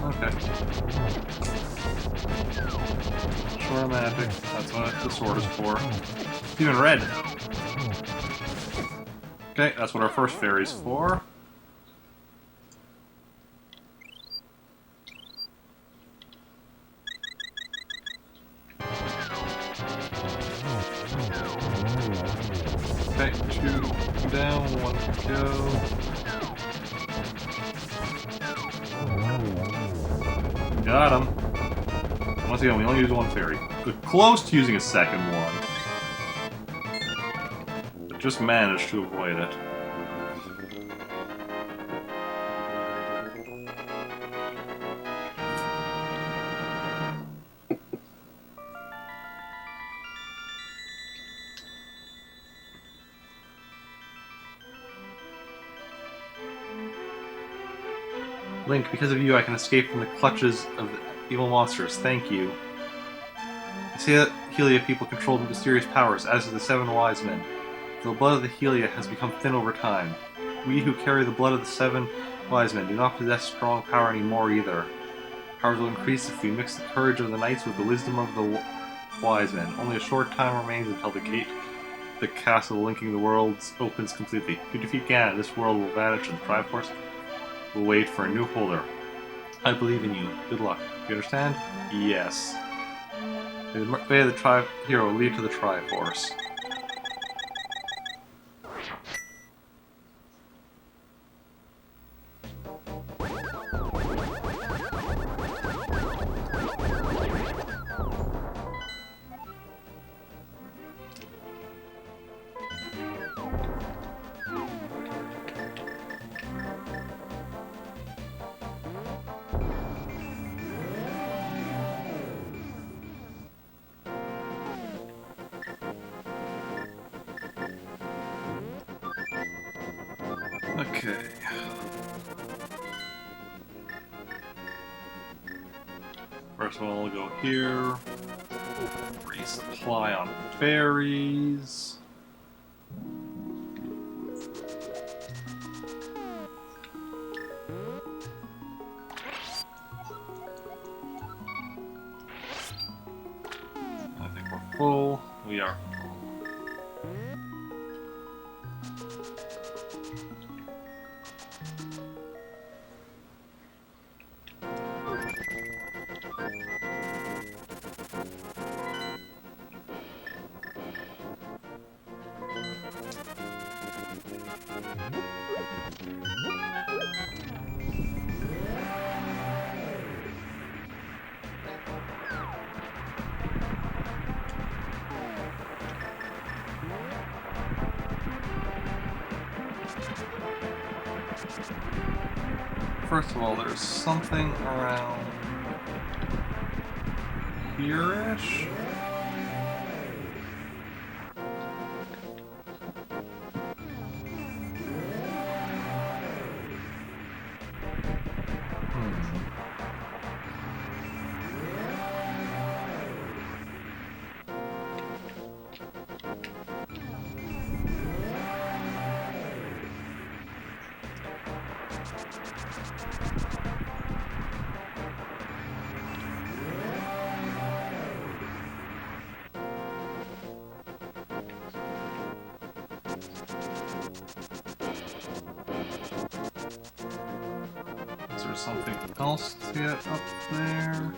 Okay. Short magic, that's what the sword is for. It's even red! Okay, that's what our first fairy's for. Okay, 2 down, 1 to go. Got him. Once again, we only use 1 fairy. We're close to using a second one. But just managed to avoid it. Link, because of you I can escape from the clutches of the evil monsters. Thank you. I say that Helia people control mysterious powers, as do the 7 wise men. The blood of the Helia has become thin over time. We who carry the blood of the 7 wise men do not possess strong power anymore either. Powers will increase if we mix the courage of the knights with the wisdom of the wise men. Only a short time remains until the gate, the castle linking the worlds, opens completely. If we defeat Ganon, this world will vanish and the Triforce will wait for a new holder. I believe in you. Good luck. You understand? Yes. May the way of the hero lead to the Triforce. Okay. First of all, we'll go here. Resupply on ferries. I think we're full. We are full. First of all, there's something around here-ish. Is there something else to get up there?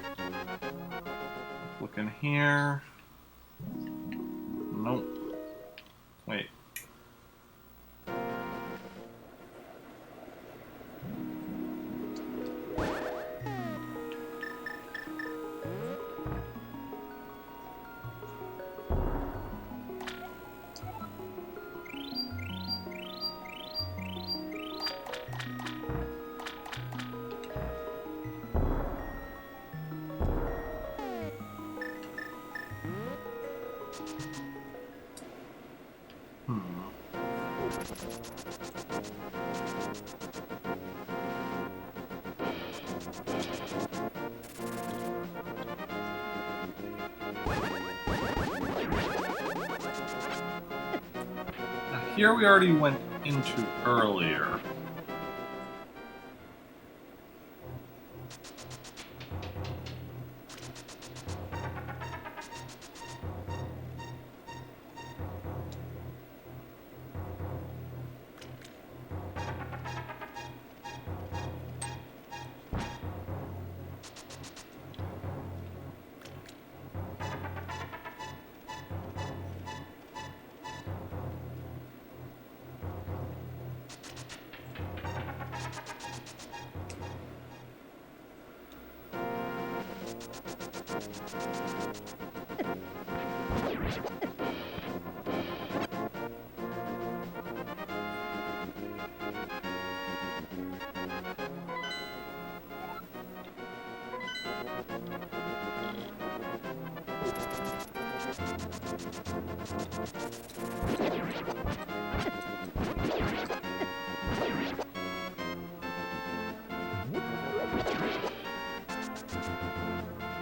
Look in here. Nope. Wait. Here we already went into earlier.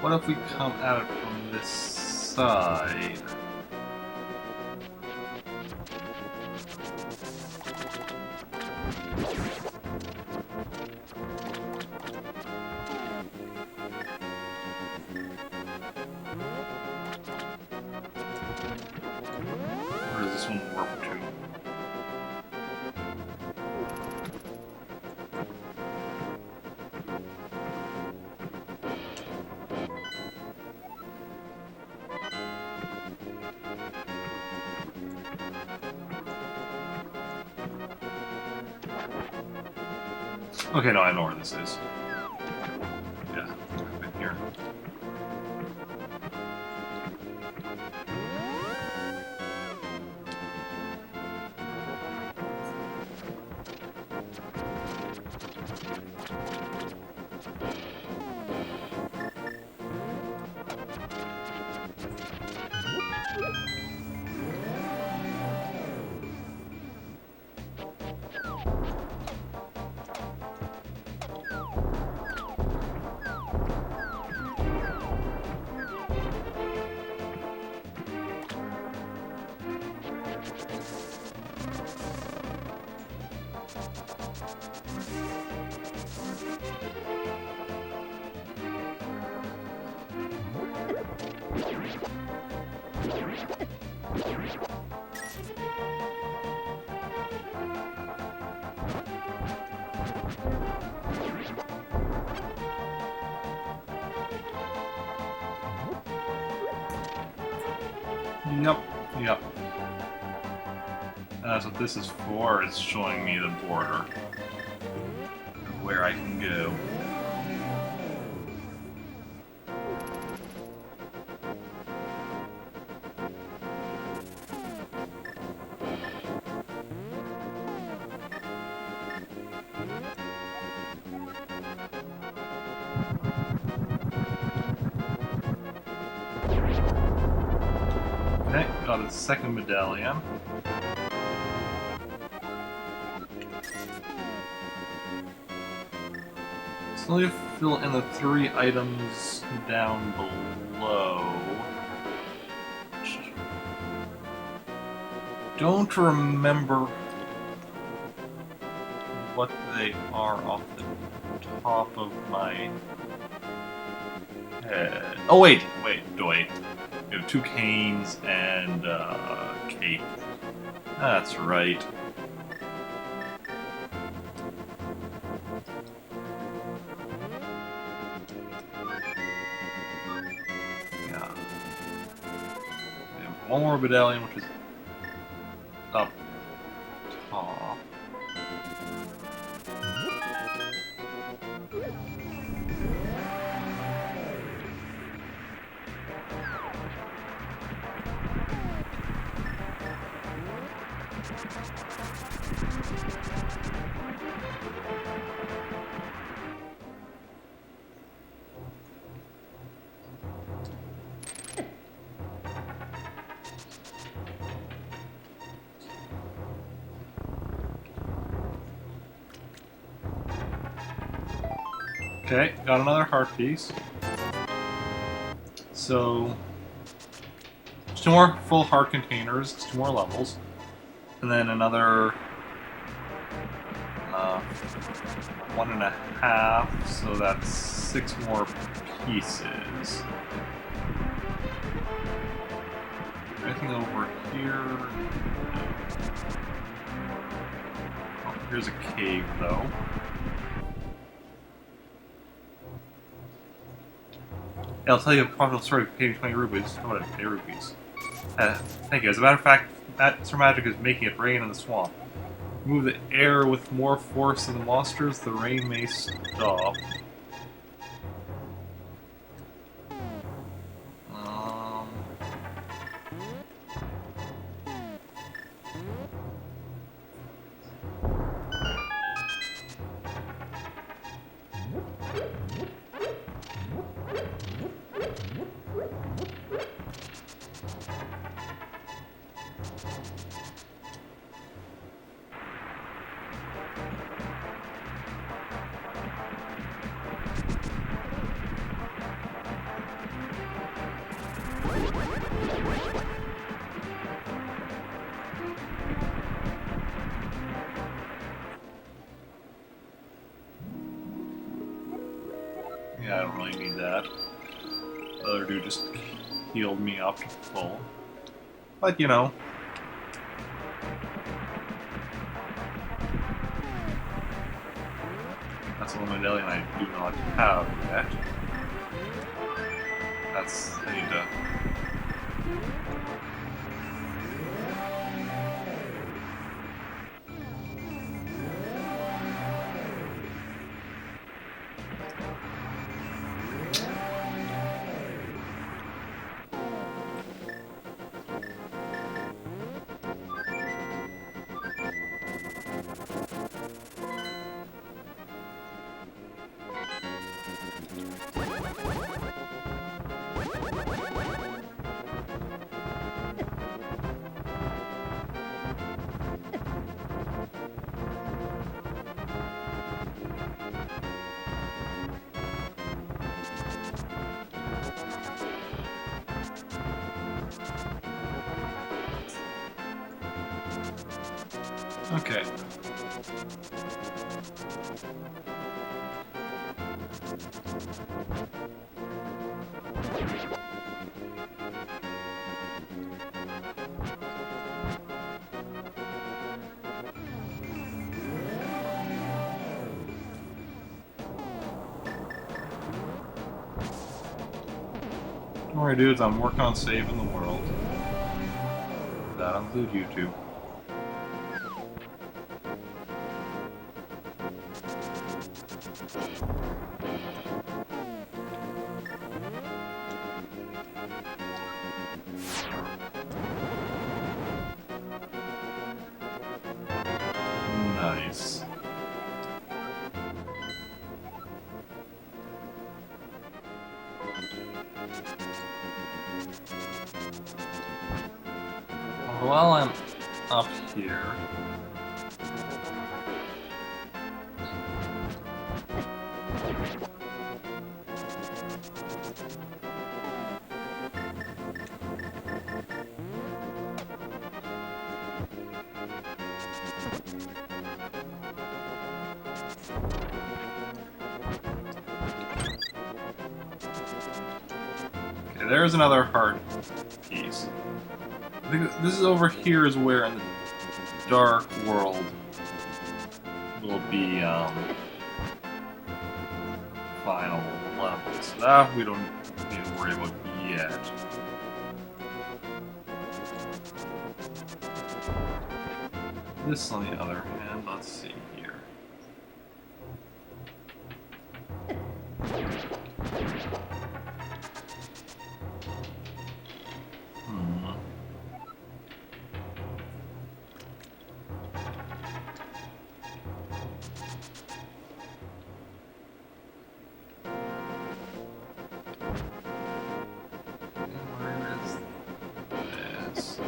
What if we come at it from this side? Where does this one warp to? Okay, no, I know where this is. Yeah, I've been here. Yep, yep. That's what this is for. It's showing me the border of where I can go. Okay, got a second medallion. So let me fill in the 3 items down below. Don't remember what they are off the top of my head. Oh wait. We have 2 canes and cape. That's right. Yeah. We have 1 more medallion, which is up top. Okay, got another heart piece. So, 2 more full heart containers, 2 more levels, and then another 1.5, so that's 6 more pieces. Anything over here? No. Oh, here's a cave, though. Yeah, I'll tell you a profitable story of paying 20 rupees. Oh, what, 8 rupees. Thank you. As a matter of fact, that Sir Magic is making it rain in the swamp. Move the air with more force than the monsters, the rain may stop. Yeah, I don't really need that. The other dude just healed me up to full. But, you know. That's the one medallion I do not have yet. I need to... Okay. Alright dudes, I'm working on saving the world. That includes YouTube. Nice. While I'm up here, okay, there's another hard piece. I think this is over here is where in the dark world will be final level. So that we don't need to worry about yet. This, on the other hand, let's see here. Where is this?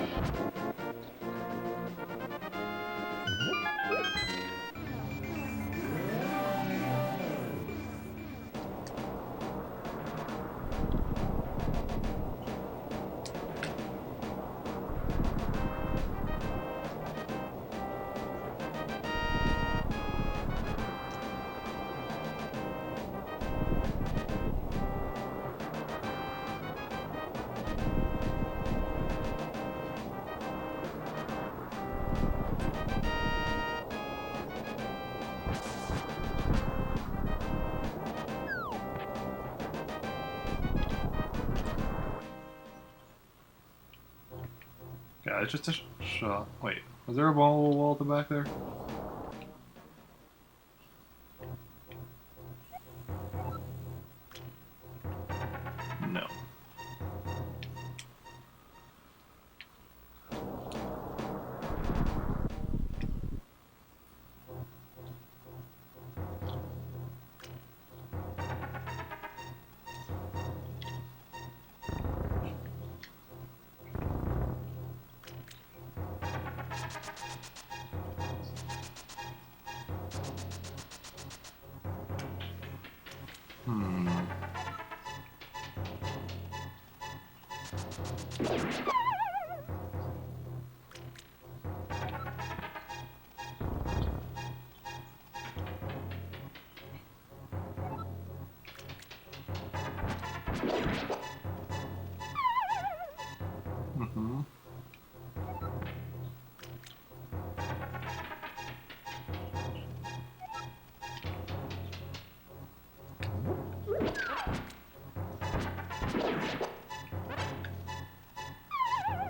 Yeah, it's just a shot. Wait, was there a wall at the back there? No. Mm-hmm.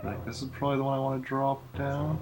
Like, this is probably the one I want to drop down.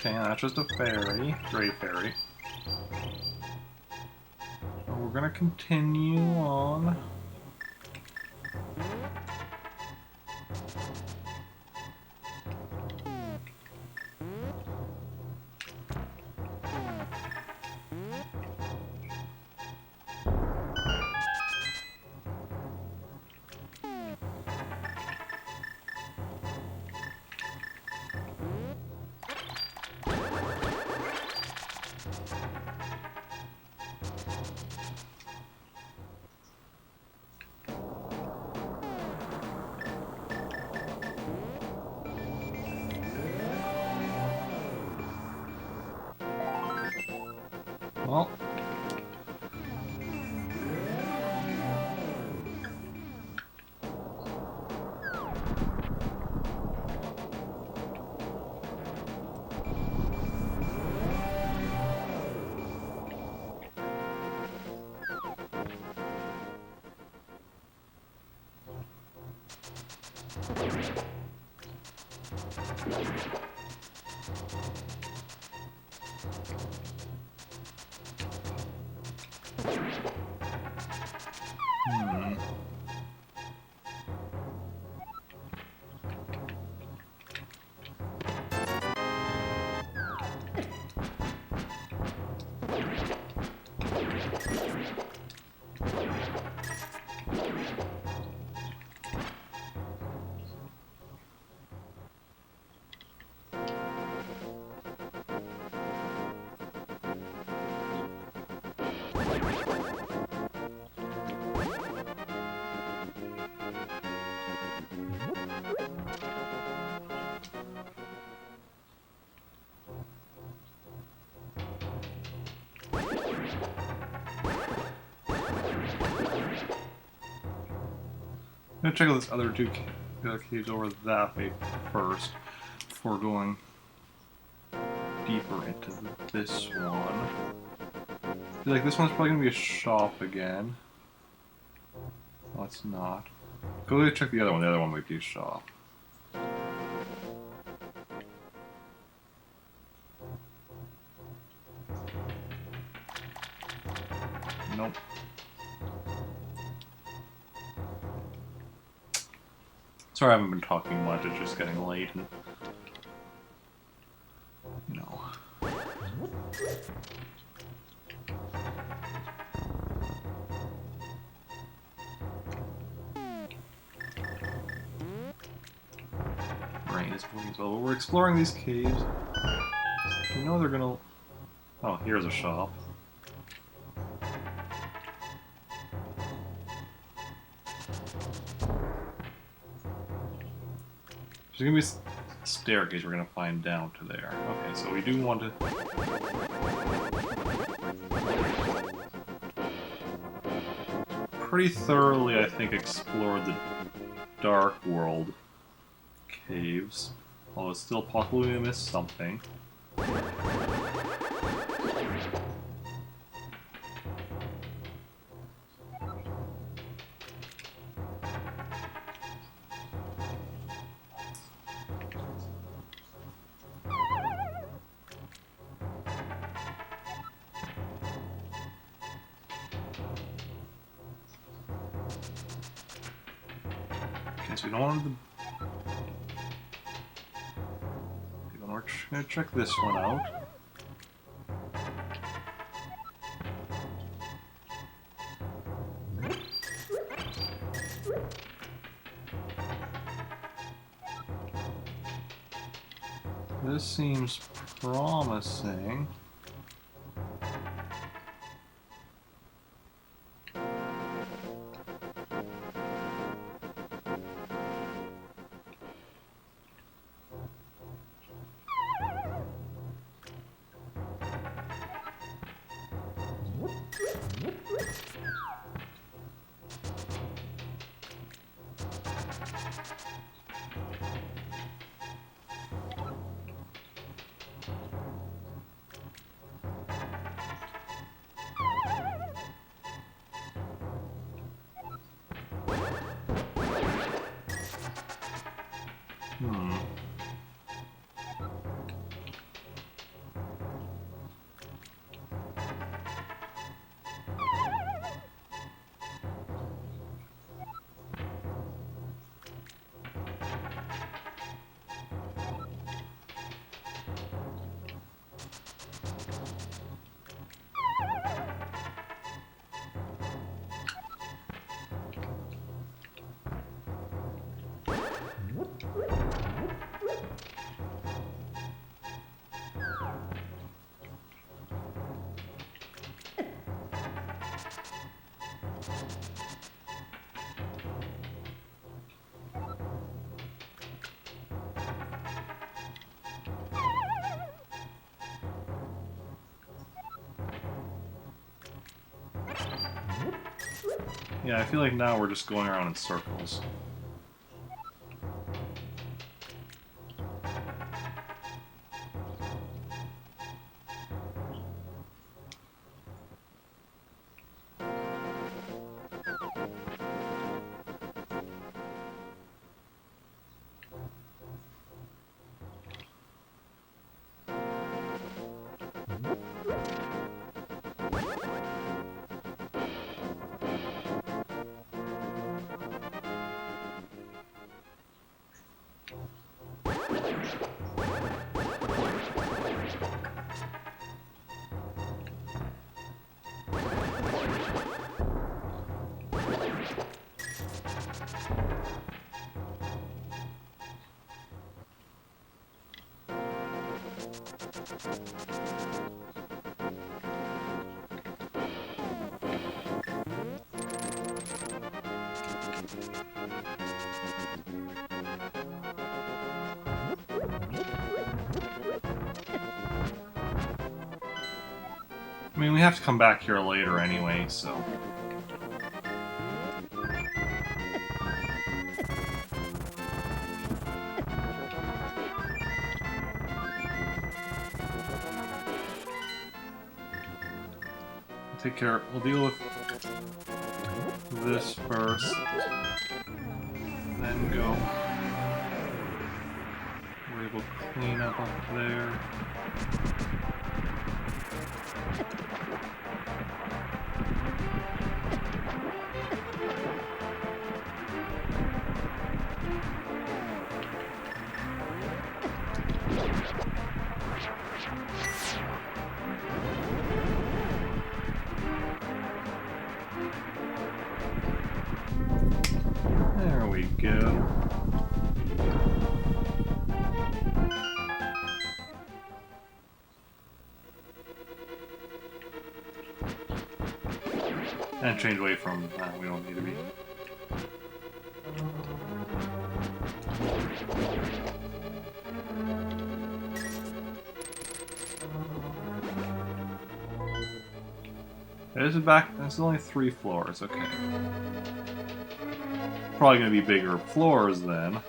Okay, that's just a fairy. Gray fairy. We're gonna continue on. Well, hmm. I'm gonna check out this other two caves over that way first before going deeper into this one. I feel like this one's probably gonna be a shop again. No, it's not. Go check the other one. The other one might be a shop. Nope. Sorry I haven't been talking much, it's just getting late and... you know... Rain is bleeding as well. We're exploring these caves. We know they're gonna... oh, here's a shop. There's gonna be a staircase we're gonna find down to there. Okay, so we do want to... pretty thoroughly, I think, explore the Dark World caves. Although it's still possible we missed something. Okay, so we don't want to... we're gonna check this one out. This seems promising. Yeah, I feel like now we're just going around in circles. I mean, we have to come back here later anyway, so... Take care. We'll deal with this first. Then go. We're able to clean up there. There we go. And change away from we don't need to be. This is back. This is only 3 floors. Okay. Probably gonna be bigger floors then.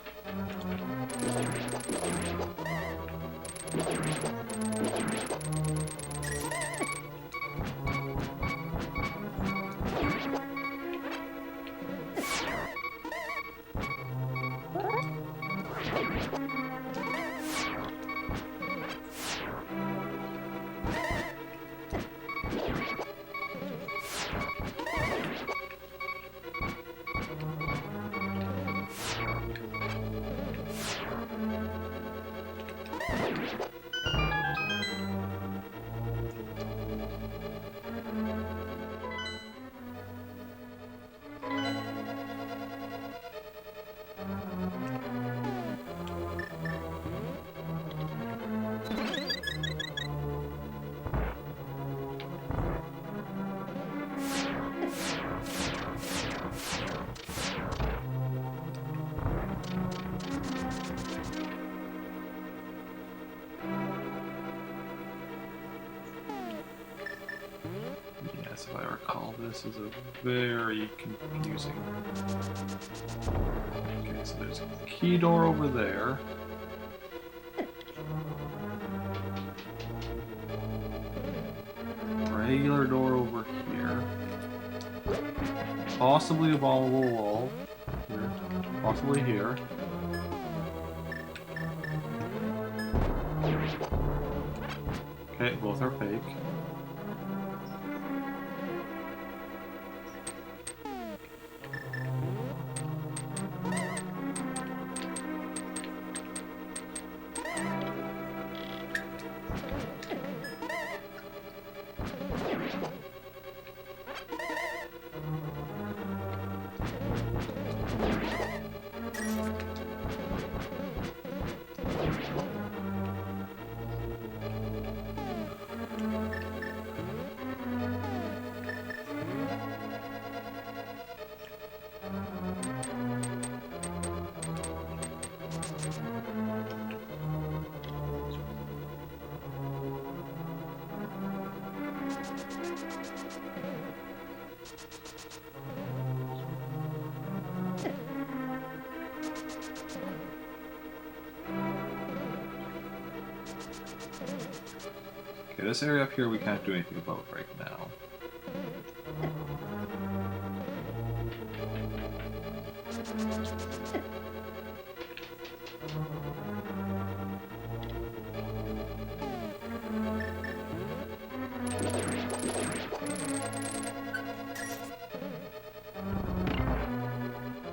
Yes, if I recall, this is a very confusing. Okay, so there's a key door over there. Regular door over here. Possibly a volatile wall. Here. Possibly here. Okay, both are fake. Okay, this area up here we can't do anything about right now.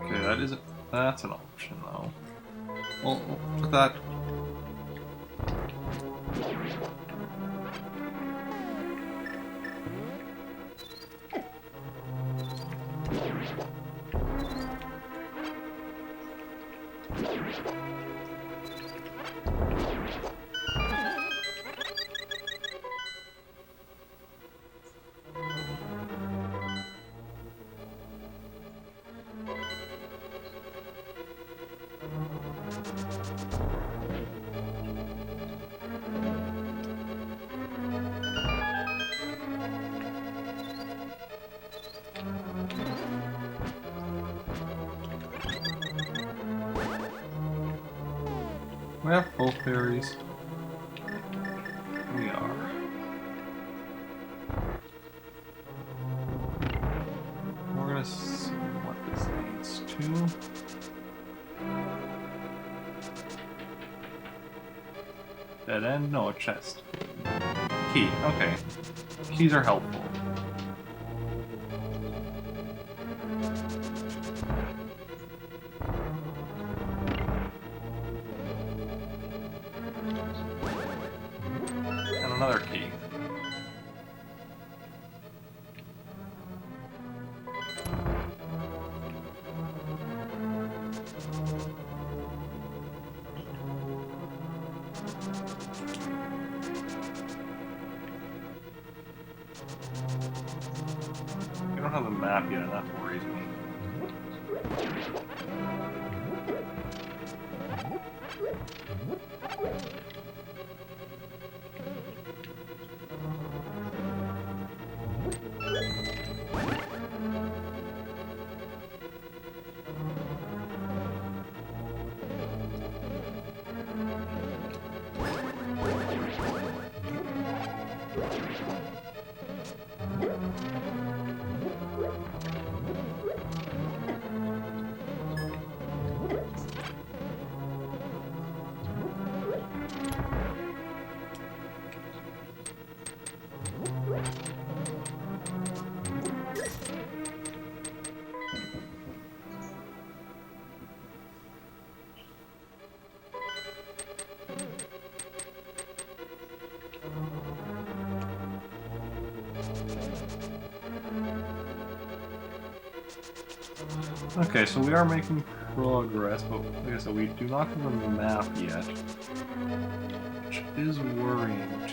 Okay, that's an option though. Well, with that. We have both berries. We are. We're gonna see what this leads to. Dead end? No, a chest. Key, okay. Keys are helpful. And another key. I don't have a map yet, and that worries me. Okay, so we are making progress, but like I said, we do not have a map yet, which is worrying to me.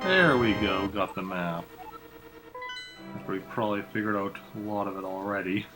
There we go, got the map. After we probably figured out a lot of it already.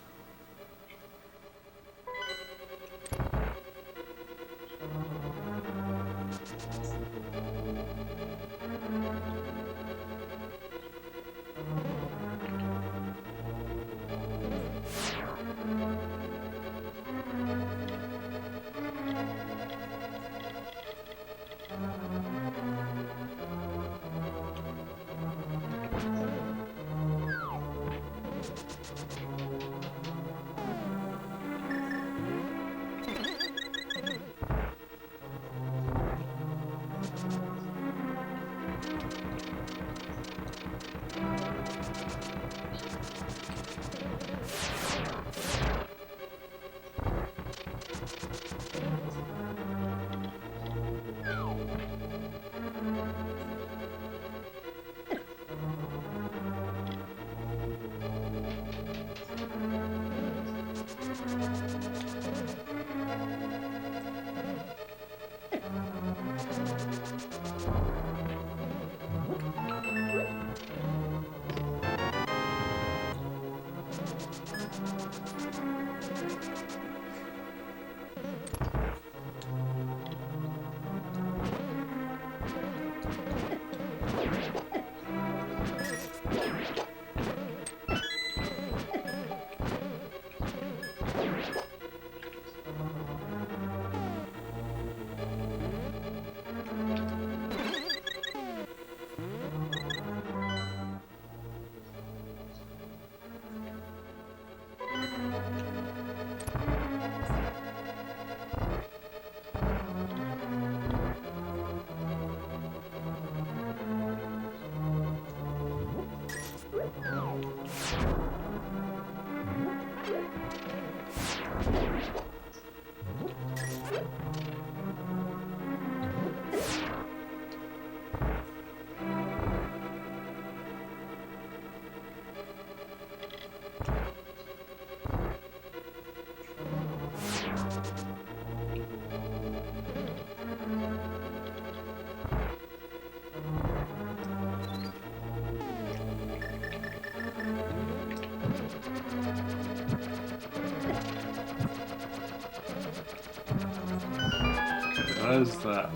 is that?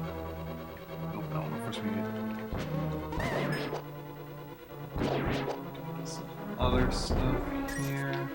Oh no, first we need some other stuff here.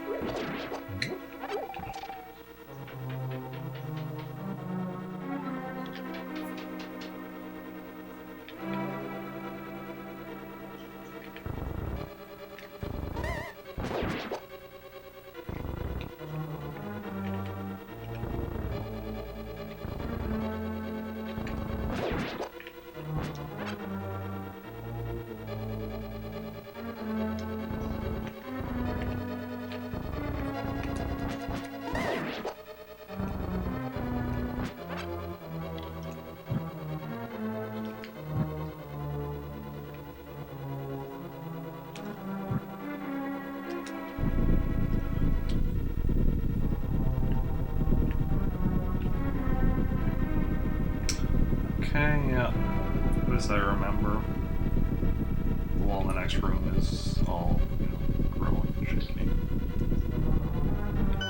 Okay, yeah. This I remember. The wall in the next room is all, growing and shaking.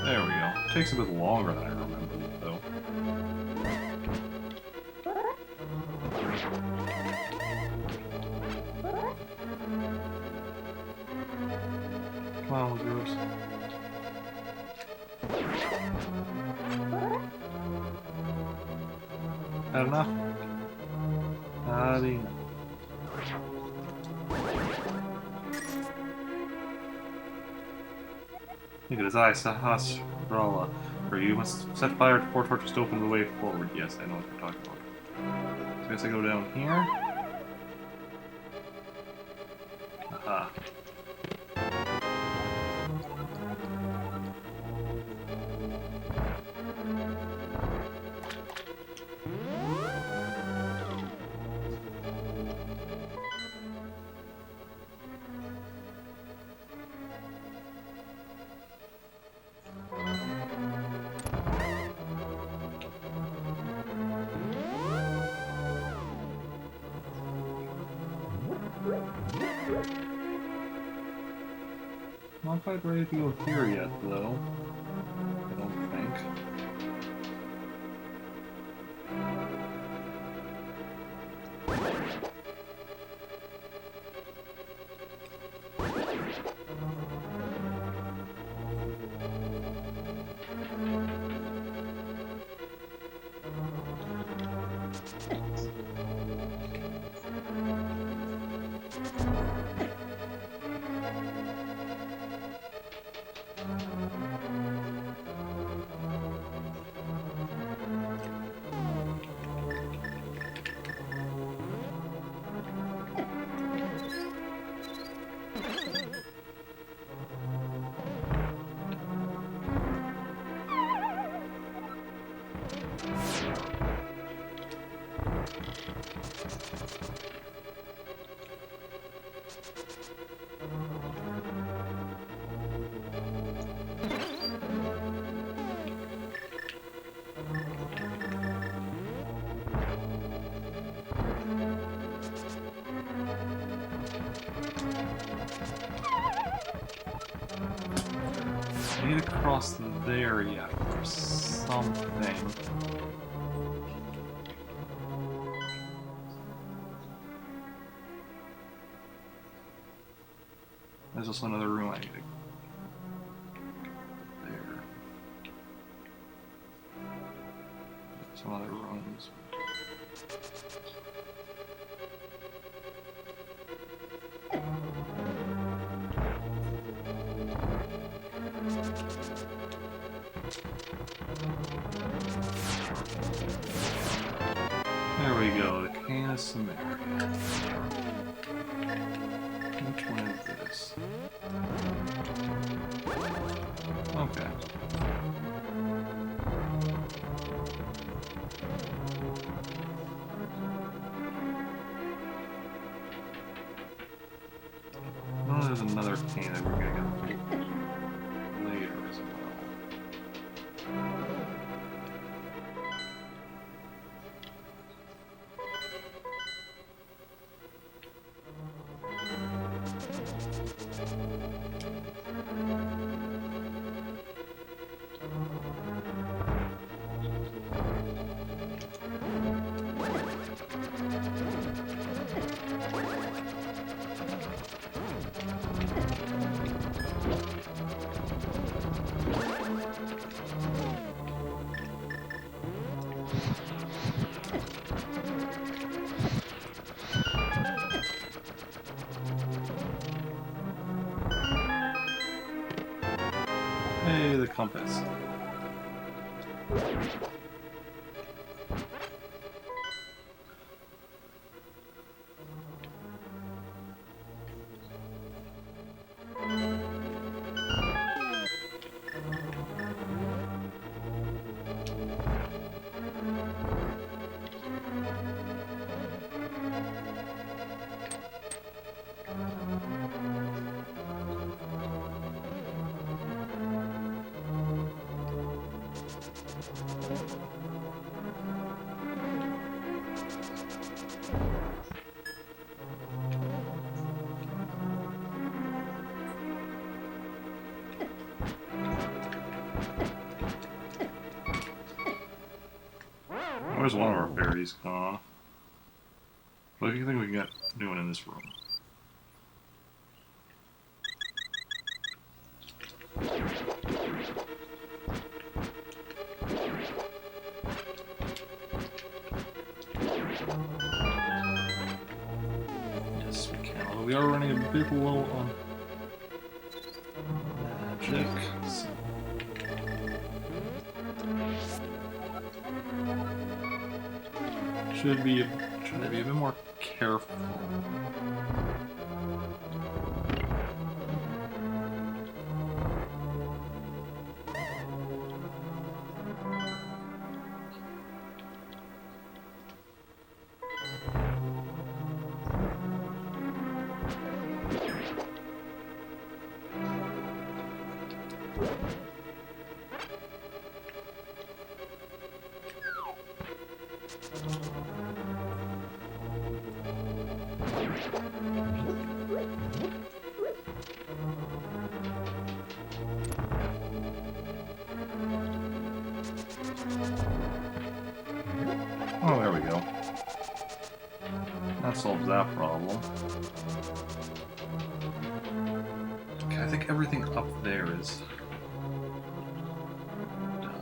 There we go. It takes a bit longer than I remembered, though. Come on, Lagos. Had enough? Not enough. Look at his eyes, Sahasrara. For you must set fire to 4 torches to open the way forward. Yes, I know what you're talking about. So I guess I go down here. Aha. Not quite ready to go here yet, though. I don't think. I need to cross there yet or something. There's also another room I need to... There. Some other rooms. There we go, the Cane of Samaria. Which one is this? Okay. Oh, there's another cane that we're gonna get later as well. Yay, the compass. Where's one of our berries gone? What do you think we can get doing in this room? Yes, we can. Although we are running a bit low on magic. So. Should be trying to be a bit more careful. Oh, there we go. That solves that problem. Okay, I think everything up there is done.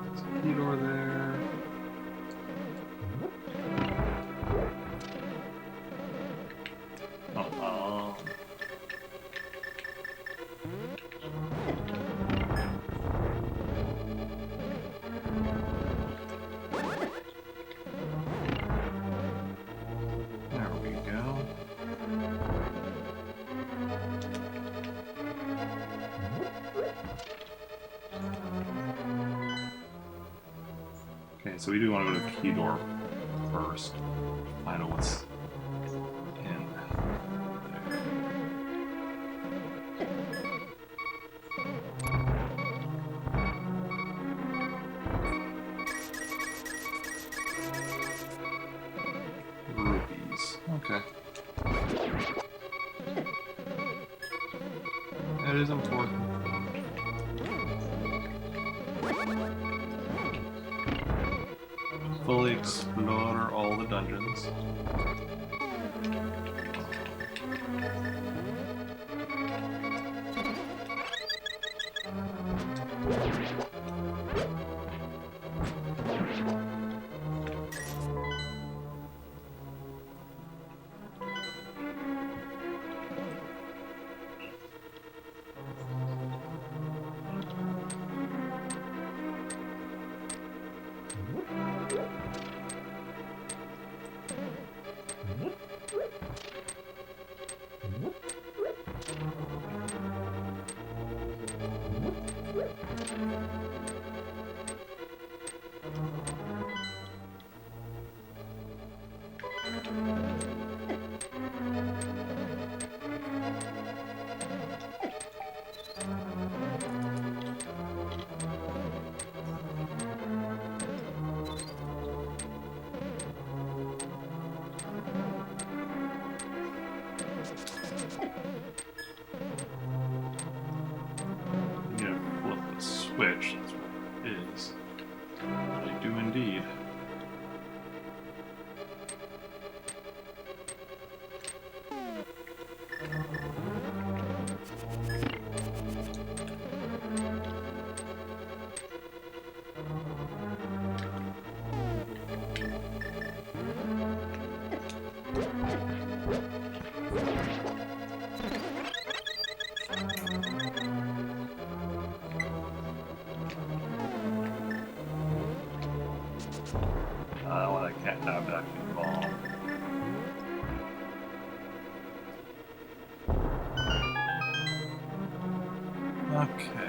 There's a key door there. Oh, there we go. Okay, so we do want to go to the key door first. Find out what's in there. Rupees. Okay. That is important. Fully explore all the dungeons. Switch, that's what it is. I do indeed. When I can't have that bomb. Okay.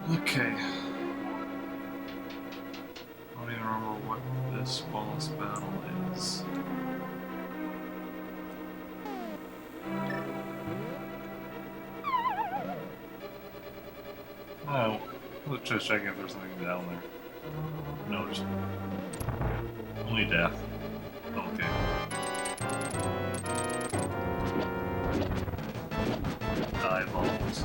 Okay. I don't even remember what this boss battle is. Oh, let's just check if there's something down there. No, there's only death. Okay. Eyeballs.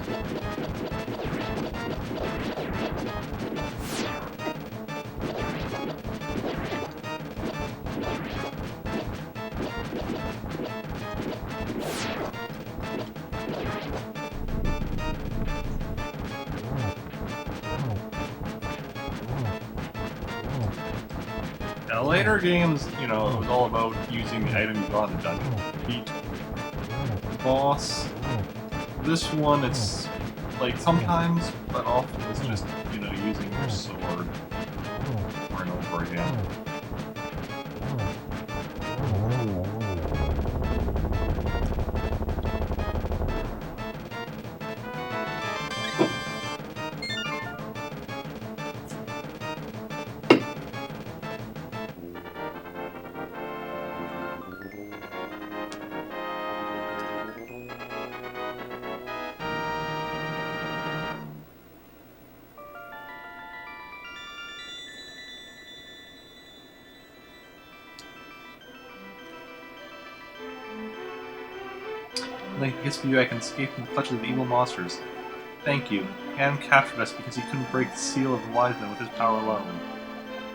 Now, later games, you know, it was all about using the item you got in the dungeon to beat the boss. This one, it's like sometimes, but often it's just, you know, using your sword over and over again. Like, I guess for you, I can escape from the clutches of the evil monsters. Thank you. Ganon captured us because he couldn't break the seal of the wise men with his power alone.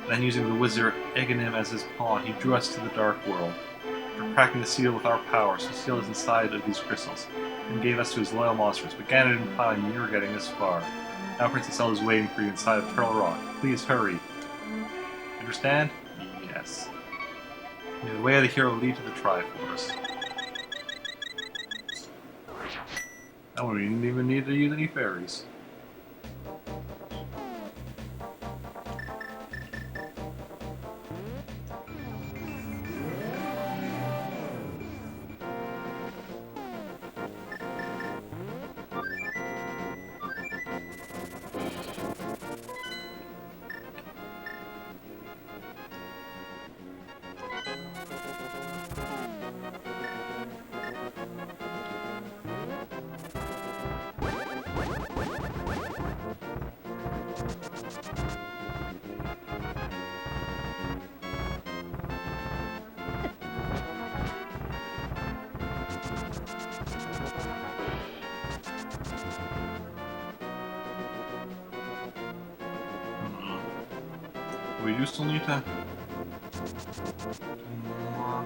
Then, using the wizard Eganim as his pawn, he drew us to the Dark World. After cracking the seal with our powers, he sealed us inside of these crystals, and gave us to his loyal monsters. But Ganon didn't plan on you were getting this far. Now Princess Zelda is waiting for you inside of Turtle Rock. Please hurry. Understand? Yes. May the way of the hero lead to the Triforce. Oh, we didn't even need to use any fairies. We do still need to do more.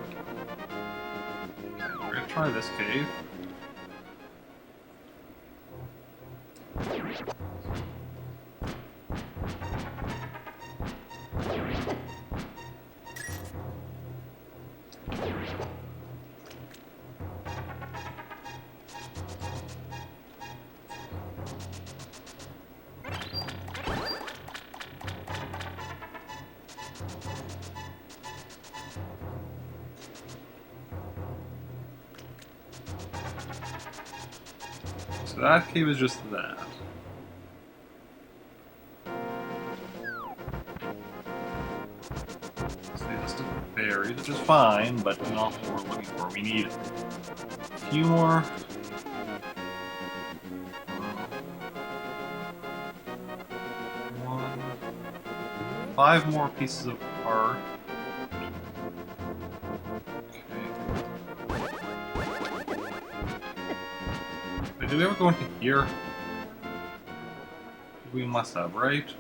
Okay, we're gonna try this cave. So that cave is just that. So just a berries, which is fine, but not what we're looking for. We need a few more. 5 more pieces of art. Okay. Wait, did we ever go into here? We must have, right?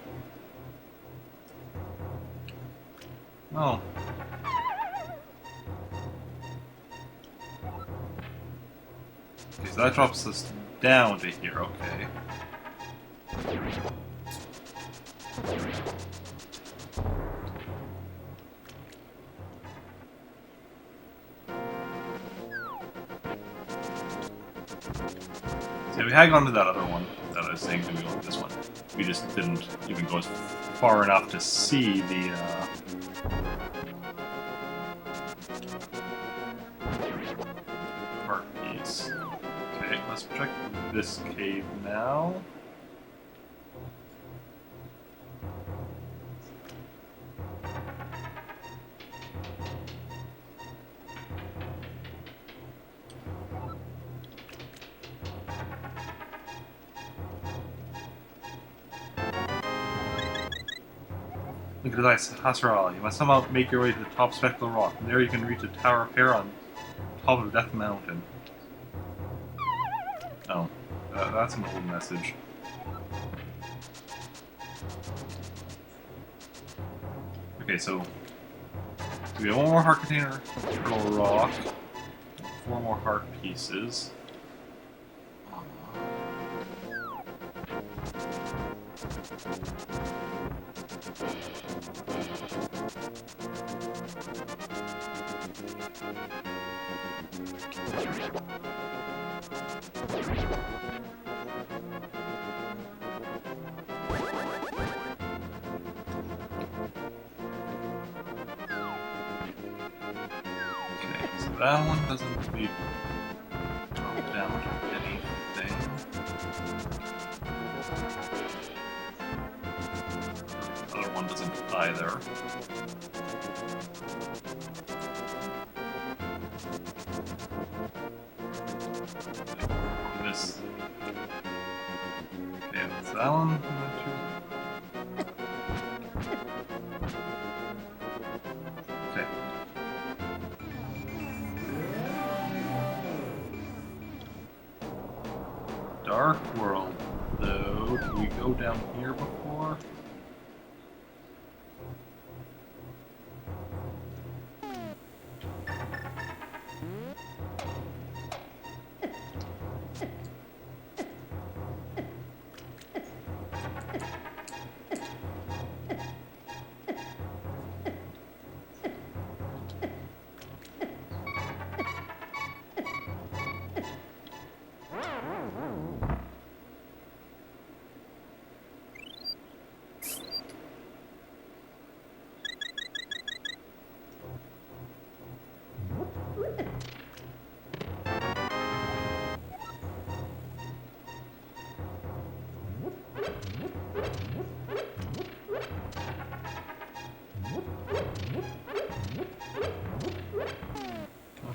Oh. Okay, so that drops us down to here, okay. So we had gone to that other one that I was saying that we went to this one. We just didn't even go as far enough to see the heart piece. Okay, let's check this cave now. Look at this, Hasral. You must somehow make your way to the top spectral rock. From there you can reach the Tower of Hair on top of Death Mountain. Oh, that's an old message. Okay, so we have 1 more heart container, Turtle Rock, 4 more heart pieces. That one doesn't lead down to anything. The other one doesn't either. This. Okay, that's that one. Okay. Dark World, though. Did we go down here before?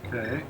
Okay.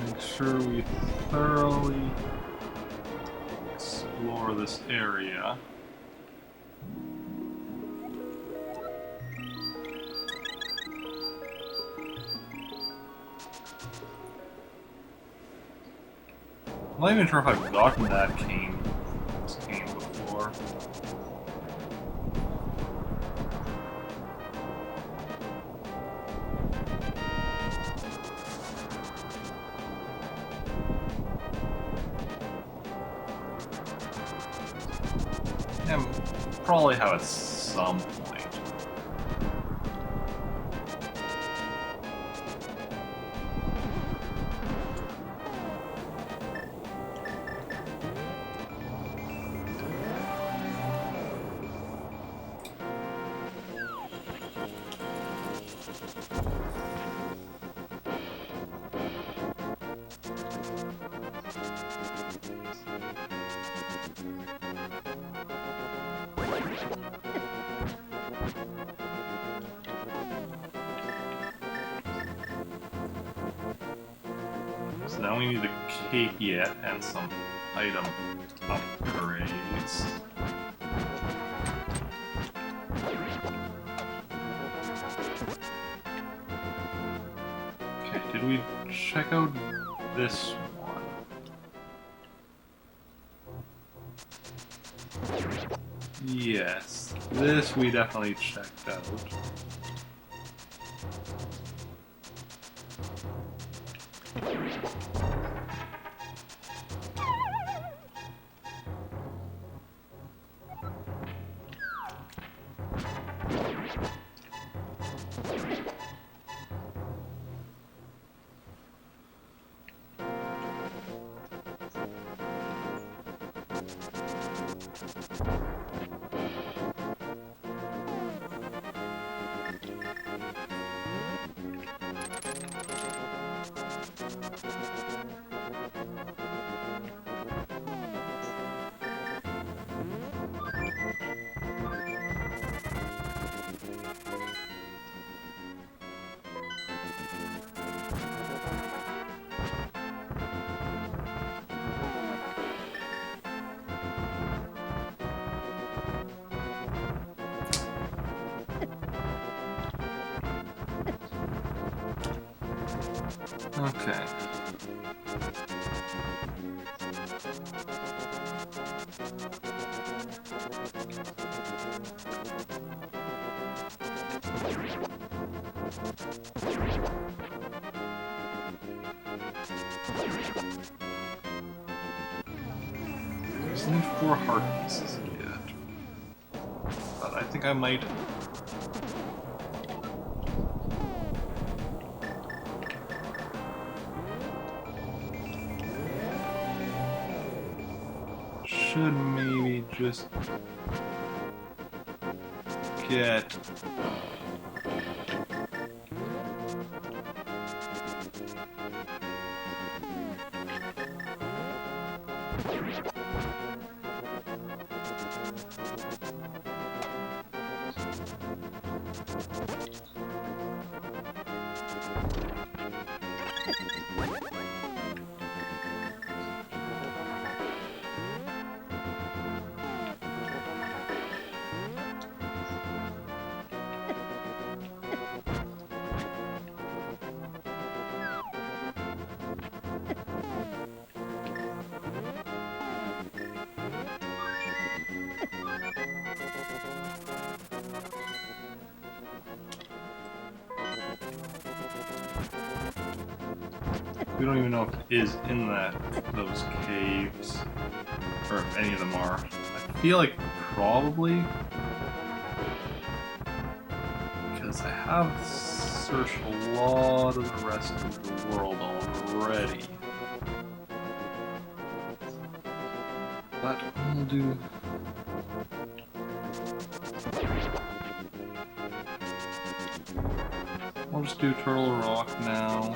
Make sure we thoroughly explore this area. not even sure if I've gotten that cane before. Yeah, probably have at some point. So now we need the cape yet and some item upgrades. Okay, did we check out this one? Yes, this we definitely checked out. Okay. Just need 4 heart pieces yet. But I think I might. Should maybe just get we don't even know if it is in those caves, or if any of them are. I feel like probably, because I have searched a lot of the rest of the world already. But we'll do. We'll just do Turtle Rock now.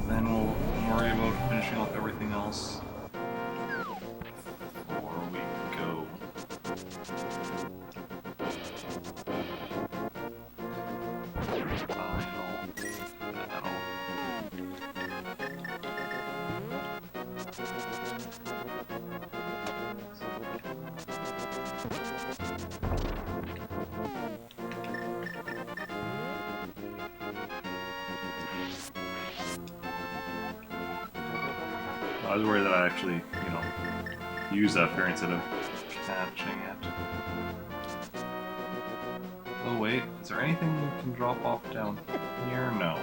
Then we'll worry about finishing off everything else before we go. I was worried that I actually, use that fairy instead of catching it. Oh wait, is there anything you can drop off down here? No.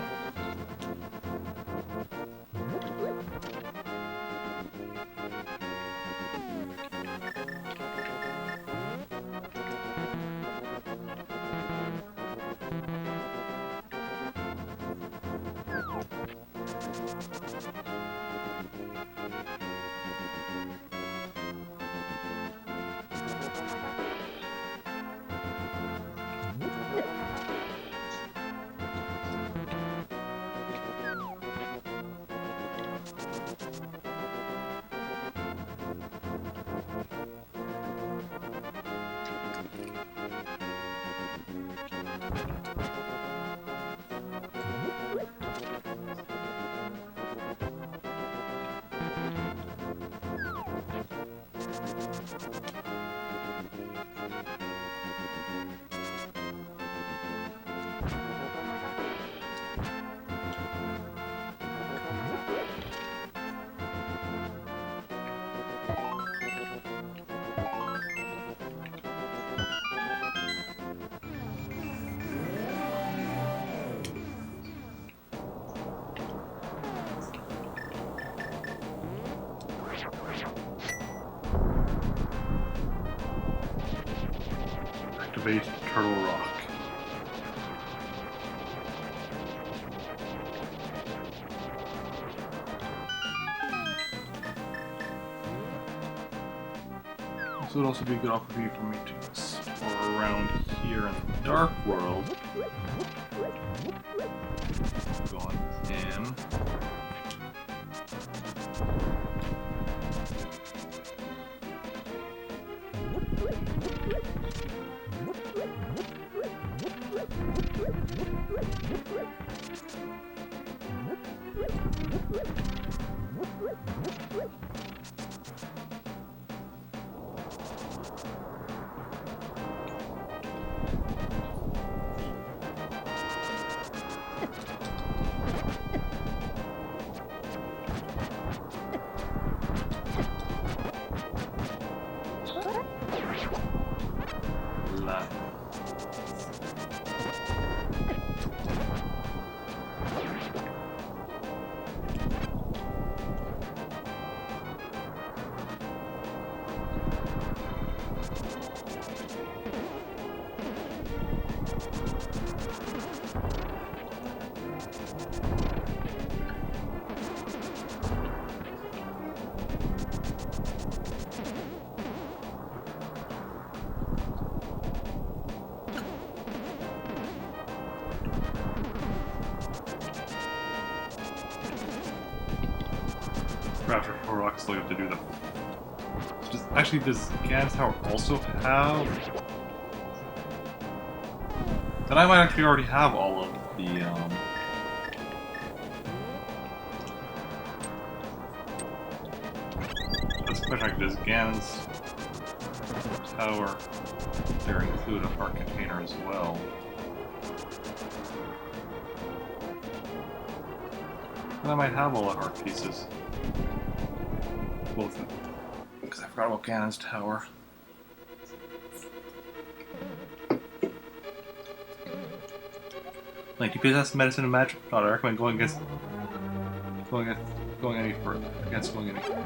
Activate Turtle Rock. This would also be a good opportunity for me to explore around here in the Dark World. Going in. After Turtle Rock, still have to do the. Actually, does Ganon's Tower also have? Then I might actually already have all of the. That's the question. Does Ganon's Tower there include a heart container as well? Then I might have all the heart pieces. Both of them. Because I forgot about Ganon's Tower. Like, you possess medicine and magic. Not I recommend going any further. Against going any further.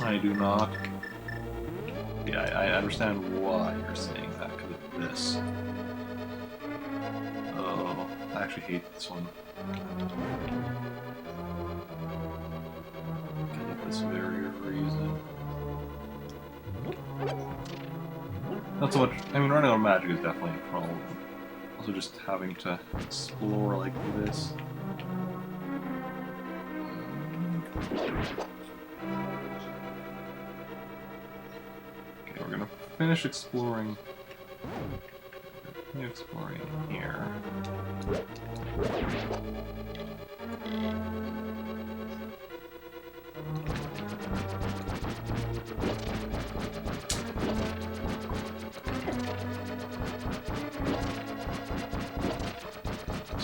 I do not. Yeah, I understand why you're saying that because of this. Oh, I actually hate this one. This very reason. Not so much. I mean, running out of magic is definitely a problem. Also, just having to explore like this. Okay, we're gonna finish exploring. Exploring here.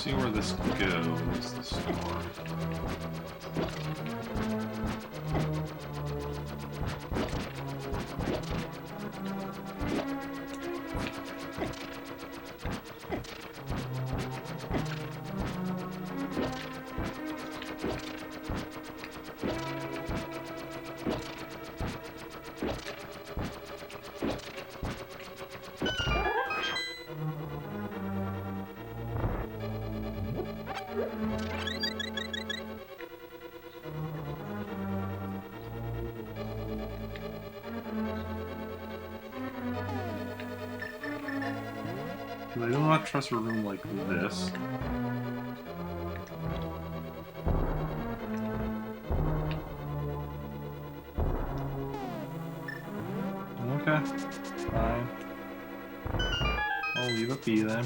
See where this goes, the store. I do not trust a room like this. Okay, fine. I'll leave it be then.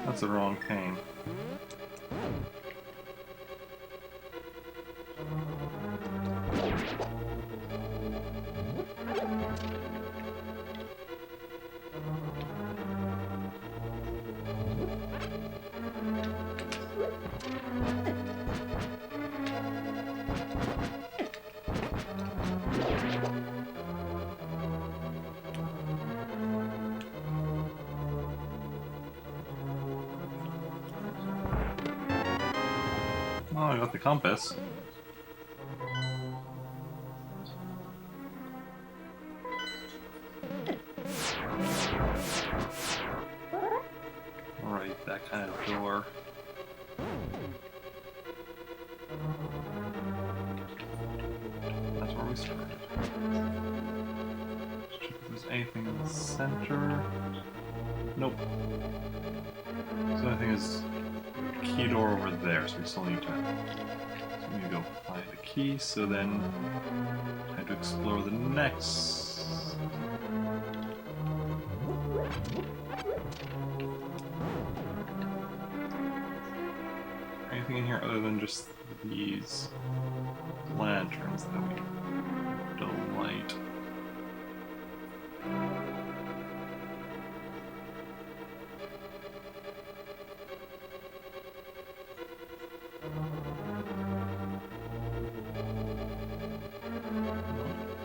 That's the wrong pane. Oh, I got the compass. Alright, that kind of door. That's where we started. Let's check if there's anything in the center. Nope. So the thing is key door over there, so we still need to. So we need to go find the key, so then I have to explore the next. Anything in here other than just these lanterns that we don't light?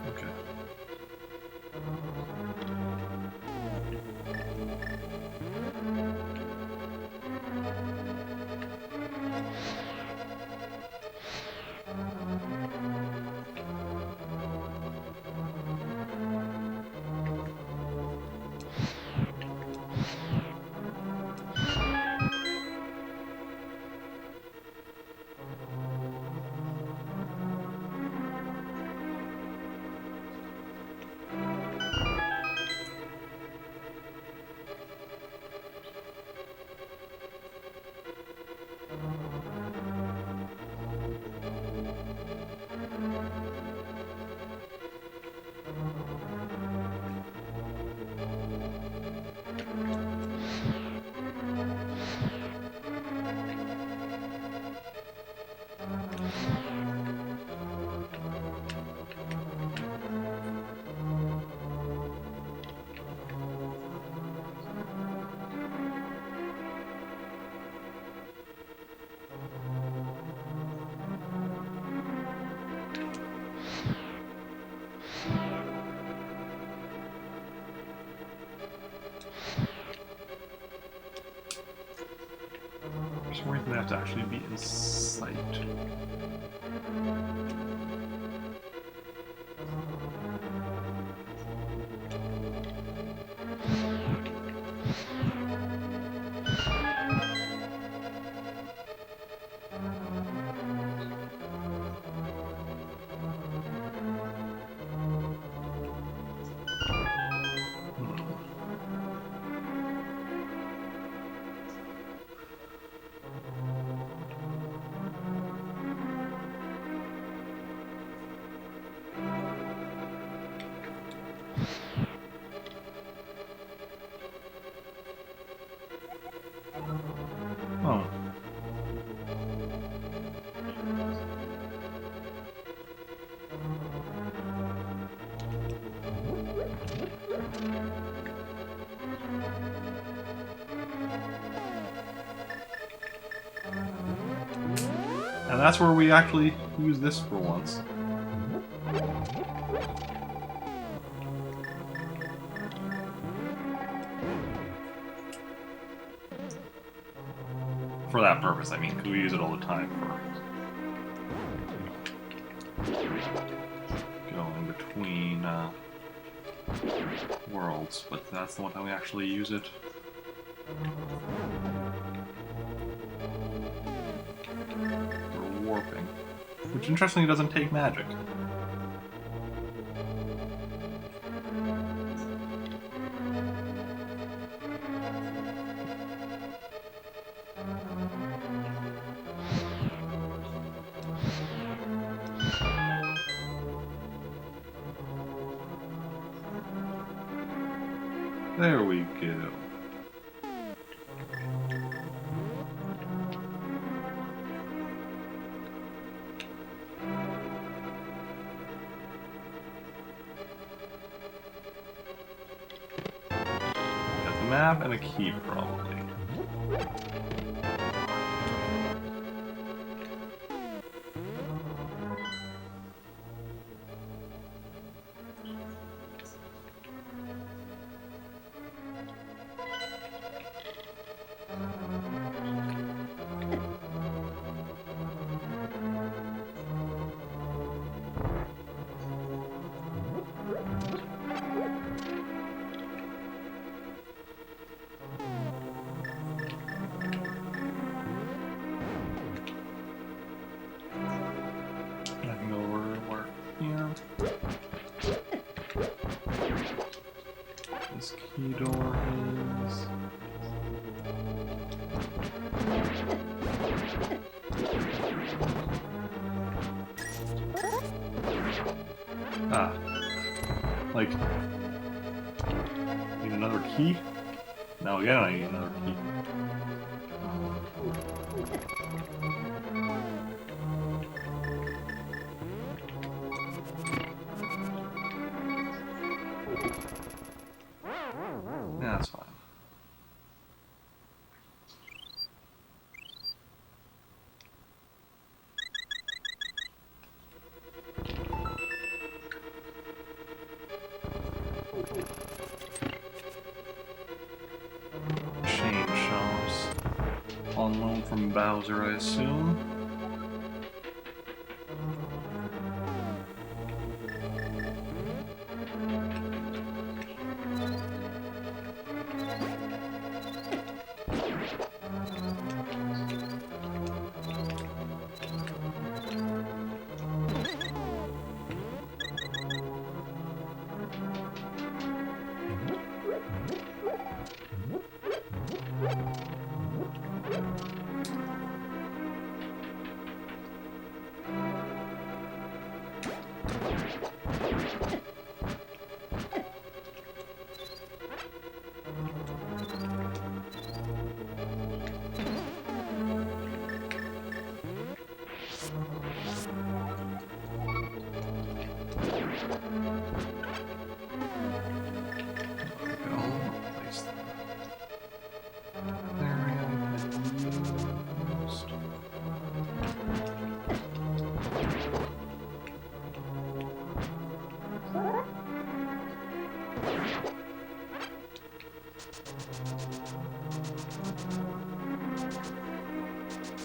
Okay. For some reason they have to actually be in sight. Oh. And that's where we actually use this for once. For that purpose, I mean, because we use it all the time for going between worlds, but that's the one time we actually use it. For warping. Which interestingly doesn't take magic. There we go. Got the map and a key, probably. I can go over here. This key door is... Ah. Like... Need another key? No, again I need another key. Yeah, that's fine. Chain shops. On loan from Bowser, I assume.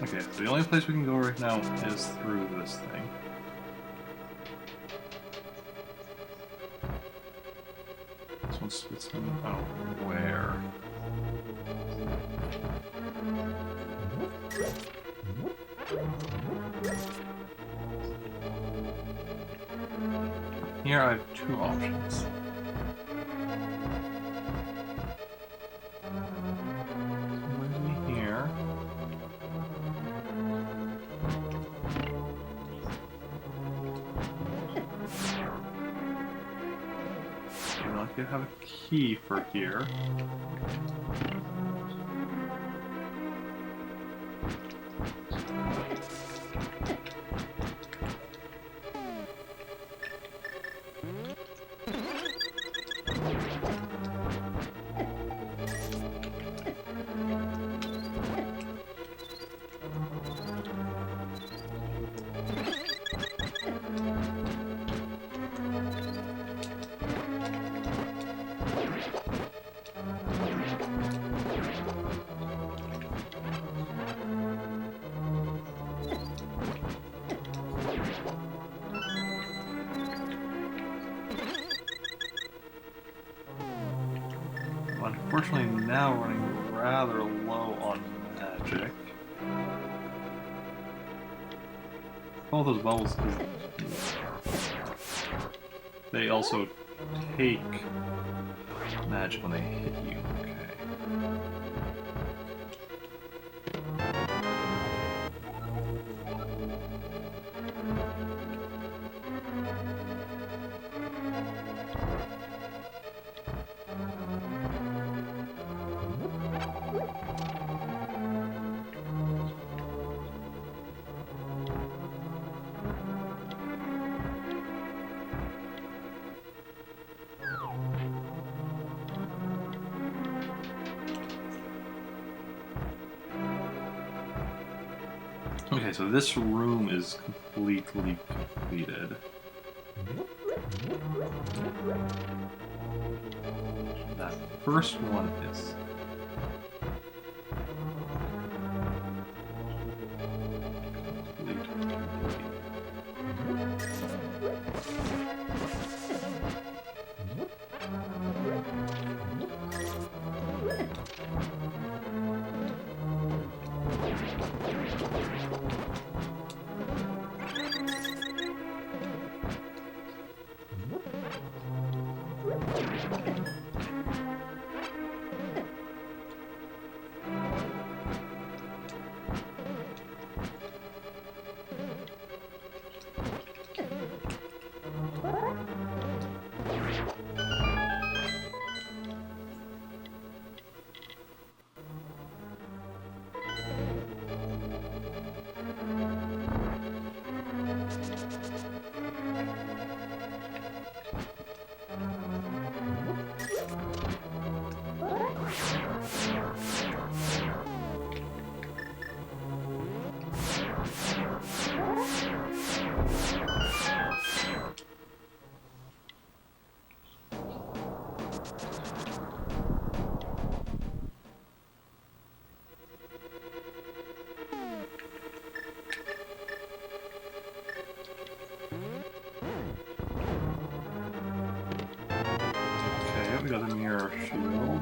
Okay, so the only place we can go right now is through this thing. This one spits in out where? Here I have two options. You have a key for here. Unfortunately, now running rather low on magic. All those bubbles, they also take magic when they hit you. Okay. Okay, so this room is completely completed. That first one is we got a mirror shield.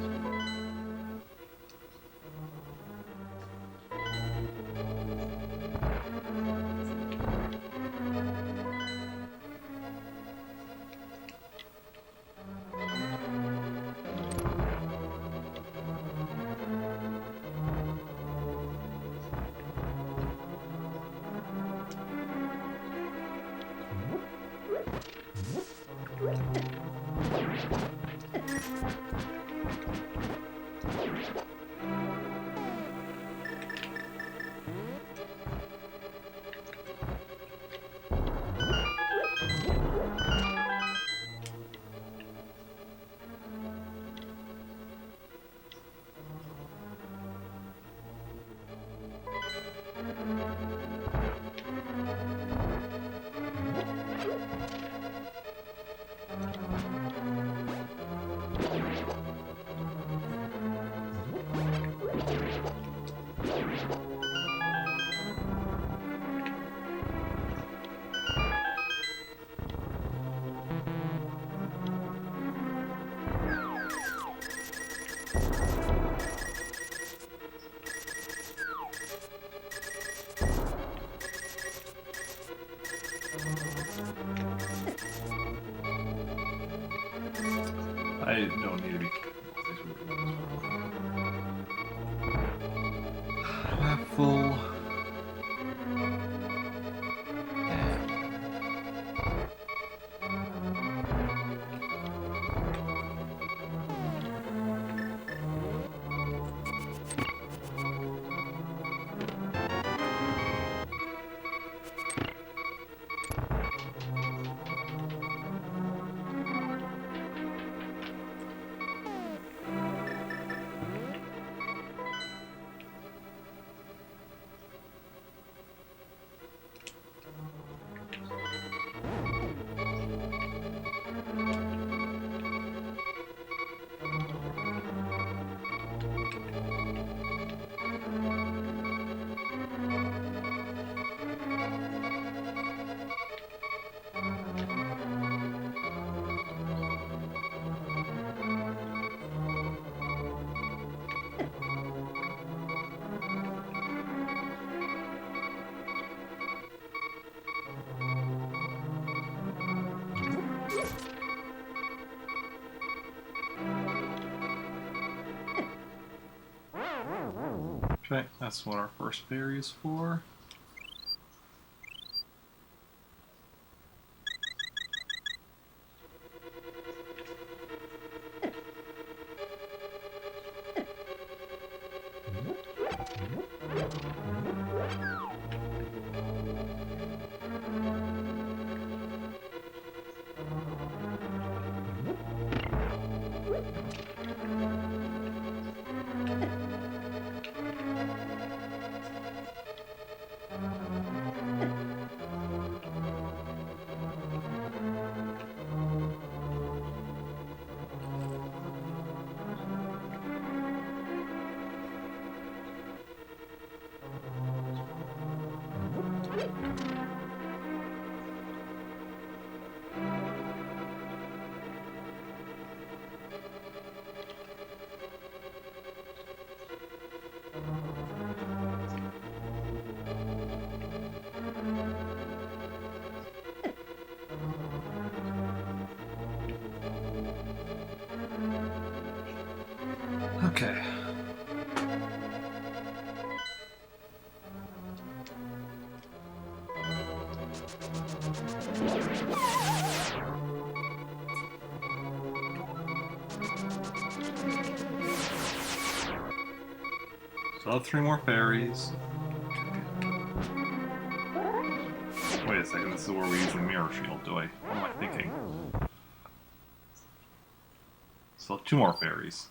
I don't need to be full. Okay, that's what our first fairy is for. Okay. So I'll have 3 more fairies. Wait a second, this is where we use the mirror shield, do I? What am I thinking? So 2 more fairies.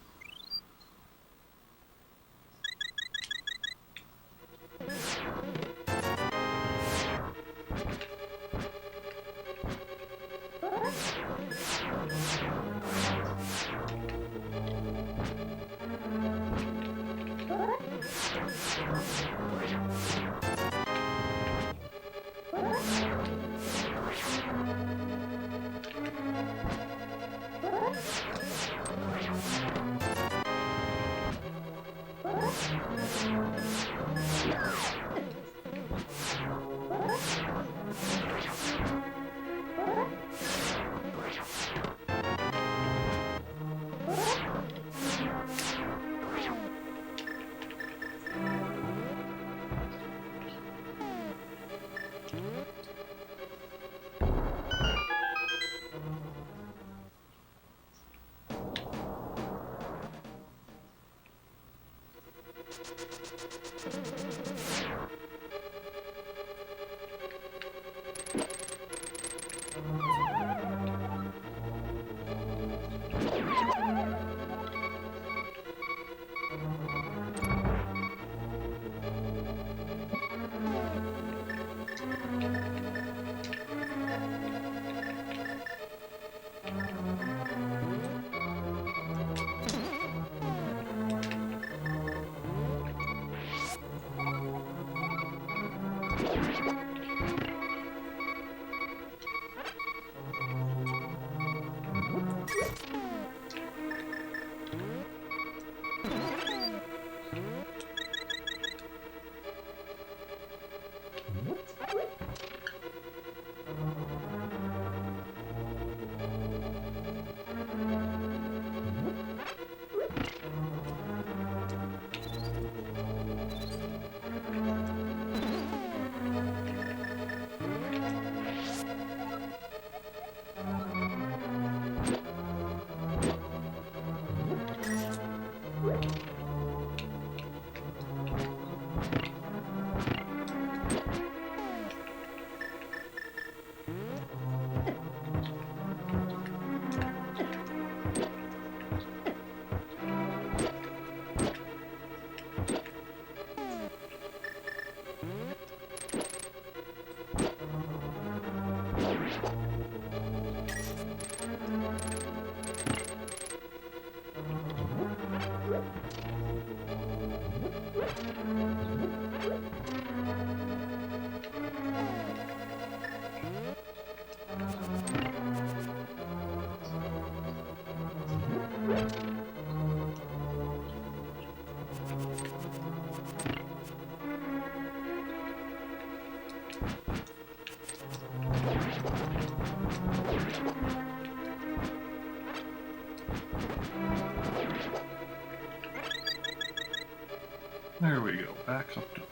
There we go, back up to...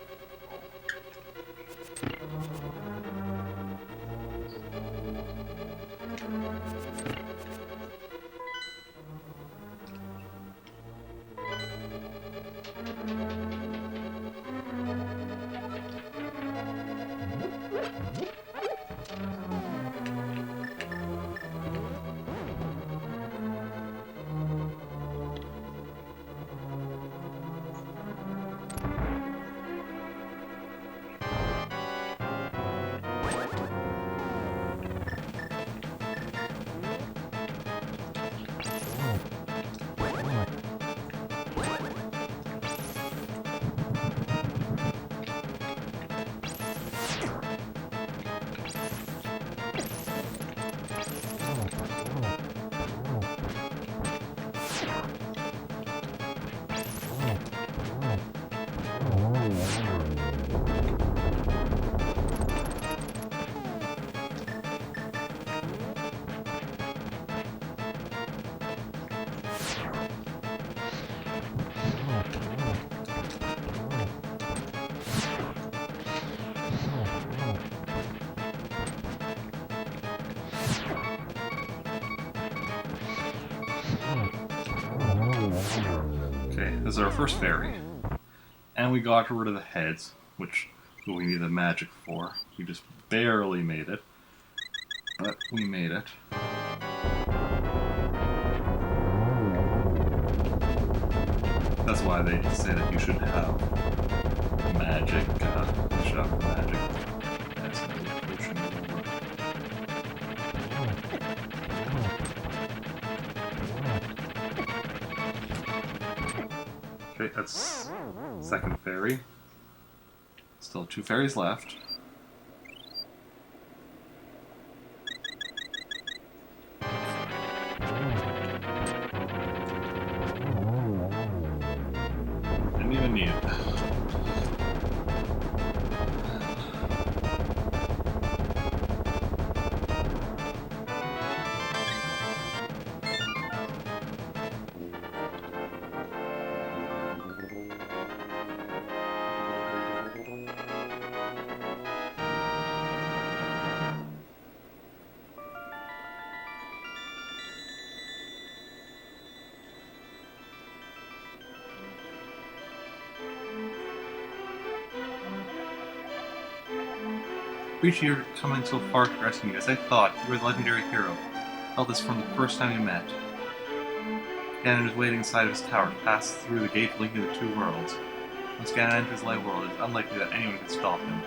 Okay, this is our first fairy. And we got rid of the heads, which we need the magic for. We just barely made it. But we made it. That's why they say that you should have magic, you should have magic as an evolution. Okay, that's second fairy. Still 2 fairies left. Didn't even need it. Appreciate you coming so far to rescue me, as I thought you were the legendary hero. I felt this from the first time we met. Ganon is waiting inside of his tower to pass through the gate linking the 2 worlds. Once Ganon enters the light world, it is unlikely that anyone can stop him.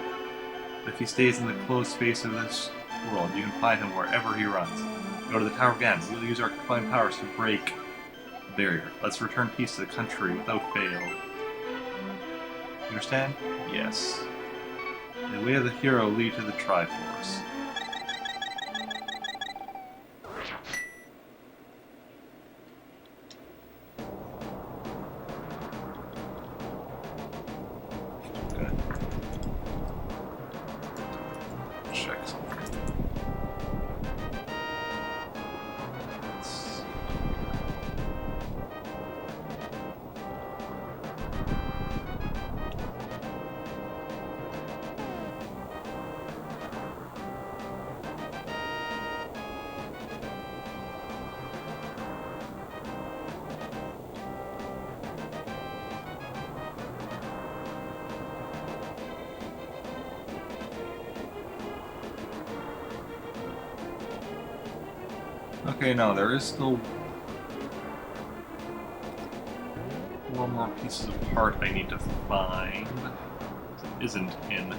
But if he stays in the closed space of this world, you can find him wherever he runs. Go to the Tower of Ganon. We'll use our combined powers to break the barrier. Let's return peace to the country without fail. You understand? Yes. The way of the hero lead to the Triforce. Okay. Check something. Okay, no, there is still 4 more pieces of heart I need to find. Isn't in.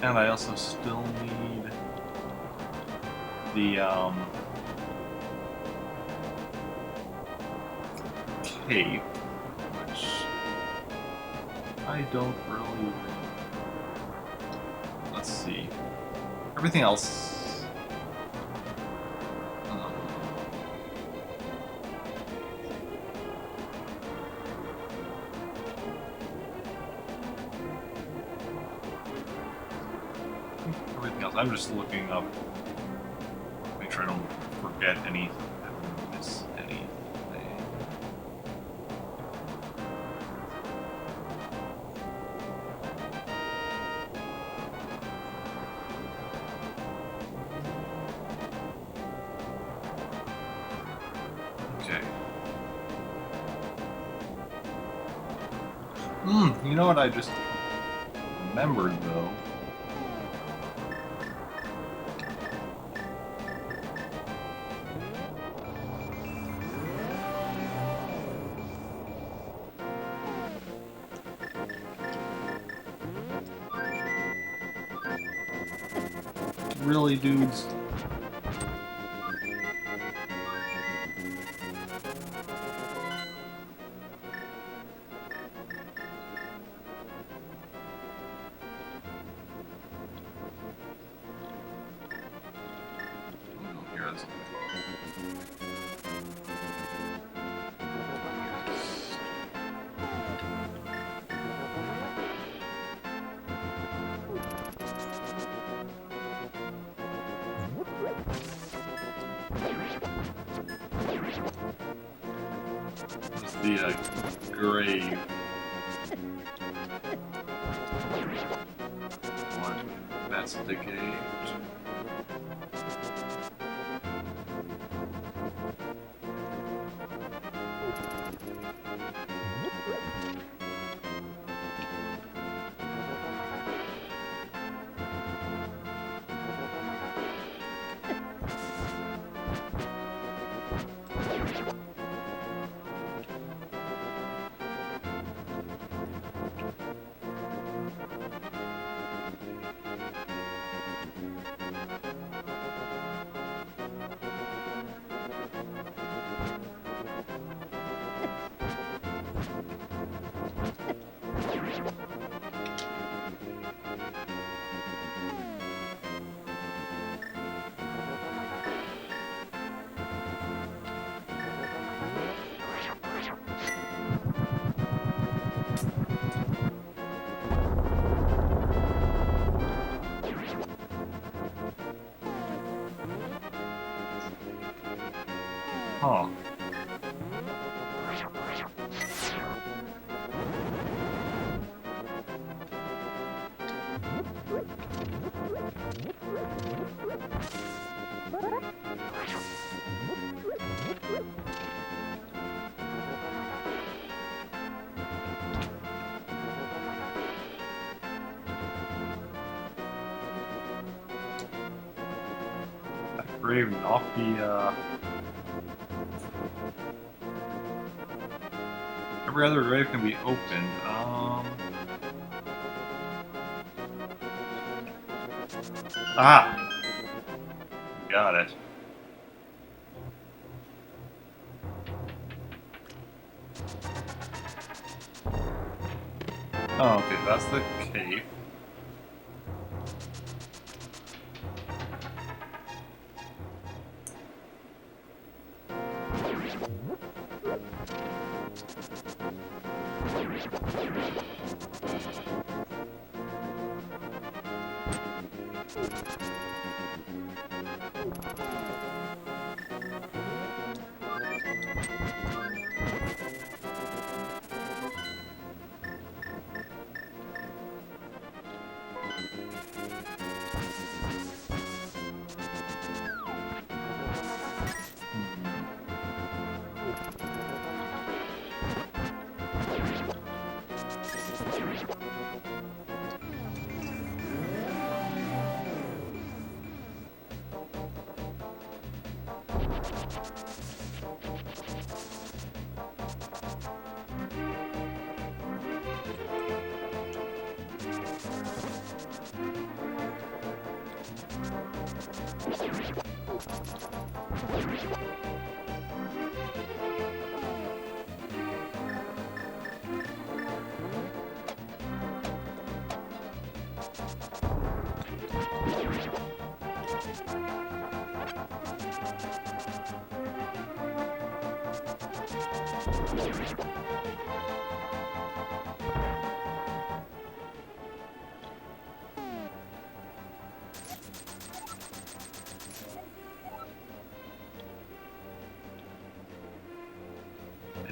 And I also still need the cape. I don't really... Let's see. Everything else... everything else. I'm just looking up, make sure I don't forget any, I don't miss anything. Okay. You know what I just remembered though? Really, dudes? Oh, here it's the grave. What? That's the gate. Huh. That grave off the, every other grave can be opened. Ah! Got it. Oh, okay, that's the cave.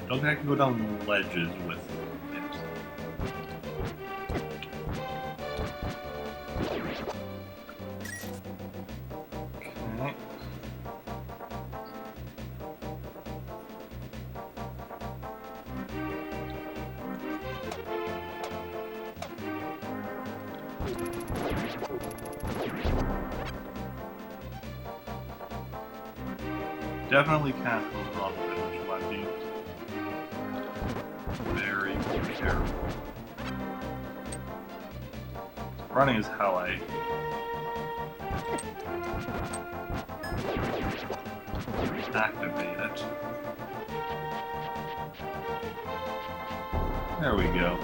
don't think I can go down ledges with it. Okay. Definitely can't go wrong with it, which might be very careful. Running is how I activate it. There we go.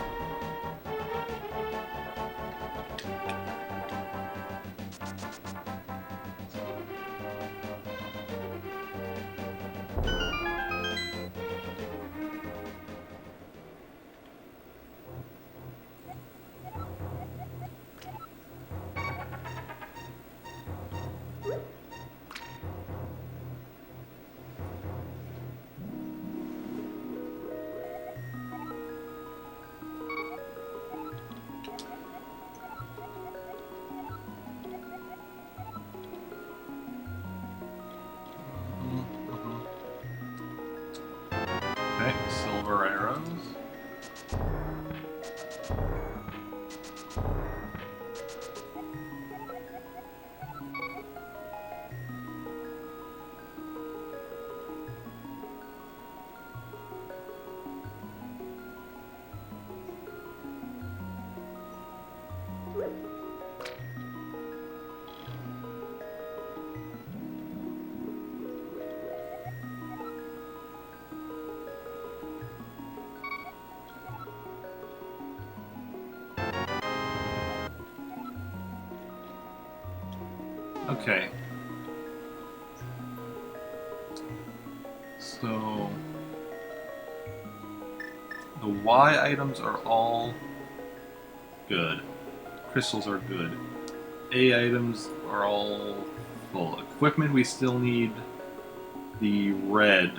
Okay, silver arrows. Okay. So the Y items are all good. Crystals are good. A items are all full. Equipment, we still need the red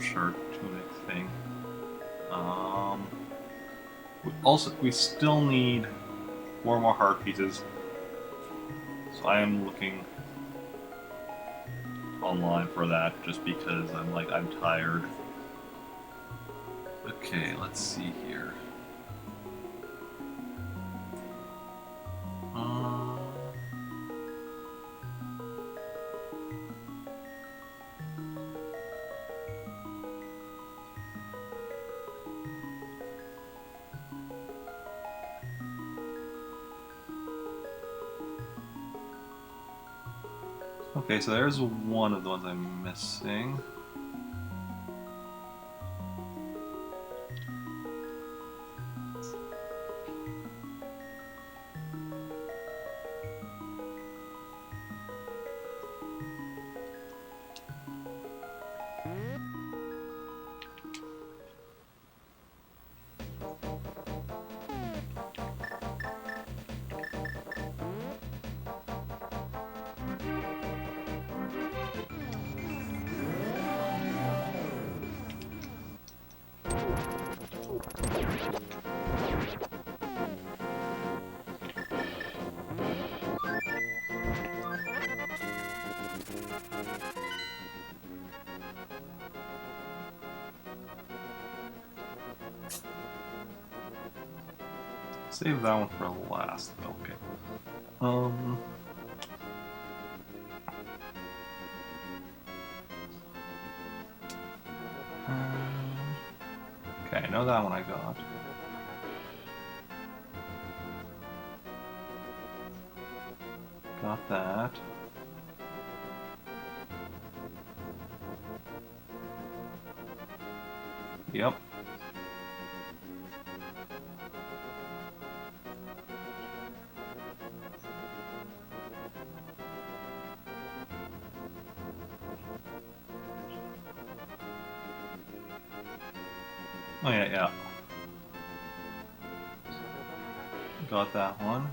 shirt tunic thing. We still need 4 more heart pieces. So I am looking online for that just because I'm tired. Okay, let's see here. Okay, so there's one of the ones I'm missing. Save that one for last. Okay. Okay, I know that one I got. Got that. Yep. Oh yeah. Got that one.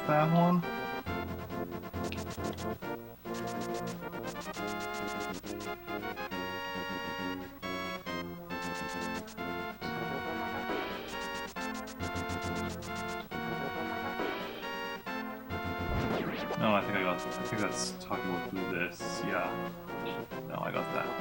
with that one. No, I think that's talking about this. Yeah. No, I got that one.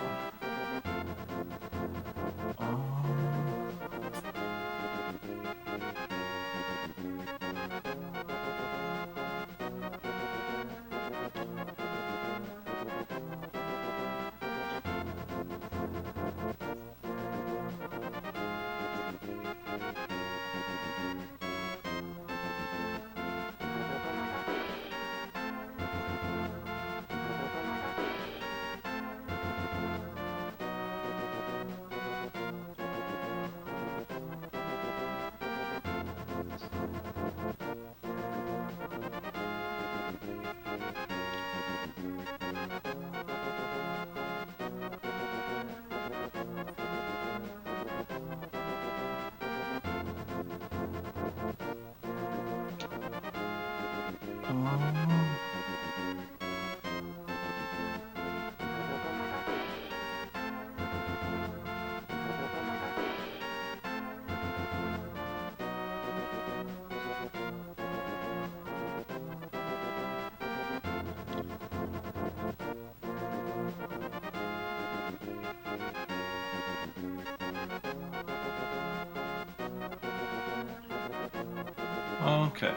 Okay.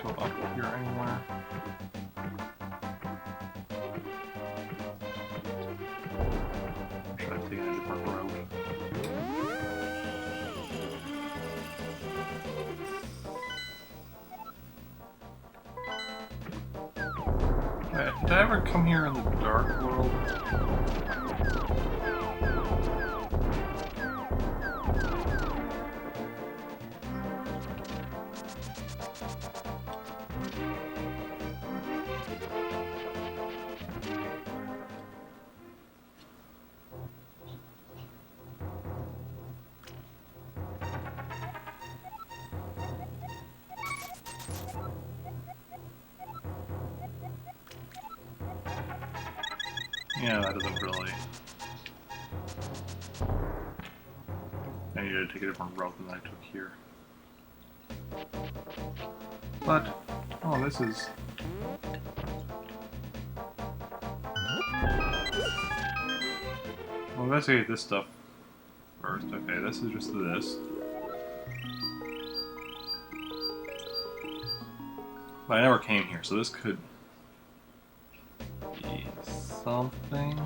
Go up here anywhere. Or should I take a different road? Did I ever come here in the Dark World? Yeah, that doesn't really... I needed to take a different route than I took here. But, oh, this is... Well, let's get this stuff first. Okay, this is just this. But I never came here, so this could be something.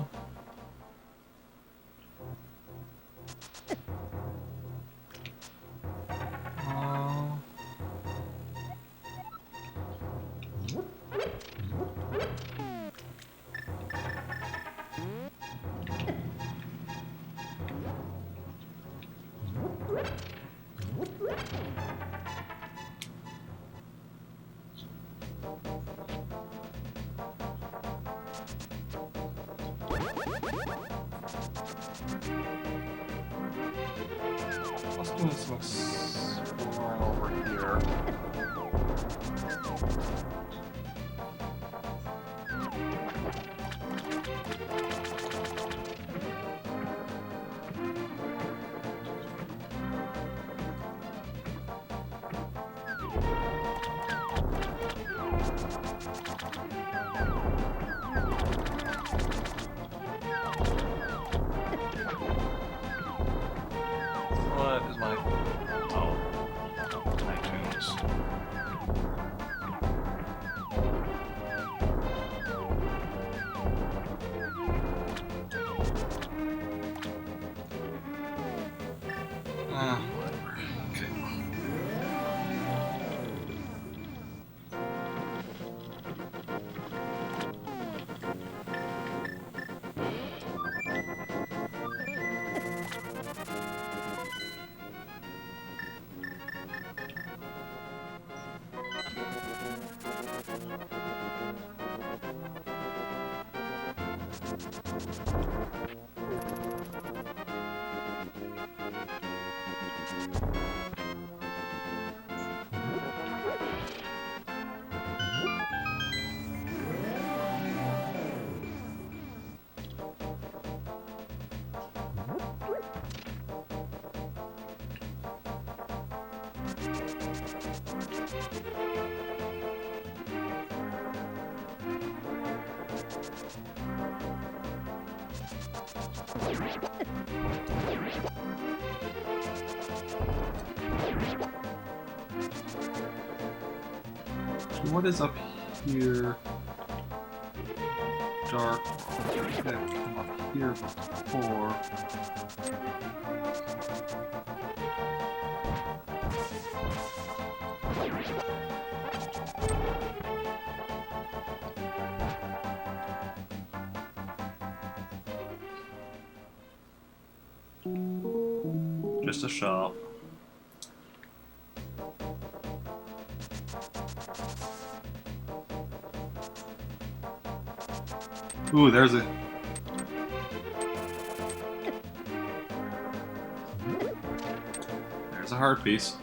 Doing some exploring over here. What is my... Oh, iTunes. Whatever. Okay. So what is up here? Dark. That came up here before. Just a shop. Ooh, there's a... There's a heart piece.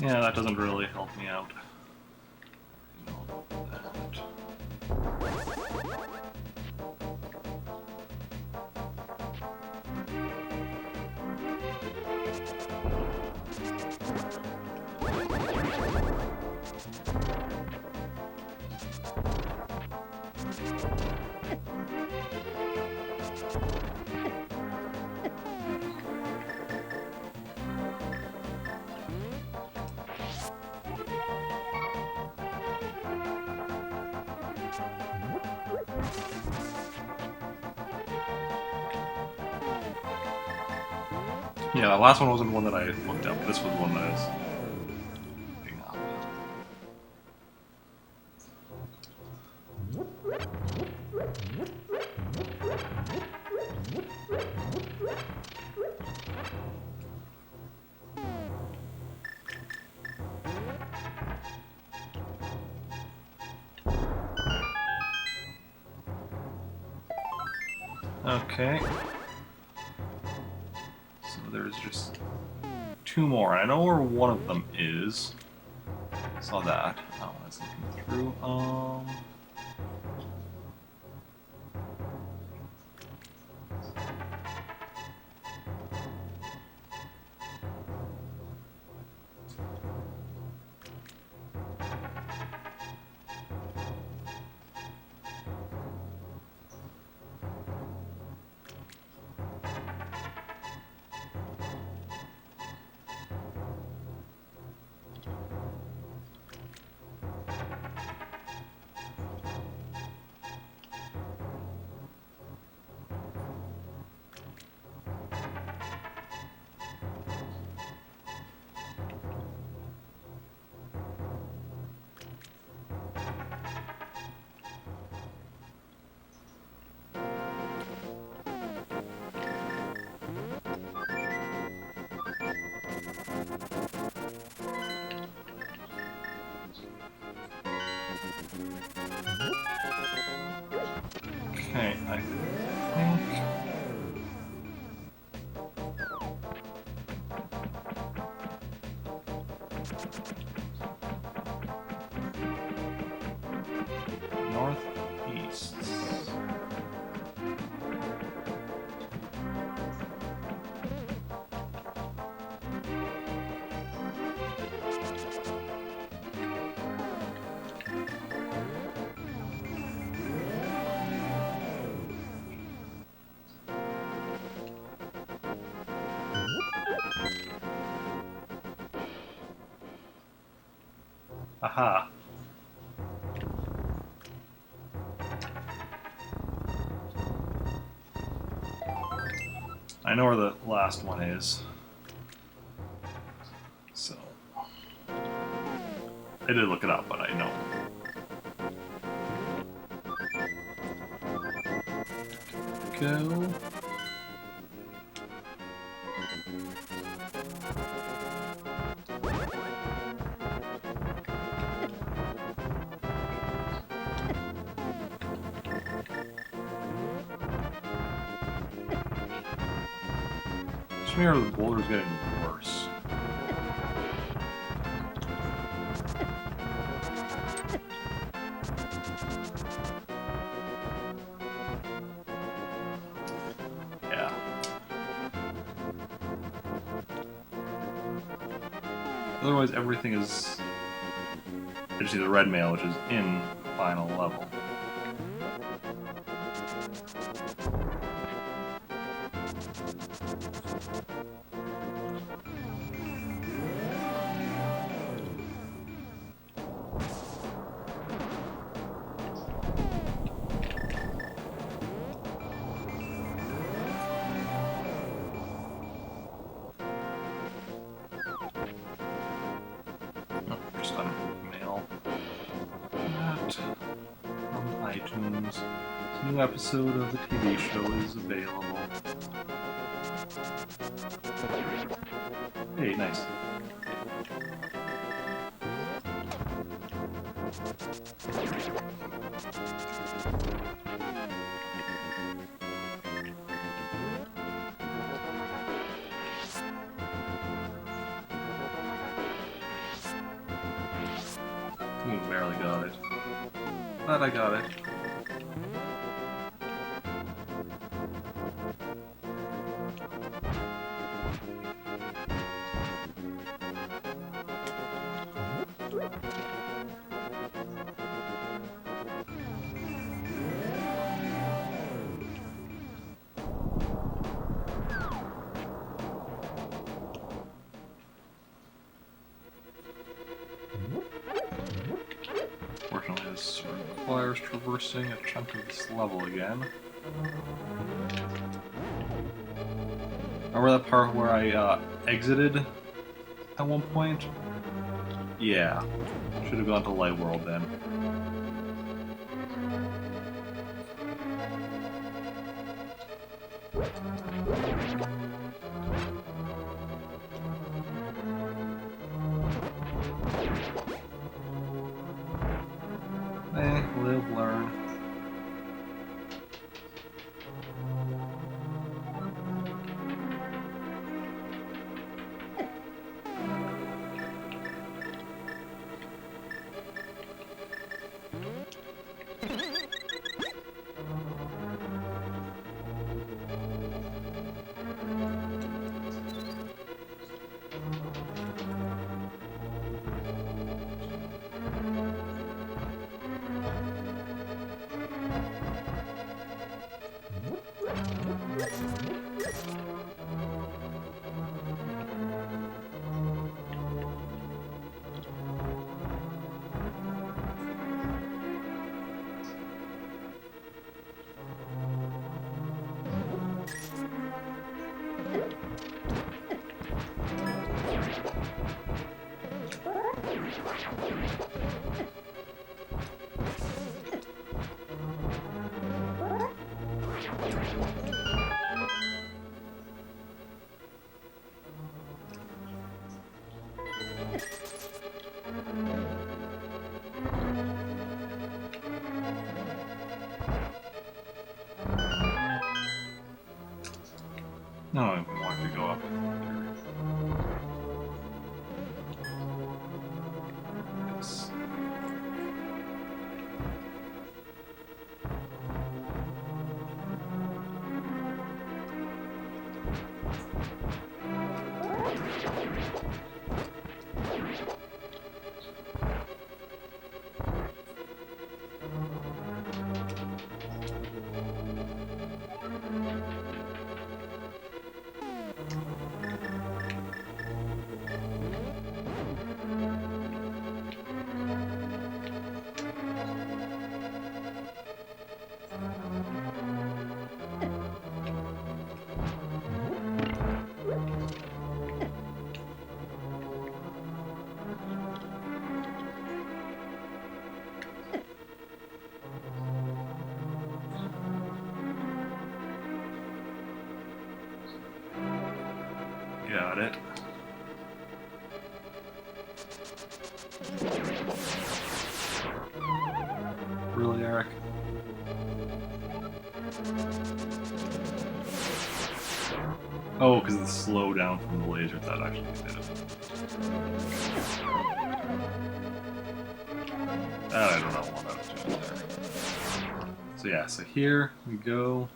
Yeah, that doesn't really help me out. You know that. Yeah, the last one wasn't one that I looked up. This was one that I was looking up. Okay. So there's just two more. I know where one of them is. Saw that. Oh, that's looking through. Okay, I think... northeast. Aha. I know where the last one is. So... I did look it up, but I know. Go. Smear the boulder's getting worse. Yeah. Otherwise, everything is. I just see the red mail, which is in the final level. Just on mail. That from iTunes. This new episode of the TV show is available. Hey, nice. We barely got it. But I got it. Fortunately, this requires traversing a chunk of this level again. Remember that part where I exited at one point? Yeah. Should have gone to Light World then. Live, learn. No, I want to go up. Yes. Got it. Really, Eric? Oh, because the slowdown from the laser, that actually did it. I don't know what I was doing there. So yeah, so here we go.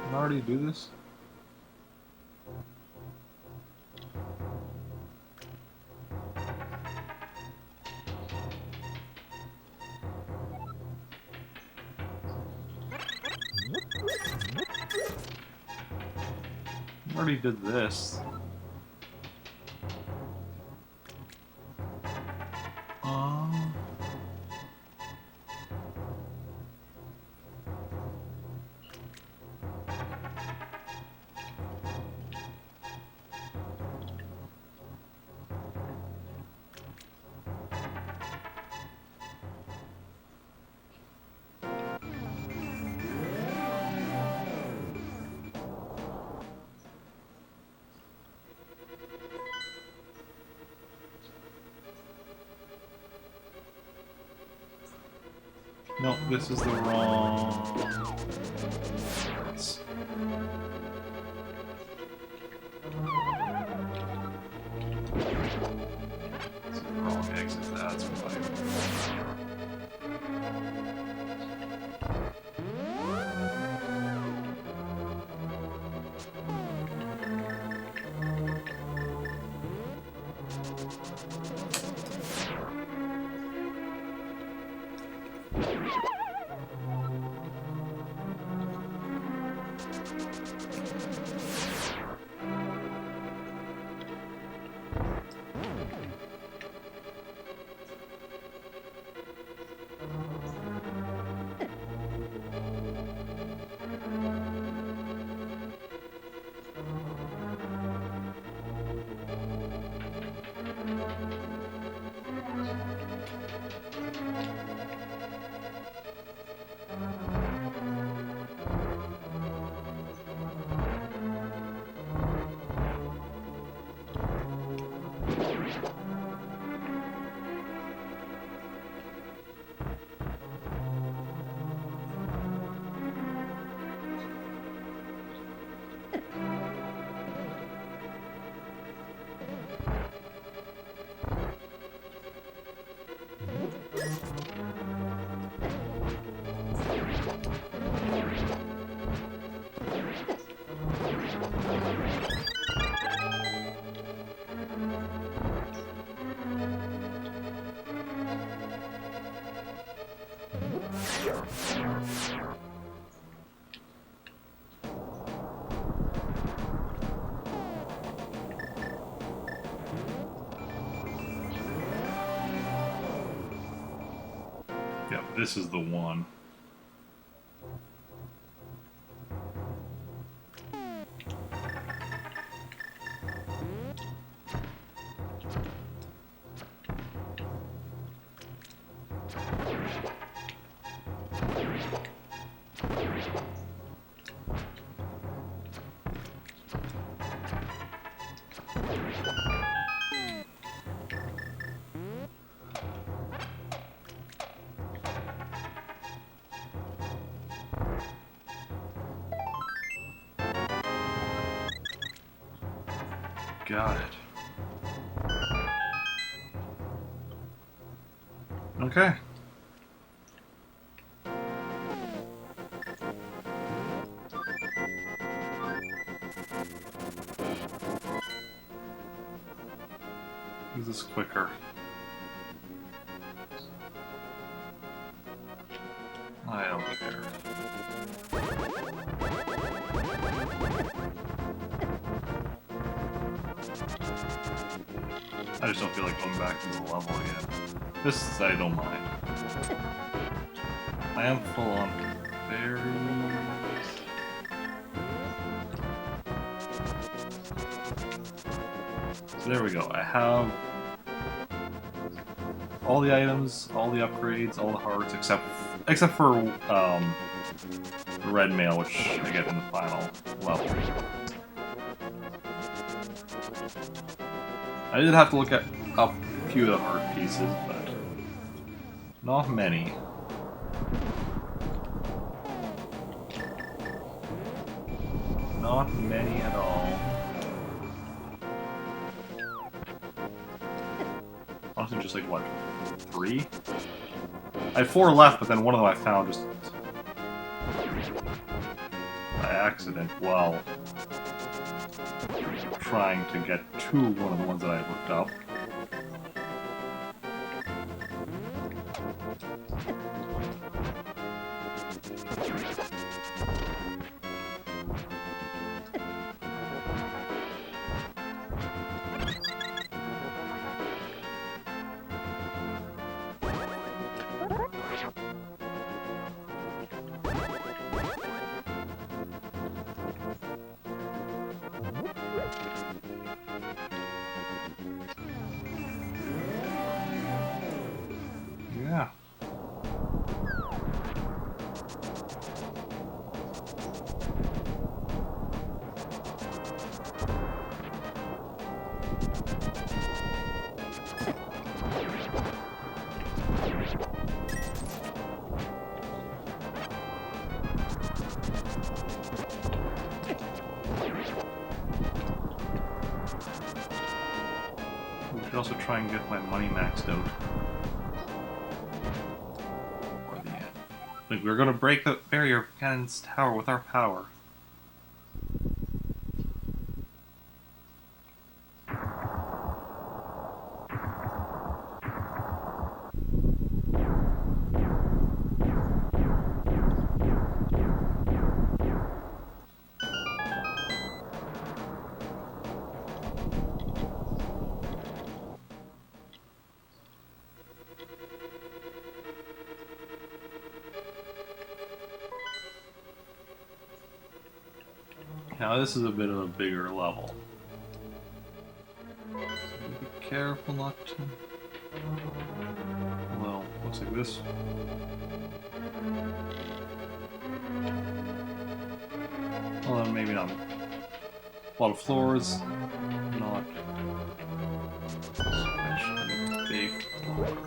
Can I already do this? I already did this. No, this is the wrong... This is the wrong exit, that's why. Yep, this is the one. Got it. Okay. Is this quicker? I don't care. I just don't feel like going back to the level again. This I don't mind. I am full on berries. So there we go. I have all the items, all the upgrades, all the hearts, except for the red mail, which I get in the final level. I did have to look at up a few of the heart pieces, but not many. Not many at all. Honestly, just like, what, 3? I had 4 left, but then one of them I found just by accident while trying to get to one of the ones that I looked up. Yeah. We should also try and get my money maxed out. For the end. Like, we're gonna break the barrier of Ganon's tower with our power. Now this is a bit of a bigger level. So be careful not to... Well, looks like this. Well, then maybe not. A lot of floors, not especially big floors.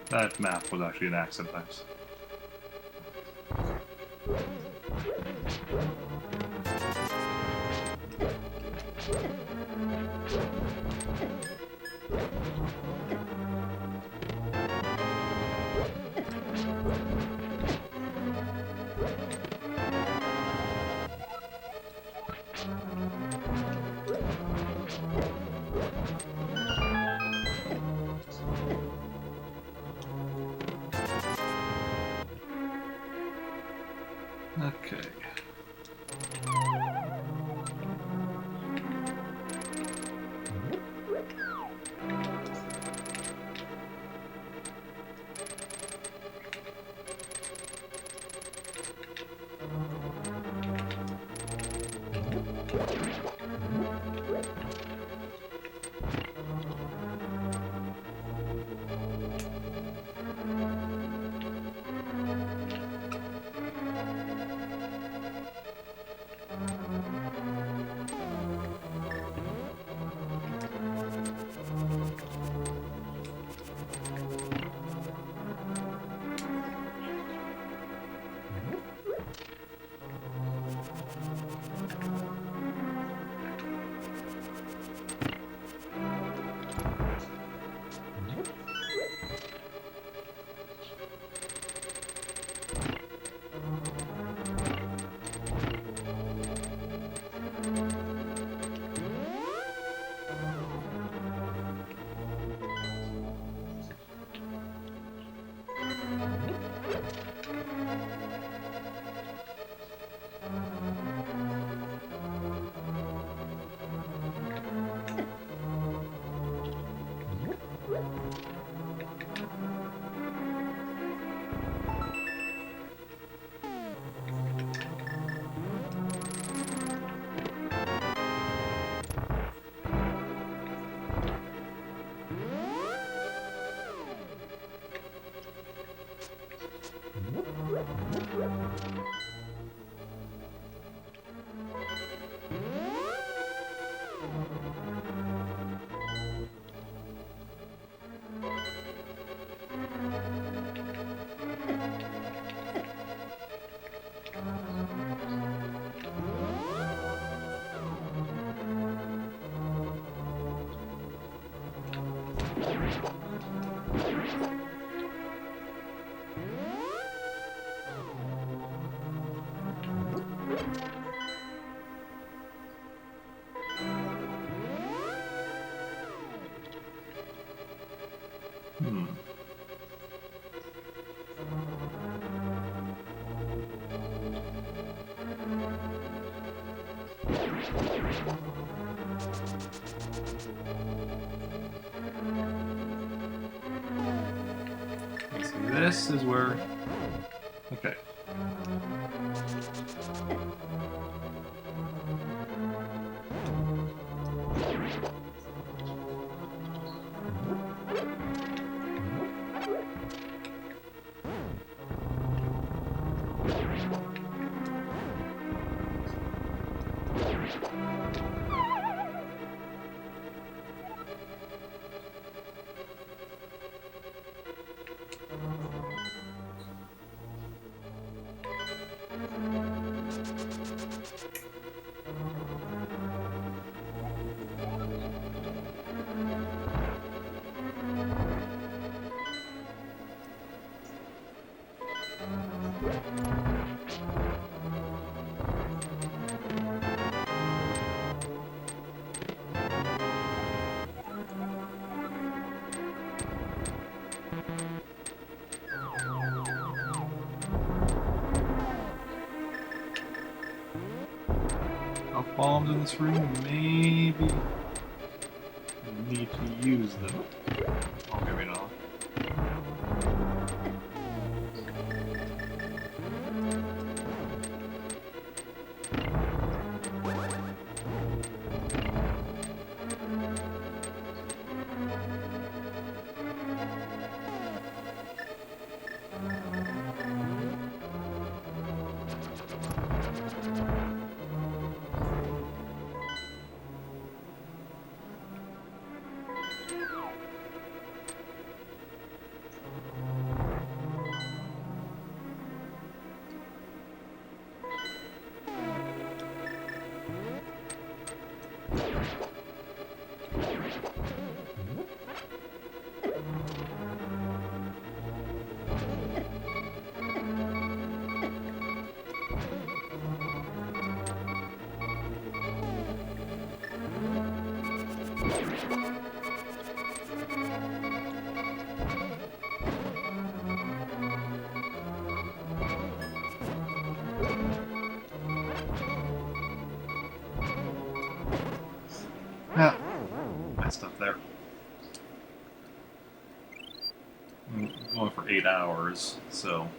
That map was actually an accident. Okay. Hmm. Let's see, this is where... Okay. Bombs in this room, maybe we need to use them. Oh, maybe not. I'm going for 8 hours, so.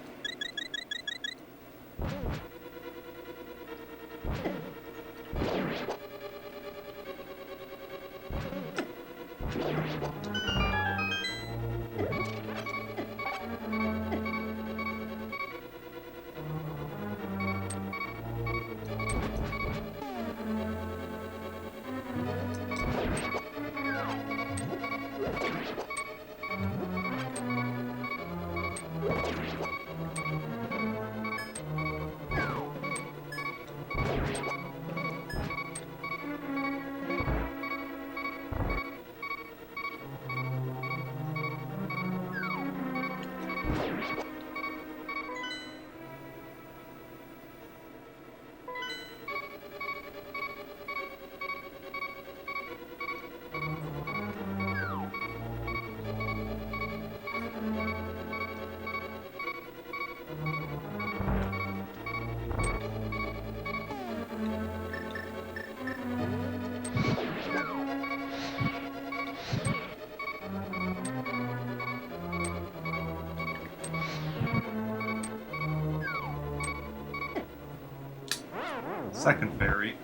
Second fairy.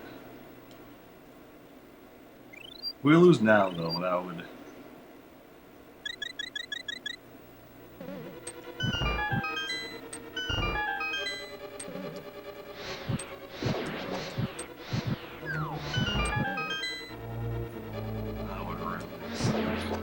We lose now, though. That would. That would really suck.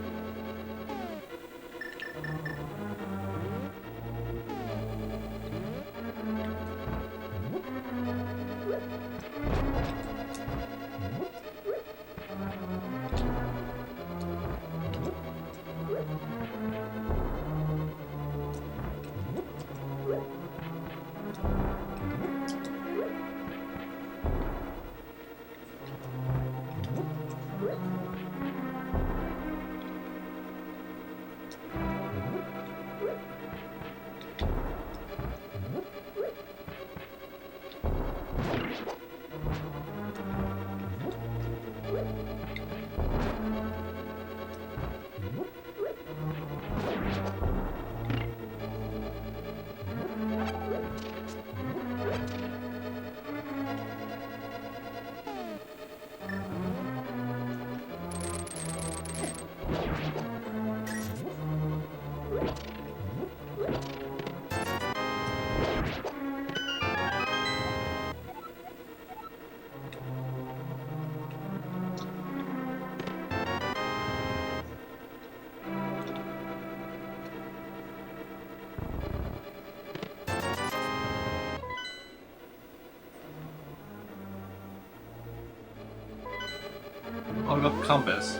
Oh, I got the compass.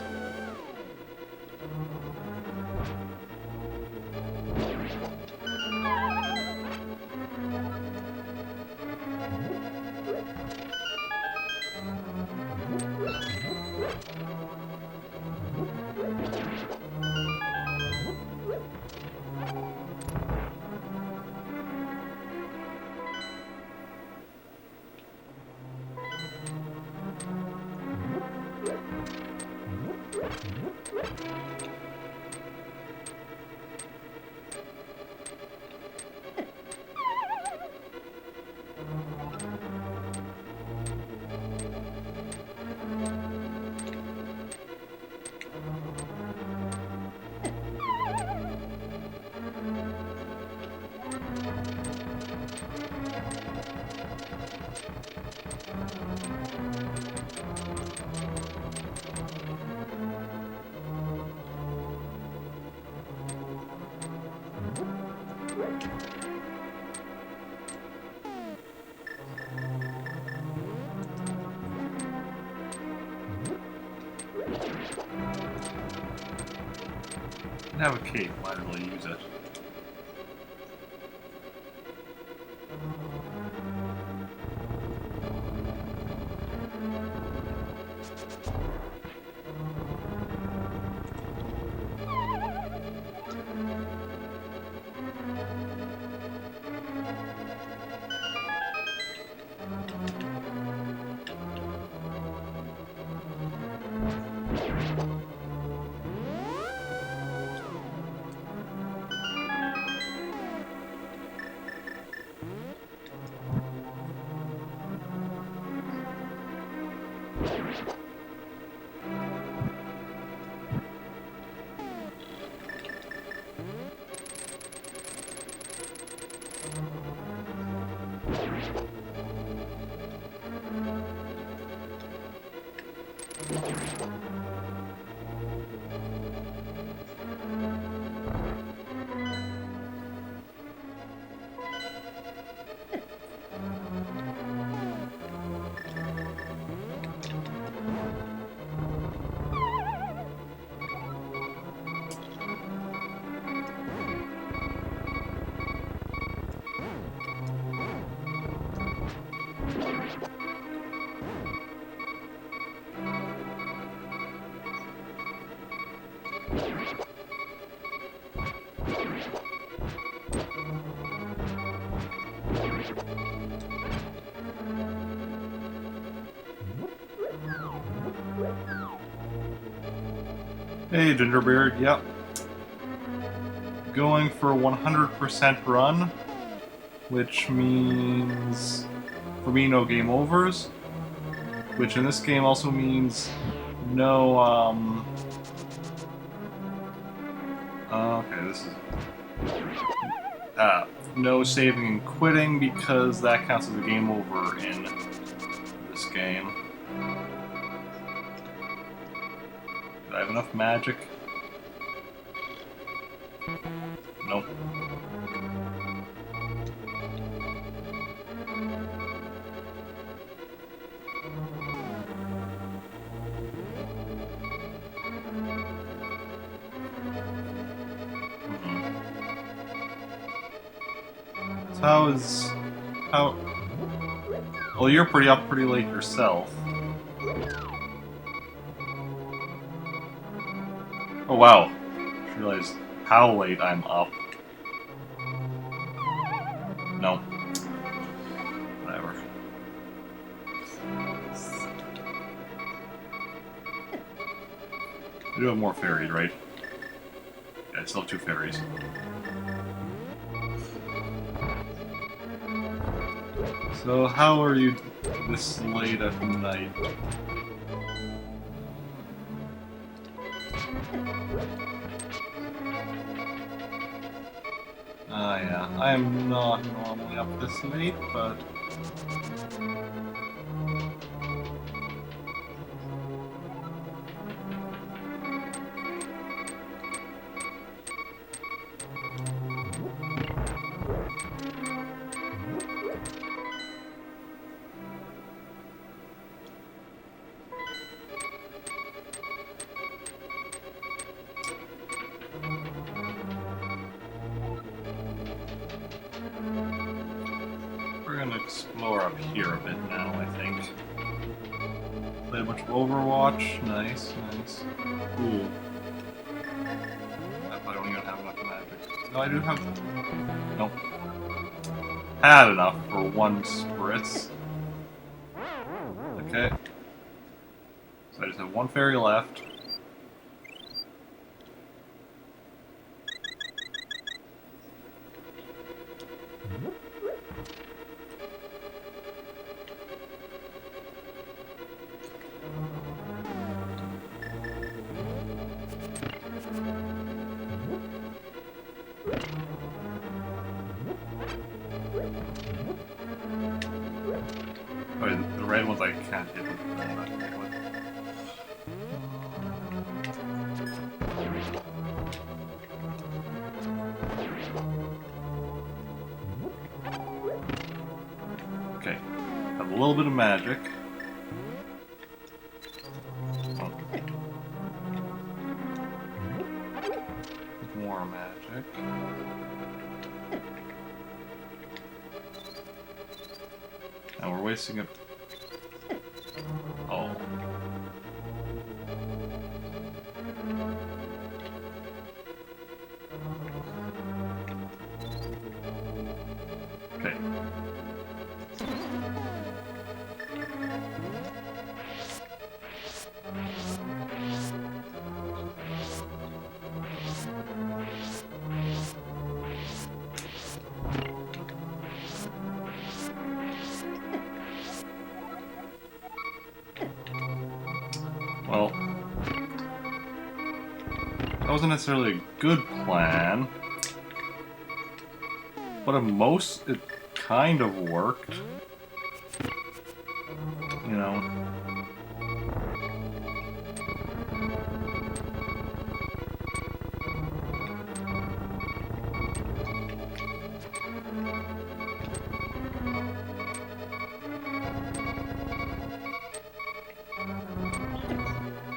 I have a cape, might as well use it. Hey, Gingerbeard, yep. Going for 100% run, which means, for me, no game overs, which in this game also means no, okay, this is, no saving and quitting, because that counts as a game over in this game. Do I have enough magic? Nope. So how... Well, you're up pretty late yourself. Oh wow, I just realized how late I'm up. No. Whatever. I do have more fairies, right? Yeah, I still have 2 fairies. So how are you this late at night? Yeah, I am not normally up this late, but... We're gonna explore up here a bit now, I think. Play a bunch of Overwatch. Nice, nice. Cool. I don't even have enough magic. No, I do have... Nope. Had enough for 1 spritz. Okay. So I just have 1 fairy left. Oh, the red ones I can't hit with the red one. Okay, have a little bit of magic. Okay. More magic. And we're wasting it. Oh. Okay. Well, wasn't necessarily a good plan, but at most it kind of worked. You know.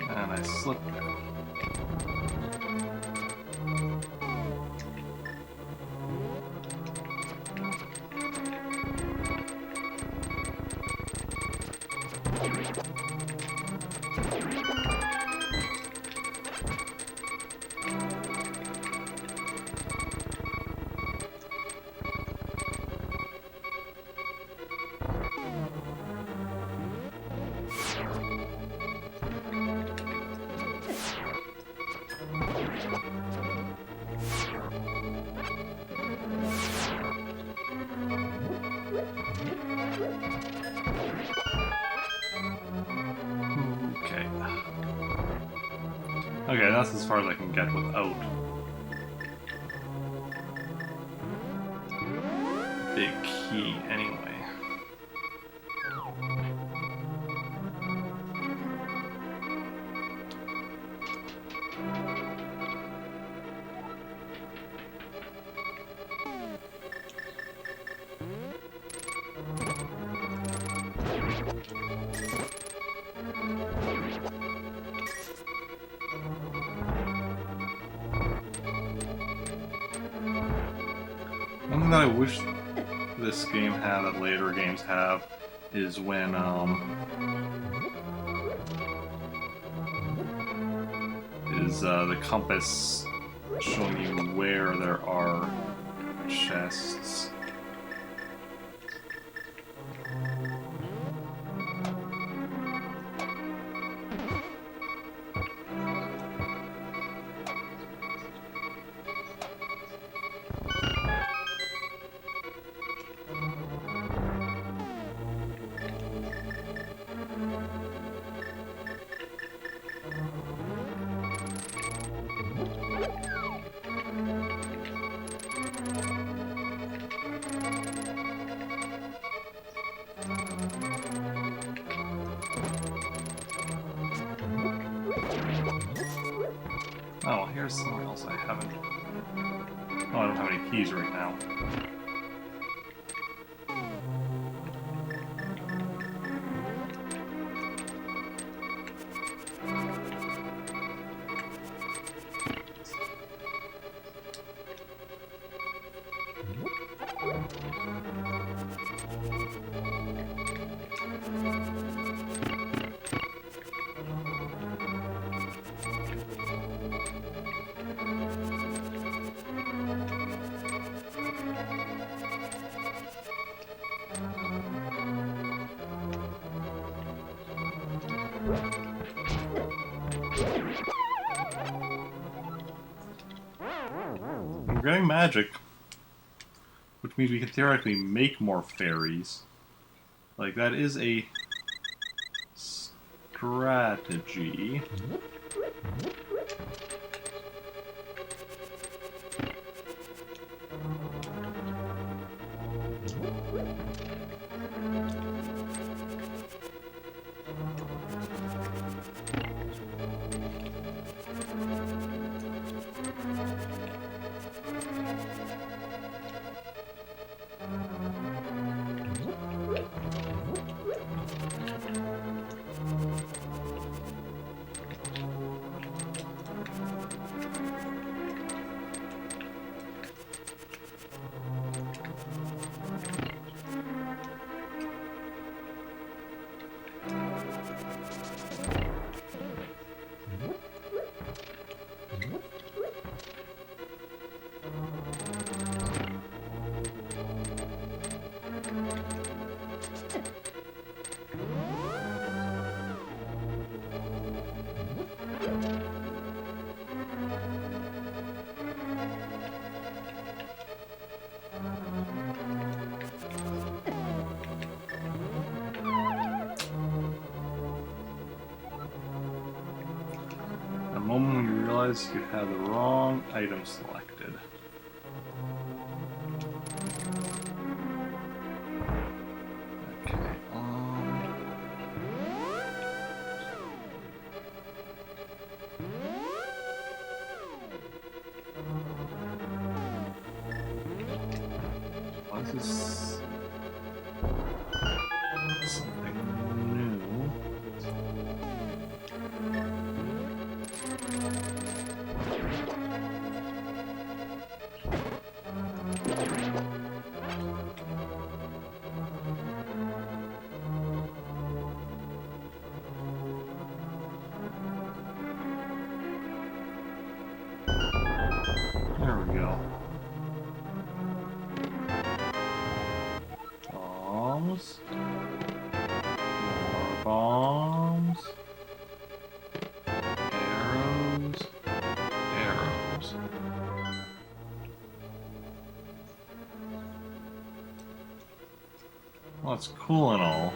And I slipped there. Okay. Okay, that's as far as I can get without big key anyway. One thing that I wish this game had that later games have is when the compass showing you where there are chests. Oh, here's somewhere else I haven't. Oh, I don't have any keys right now. We're getting magic, which means we can theoretically make more fairies. Like, that is a strategy. because you had the wrong item selected. Okay, this is something new. There we go. Bombs. More bombs. Arrows. Arrows. Well, it's cool and all.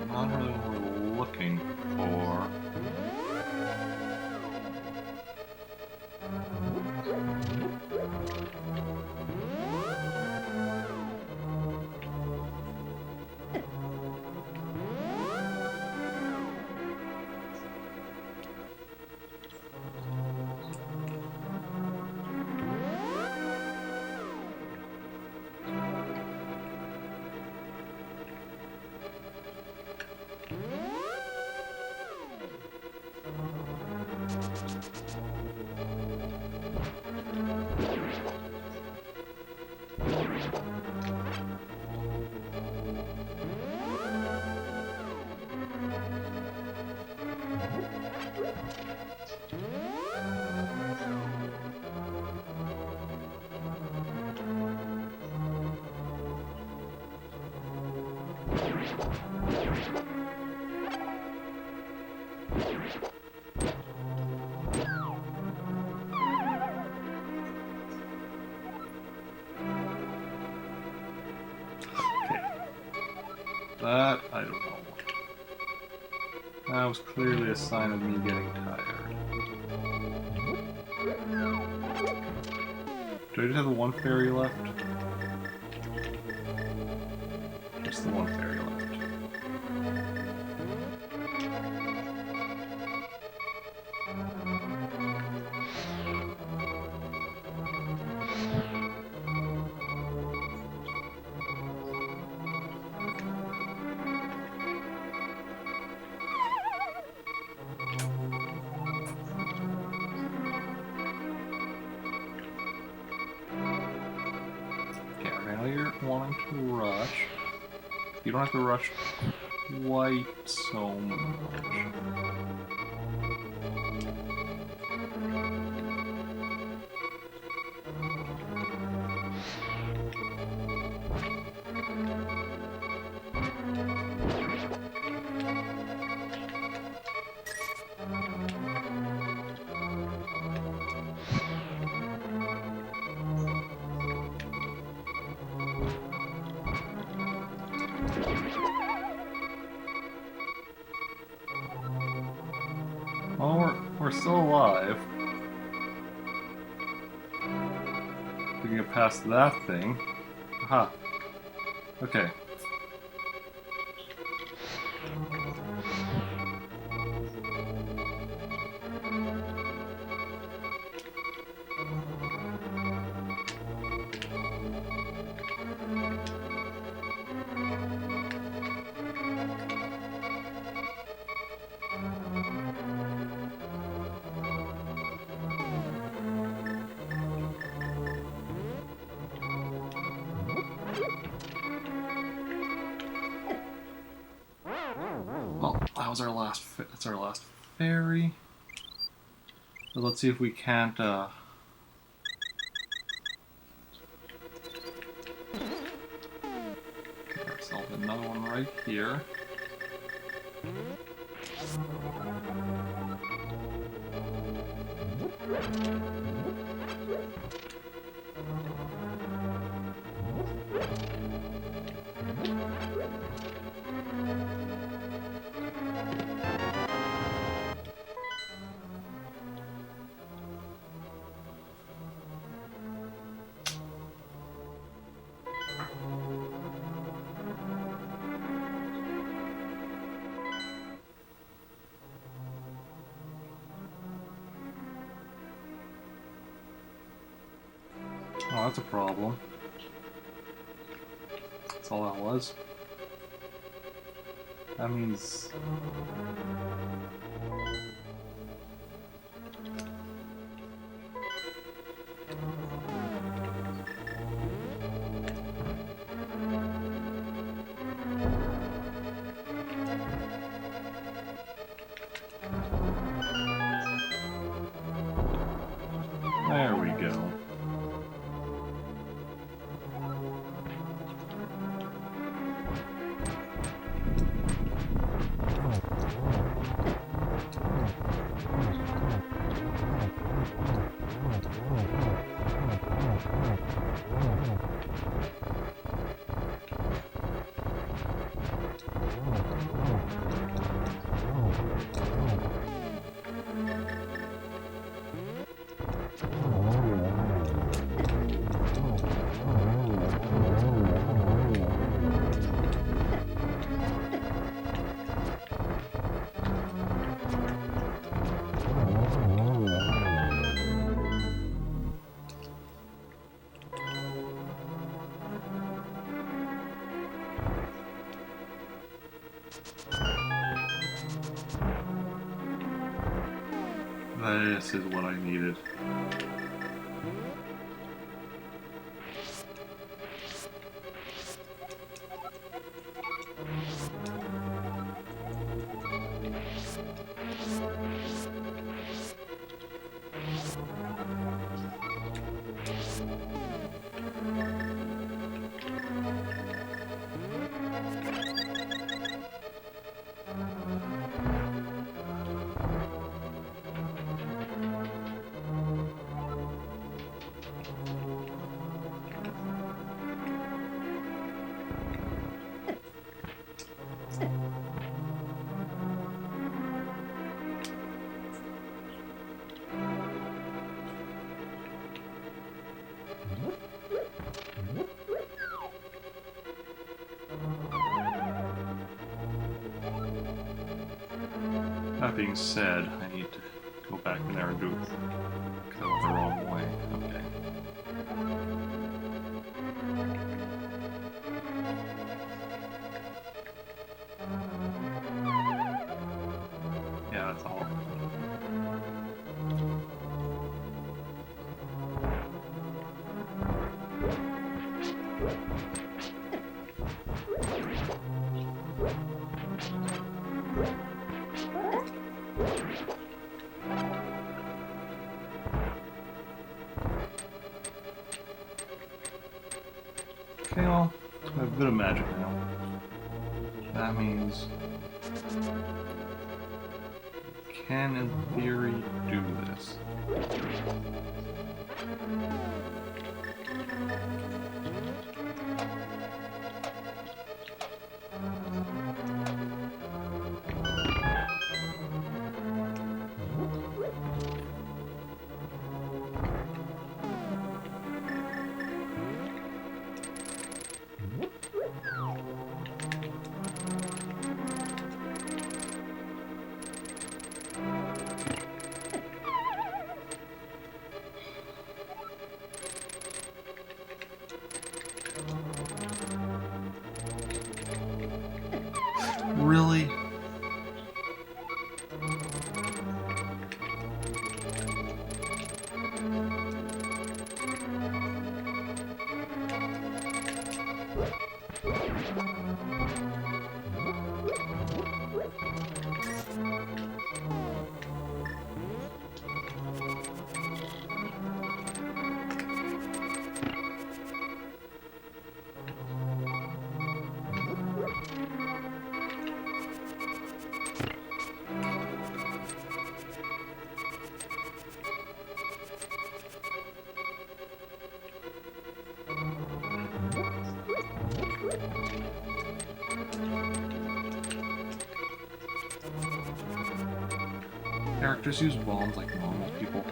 Not really what we're looking for. That, I don't know. That was clearly a sign of me getting tired. Do I just have the one fairy left? Just the one fairy left. You're wanting to rush. You don't have to rush quite so much. Well, we're still alive. We can get past that thing. Aha. Okay. Well, that was our last. That's our last fairy. So let's see if we can't. Get ourselves another one right here. Oh, that's a problem. That's all that was. That means... There we go. This is what I needed. That being said, I need to go back in there and do it the wrong way. Okay. Yeah, that's all. Okay, well, I have a bit of magic now. That means I can, in theory, do this. Really? Characters use bombs like normal people.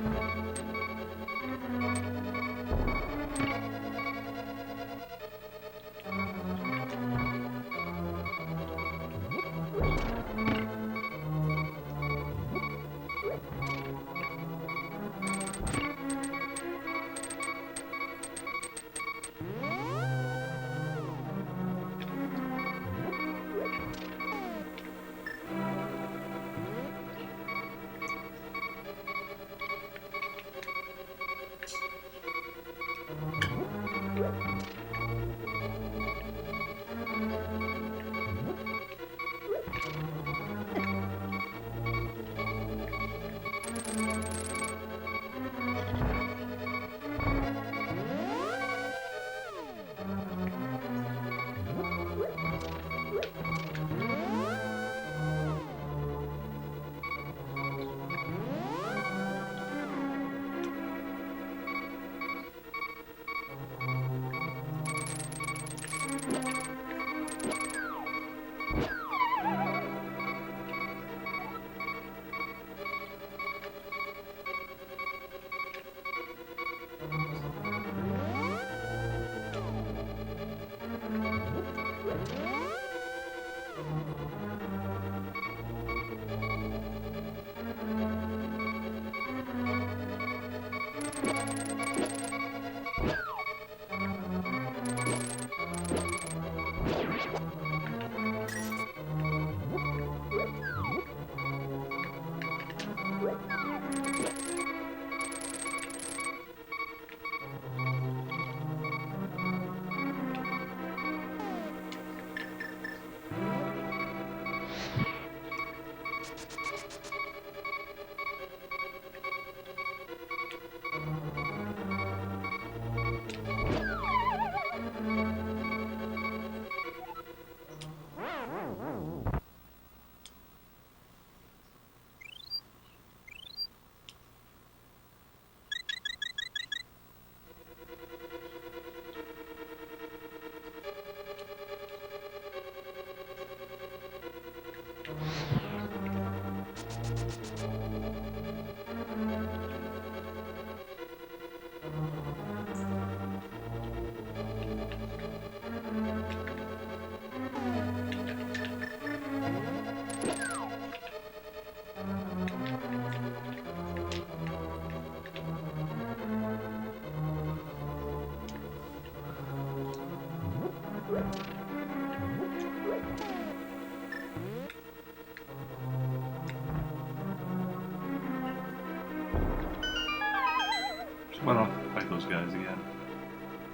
Why don't I fight those guys again?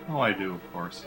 Oh, I do, of course.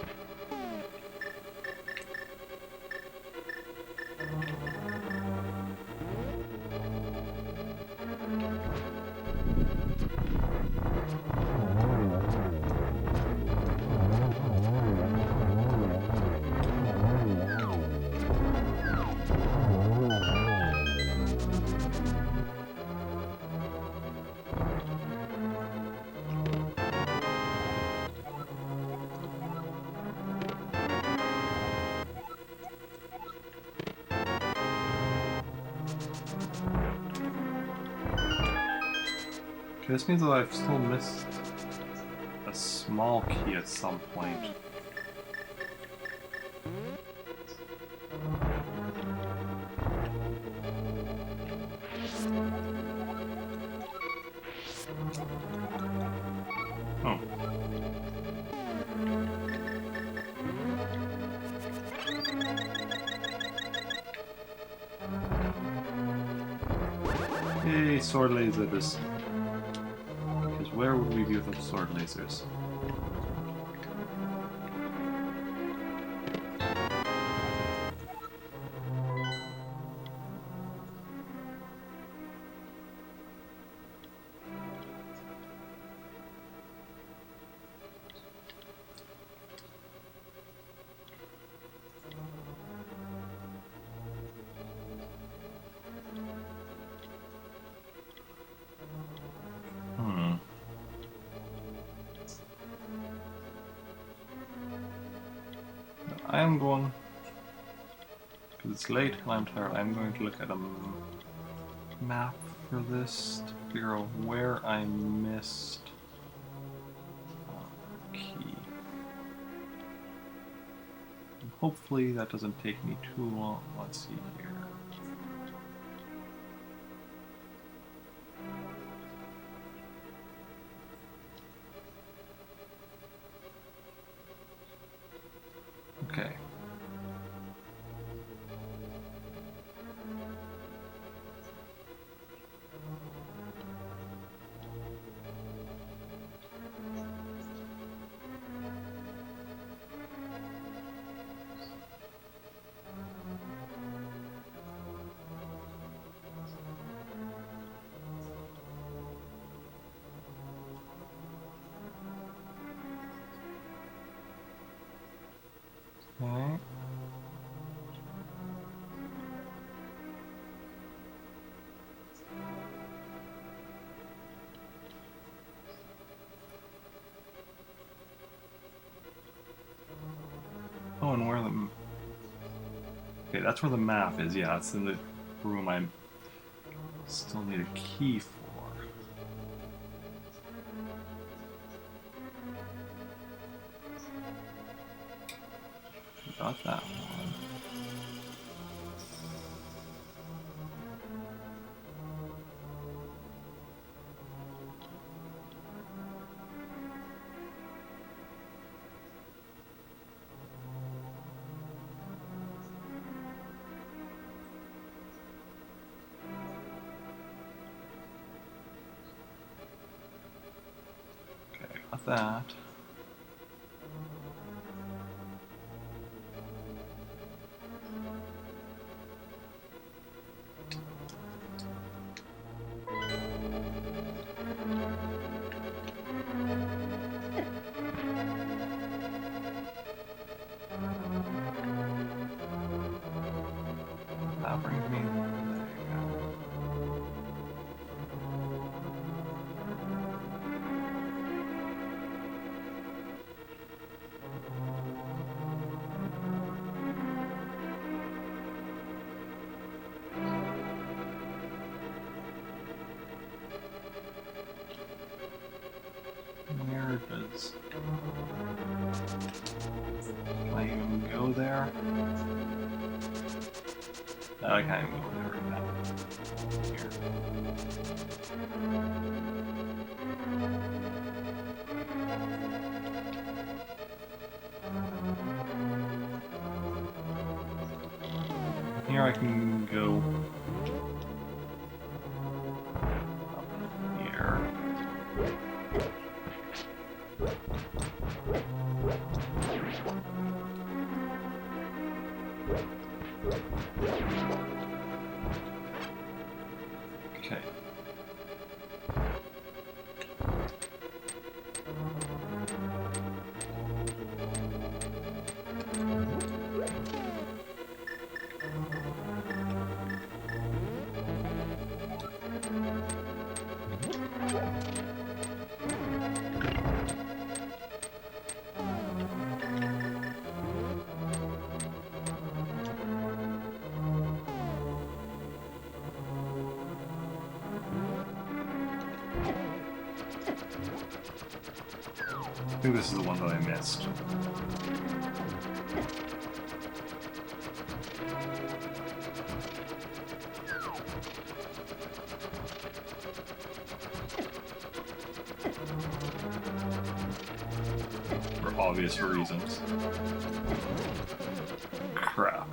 Okay, this means that I've still missed a small key at some point. Oh. Yay, sword lasers. Because where would we be without sword lasers? I am going, because it's late and I'm tired, I'm going to look at a map for this to figure out where I missed a key. And hopefully that doesn't take me too long. Let's see here. Okay. Okay. Oh, and where the... Okay, that's where the map is. Yeah, it's in the room I still need a key for. Got that one. Okay, got that. That brings me there. Where does... Can I even go there? I can't even go there right now. Here. Here I can go up here. Okay. I think this is the one that I missed. For obvious reasons. Crap.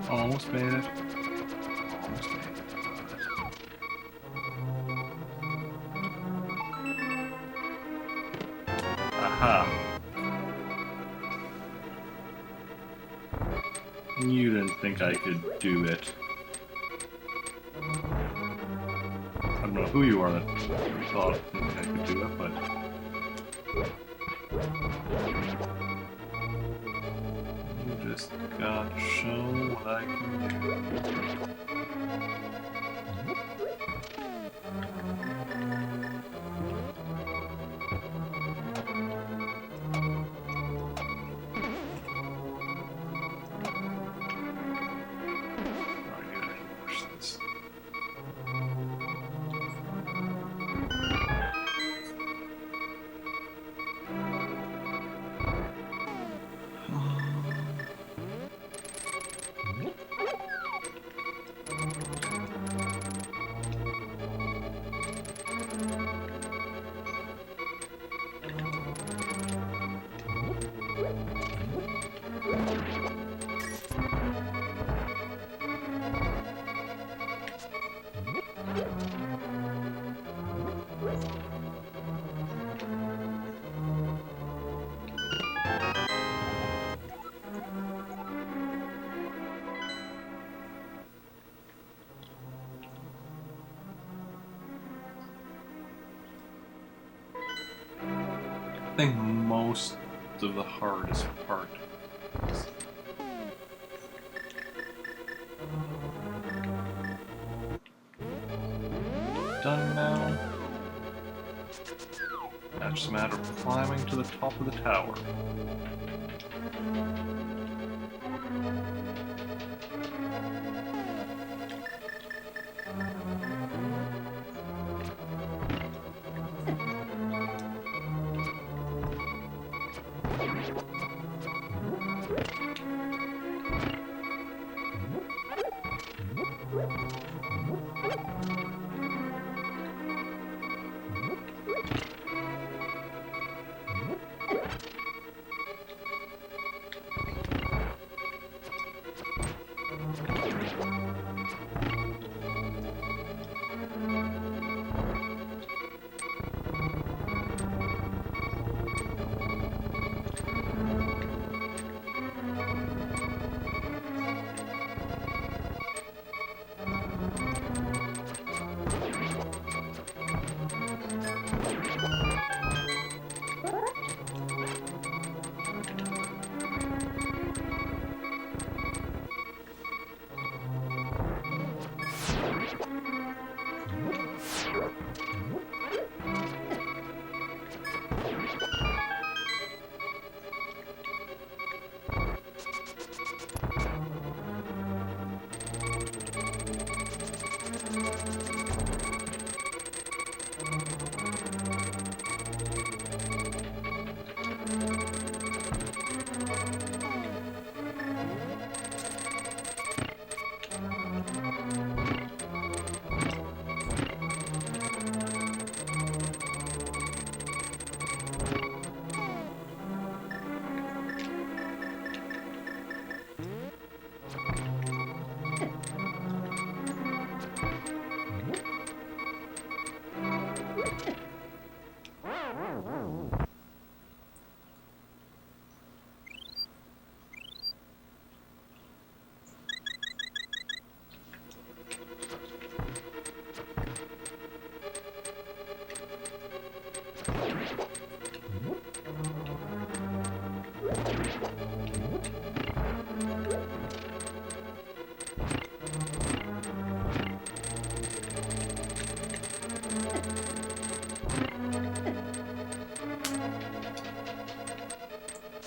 Almost made it. Almost made it. Aha. You didn't think I could do it. I don't know who you are that thought I could do it, but... You just gotta show what I can do. I think most of the hardest part is done now. Now it's just a matter of climbing to the top of the tower.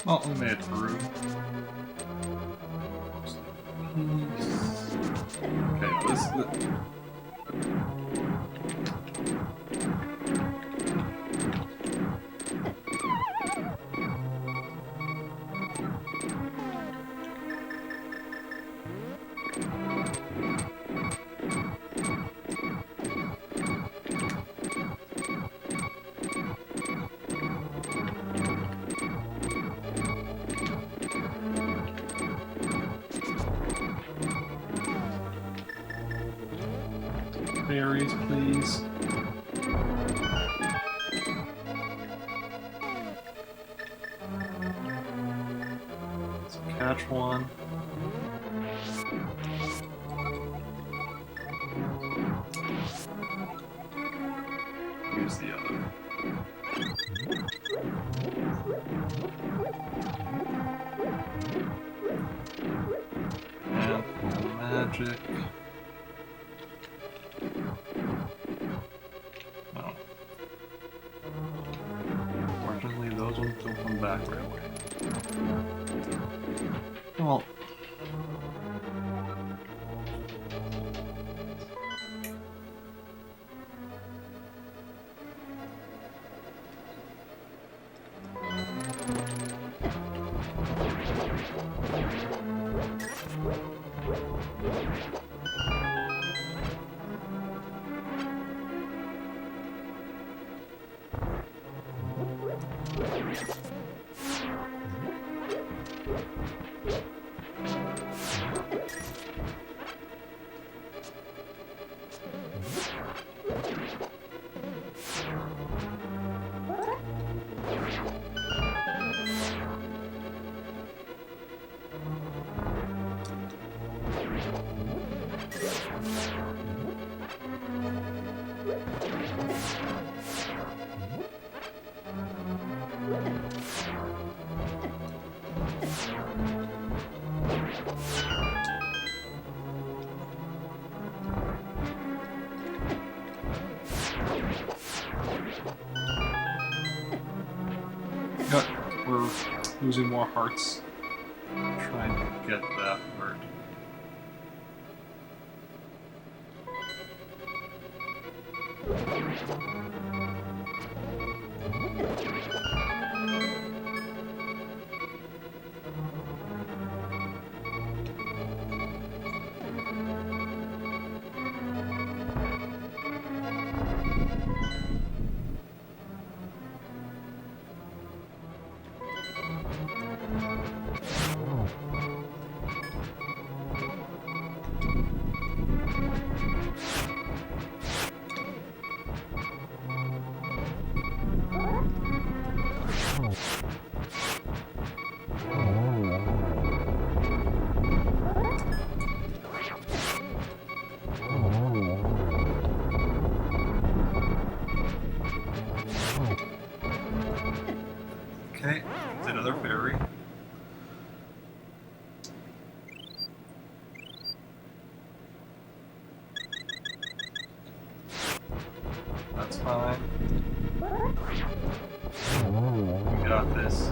Well, we made it through. Okay, this. Berries, please. Let's catch one. Use the other. And magic. No. Fortunately, those ones don't come back right away. Well. We're losing more hearts trying to get that bird. Okay, it's another fairy. That's fine. We got this.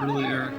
Really, Eric?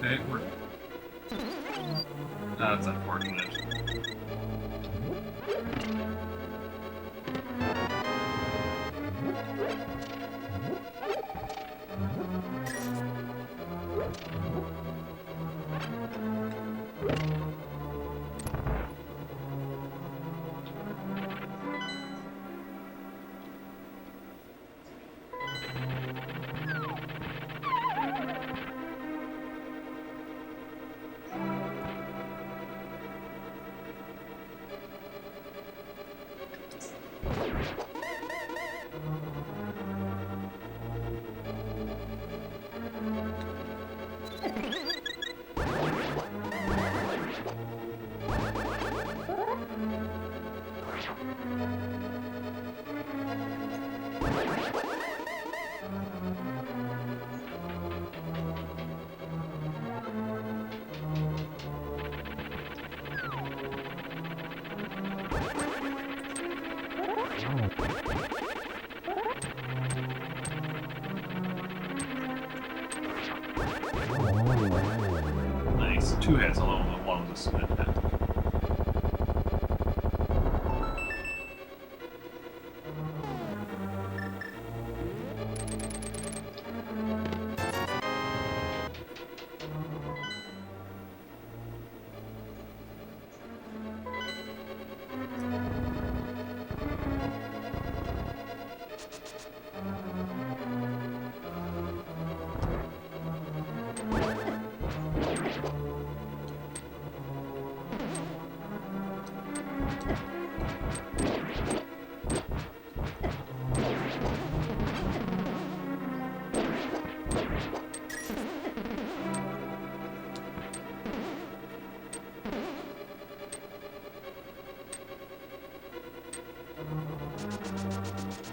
Okay, we're... That's unfortunate. Nice. 2 hits, although one was a split hit.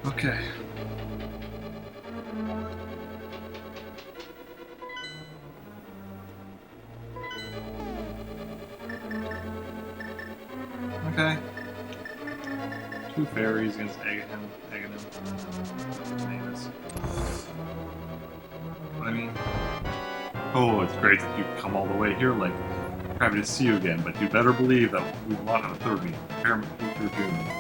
Okay. Okay. 2 fairies against Aghanim. His name is. I mean, oh, it's great that you've come all the way here, like, happy to see you again, but you better believe that we will not have a third meeting. Prepare me for June.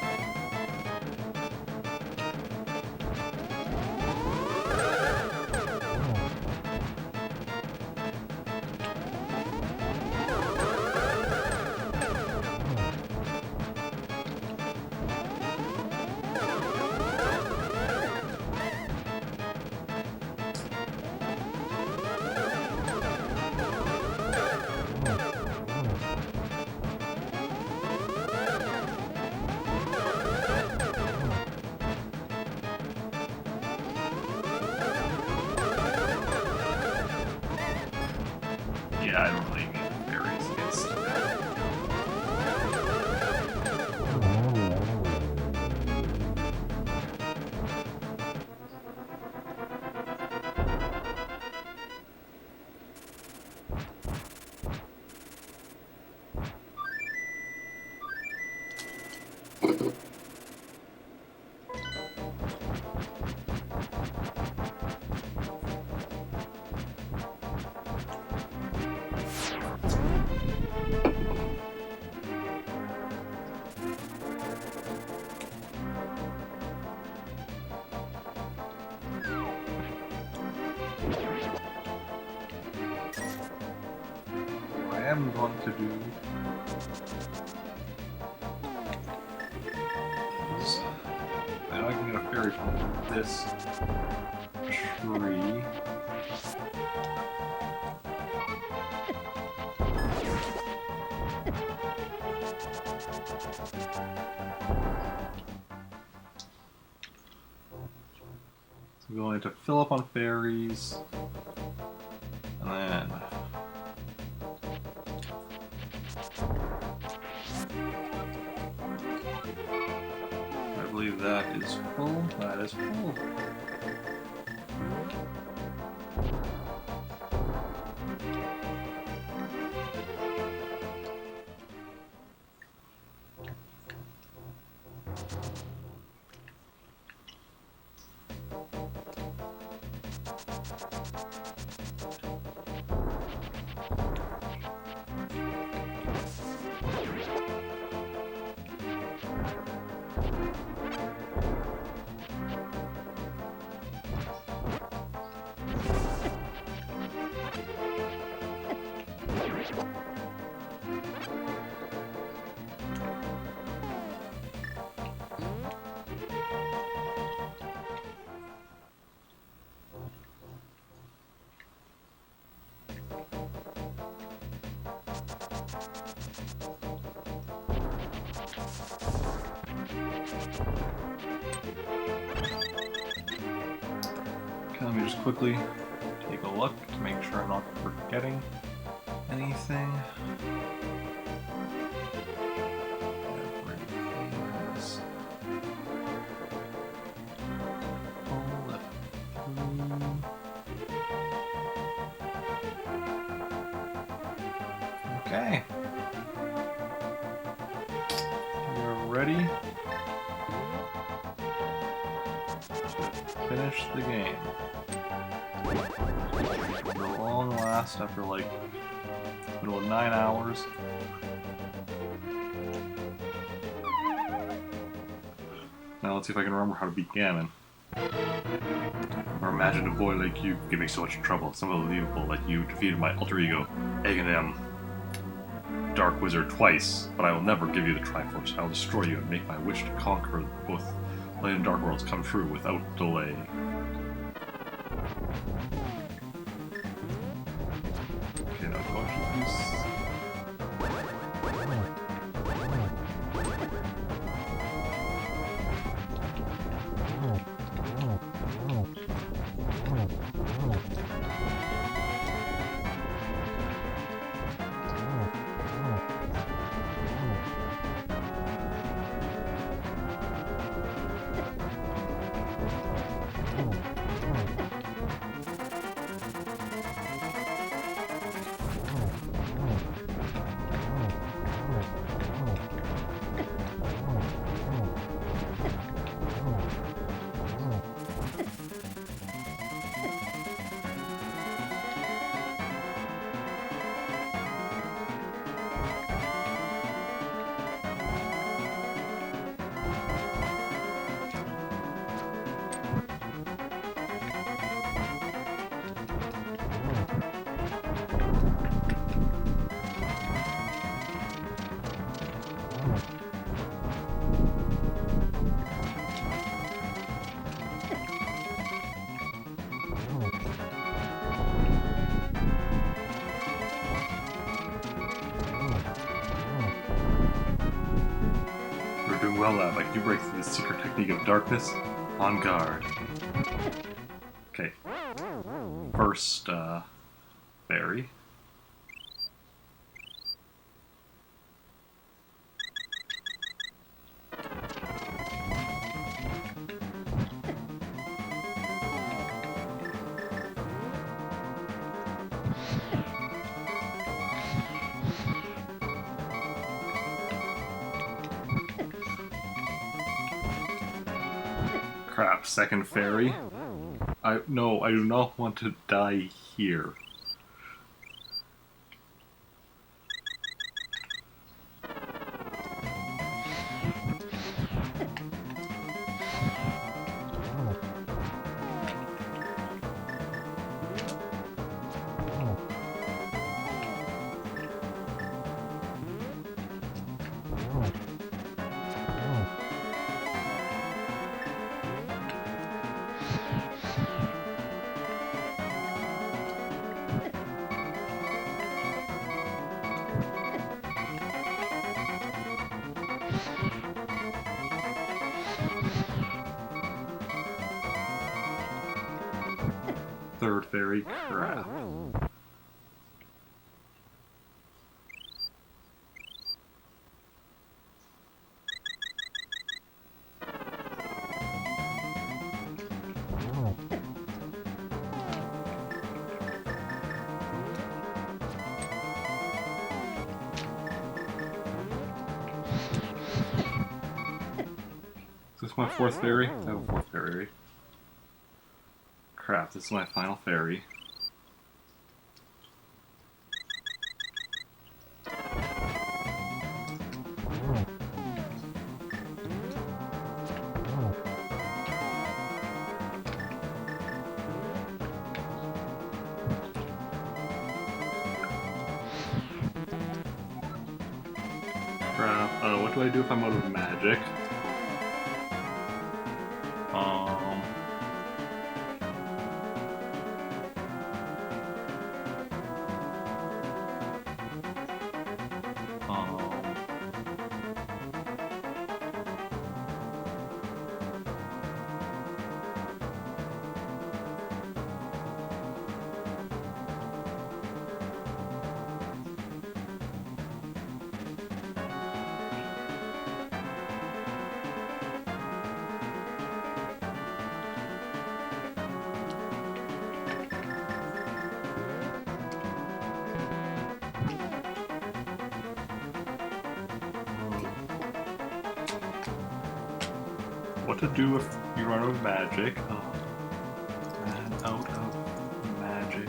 Yeah, I don't really need fairies. It's what I am going to do is now I can get a fairy from this tree. So we're going to fill up on fairies, and then I believe that is full. That is full. Okay, let me just quickly take a look to make sure I'm not forgetting anything. Everything is all left through. Okay. You're ready to finish the game. It'll long last after like about 9 hours. Now let's see if I can remember how to beat Ganon. Or imagine a boy like you give me so much trouble. It's unbelievable that you defeated my alter ego, Aghanim, Dark Wizard, twice, but I will never give you the Triforce. I will destroy you and make my wish to conquer both light and dark worlds come true without delay. Okay, now go to this. Doing well, lad. Like you break through the secret technique of darkness. On guard. Okay. First, fairy. Crap, second fairy. No, I do not want to die here. Third fairy, crap. Is this my fourth fairy? I have a fourth fairy. Crap, this is my final fairy. Crap, what do I do if I'm out of magic? What to do if you run out of magic? Ran out of magic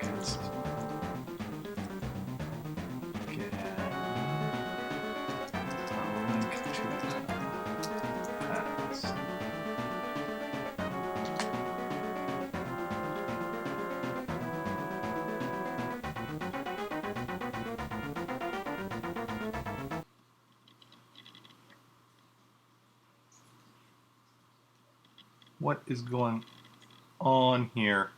against get a link to the past. What is going on here?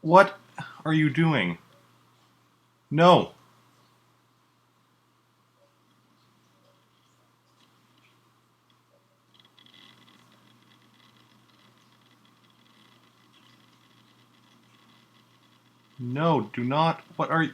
What are you doing? No! No, do not. What are you?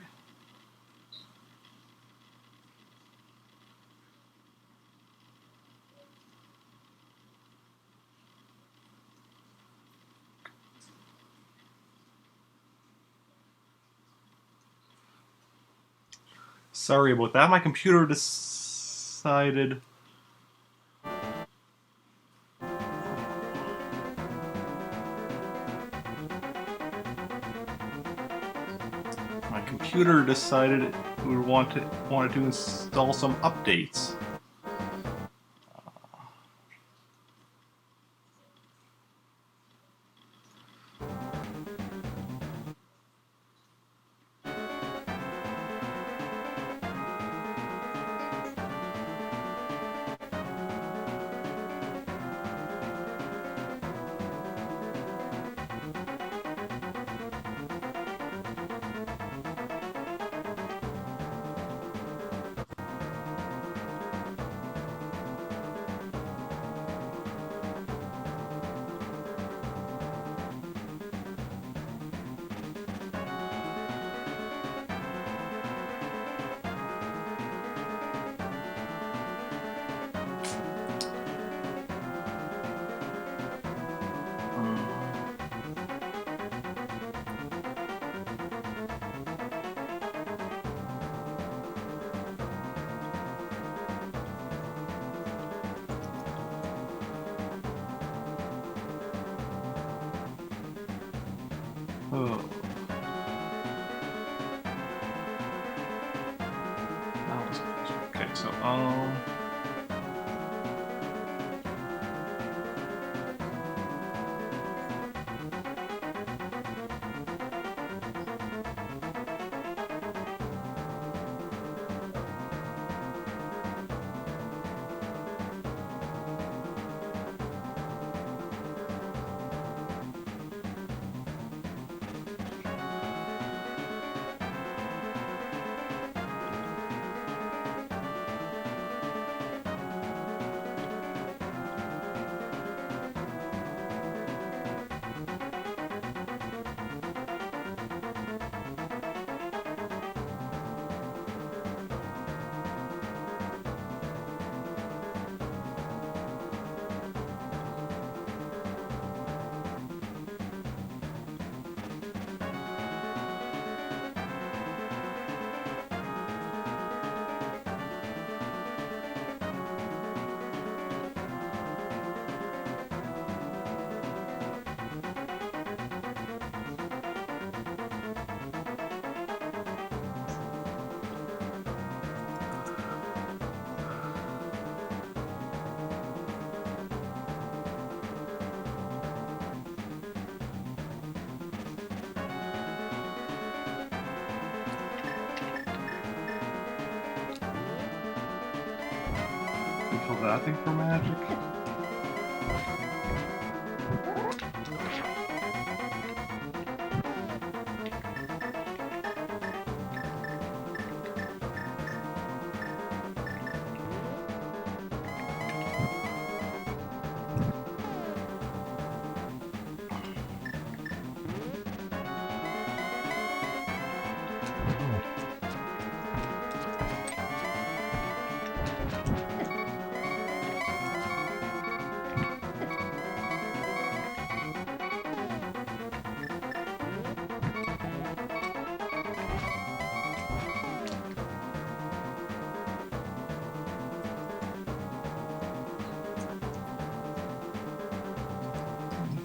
Sorry about that. My computer decided. My computer decided it would wanted to install some updates. Oh. That was close. Okay, so you kill that thing for magic.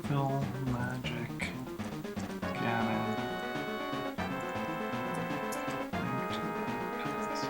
Fill magic cannon. Link to past.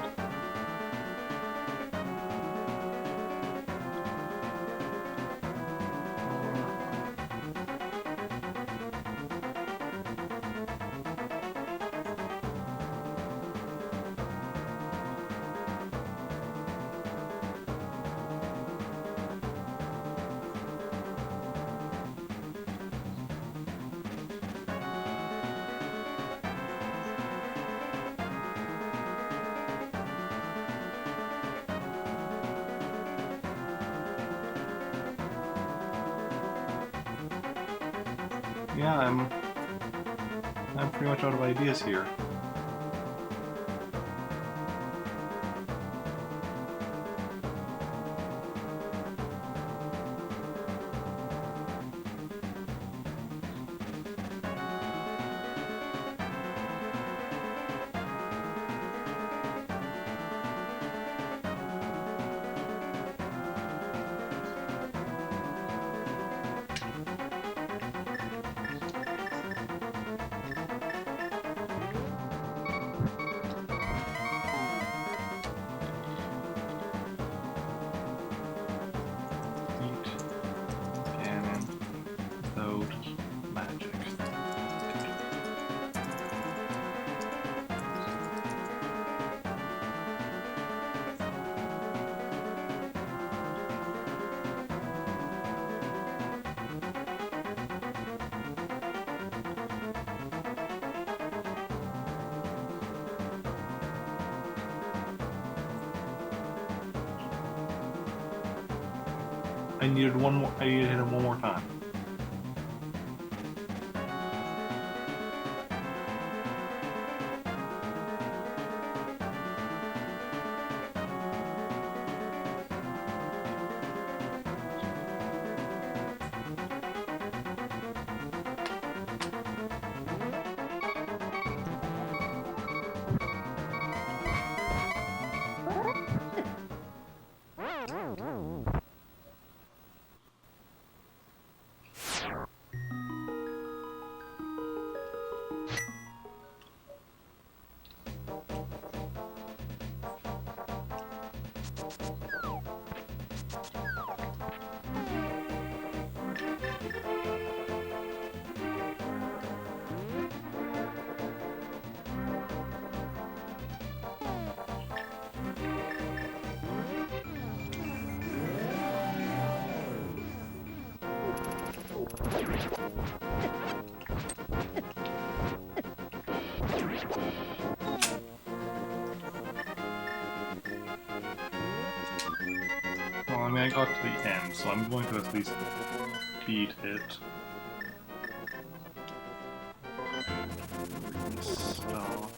Yeah, I'm pretty much out of ideas here. Cannon without magic. I needed one more. I needed to hit him one more time. I got to the end, so I'm going to at least beat it. Stock.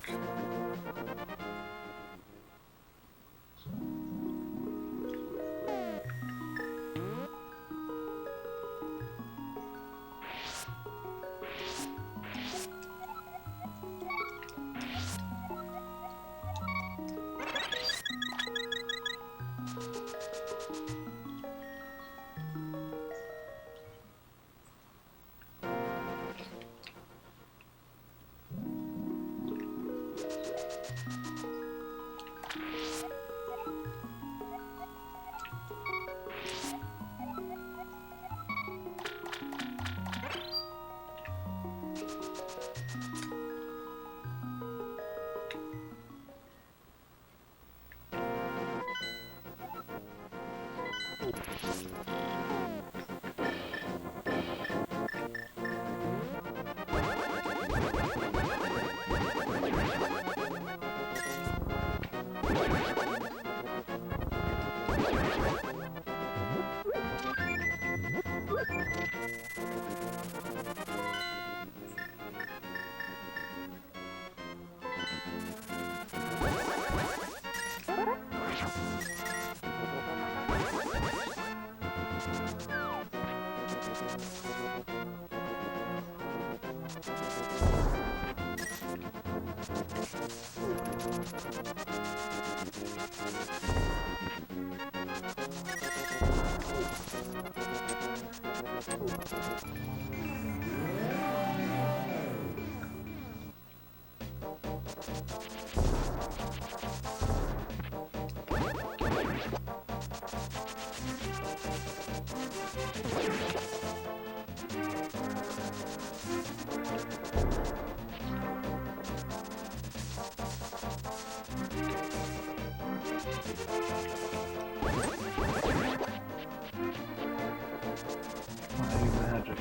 Magic.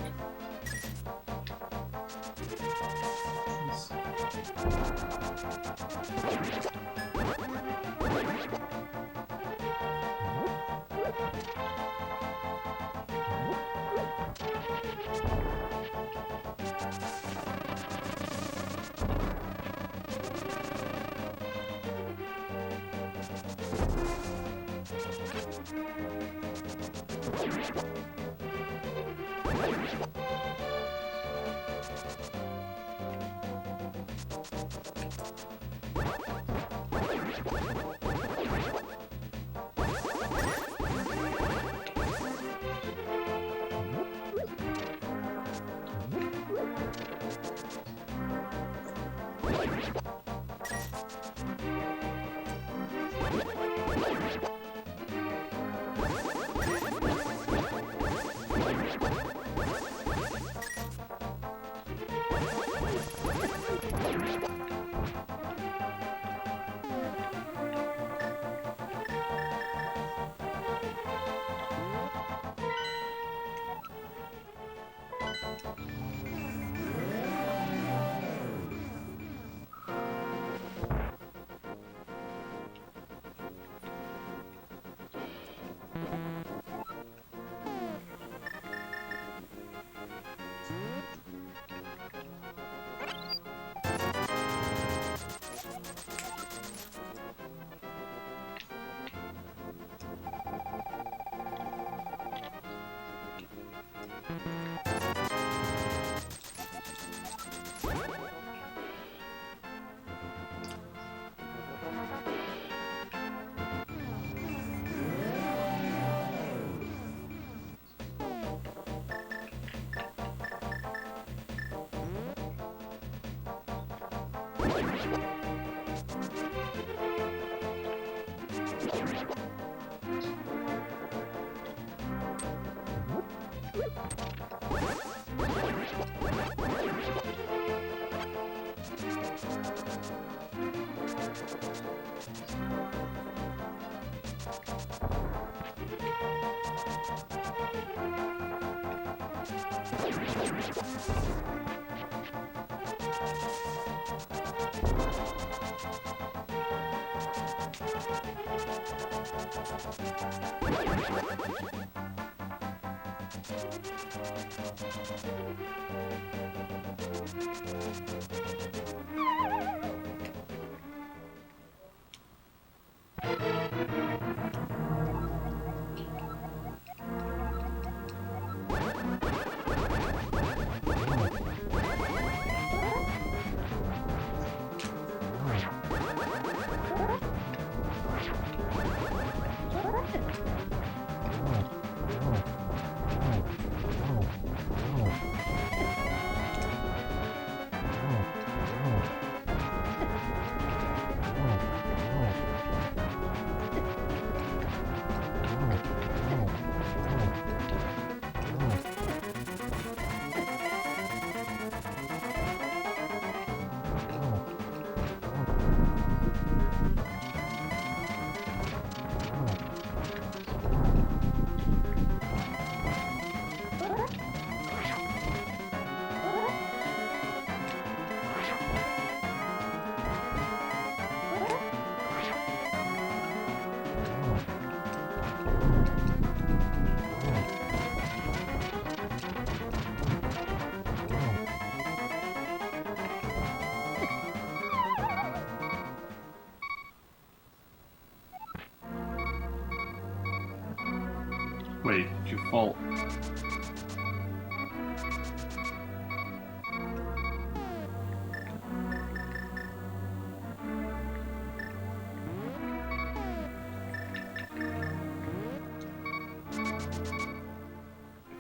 Wait, did you fall?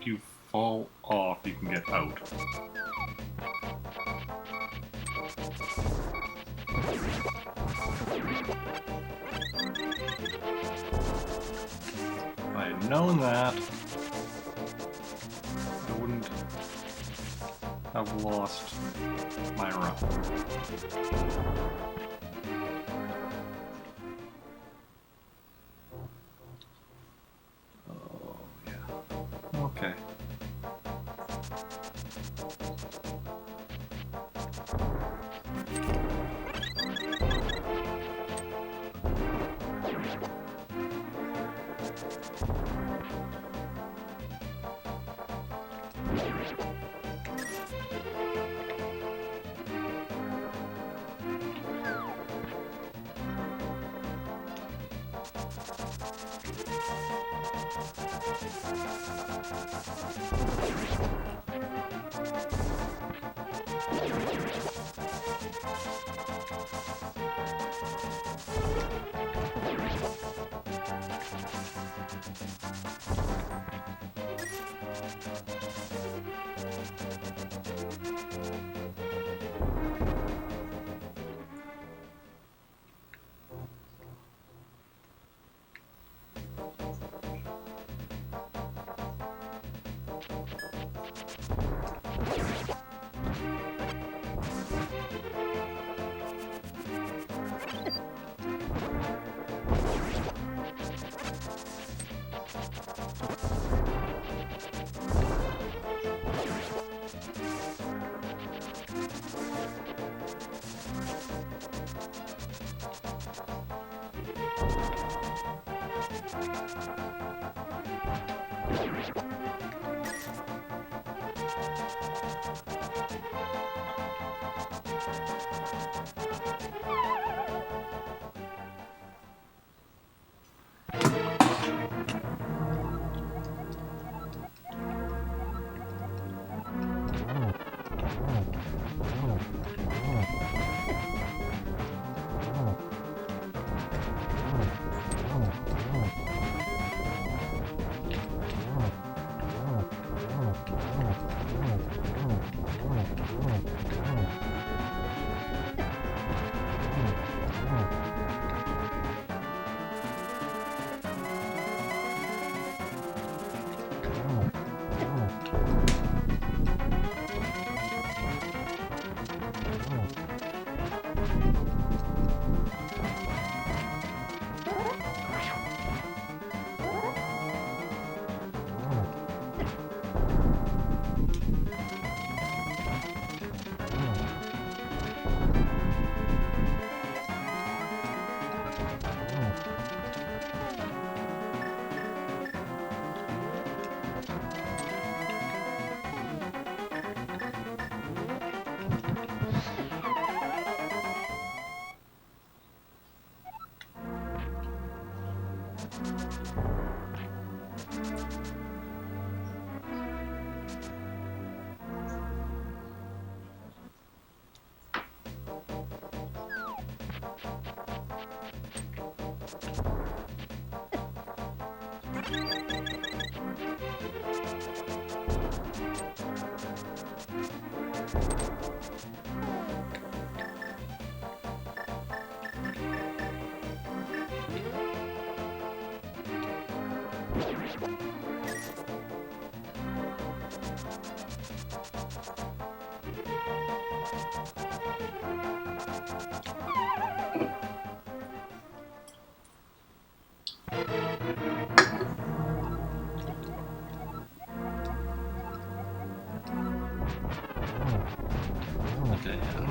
If you fall off, you can get out. If I had known that, I wouldn't have lost my run. Oh, yeah. Okay. Okay, yeah.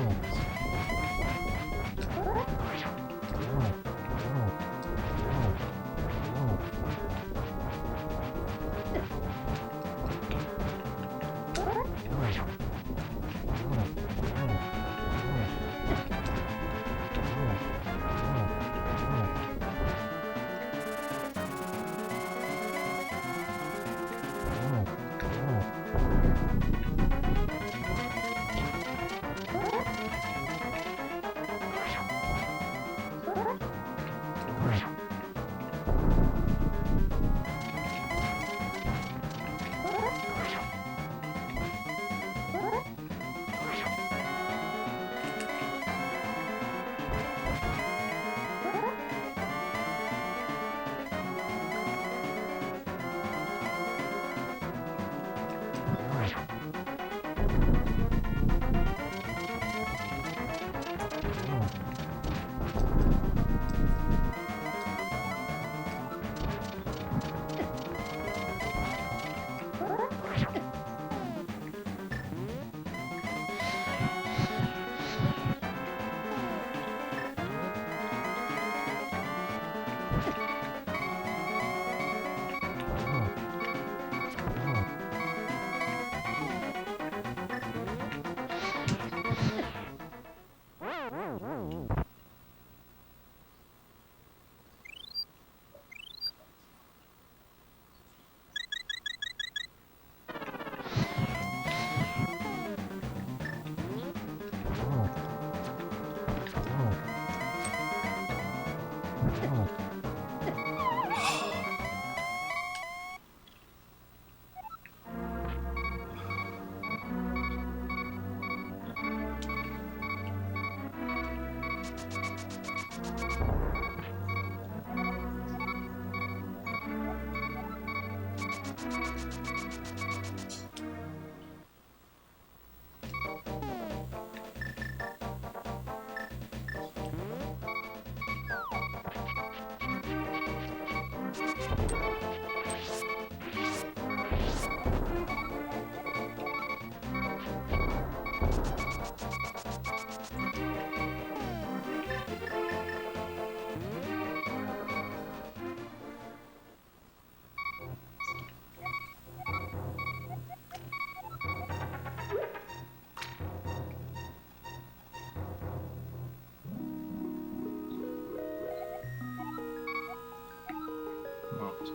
Oh, so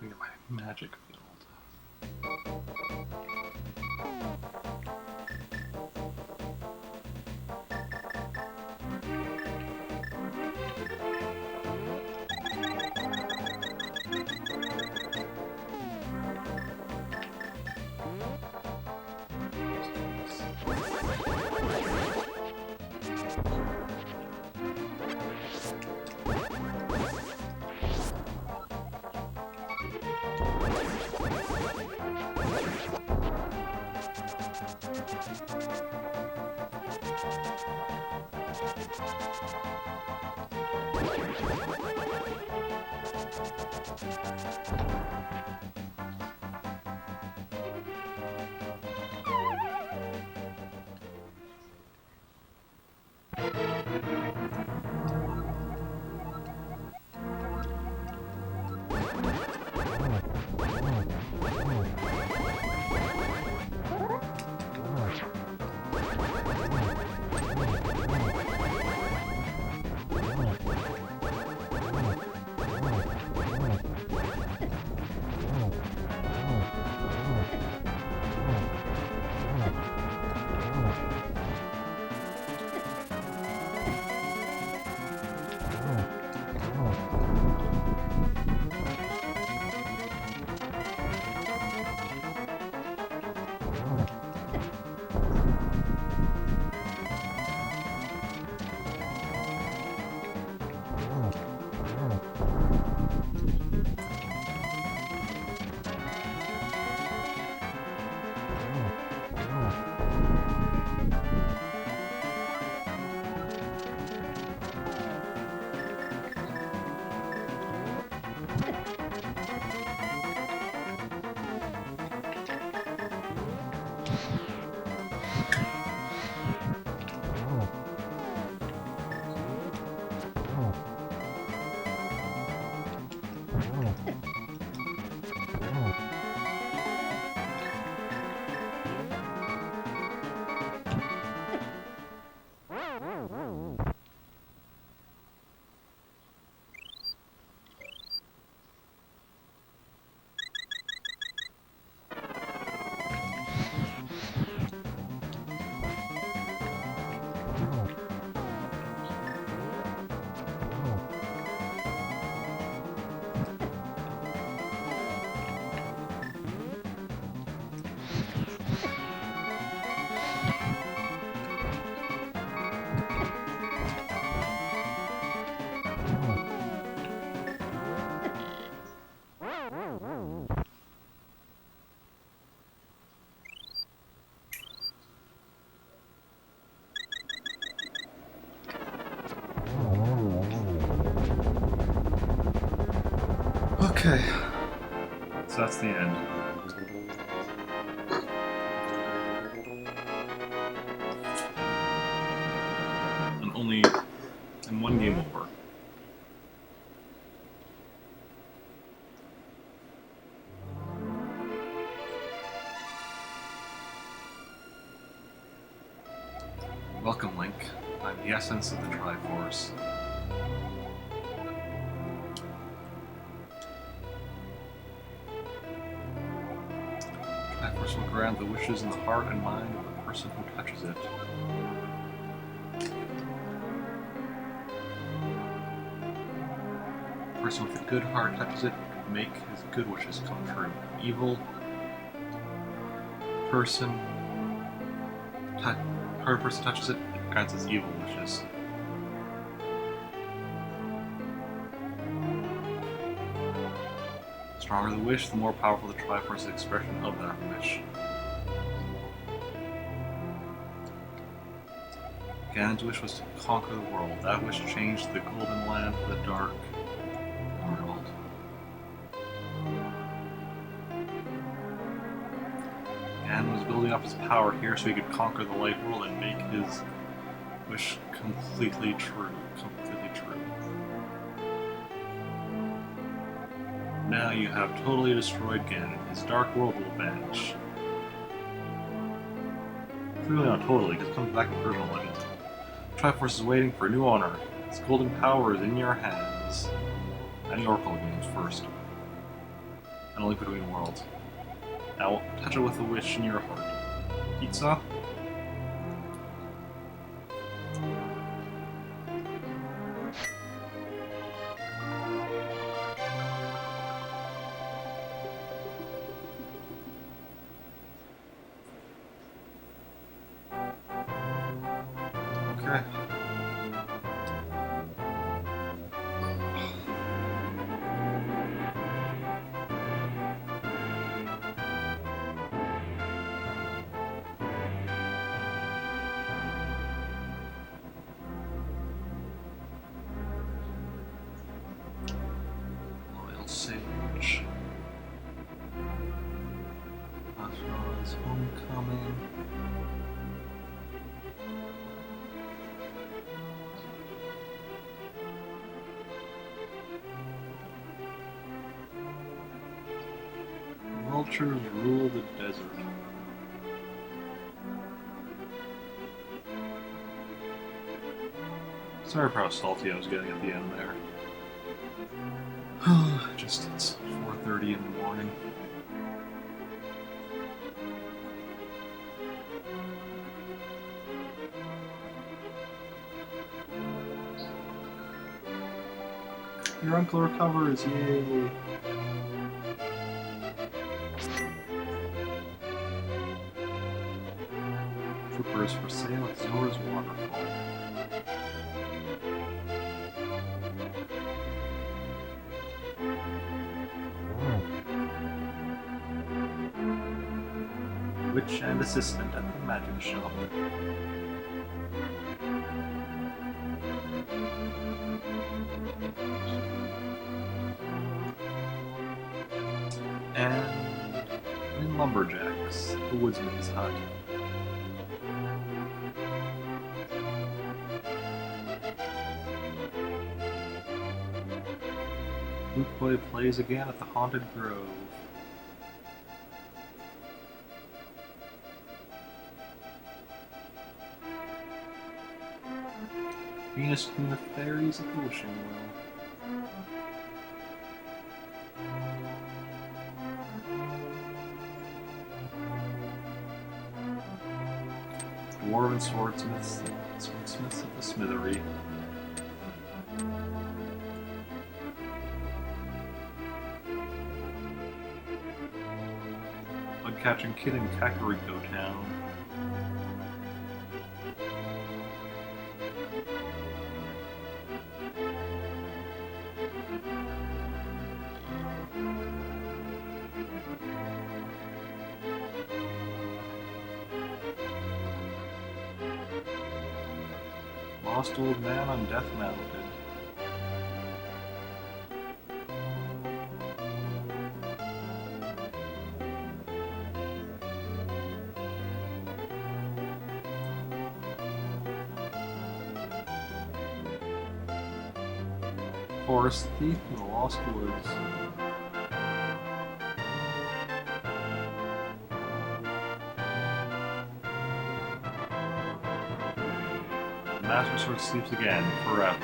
we get my magic field. Okay. So that's the end. And only in one game over. Welcome, Link. I'm the essence of the Triforce. Triforce will grant the wishes in the heart and mind of the person who touches it. The person with a good heart touches it, make his good wishes come true. Evil person, hard person touches it, it grants his evil wishes. The stronger the wish, the more powerful the Triforce's expression of that wish. Ganon's wish was to conquer the world. That wish changed the Golden Land to the Dark World. Ganon was building up his power here so he could conquer the Light World and make his wish completely true. Completely true. Now you have totally destroyed Ganon. His Dark World will vanish. Really not totally, because it comes back in Original Legends. Triforce is waiting for a new owner. Its golden power is in your hands. And the Oracle games first. And a link between worlds. Now, touch it with a wish in your heart. Pizza? Okay. Loyal Sage. Asura's Homecoming. Vultures rule the desert. Sorry for how salty I was getting at the end there. Just it's 4:30 in the morning. Your uncle recovers, yay! Flippers for sale at Zora's Waterfall. Witch and assistant at the magic shop. And in Lumberjacks, the woodsman's hut. Boot Boy plays again at the Haunted Grove. Venus Queen of Fairies at the Wishing Well. Dwarven swordsmiths at the Smithery. Bug-catching kid in Kakariko Town. Lost old man on Death Mountain. Forest thief in the Lost Woods. The Master Sword sleeps again, forever.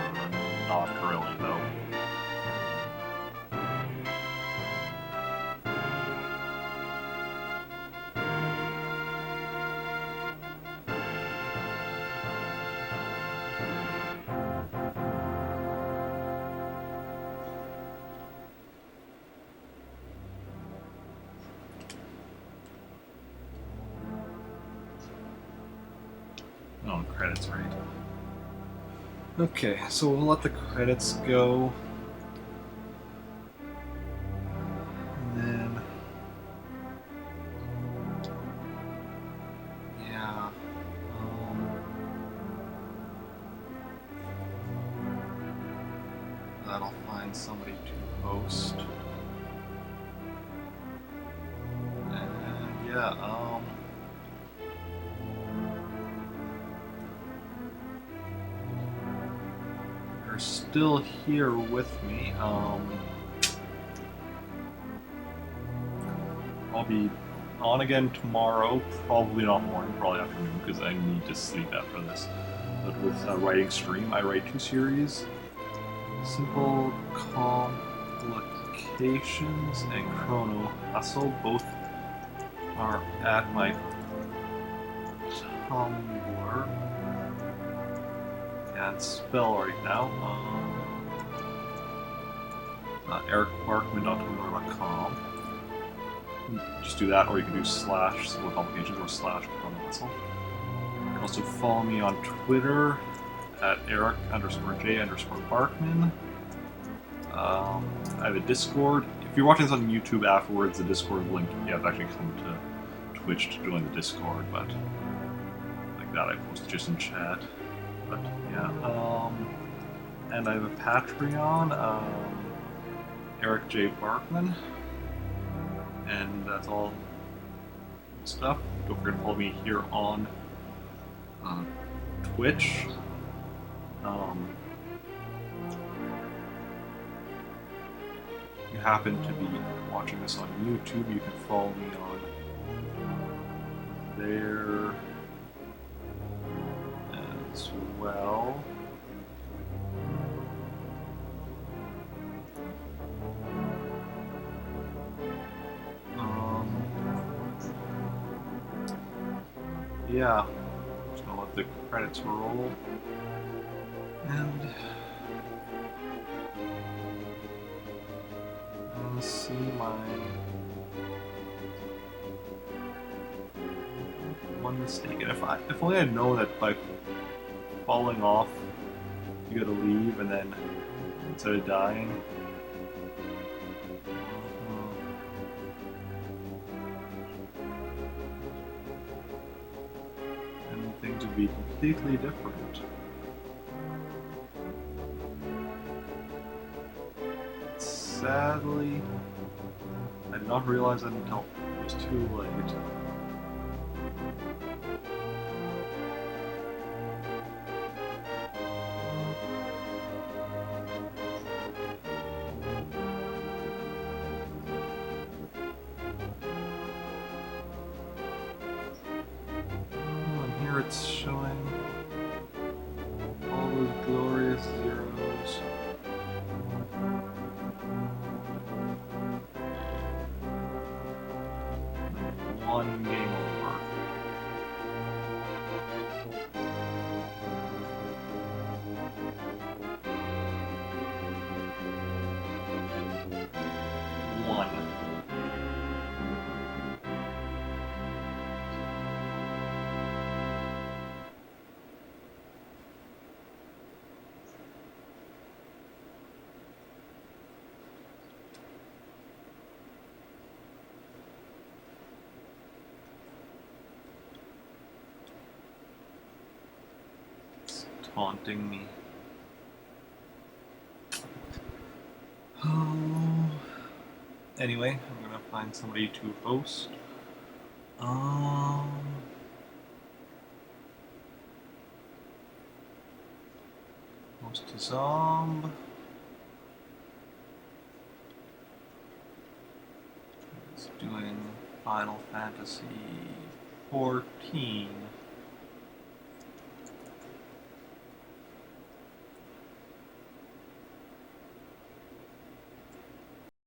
Not really, though. Oh, credits, right. Okay, so we'll let the credits go. And then... yeah. That'll find somebody to host. And yeah, you're still here with me. I'll be on again tomorrow, probably not morning, probably afternoon, because I need to sleep after this. But with a writing stream, I write 2 series. Simple Complications and Chrono Hustle, both are at my Tumblr. Can't spell right now. ericbarkman.tumblr.com. Just do that, or you can do / Simple Complications or / Chrono Hustle. You can also follow me on Twitter at Eric_J_Barkman. I have a Discord. If you're watching this on YouTube afterwards, the Discord link, you have to actually come to Twitch to join the Discord, but like that I post just in chat. But yeah, and I have a Patreon, Eric J. Barkman, and that's all stuff. Don't forget to follow me here on Twitch. If you happen to be watching this on YouTube, you can follow me on there as well. Yeah, just gonna let the credits roll. And let's see my one mistake. And if only I'd known that by falling off, you gotta leave, and then instead of dying. And things would be completely different. Sadly, I did not realize that until it was too late. Oh, and here it's showing all those glorious zeros. One game over. One. Taunting me. Oh. Anyway, I'm gonna find somebody to host. Host to Zomb. doing Final Fantasy 14.